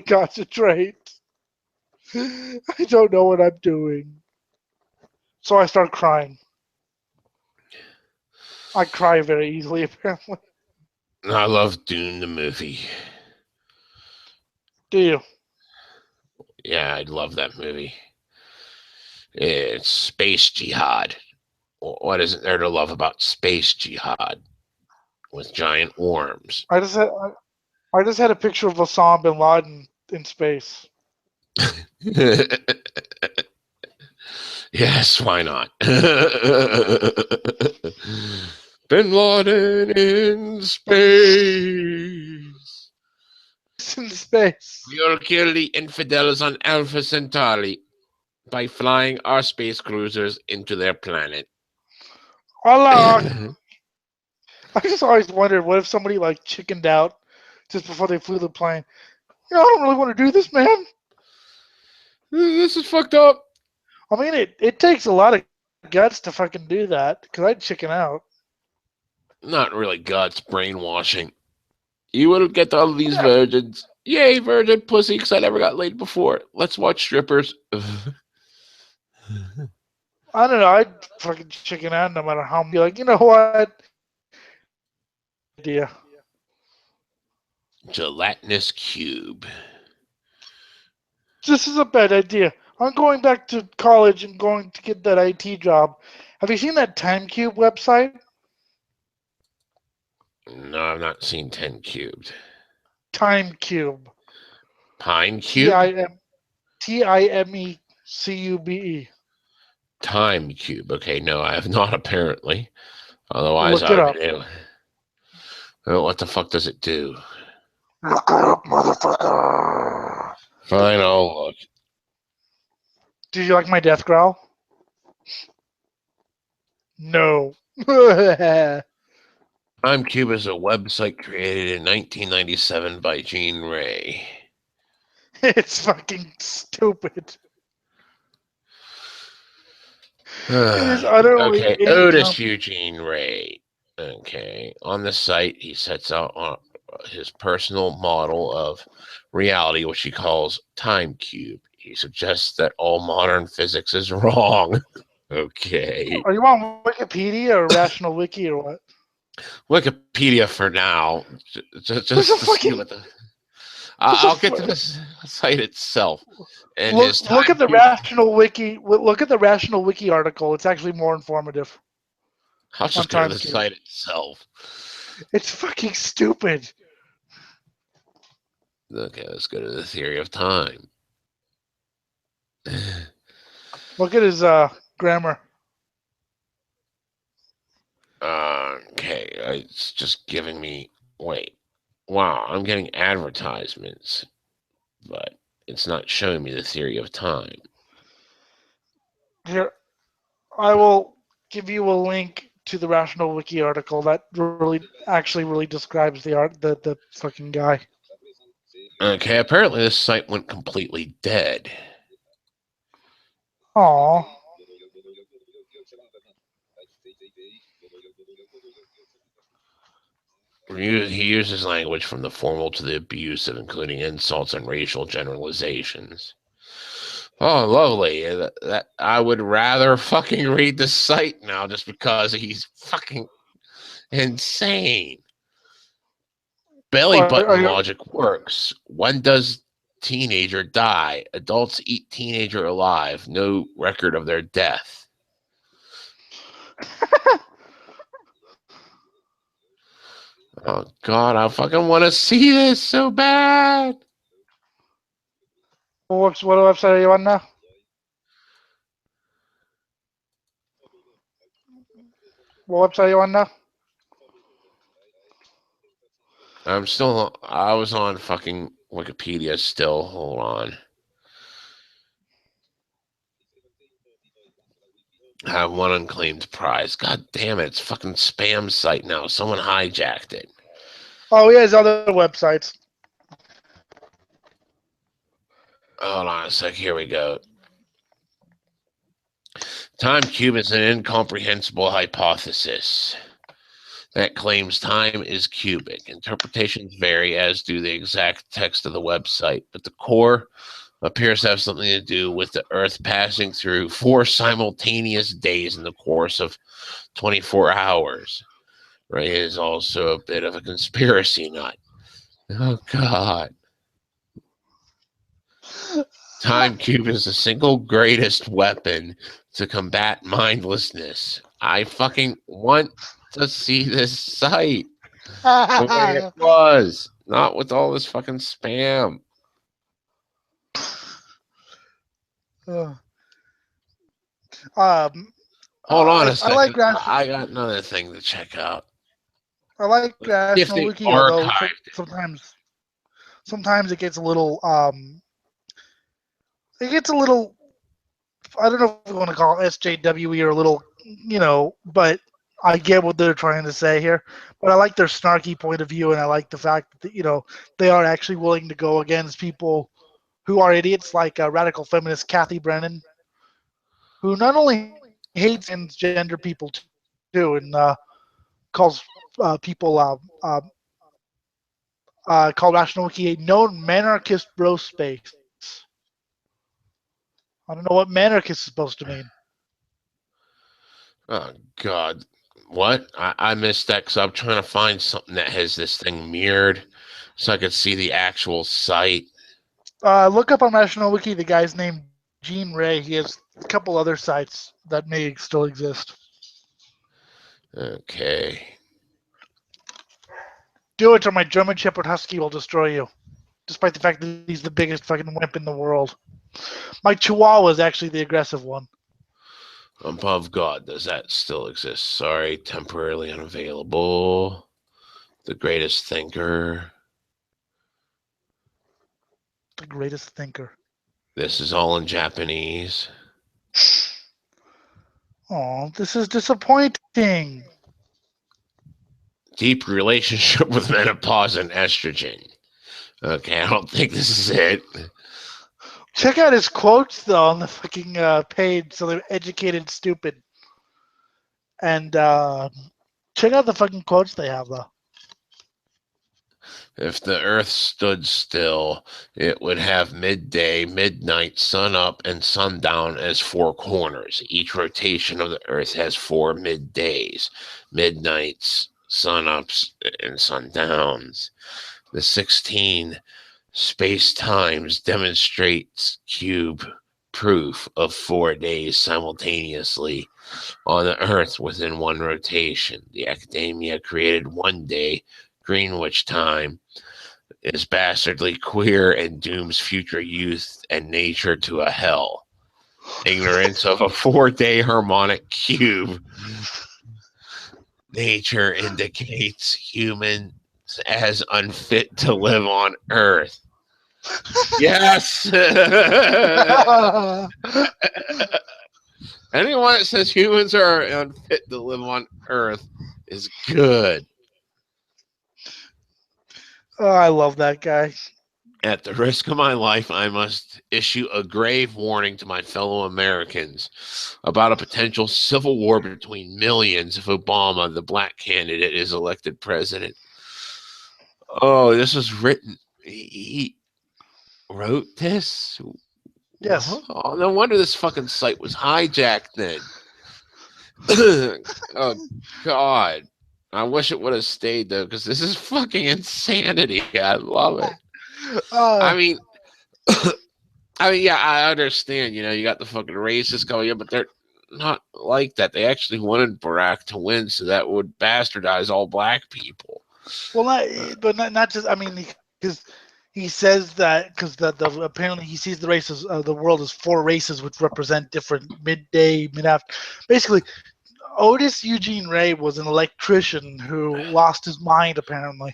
concentrate. I don't know what I'm doing. So I start crying. I cry very easily, apparently. I love Dune the movie. Do you? Yeah, I love that movie. It's space jihad. What isn't there to love about space jihad with giant worms? I just had a picture of Osama bin Laden in space. Yes, why not? Bin Laden in space. It's in space. We'll kill the infidels on Alpha Centauri by flying our space cruisers into their planet. Allah! I just always wondered, what if somebody like chickened out just before they flew the plane? I don't really want to do this, man. This is fucked up. I mean, it takes a lot of guts to fucking do that, because I'd chicken out. Not really guts, brainwashing. You will get all these virgins. Yay, virgin pussy, because I never got laid before. Let's watch strippers. I don't know, I'd fucking chicken out no matter how. Be like, you know what? Idea. Gelatinous cube. This is a bad idea. I'm going back to college and going to get that IT job. Have you seen that Time Cube website? No, I've not seen 10 cubed. Time Cube. Pine T cube? I M TIMECUBE. Time cube. Okay, no, I have not apparently. Otherwise, Look I it would up. be able. Well, what the fuck does it do? Look it up, motherfucker. Fine, I'll look. Did you like my death growl? No. It's Time Cube is a website created in 1997 by Gene Ray. fucking stupid. It is utterly Okay, Otis incomprehensible. Eugene Ray. Okay, on the site, he sets out his personal model of reality, which he calls Time Cube. He suggests that all modern physics is wrong. Okay. Are you on Wikipedia or Rational Wiki or what? Wikipedia for now, just There's a to see fucking. what the. There's a. I'll get to the site itself and his Look Time at the Cube. Rational Wiki. Look at the Rational Wiki article. It's actually more informative I'll on just go to Time the Cube. site itself. It's fucking stupid. Okay, let's go to the theory of time. Look at his grammar. Okay, it's just giving me. Wait, wow, I'm getting advertisements, but it's not showing me the theory of time. Here, I will give you a link to the Rational Wiki article that really describes the fucking guy. Okay, apparently this site went completely dead. Aw. He uses language from the formal to the abusive, including insults and racial generalizations. Oh, lovely. That I would rather fucking read the site now just because he's fucking insane. Belly Are button you? logic works. When does teenager die? Adults eat teenager alive. No record of their death. Oh God, I fucking want to see this so bad. What website are you on now? What website are you on now? I was on fucking Wikipedia still. Hold on. I have one unclaimed prize. God damn it, it's fucking spam site now. Someone hijacked it. Oh, he has other websites. Hold on a sec. Here we go. Time cube is an incomprehensible hypothesis that claims time is cubic. Interpretations vary, as do the exact text of the website, but the core appears to have something to do with the Earth passing through 4 simultaneous days in the course of 24 hours. Ray is also a bit of a conspiracy nut. Oh, God. Time cube is the single greatest weapon to combat mindlessness. I fucking want to see this site the way it was, not with all this fucking spam. um, Hold on a I like second. I got another thing to check out. I like If National they Wiki, although archived it. sometimes it gets a little I don't know if you want to call it SJWE or a little, but I get what they're trying to say here. But I like their snarky point of view, and I like the fact that they are actually willing to go against people who are idiots, like radical feminist Kathy Brennan, who not only hates transgender people too, and calls people called Rational Wiki a known manarchist bro space. I don't know what manarchist is supposed to mean. Oh, God. What? I missed that because I'm trying to find something that has this thing mirrored so I could see the actual site. Look up on National Wiki the guy's name Gene Ray. He has a couple other sites that may still exist. Okay. Do it or my German Shepherd Husky will destroy you. Despite the fact that he's the biggest fucking wimp in the world. My Chihuahua is actually the aggressive one. Above God, does that still exist? Sorry, temporarily unavailable. The greatest thinker. The greatest thinker. This is all in Japanese. Oh, this is disappointing. Deep relationship with menopause and estrogen. Okay, I don't think this is it. Check out his quotes though on the fucking page, so they're educated, stupid, and check out the fucking quotes they have though. If the earth stood still, it would have midday, midnight, sun up, and sundown as 4 corners. Each rotation of the earth has 4 middays, midnights, sun ups, and sundowns. The 16 space times demonstrates cube proof of 4 days simultaneously on the earth within one rotation. The academia created 1 day Greenwich time is bastardly queer and dooms future youth and nature to a hell. Ignorance of a 4-day harmonic cube. Nature indicates humans as unfit to live on Earth. Yes! Anyone that says humans are unfit to live on Earth is good. Oh, I love that guy. At the risk of my life, I must issue a grave warning to my fellow Americans about a potential civil war between millions if Obama, the black candidate, is elected president. Oh, this was written. He wrote this? Yes. Oh, no wonder this fucking site was hijacked then. Oh God. I wish it would have stayed though, because this is fucking insanity. I love it. I Uh, mean, yeah, I understand. You got the fucking racists coming in, but they're not like that. They actually wanted Barack to win, so that would bastardize all black people. well, not just. I mean, because he says that because the apparently he sees the races the world as four races which represent different midday, mid after. Basically, Otis Eugene Ray was an electrician who lost his mind. Apparently,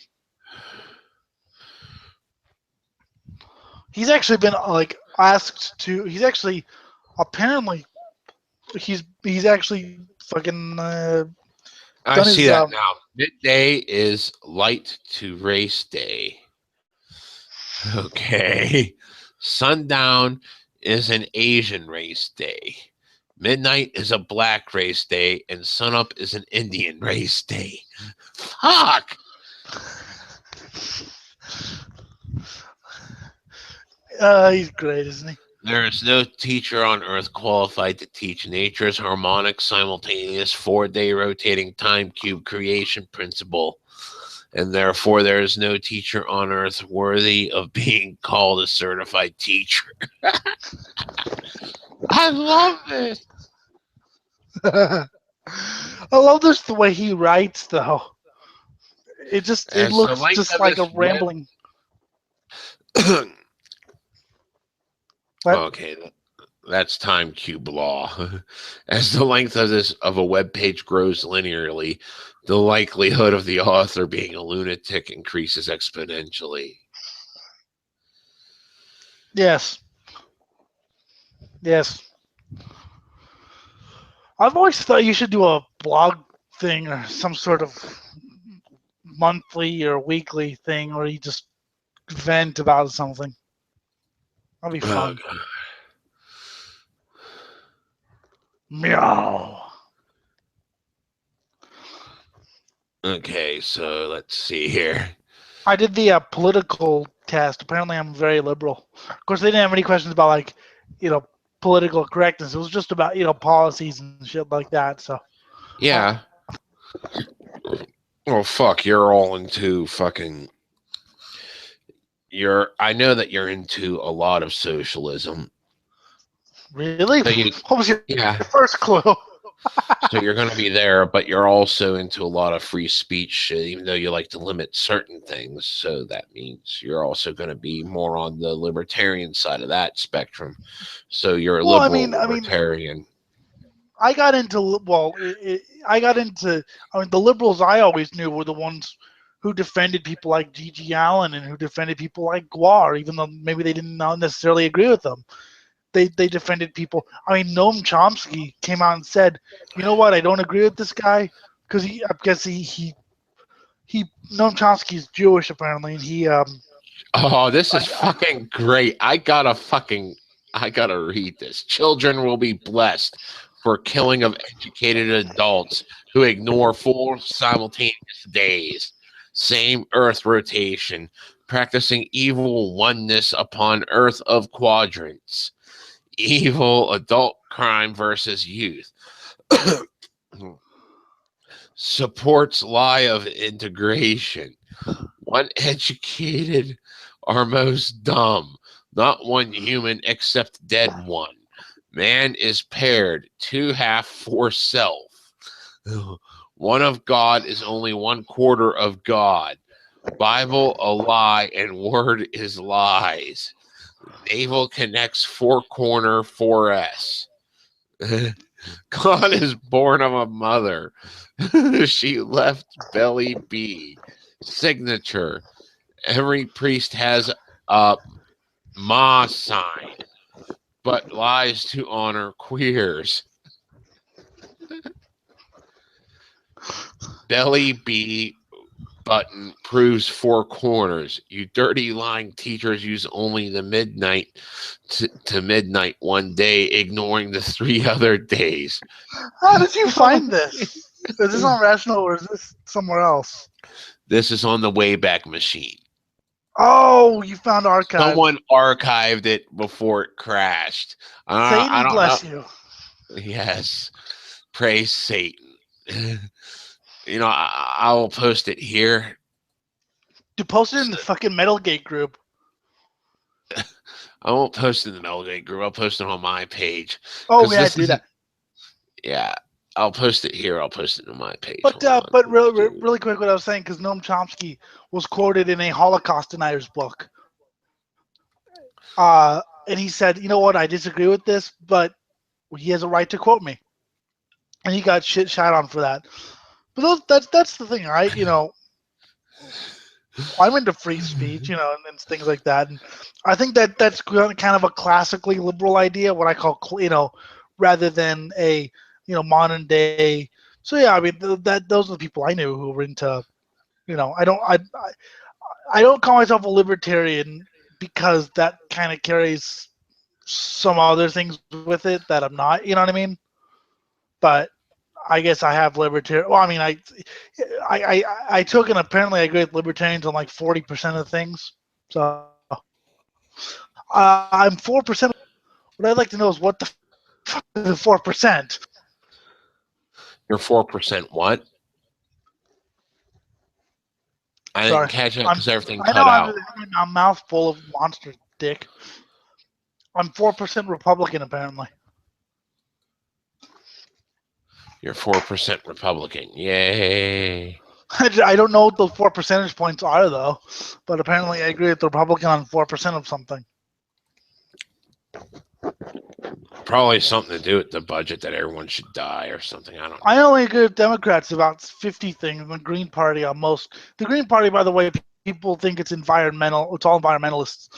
he's actually been like asked to. He's actually apparently he's actually fucking I done see his that now. Midday is light to race day. Okay. Sundown is an Asian race day. Midnight is a black race day, and sunup is an Indian race day. Fuck! he's great, isn't he? There is no teacher on earth qualified to teach nature's harmonic, simultaneous, 4-day rotating time cube creation principle, and therefore there is no teacher on earth worthy of being called a certified teacher. I love this. I love this the way he writes though. It As the looks length just of like a this web. rambling. What? Okay, that's time cube law. As the length of a web page grows linearly, the likelihood of the author being a lunatic increases exponentially. Yes. Yes. I've always thought you should do a blog thing or some sort of monthly or weekly thing where you just vent about something. That'd be Oh, fun. God. Meow. Okay, so let's see here. I did the political test. Apparently, I'm very liberal. Of course, they didn't have any questions about like, political correctness. It was just about policies and shit like that. So, Yeah. Oh, fuck, you're all into fucking. I know that you're into a lot of socialism. really, So what was your yeah. first clue? So you're going to be there, but you're also into a lot of free speech shit, even though you like to limit certain things. So that means you're also going to be more on the libertarian side of that spectrum. So you're a Well, liberal libertarian. I got into I got into. I mean, the liberals I always knew were the ones who defended people like G.G. Allen and who defended people like Guar, even though maybe they didn't necessarily agree with them. They defended people. I mean, Noam Chomsky came out and said, "You know what? I don't agree with this guy because I guess he Noam Chomsky is Jewish apparently, and he Oh, this is fucking great. I gotta read this. Children will be blessed for killing of educated adults who ignore 4 simultaneous days, same earth rotation, practicing evil oneness upon earth of quadrants, evil adult crime versus youth, supports lie of integration. One educated are most dumb, not one human except dead one. Man is paired, 2 half for self. One of God is only 1/4 of God. Bible a lie and word is lies. Navel connects 4-corner 4S. God is born of a mother. She left belly B. Signature. Every priest has a Ma sign, but lies to honor queers. Belly B button proves 4 corners. You dirty lying teachers use only the midnight to midnight one day, ignoring the 3 other days. how did you find this? Is this on Rational or is this somewhere else? This is on the Wayback Machine. Oh, you found archives. Someone archived it before it crashed. I Satan don't know. bless you. Yes, praise Satan. I will post it here. You posted it in the fucking Metalgate group. I won't post it in the Metalgate group. I'll post it on my page. Oh yeah, This do is, that. yeah, I'll post it here. I'll post it on my page. But really quick, what I was saying, because Noam Chomsky was quoted in a Holocaust deniers book, and he said, "You know what? I disagree with this, but he has a right to quote me," and he got shot on for that. But that's the thing, right? I'm into free speech, and things like that. And I think that's kind of a classically liberal idea, what I call, rather than a, modern day. So yeah, I mean those are the people I knew who were into, I don't call myself a libertarian because that kind of carries some other things with it that I'm not. You know what I mean? But I guess I have libertarian. Well, I mean, I took and apparently I agree with libertarians on like 40% of things. So I'm 4%. What I'd like to know is what the fuck is the 4%? You're 4% what? I Sorry, didn't catch it because everything I know cut out. I'm a mouthful of monster dick. I'm 4% Republican apparently. You're 4% Republican. Yay. I don't know what those 4 percentage points are though, but apparently I agree with the Republican on 4% of something. Probably something to do with the budget that everyone should die or something. I don't know. I only agree with Democrats about 50 things, and the Green Party on most. The Green Party, by the way, people think it's environmental. It's all environmentalists.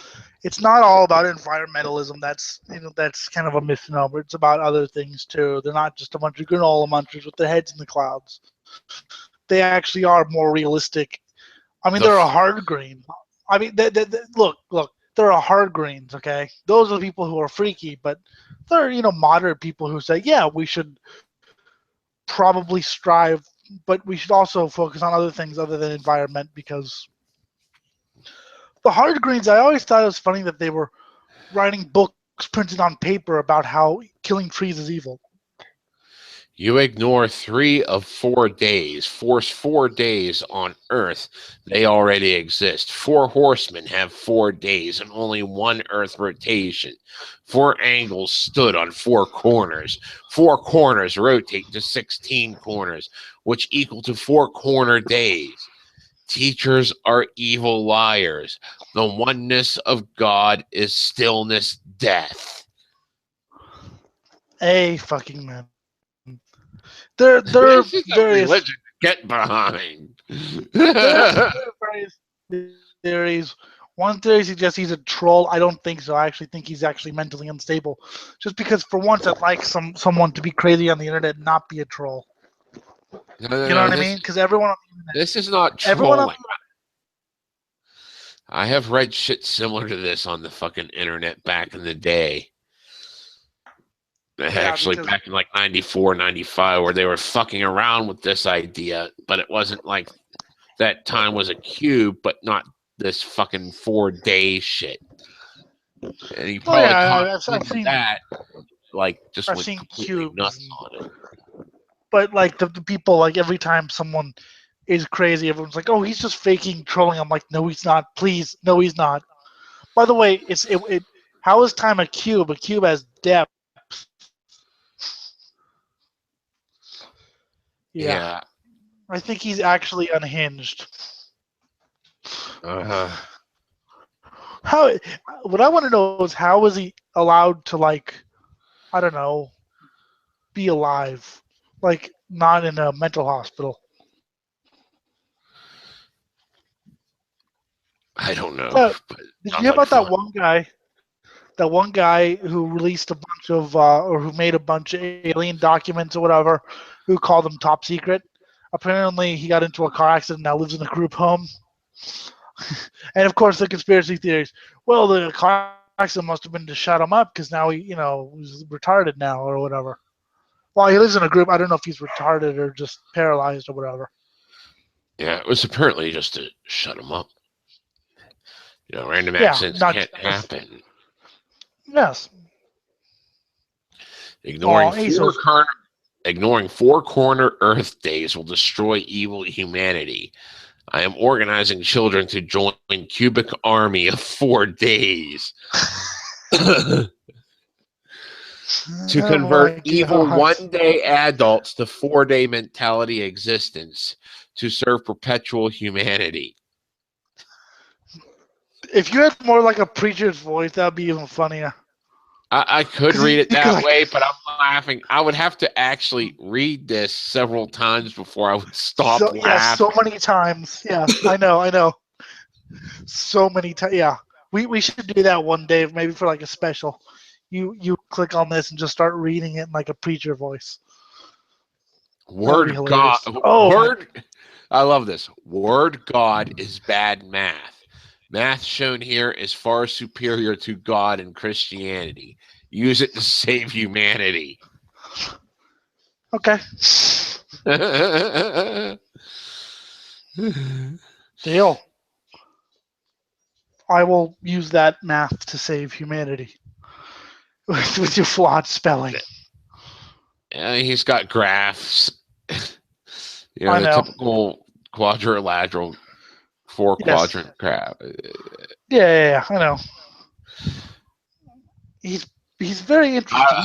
It's not all about environmentalism. That's kind of a misnomer. It's about other things too. They're not just a bunch of granola munchers with their heads in the clouds. They actually are more realistic. I mean, they're a hard green. I mean, look. There are hard greens, okay? Those are the people who are freaky, but there are, moderate people who say, yeah, we should probably strive, but we should also focus on other things other than environment because the hard greens, I always thought it was funny that they were writing books printed on paper about how killing trees is evil. You ignore 3 of 4 days, force 4 days on Earth, they already exist. 4 horsemen have 4 days and only 1 Earth rotation. 4 angles stood on 4 corners. 4 corners rotate to 16 corners, which equal to 4 corner days. Teachers are evil liars. The oneness of God is stillness, death. A fucking man. There This is a various religion to get behind. various theories. One theory suggests he's a troll. I don't think so. I actually think he's actually mentally unstable. Just because for once I'd like someone to be crazy on the internet and not be a troll. You know what I mean? Because everyone on the internet. This is not trolling. I have read shit similar to this on the fucking internet back in the day. Actually, back in like 94, 95, where they were fucking around with this idea, but it wasn't like that time was a cube, but not this fucking 4-day shit. And he probably I've seen that, like, just I've went seen completely cubes nuts on it. But like the people, like every time someone is crazy, everyone's like, "Oh, he's just faking trolling." I'm like, "No, he's not. Please, no, he's not." By the way, how is time a cube? A cube has depth. Yeah. I think he's actually unhinged. How? What I want to know is how is he allowed to, like, I don't know, be alive, like not in a mental hospital? I don't know. Did you hear about that one guy? That one guy who released a bunch of, or who made a bunch of alien documents or whatever, who called them top secret. Apparently, he got into a car accident and now lives in a group home. And of course, the conspiracy theories. Well, the car accident must have been to shut him up because now he's retarded now or whatever. Well, he lives in a group. I don't know if he's retarded or just paralyzed or whatever. Yeah, it was apparently just to shut him up. Random Yeah, accidents not can't happen. yes. Ignoring Oh, four Aces. corner, ignoring four corner Earth days will destroy evil humanity. I am organizing children to join Cubic Army of 4 days. To Oh convert my evil god. 1-day adults to 4-day mentality existence to serve perpetual humanity. If you had more like a preacher's voice, that'd be even funnier. I could Because read you it could that like way, but I'm laughing. I would have to actually read this several times before I would stop so laughing. many times. Yeah, I know. So many times. Yeah, we should do that one day, maybe for like a special. You click on this and just start reading it in like a preacher voice. That would be Word God, hilarious. Oh my! word. I love this. Word God is bad math. Math shown here is far superior to God in Christianity. Use it to save humanity. Okay, deal. I will use that math to save humanity with your flawed spelling. He's got graphs. I The know. typical quadrilateral four Yes. quadrant graph. Yeah, I know. He's very interesting.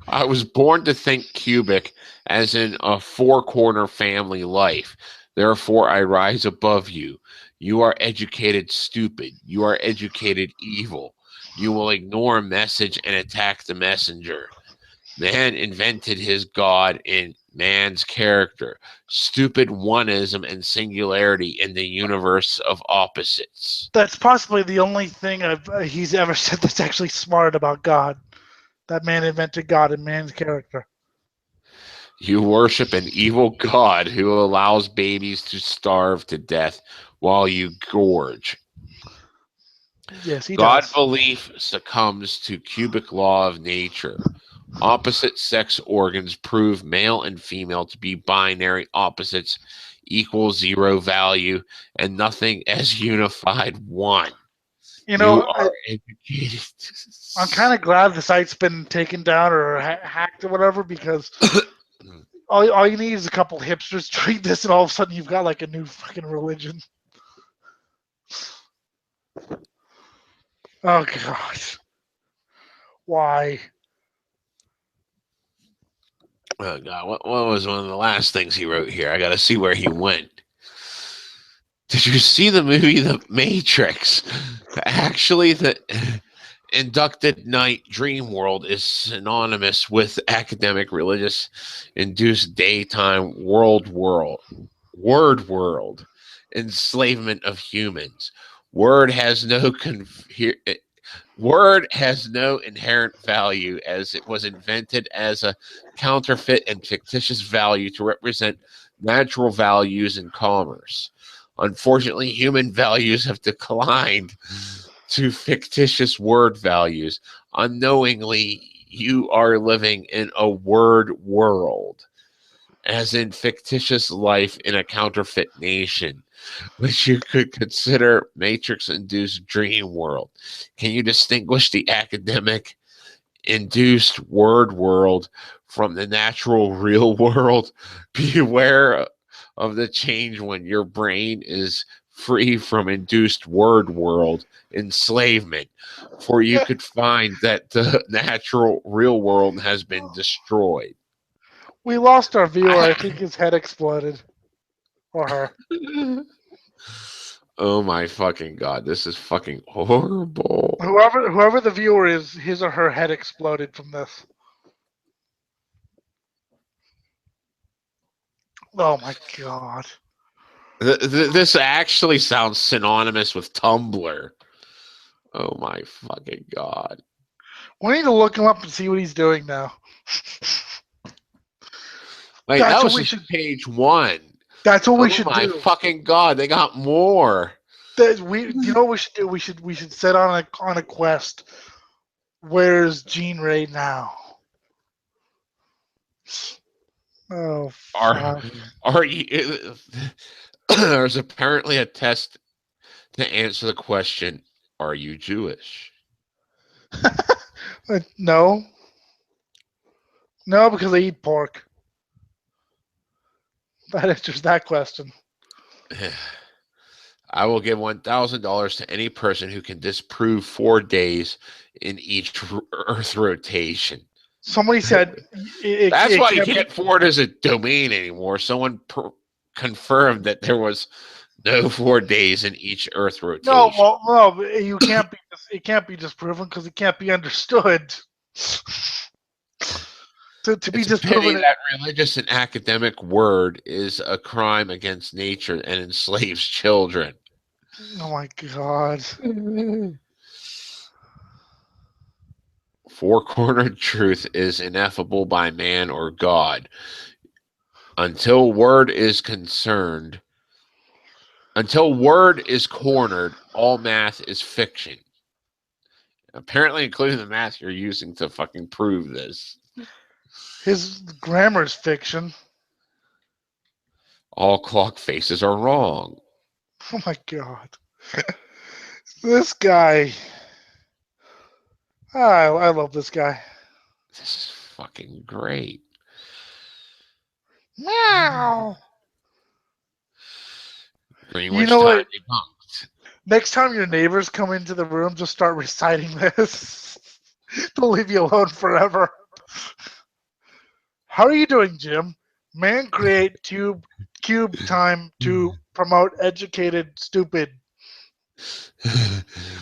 I was born to think cubic as in a four-corner family life. Therefore, I rise above you. You are educated stupid. You are educated evil. You will ignore a message and attack the messenger. Man invented his God in man's character. Stupid oneism and singularity in the universe of opposites. That's possibly the only thing he's ever said that's actually smart about God. That man invented God in man's character. You worship an evil God who allows babies to starve to death while you gorge. Yes, he God does. belief succumbs to cubic law of nature. Opposite sex organs prove male and female to be binary opposites equal zero value and nothing as unified one. You You know, are educated. I'm kind of glad the site's been taken down or hacked or whatever because all you need is a couple hipsters to read this and all of a sudden you've got like a new fucking religion. Oh gosh. Why? Oh God, what was one of the last things he wrote here? I got to see where he went. Did you see the movie The Matrix? Actually, the inducted night dream world is synonymous with academic religious induced daytime word world enslavement of humans. Word has no Word has no inherent value as it was invented as a counterfeit and fictitious value to represent natural values in commerce. Unfortunately, human values have declined to fictitious word values. Unknowingly, you are living in a word world, as in fictitious life in a counterfeit nation, which you could consider matrix-induced dream world. Can you distinguish the academic induced word world from the natural real world? Beware of the change when your brain is free from induced word world enslavement, for you could find that the natural real world has been destroyed. We lost our viewer. I think his head exploded. Or her. Oh my fucking God, this is fucking horrible. Whoever the viewer is, his or her head exploded from this. Oh my god. This actually sounds synonymous with Tumblr. Oh my fucking God. We need to look him up and see what he's doing now. Wait, That's that what was we just should. page one. That's what we Oh should my do. fucking God, they got more. You know what we should do? We should set on a quest. Where's Jean Ray now? Oh Are fuck. are you, there's apparently a test to answer the question, Are you Jewish? No. No, because I eat pork. That answers that question. I will give $1,000 to any person who can disprove 4 days in each Earth rotation. Somebody said That's it why you can't be. can't forward as a domain anymore. Someone confirmed that there was no 4 days in each Earth No, rotation. well, no, you can't be. It can't be disproven because it can't be understood. To be It's a pity disproven, that religious and academic word is a crime against nature and enslaves children. oh my god. Four-cornered truth is ineffable by man or God. Until word is cornered, all math is fiction. Apparently, including the math you're using to fucking prove this. His grammar's fiction. All clock faces are wrong. Oh my god. This guy. I love this guy. This is fucking great. Meow. You Greenwich know time what? debunked. Next time your neighbors come into the room, just start reciting this. They'll leave you alone forever. How are you doing, Jim? Man create cube time to promote educated stupid.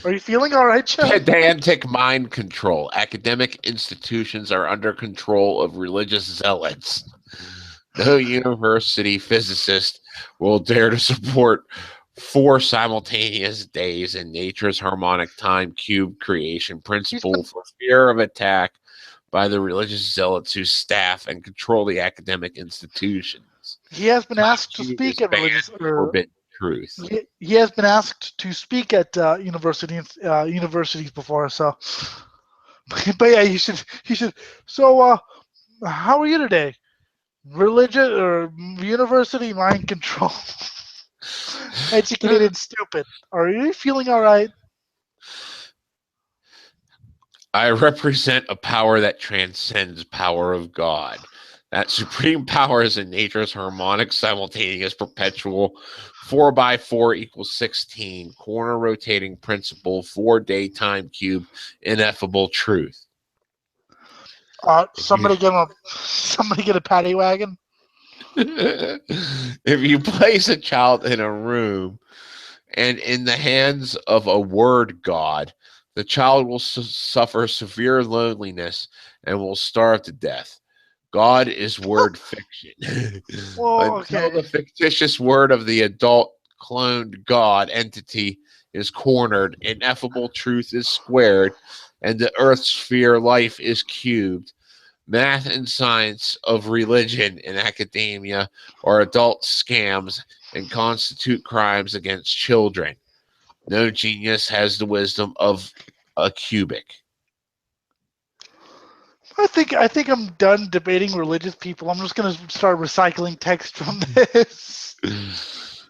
Are you feeling all right, Jim? Pedantic mind control. Academic institutions are under control of religious zealots. No university physicist will dare to support 4 simultaneous days in nature's harmonic time cube creation principle for fear of attack by the religious zealots who staff and control the academic institutions. He has been asked to Cube speak is at banned religious. forbidden truth. He has been asked to speak at universities before. So, but yeah, you should. So, how are you today? Religious or university mind control? Educated stupid. Are you feeling all right? I represent a power that transcends power of God. That supreme power is in nature's harmonic, simultaneous, perpetual 4x4 equals 16 corner rotating principle 4-day time cube ineffable truth. Somebody get a paddy wagon. If you place a child in a room and in the hands of a word god, the child will suffer severe loneliness and will starve to death. God is word fiction. Well, Until okay. the fictitious word of the adult cloned God entity is cornered, ineffable truth is squared, and the earth sphere life is cubed. Math and science of religion and academia are adult scams and constitute crimes against children. No genius has the wisdom of a cubic. I think I'm done debating religious people. I'm just gonna start recycling text from this.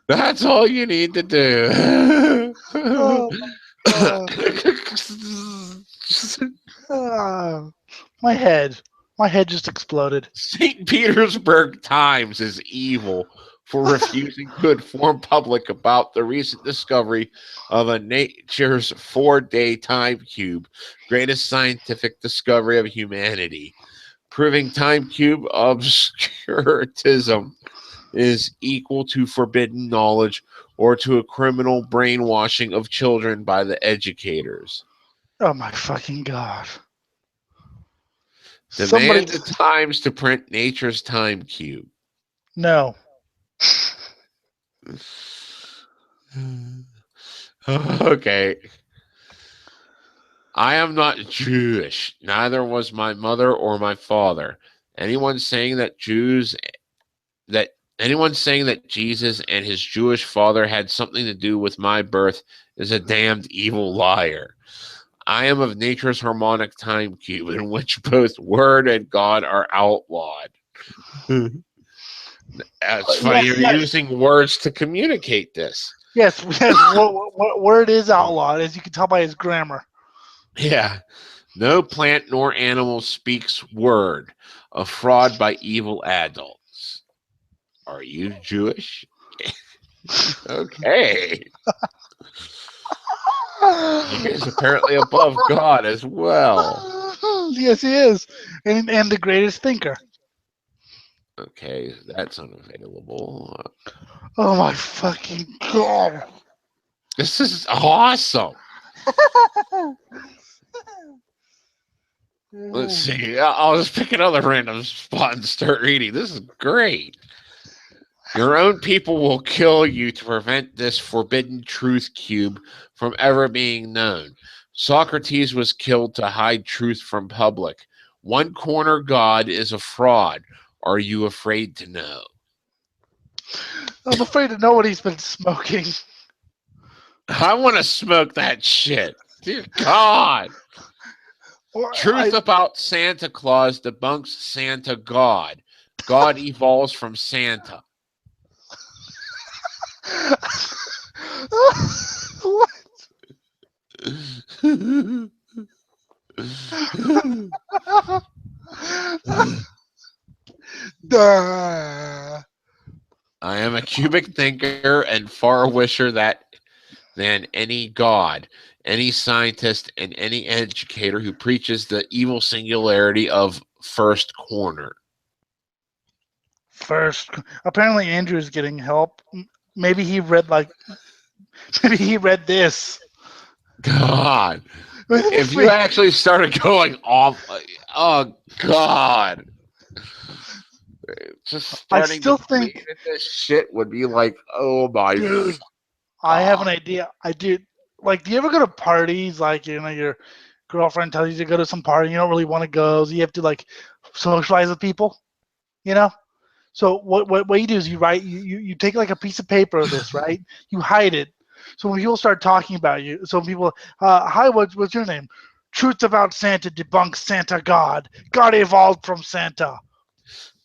That's all you need to do. Oh my head. My head just exploded. St. Petersburg Times is evil for refusing to inform public about the recent discovery of a nature's 4-day time cube, greatest scientific discovery of humanity. Proving time cube obscurantism is equal to forbidden knowledge or to a criminal brainwashing of children by the educators. Oh my fucking god. Demand the Times to print nature's time cube. No. Okay. I am not Jewish. Neither was my mother or my father. Anyone saying that Jesus and his Jewish father had something to do with my birth is a damned evil liar. I am of nature's harmonic time cube in which both word and God are outlawed. It's funny, you're using words to communicate this. Yes, yes. Word is outlawed, as you can tell by his grammar. Yeah. No plant nor animal speaks word. A fraud by evil adults. Are you Jewish? Okay. He is apparently above God as well. Yes, he is, and the greatest thinker. Okay, that's unavailable. Oh my fucking god! This is awesome. Let's see. I'll just pick another random spot and start reading. This is great. Your own people will kill you to prevent this forbidden truth cube from ever being known. Socrates was killed to hide truth from public. One corner God is a fraud. Are you afraid to know? I'm afraid to know what he's been smoking. I want to smoke that shit. Dear God. Truth about Santa Claus debunks Santa God. God evolves from Santa. What? Duh. I am a cubic thinker and far wisher than any god, any scientist, and any educator who preaches the evil singularity of first corner. First, apparently Andrew is getting help. Maybe he read maybe he read this. God, if you actually started going off, oh God, just starting still to think- believe that this shit would be like, oh my Dude, I have an idea. Do you ever go to parties? Like, your girlfriend tells you to go to some party, you don't really want to go, so you have to like socialize with people. You know. So what you do is you take like a piece of paper of this, right? You hide it. So when people start talking about you, so people, hi, what's your name? Truth about Santa debunks Santa God. God evolved from Santa.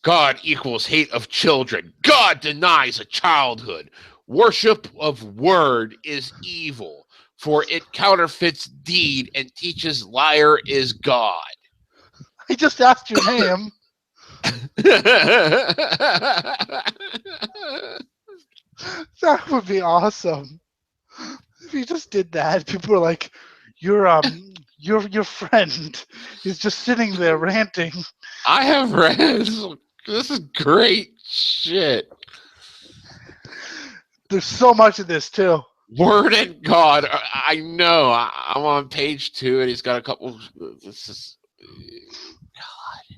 God equals hate of children. God denies a childhood. Worship of word is evil, for it counterfeits deed and teaches liar is God. I just asked your name. That would be awesome. If you just did that, people were like, your friend is just sitting there ranting. I have read this is great shit. There's so much of this too. Word and God. I know. I'm on page 2, and he's got a couple. This is God.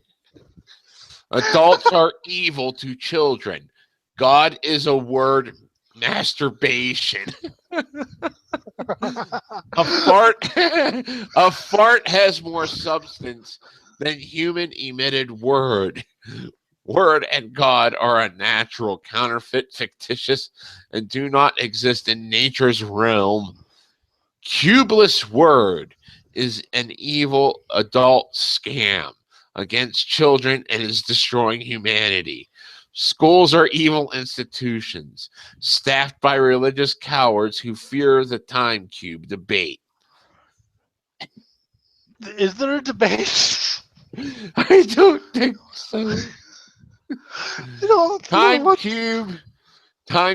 Adults are evil to children. God is a word. Masturbation. A fart. A fart has more substance than human emitted word. Word and God are a natural, counterfeit, fictitious, and do not exist in nature's realm. Cubeless word is an evil adult scam against children and is destroying humanity. Schools are evil institutions, staffed by religious cowards who fear the time cube debate. Is there a debate? I don't think so. Time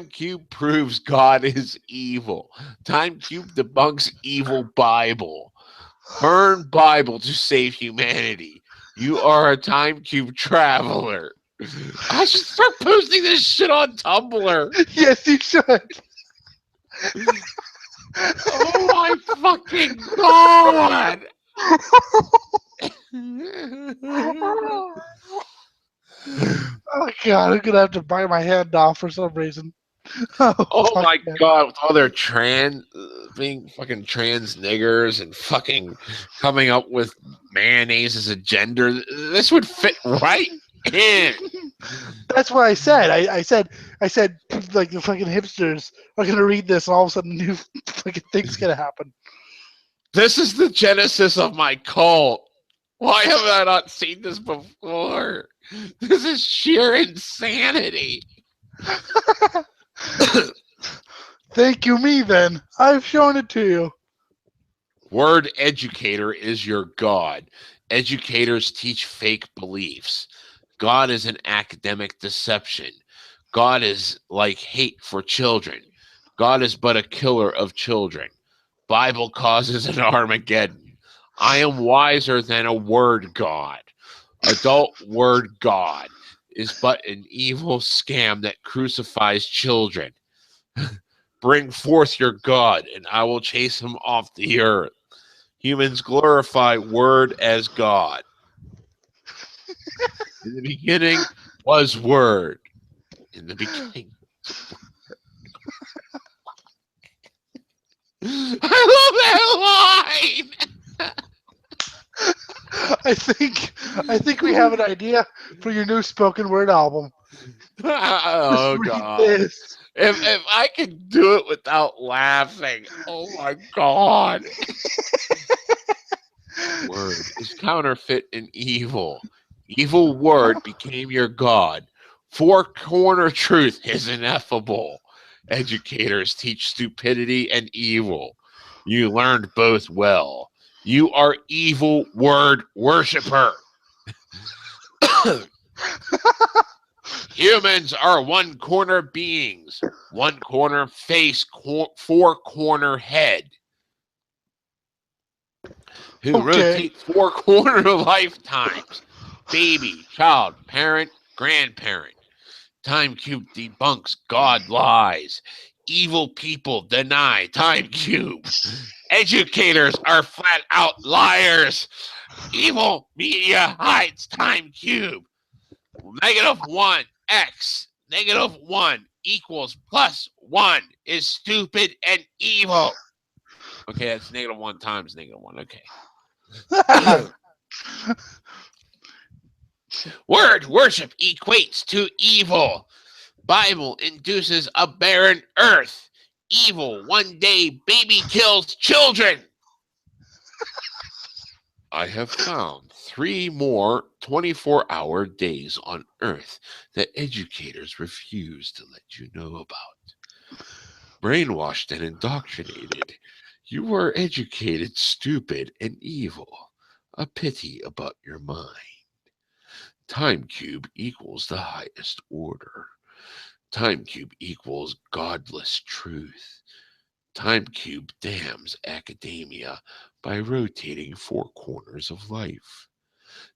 Cube proves God is evil. Time Cube debunks evil Bible. Burn Bible to save humanity. You are a Time Cube traveler. I should start posting this shit on Tumblr. Yes, you should. Oh my fucking God. Oh god, I'm gonna have to bite my hand off for some reason. Oh my God. God, with all their being fucking trans niggers and fucking coming up with mayonnaise as a gender, this would fit right in. That's what I said. I said like the fucking hipsters are gonna read this and all of a sudden new fucking thing's gonna happen. This is the genesis of my cult. Why have I not seen this before? This is sheer insanity. Thank you, me, then. I've shown it to you. Word educator is your God. Educators teach fake beliefs. God is an academic deception. God is like hate for children. God is but a killer of children. Bible causes an Armageddon. I am wiser than a word God. Adult word God is but an evil scam that crucifies children. Bring forth your God, and I will chase him off the earth. Humans glorify word as God. In the beginning was word. In the beginning. I love that line. I think we have an idea for your new spoken word album. Just Oh read God. this. If I can do it without laughing, oh my God. Word is counterfeit and evil. Evil word became your God. Four corner truth is ineffable. Educators teach stupidity and evil. You learned both well. You are evil word worshiper. Humans are one corner beings, one corner face, four corner head, who Okay. rotate four corner lifetimes. Baby, child, parent, grandparent. Time Cube debunks God lies. Evil people deny Time Cube. Educators are flat out liars. Evil media hides Time Cube. -1 x -1 equals +1 is stupid and evil. Okay, that's -1 times -1. Okay. Word worship equates to evil. Bible induces a barren earth. Evil one day baby kills children. I have found 3 more 24-hour days on Earth that educators refuse to let you know about. Brainwashed and indoctrinated, you were educated stupid and evil. A pity about your mind. Time cube equals the highest order. Time cube equals godless truth. Time cube damns academia by rotating 4 corners of life.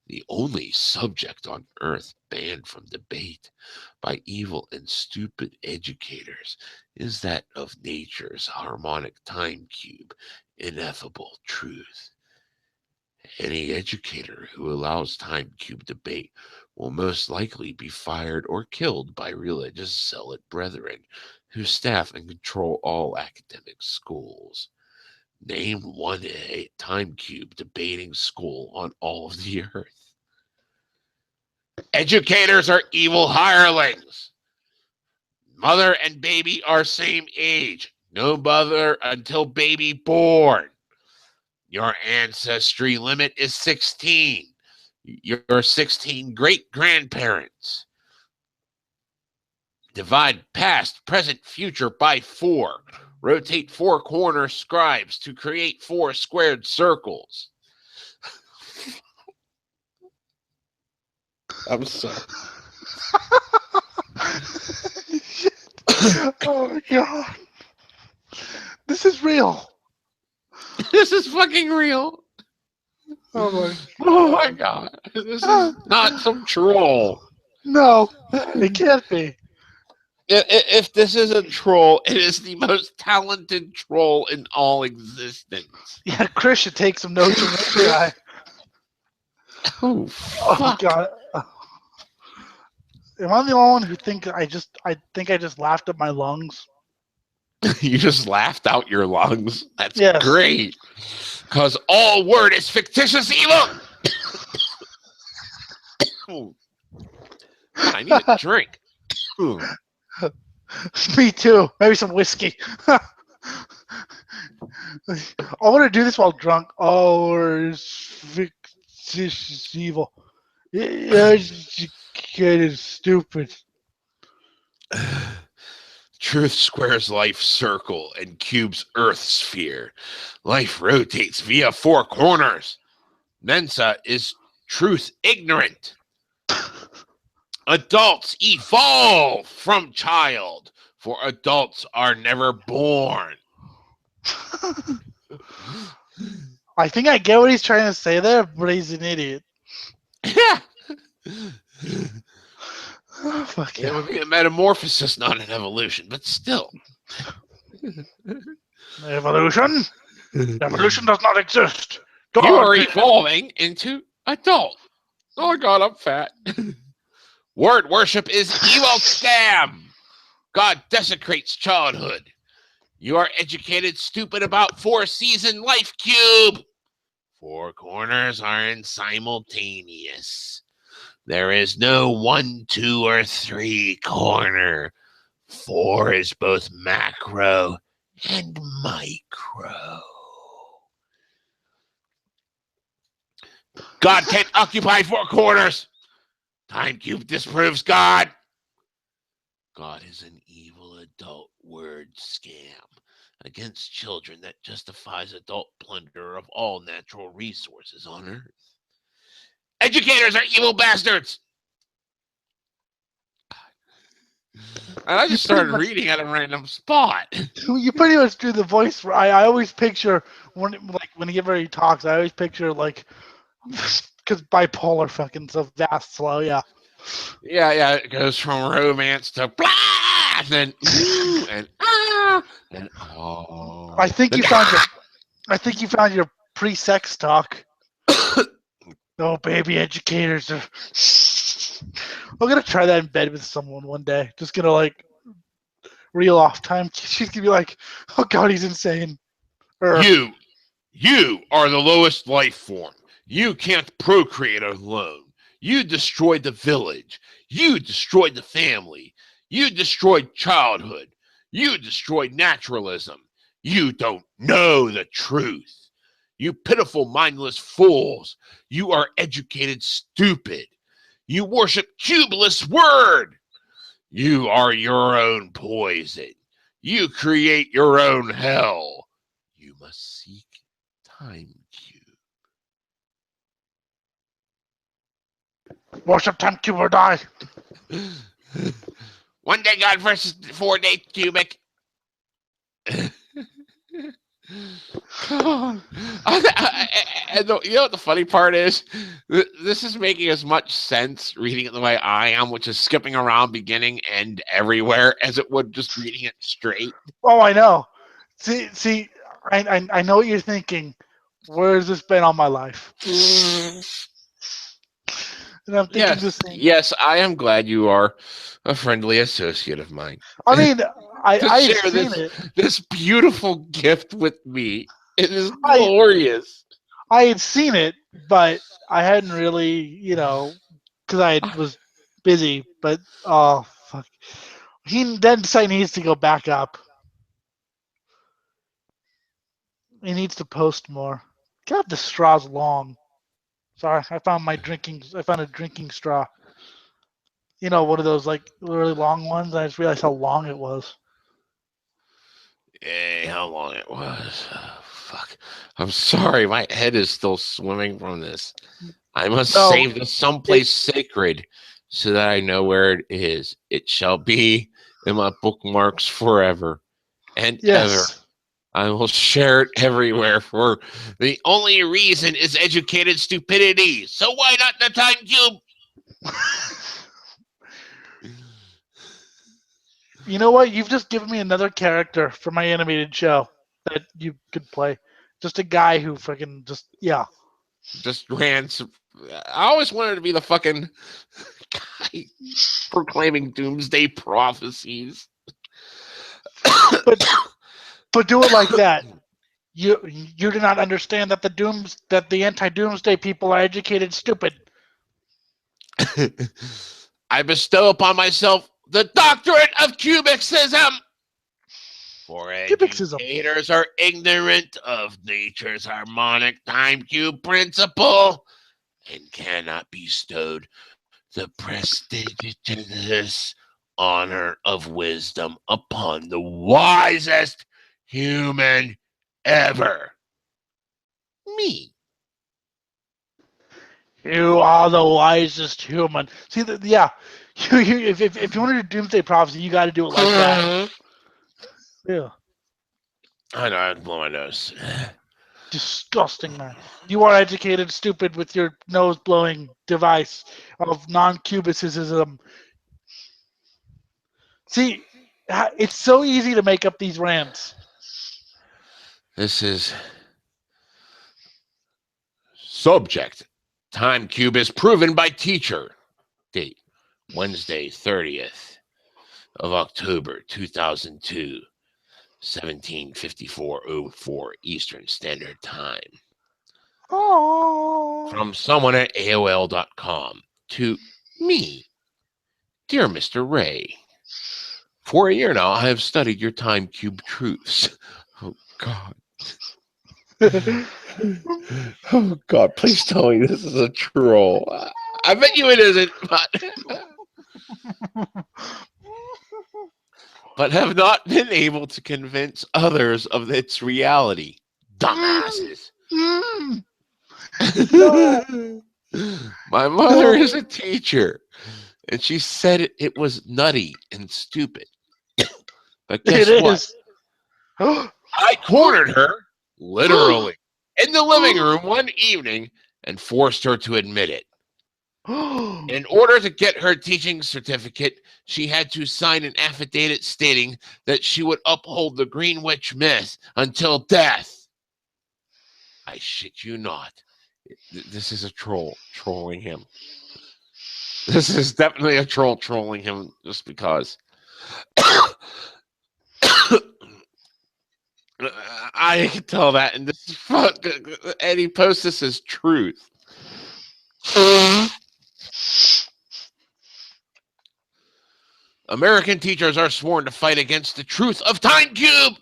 The only subject on earth banned from debate by evil and stupid educators is that of nature's harmonic time cube, ineffable truth. Any educator who allows time cube debate will most likely be fired or killed by religious zealot brethren who staff and control all academic schools. Name one time cube debating school on all of the earth. Educators are evil hirelings. Mother and baby are same age. No mother until baby born. Your ancestry limit is 16. Your 16 great grandparents. Divide past, present, future by 4. Rotate 4 corner scribes to create 4 squared circles. I'm sorry. Oh my God. This is real. This is fucking real. Oh my. Oh my God. This is not some troll. No, it can't be. If this is a troll, it is the most talented troll in all existence. Yeah, Chris should take some notes from this guy. Oh, Oh fuck. God. Am I the only one who think I just laughed at my lungs? You just laughed out your lungs. That's Yes. great. Because all word is fictitious evil. God, I need a drink. Me too. Maybe some whiskey. I want to do this while drunk. Oh, or fictitious evil. Educated stupid. Truth squares life circle and cubes earth sphere. Life rotates via four corners. Mensa is truth ignorant. Adults evolve from child, for adults are never born. I think I get what he's trying to say there, but he's an idiot. Yeah. Oh, fuck It yeah. would be a metamorphosis, not an evolution, but still. Evolution? Evolution does not exist. You God are did- evolving into adult. Oh God, I'm fat. Word worship is evil scam. God desecrates childhood. You are educated stupid about four-season life cube. Four corners aren't simultaneous. There is no 1, 2, or 3 corner. 4 is both macro and micro. God can't occupy 4 corners. Time cube disproves God. God is an evil adult word scam against children that justifies adult plunder of all natural resources on Earth. Educators are evil bastards. And I just started reading at a random spot. You pretty much do the voice. I always picture whenever he talks, I always picture like because bipolar fucking so fast, slow. Yeah. Yeah, it goes from romance to blah, and then ooh, and ah, and oh. I think you found your pre-sex talk. Oh, baby, educators are. I'm gonna try that in bed with someone one day. Just gonna like reel off time. She's gonna be like, "Oh God, he's insane." You are the lowest life form. You can't procreate alone. You destroyed the village. You destroyed the family. You destroyed childhood. You destroyed naturalism. You don't know the truth. You pitiful, mindless fools. You are educated stupid. You worship cubeless word. You are your own poison. You create your own hell. You must seek time cube. Worship time cube or die. One day God versus 4 day cubic. God. And you know what the funny part is? This is making as much sense reading it the way I am, which is skipping around beginning, end, everywhere, as it would just reading it straight. Oh, I know. See, I know what you're thinking. Where has this been all my life? And I'm thinking the same. Yes, I am glad you are a friendly associate of mine. I mean, To I've share seen it. this beautiful gift with me. It is glorious. I had seen it, but I hadn't really, because I was busy. But oh fuck, he then decided he needs to go back up. He needs to post more. God, the straw's long. Sorry, I found a drinking straw. One of those like really long ones. I just realized how long it was. Hey, how long it was. Oh, fuck. I'm sorry, my head is still swimming from this. I must save this someplace sacred so that I know where it is. It shall be in my bookmarks forever and ever. I will share it everywhere, for the only reason is educated stupidity. So why not the time cube? You know what? You've just given me another character for my animated show that you could play. Just a guy who fucking just ran. I always wanted to be the fucking guy proclaiming doomsday prophecies. But do it like that. You do not understand that the anti-doomsday people are educated stupid. I bestow upon myself the doctorate of cubicism. For educators are ignorant of nature's harmonic time cube principle and cannot be bestowed the prestigious honor of wisdom upon the wisest human ever. Me. You are the wisest human. See, yeah. If you want to do doomsday prophecy, you got to do it like that. Yeah. I know, I'd blow my nose. Disgusting, man. You are educated, stupid, with your nose blowing device of non-cubicism. See, it's so easy to make up these rants. This is subject. Time cube is proven by teacher. Date Wednesday, 30th of October, 2002, 17:54:04 Eastern Standard Time. Oh. From someone at AOL.com to me. Dear Mr. Ray, for a year now, I have studied your time cube truths. Oh, God. Oh, God, please tell me this is a troll. I bet you it isn't, but have not been able to convince others of its reality. Dumbasses. No. My mother is a teacher, and she said it was nutty and stupid. But guess It what? is. I cornered her, literally, in the living room one evening and forced her to admit it. In order to get her teaching certificate, she had to sign an affidavit stating that she would uphold the Green Witch myth until death. I shit you not. This is a troll trolling him. This is definitely a troll trolling him just because. I can tell that, and this is fuck. And he posts this as truth. American teachers are sworn to fight against the truth of Time Cube.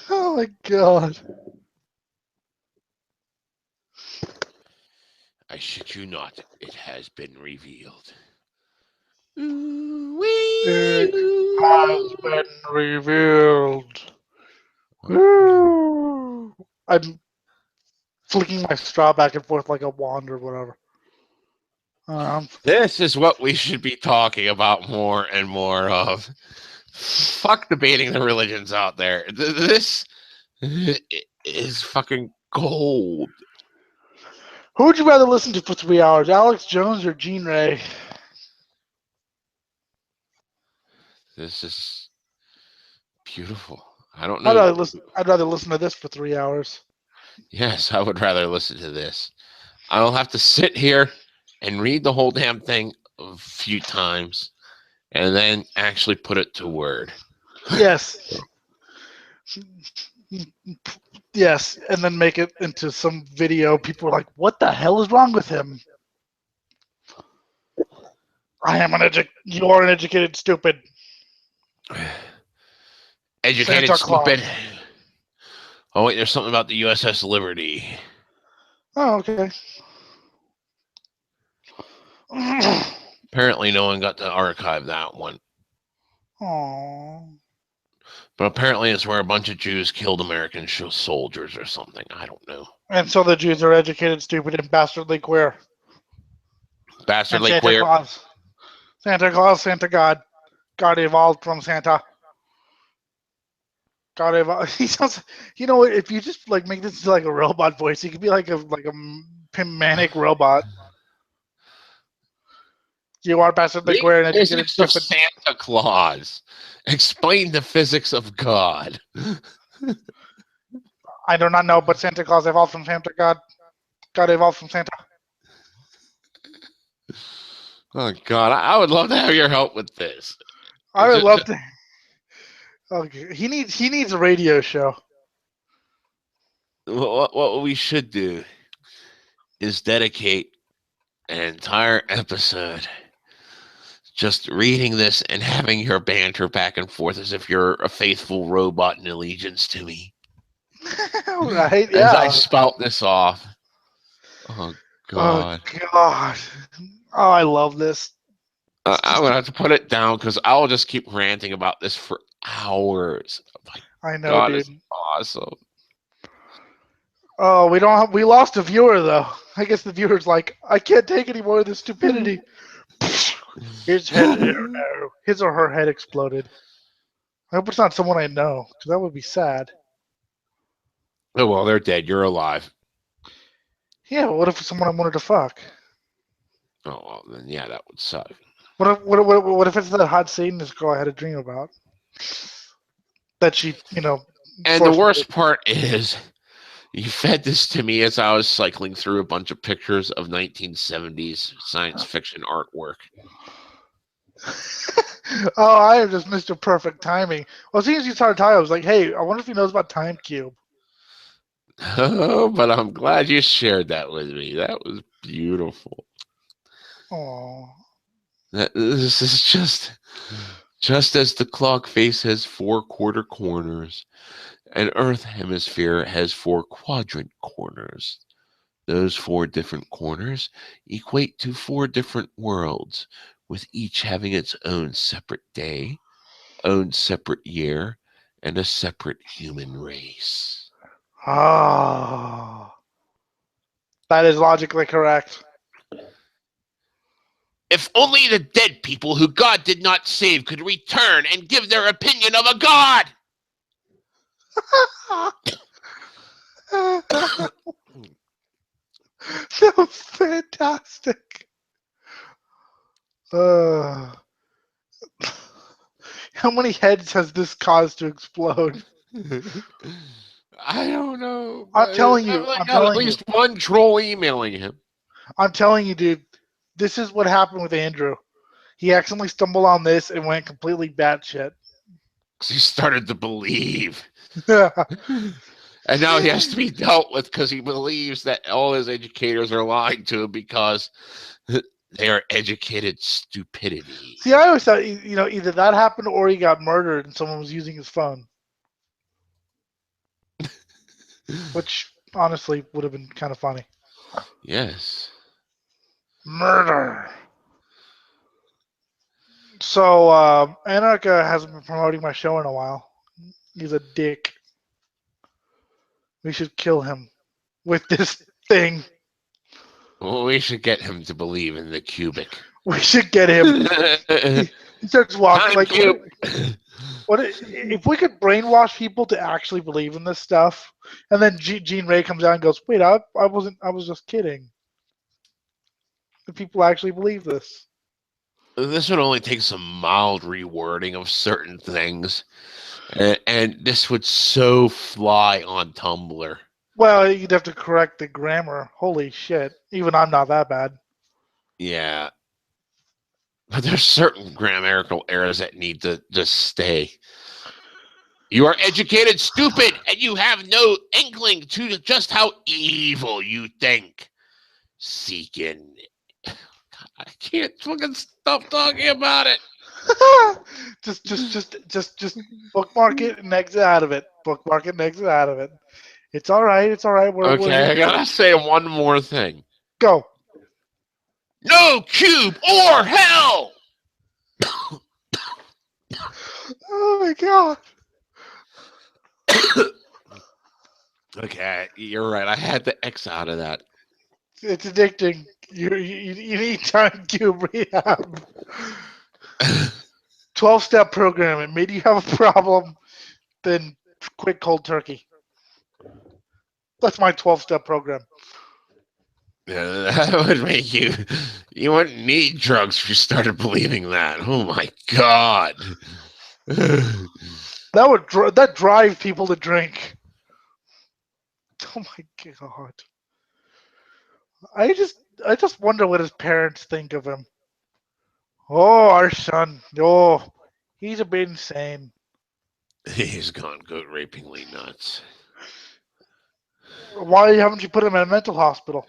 Oh my God. I shit you not, it has been revealed. It has been revealed. I'm flicking my straw back and forth like a wand or whatever. This is what we should be talking about more and more of. Fuck debating the religions out there. This is fucking gold. Who would you rather listen to for 3 hours, Alex Jones or Gene Ray? This is beautiful. I don't know. I'd rather listen to this for 3 hours. Yes, I would rather listen to this. I don't have to sit here and read the whole damn thing a few times and then actually put it to word. Yes. Yes, and then make it into some video. People are like, what the hell is wrong with him? You are an educated stupid. Educated Santa stupid. Claus. Oh, wait, there's something about the USS Liberty. Oh, okay. Apparently, no one got to archive that one. Aww. But apparently, it's where a bunch of Jews killed American soldiers or something. I don't know. And so the Jews are educated, stupid, and bastardly queer. Bastardly Santa queer. Claus. Santa Claus, Santa God. God evolved from Santa. God evolved. He sounds. You know, if you just like make this like a robot voice, he could be like a manic robot. You are bastardly queer and educated, Physics of stupid. Santa Claus. Explain the physics of God. I do not know, but Santa Claus evolved from Santa God. God evolved from Santa. Oh God, I would love to have your help with this. I would love to. Okay, he needs a radio show. What we should do is dedicate an entire episode just reading this and having your banter back and forth as if you're a faithful robot in allegiance to me. Right? Yeah. As I spout this off. Oh God. God. Oh, I love this. I'm going to have to put it down because I'll just keep ranting about this for hours. My I know, God, dude. it's awesome. Oh, we lost a viewer though. I guess the viewer's like, I can't take any more of this stupidity. His or her head exploded. I hope it's not someone I know, because that would be sad. Oh, well, they're dead. You're alive. Yeah, but what if it's someone I wanted to fuck? Oh, well, then yeah, that would suck. What if it's that hot Satanist girl I had a dream about? That she, And the forced me worst part is, you fed this to me as I was cycling through a bunch of pictures of 1970s science fiction artwork. Oh, I have just Mr. Perfect timing. Well, as soon as you started talking, I was like, hey, I wonder if he knows about Time Cube. Oh, but I'm glad you shared that with me. That was beautiful. Oh, This is just as the clock face has 4 quarter corners, and Earth hemisphere has 4 quadrant corners. Those 4 different corners equate to 4 different worlds, with each having its own separate day, own separate year, and a separate human race. ah, that is logically correct. If only the dead people who God did not save could return and give their opinion of a God! That was fantastic. Uh, how many heads has this caused to explode? I don't know, I'm but telling I you, like I'm got at telling you, least one troll emailing him. I'm telling you, dude. This is what happened with Andrew. He accidentally stumbled on this and went completely batshit. He started to believe. And now he has to be dealt with because he believes that all his educators are lying to him because they are educated stupidity. See, I always thought either that happened or he got murdered and someone was using his phone, which honestly would have been kind of funny. Yes. Murder. So Anarcha hasn't been promoting my show in a while. He's a dick. We should kill him with this thing. Well, we should get him to believe in the cubic. We should get him. He starts walking Time like cube. what if we could brainwash people to actually believe in this stuff, and then Jean Ray comes out and goes, "Wait, I wasn't. I was just kidding." Do people actually believe this? This would only take some mild rewording of certain things, and this would so fly on Tumblr. Well, you'd have to correct the grammar. Holy shit! Even I'm not that bad. Yeah. But there's certain grammatical errors that need to just stay. You are educated stupid, and you have no inkling to just how evil you think. Seeking. I can't fucking stop talking about it. just bookmark it and exit out of it. Bookmark it and exit out of it. It's all right. It's all right. We're Okay, here. I gotta say one more thing. Go. No cube or hell! Oh my god. Okay, you're right. I had the X out of that. It's addicting. You need time cube rehab. 12-step program. It made you have a problem, then quit cold turkey. That's my 12-step program. Yeah, that would make you. You wouldn't need drugs if you started believing that. Oh my god. That drives people to drink. Oh my god. I just wonder what his parents think of him. Oh, our son. Oh, he's a bit insane. He's gone goat rapingly nuts. Why haven't you put him in a mental hospital?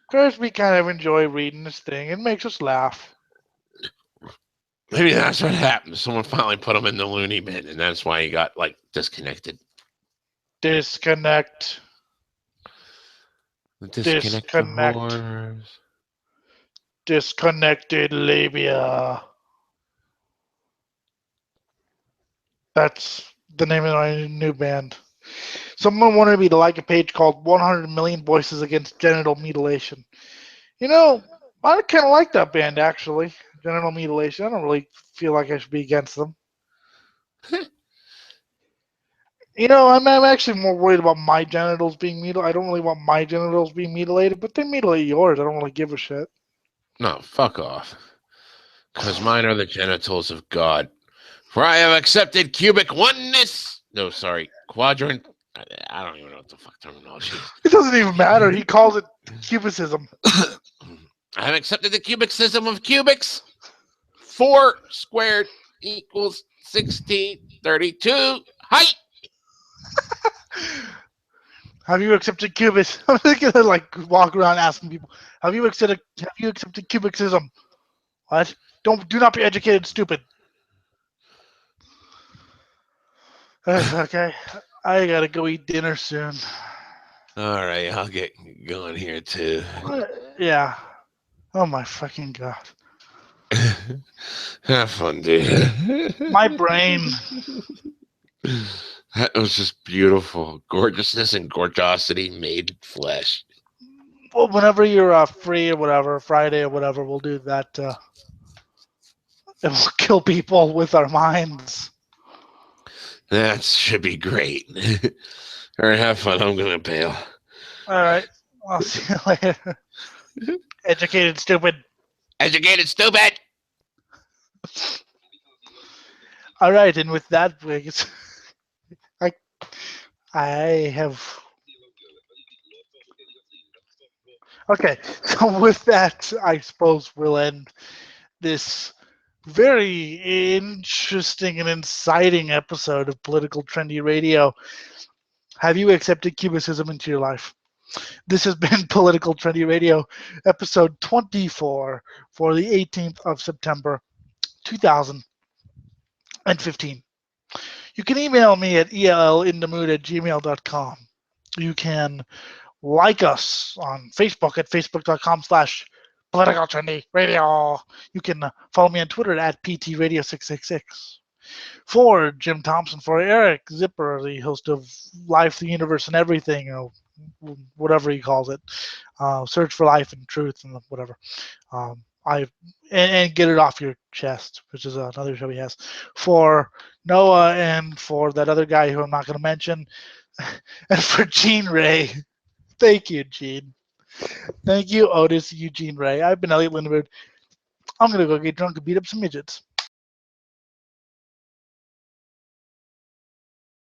Because we kind of enjoy reading this thing. It makes us laugh. Maybe that's what happened. Someone finally put him in the loony bin, and that's why he got disconnected. Disconnect. Disconnect the horse. Disconnected labia. That's the name of my new band. Someone wanted me to like a page called 100 Million Voices Against Genital Mutilation. You know, I kind of like that band, actually. Genital Mutilation. I don't really feel like I should be against them. You know, I'm actually more worried about my genitals being mutilated. I don't really want my genitals being mutilated, but they mutilate yours. I don't really give a shit. No, fuck off. Because mine are the genitals of God. For I have accepted cubic oneness. No, sorry, quadrant. I don't even know what the fuck terminology is. It doesn't even matter. He calls it cubicism. I have accepted the cubicism of cubics. 4 squared equals 1632. Height. Have you accepted cubis? I'm gonna like walk around asking people, have you accepted cubicism? What? Do not be educated, stupid. Okay, I gotta go eat dinner soon. All right, I'll get going here too. Yeah. Oh my fucking god. Have fun, dude. My brain. That was just beautiful. Gorgeousness and gorgeosity made flesh. Well, whenever you're free or whatever, Friday or whatever, we'll do that. And we'll kill people with our minds. That should be great. All right, have fun. I'm gonna bail. All right. I'll see you later. Educated, stupid. Educated, stupid. All right, and with that, I have. Okay, so with that, I suppose we'll end this very interesting and inciting episode of Political Trendy Radio. Have you accepted cubicism into your life? This has been Political Trendy Radio, episode 24 for the 18th of September, 2015. You can email me at ellinthemood@gmail.com. You can like us on Facebook at facebook.com/Political Trendy Radio. You can follow me on Twitter at PTRadio666. For Jim Thompson, for Eric Zipper, the host of Life, the Universe, and Everything, or whatever he calls it, Search for Life and Truth and whatever. And Get It Off Your Chest, which is another show he has. For Noah and for that other guy who I'm not going to mention, and for Gene Ray. Thank you, Gene. Thank you, Otis Eugene Ray. I've been Elliot Lindenberg. I'm going to go get drunk and beat up some midgets.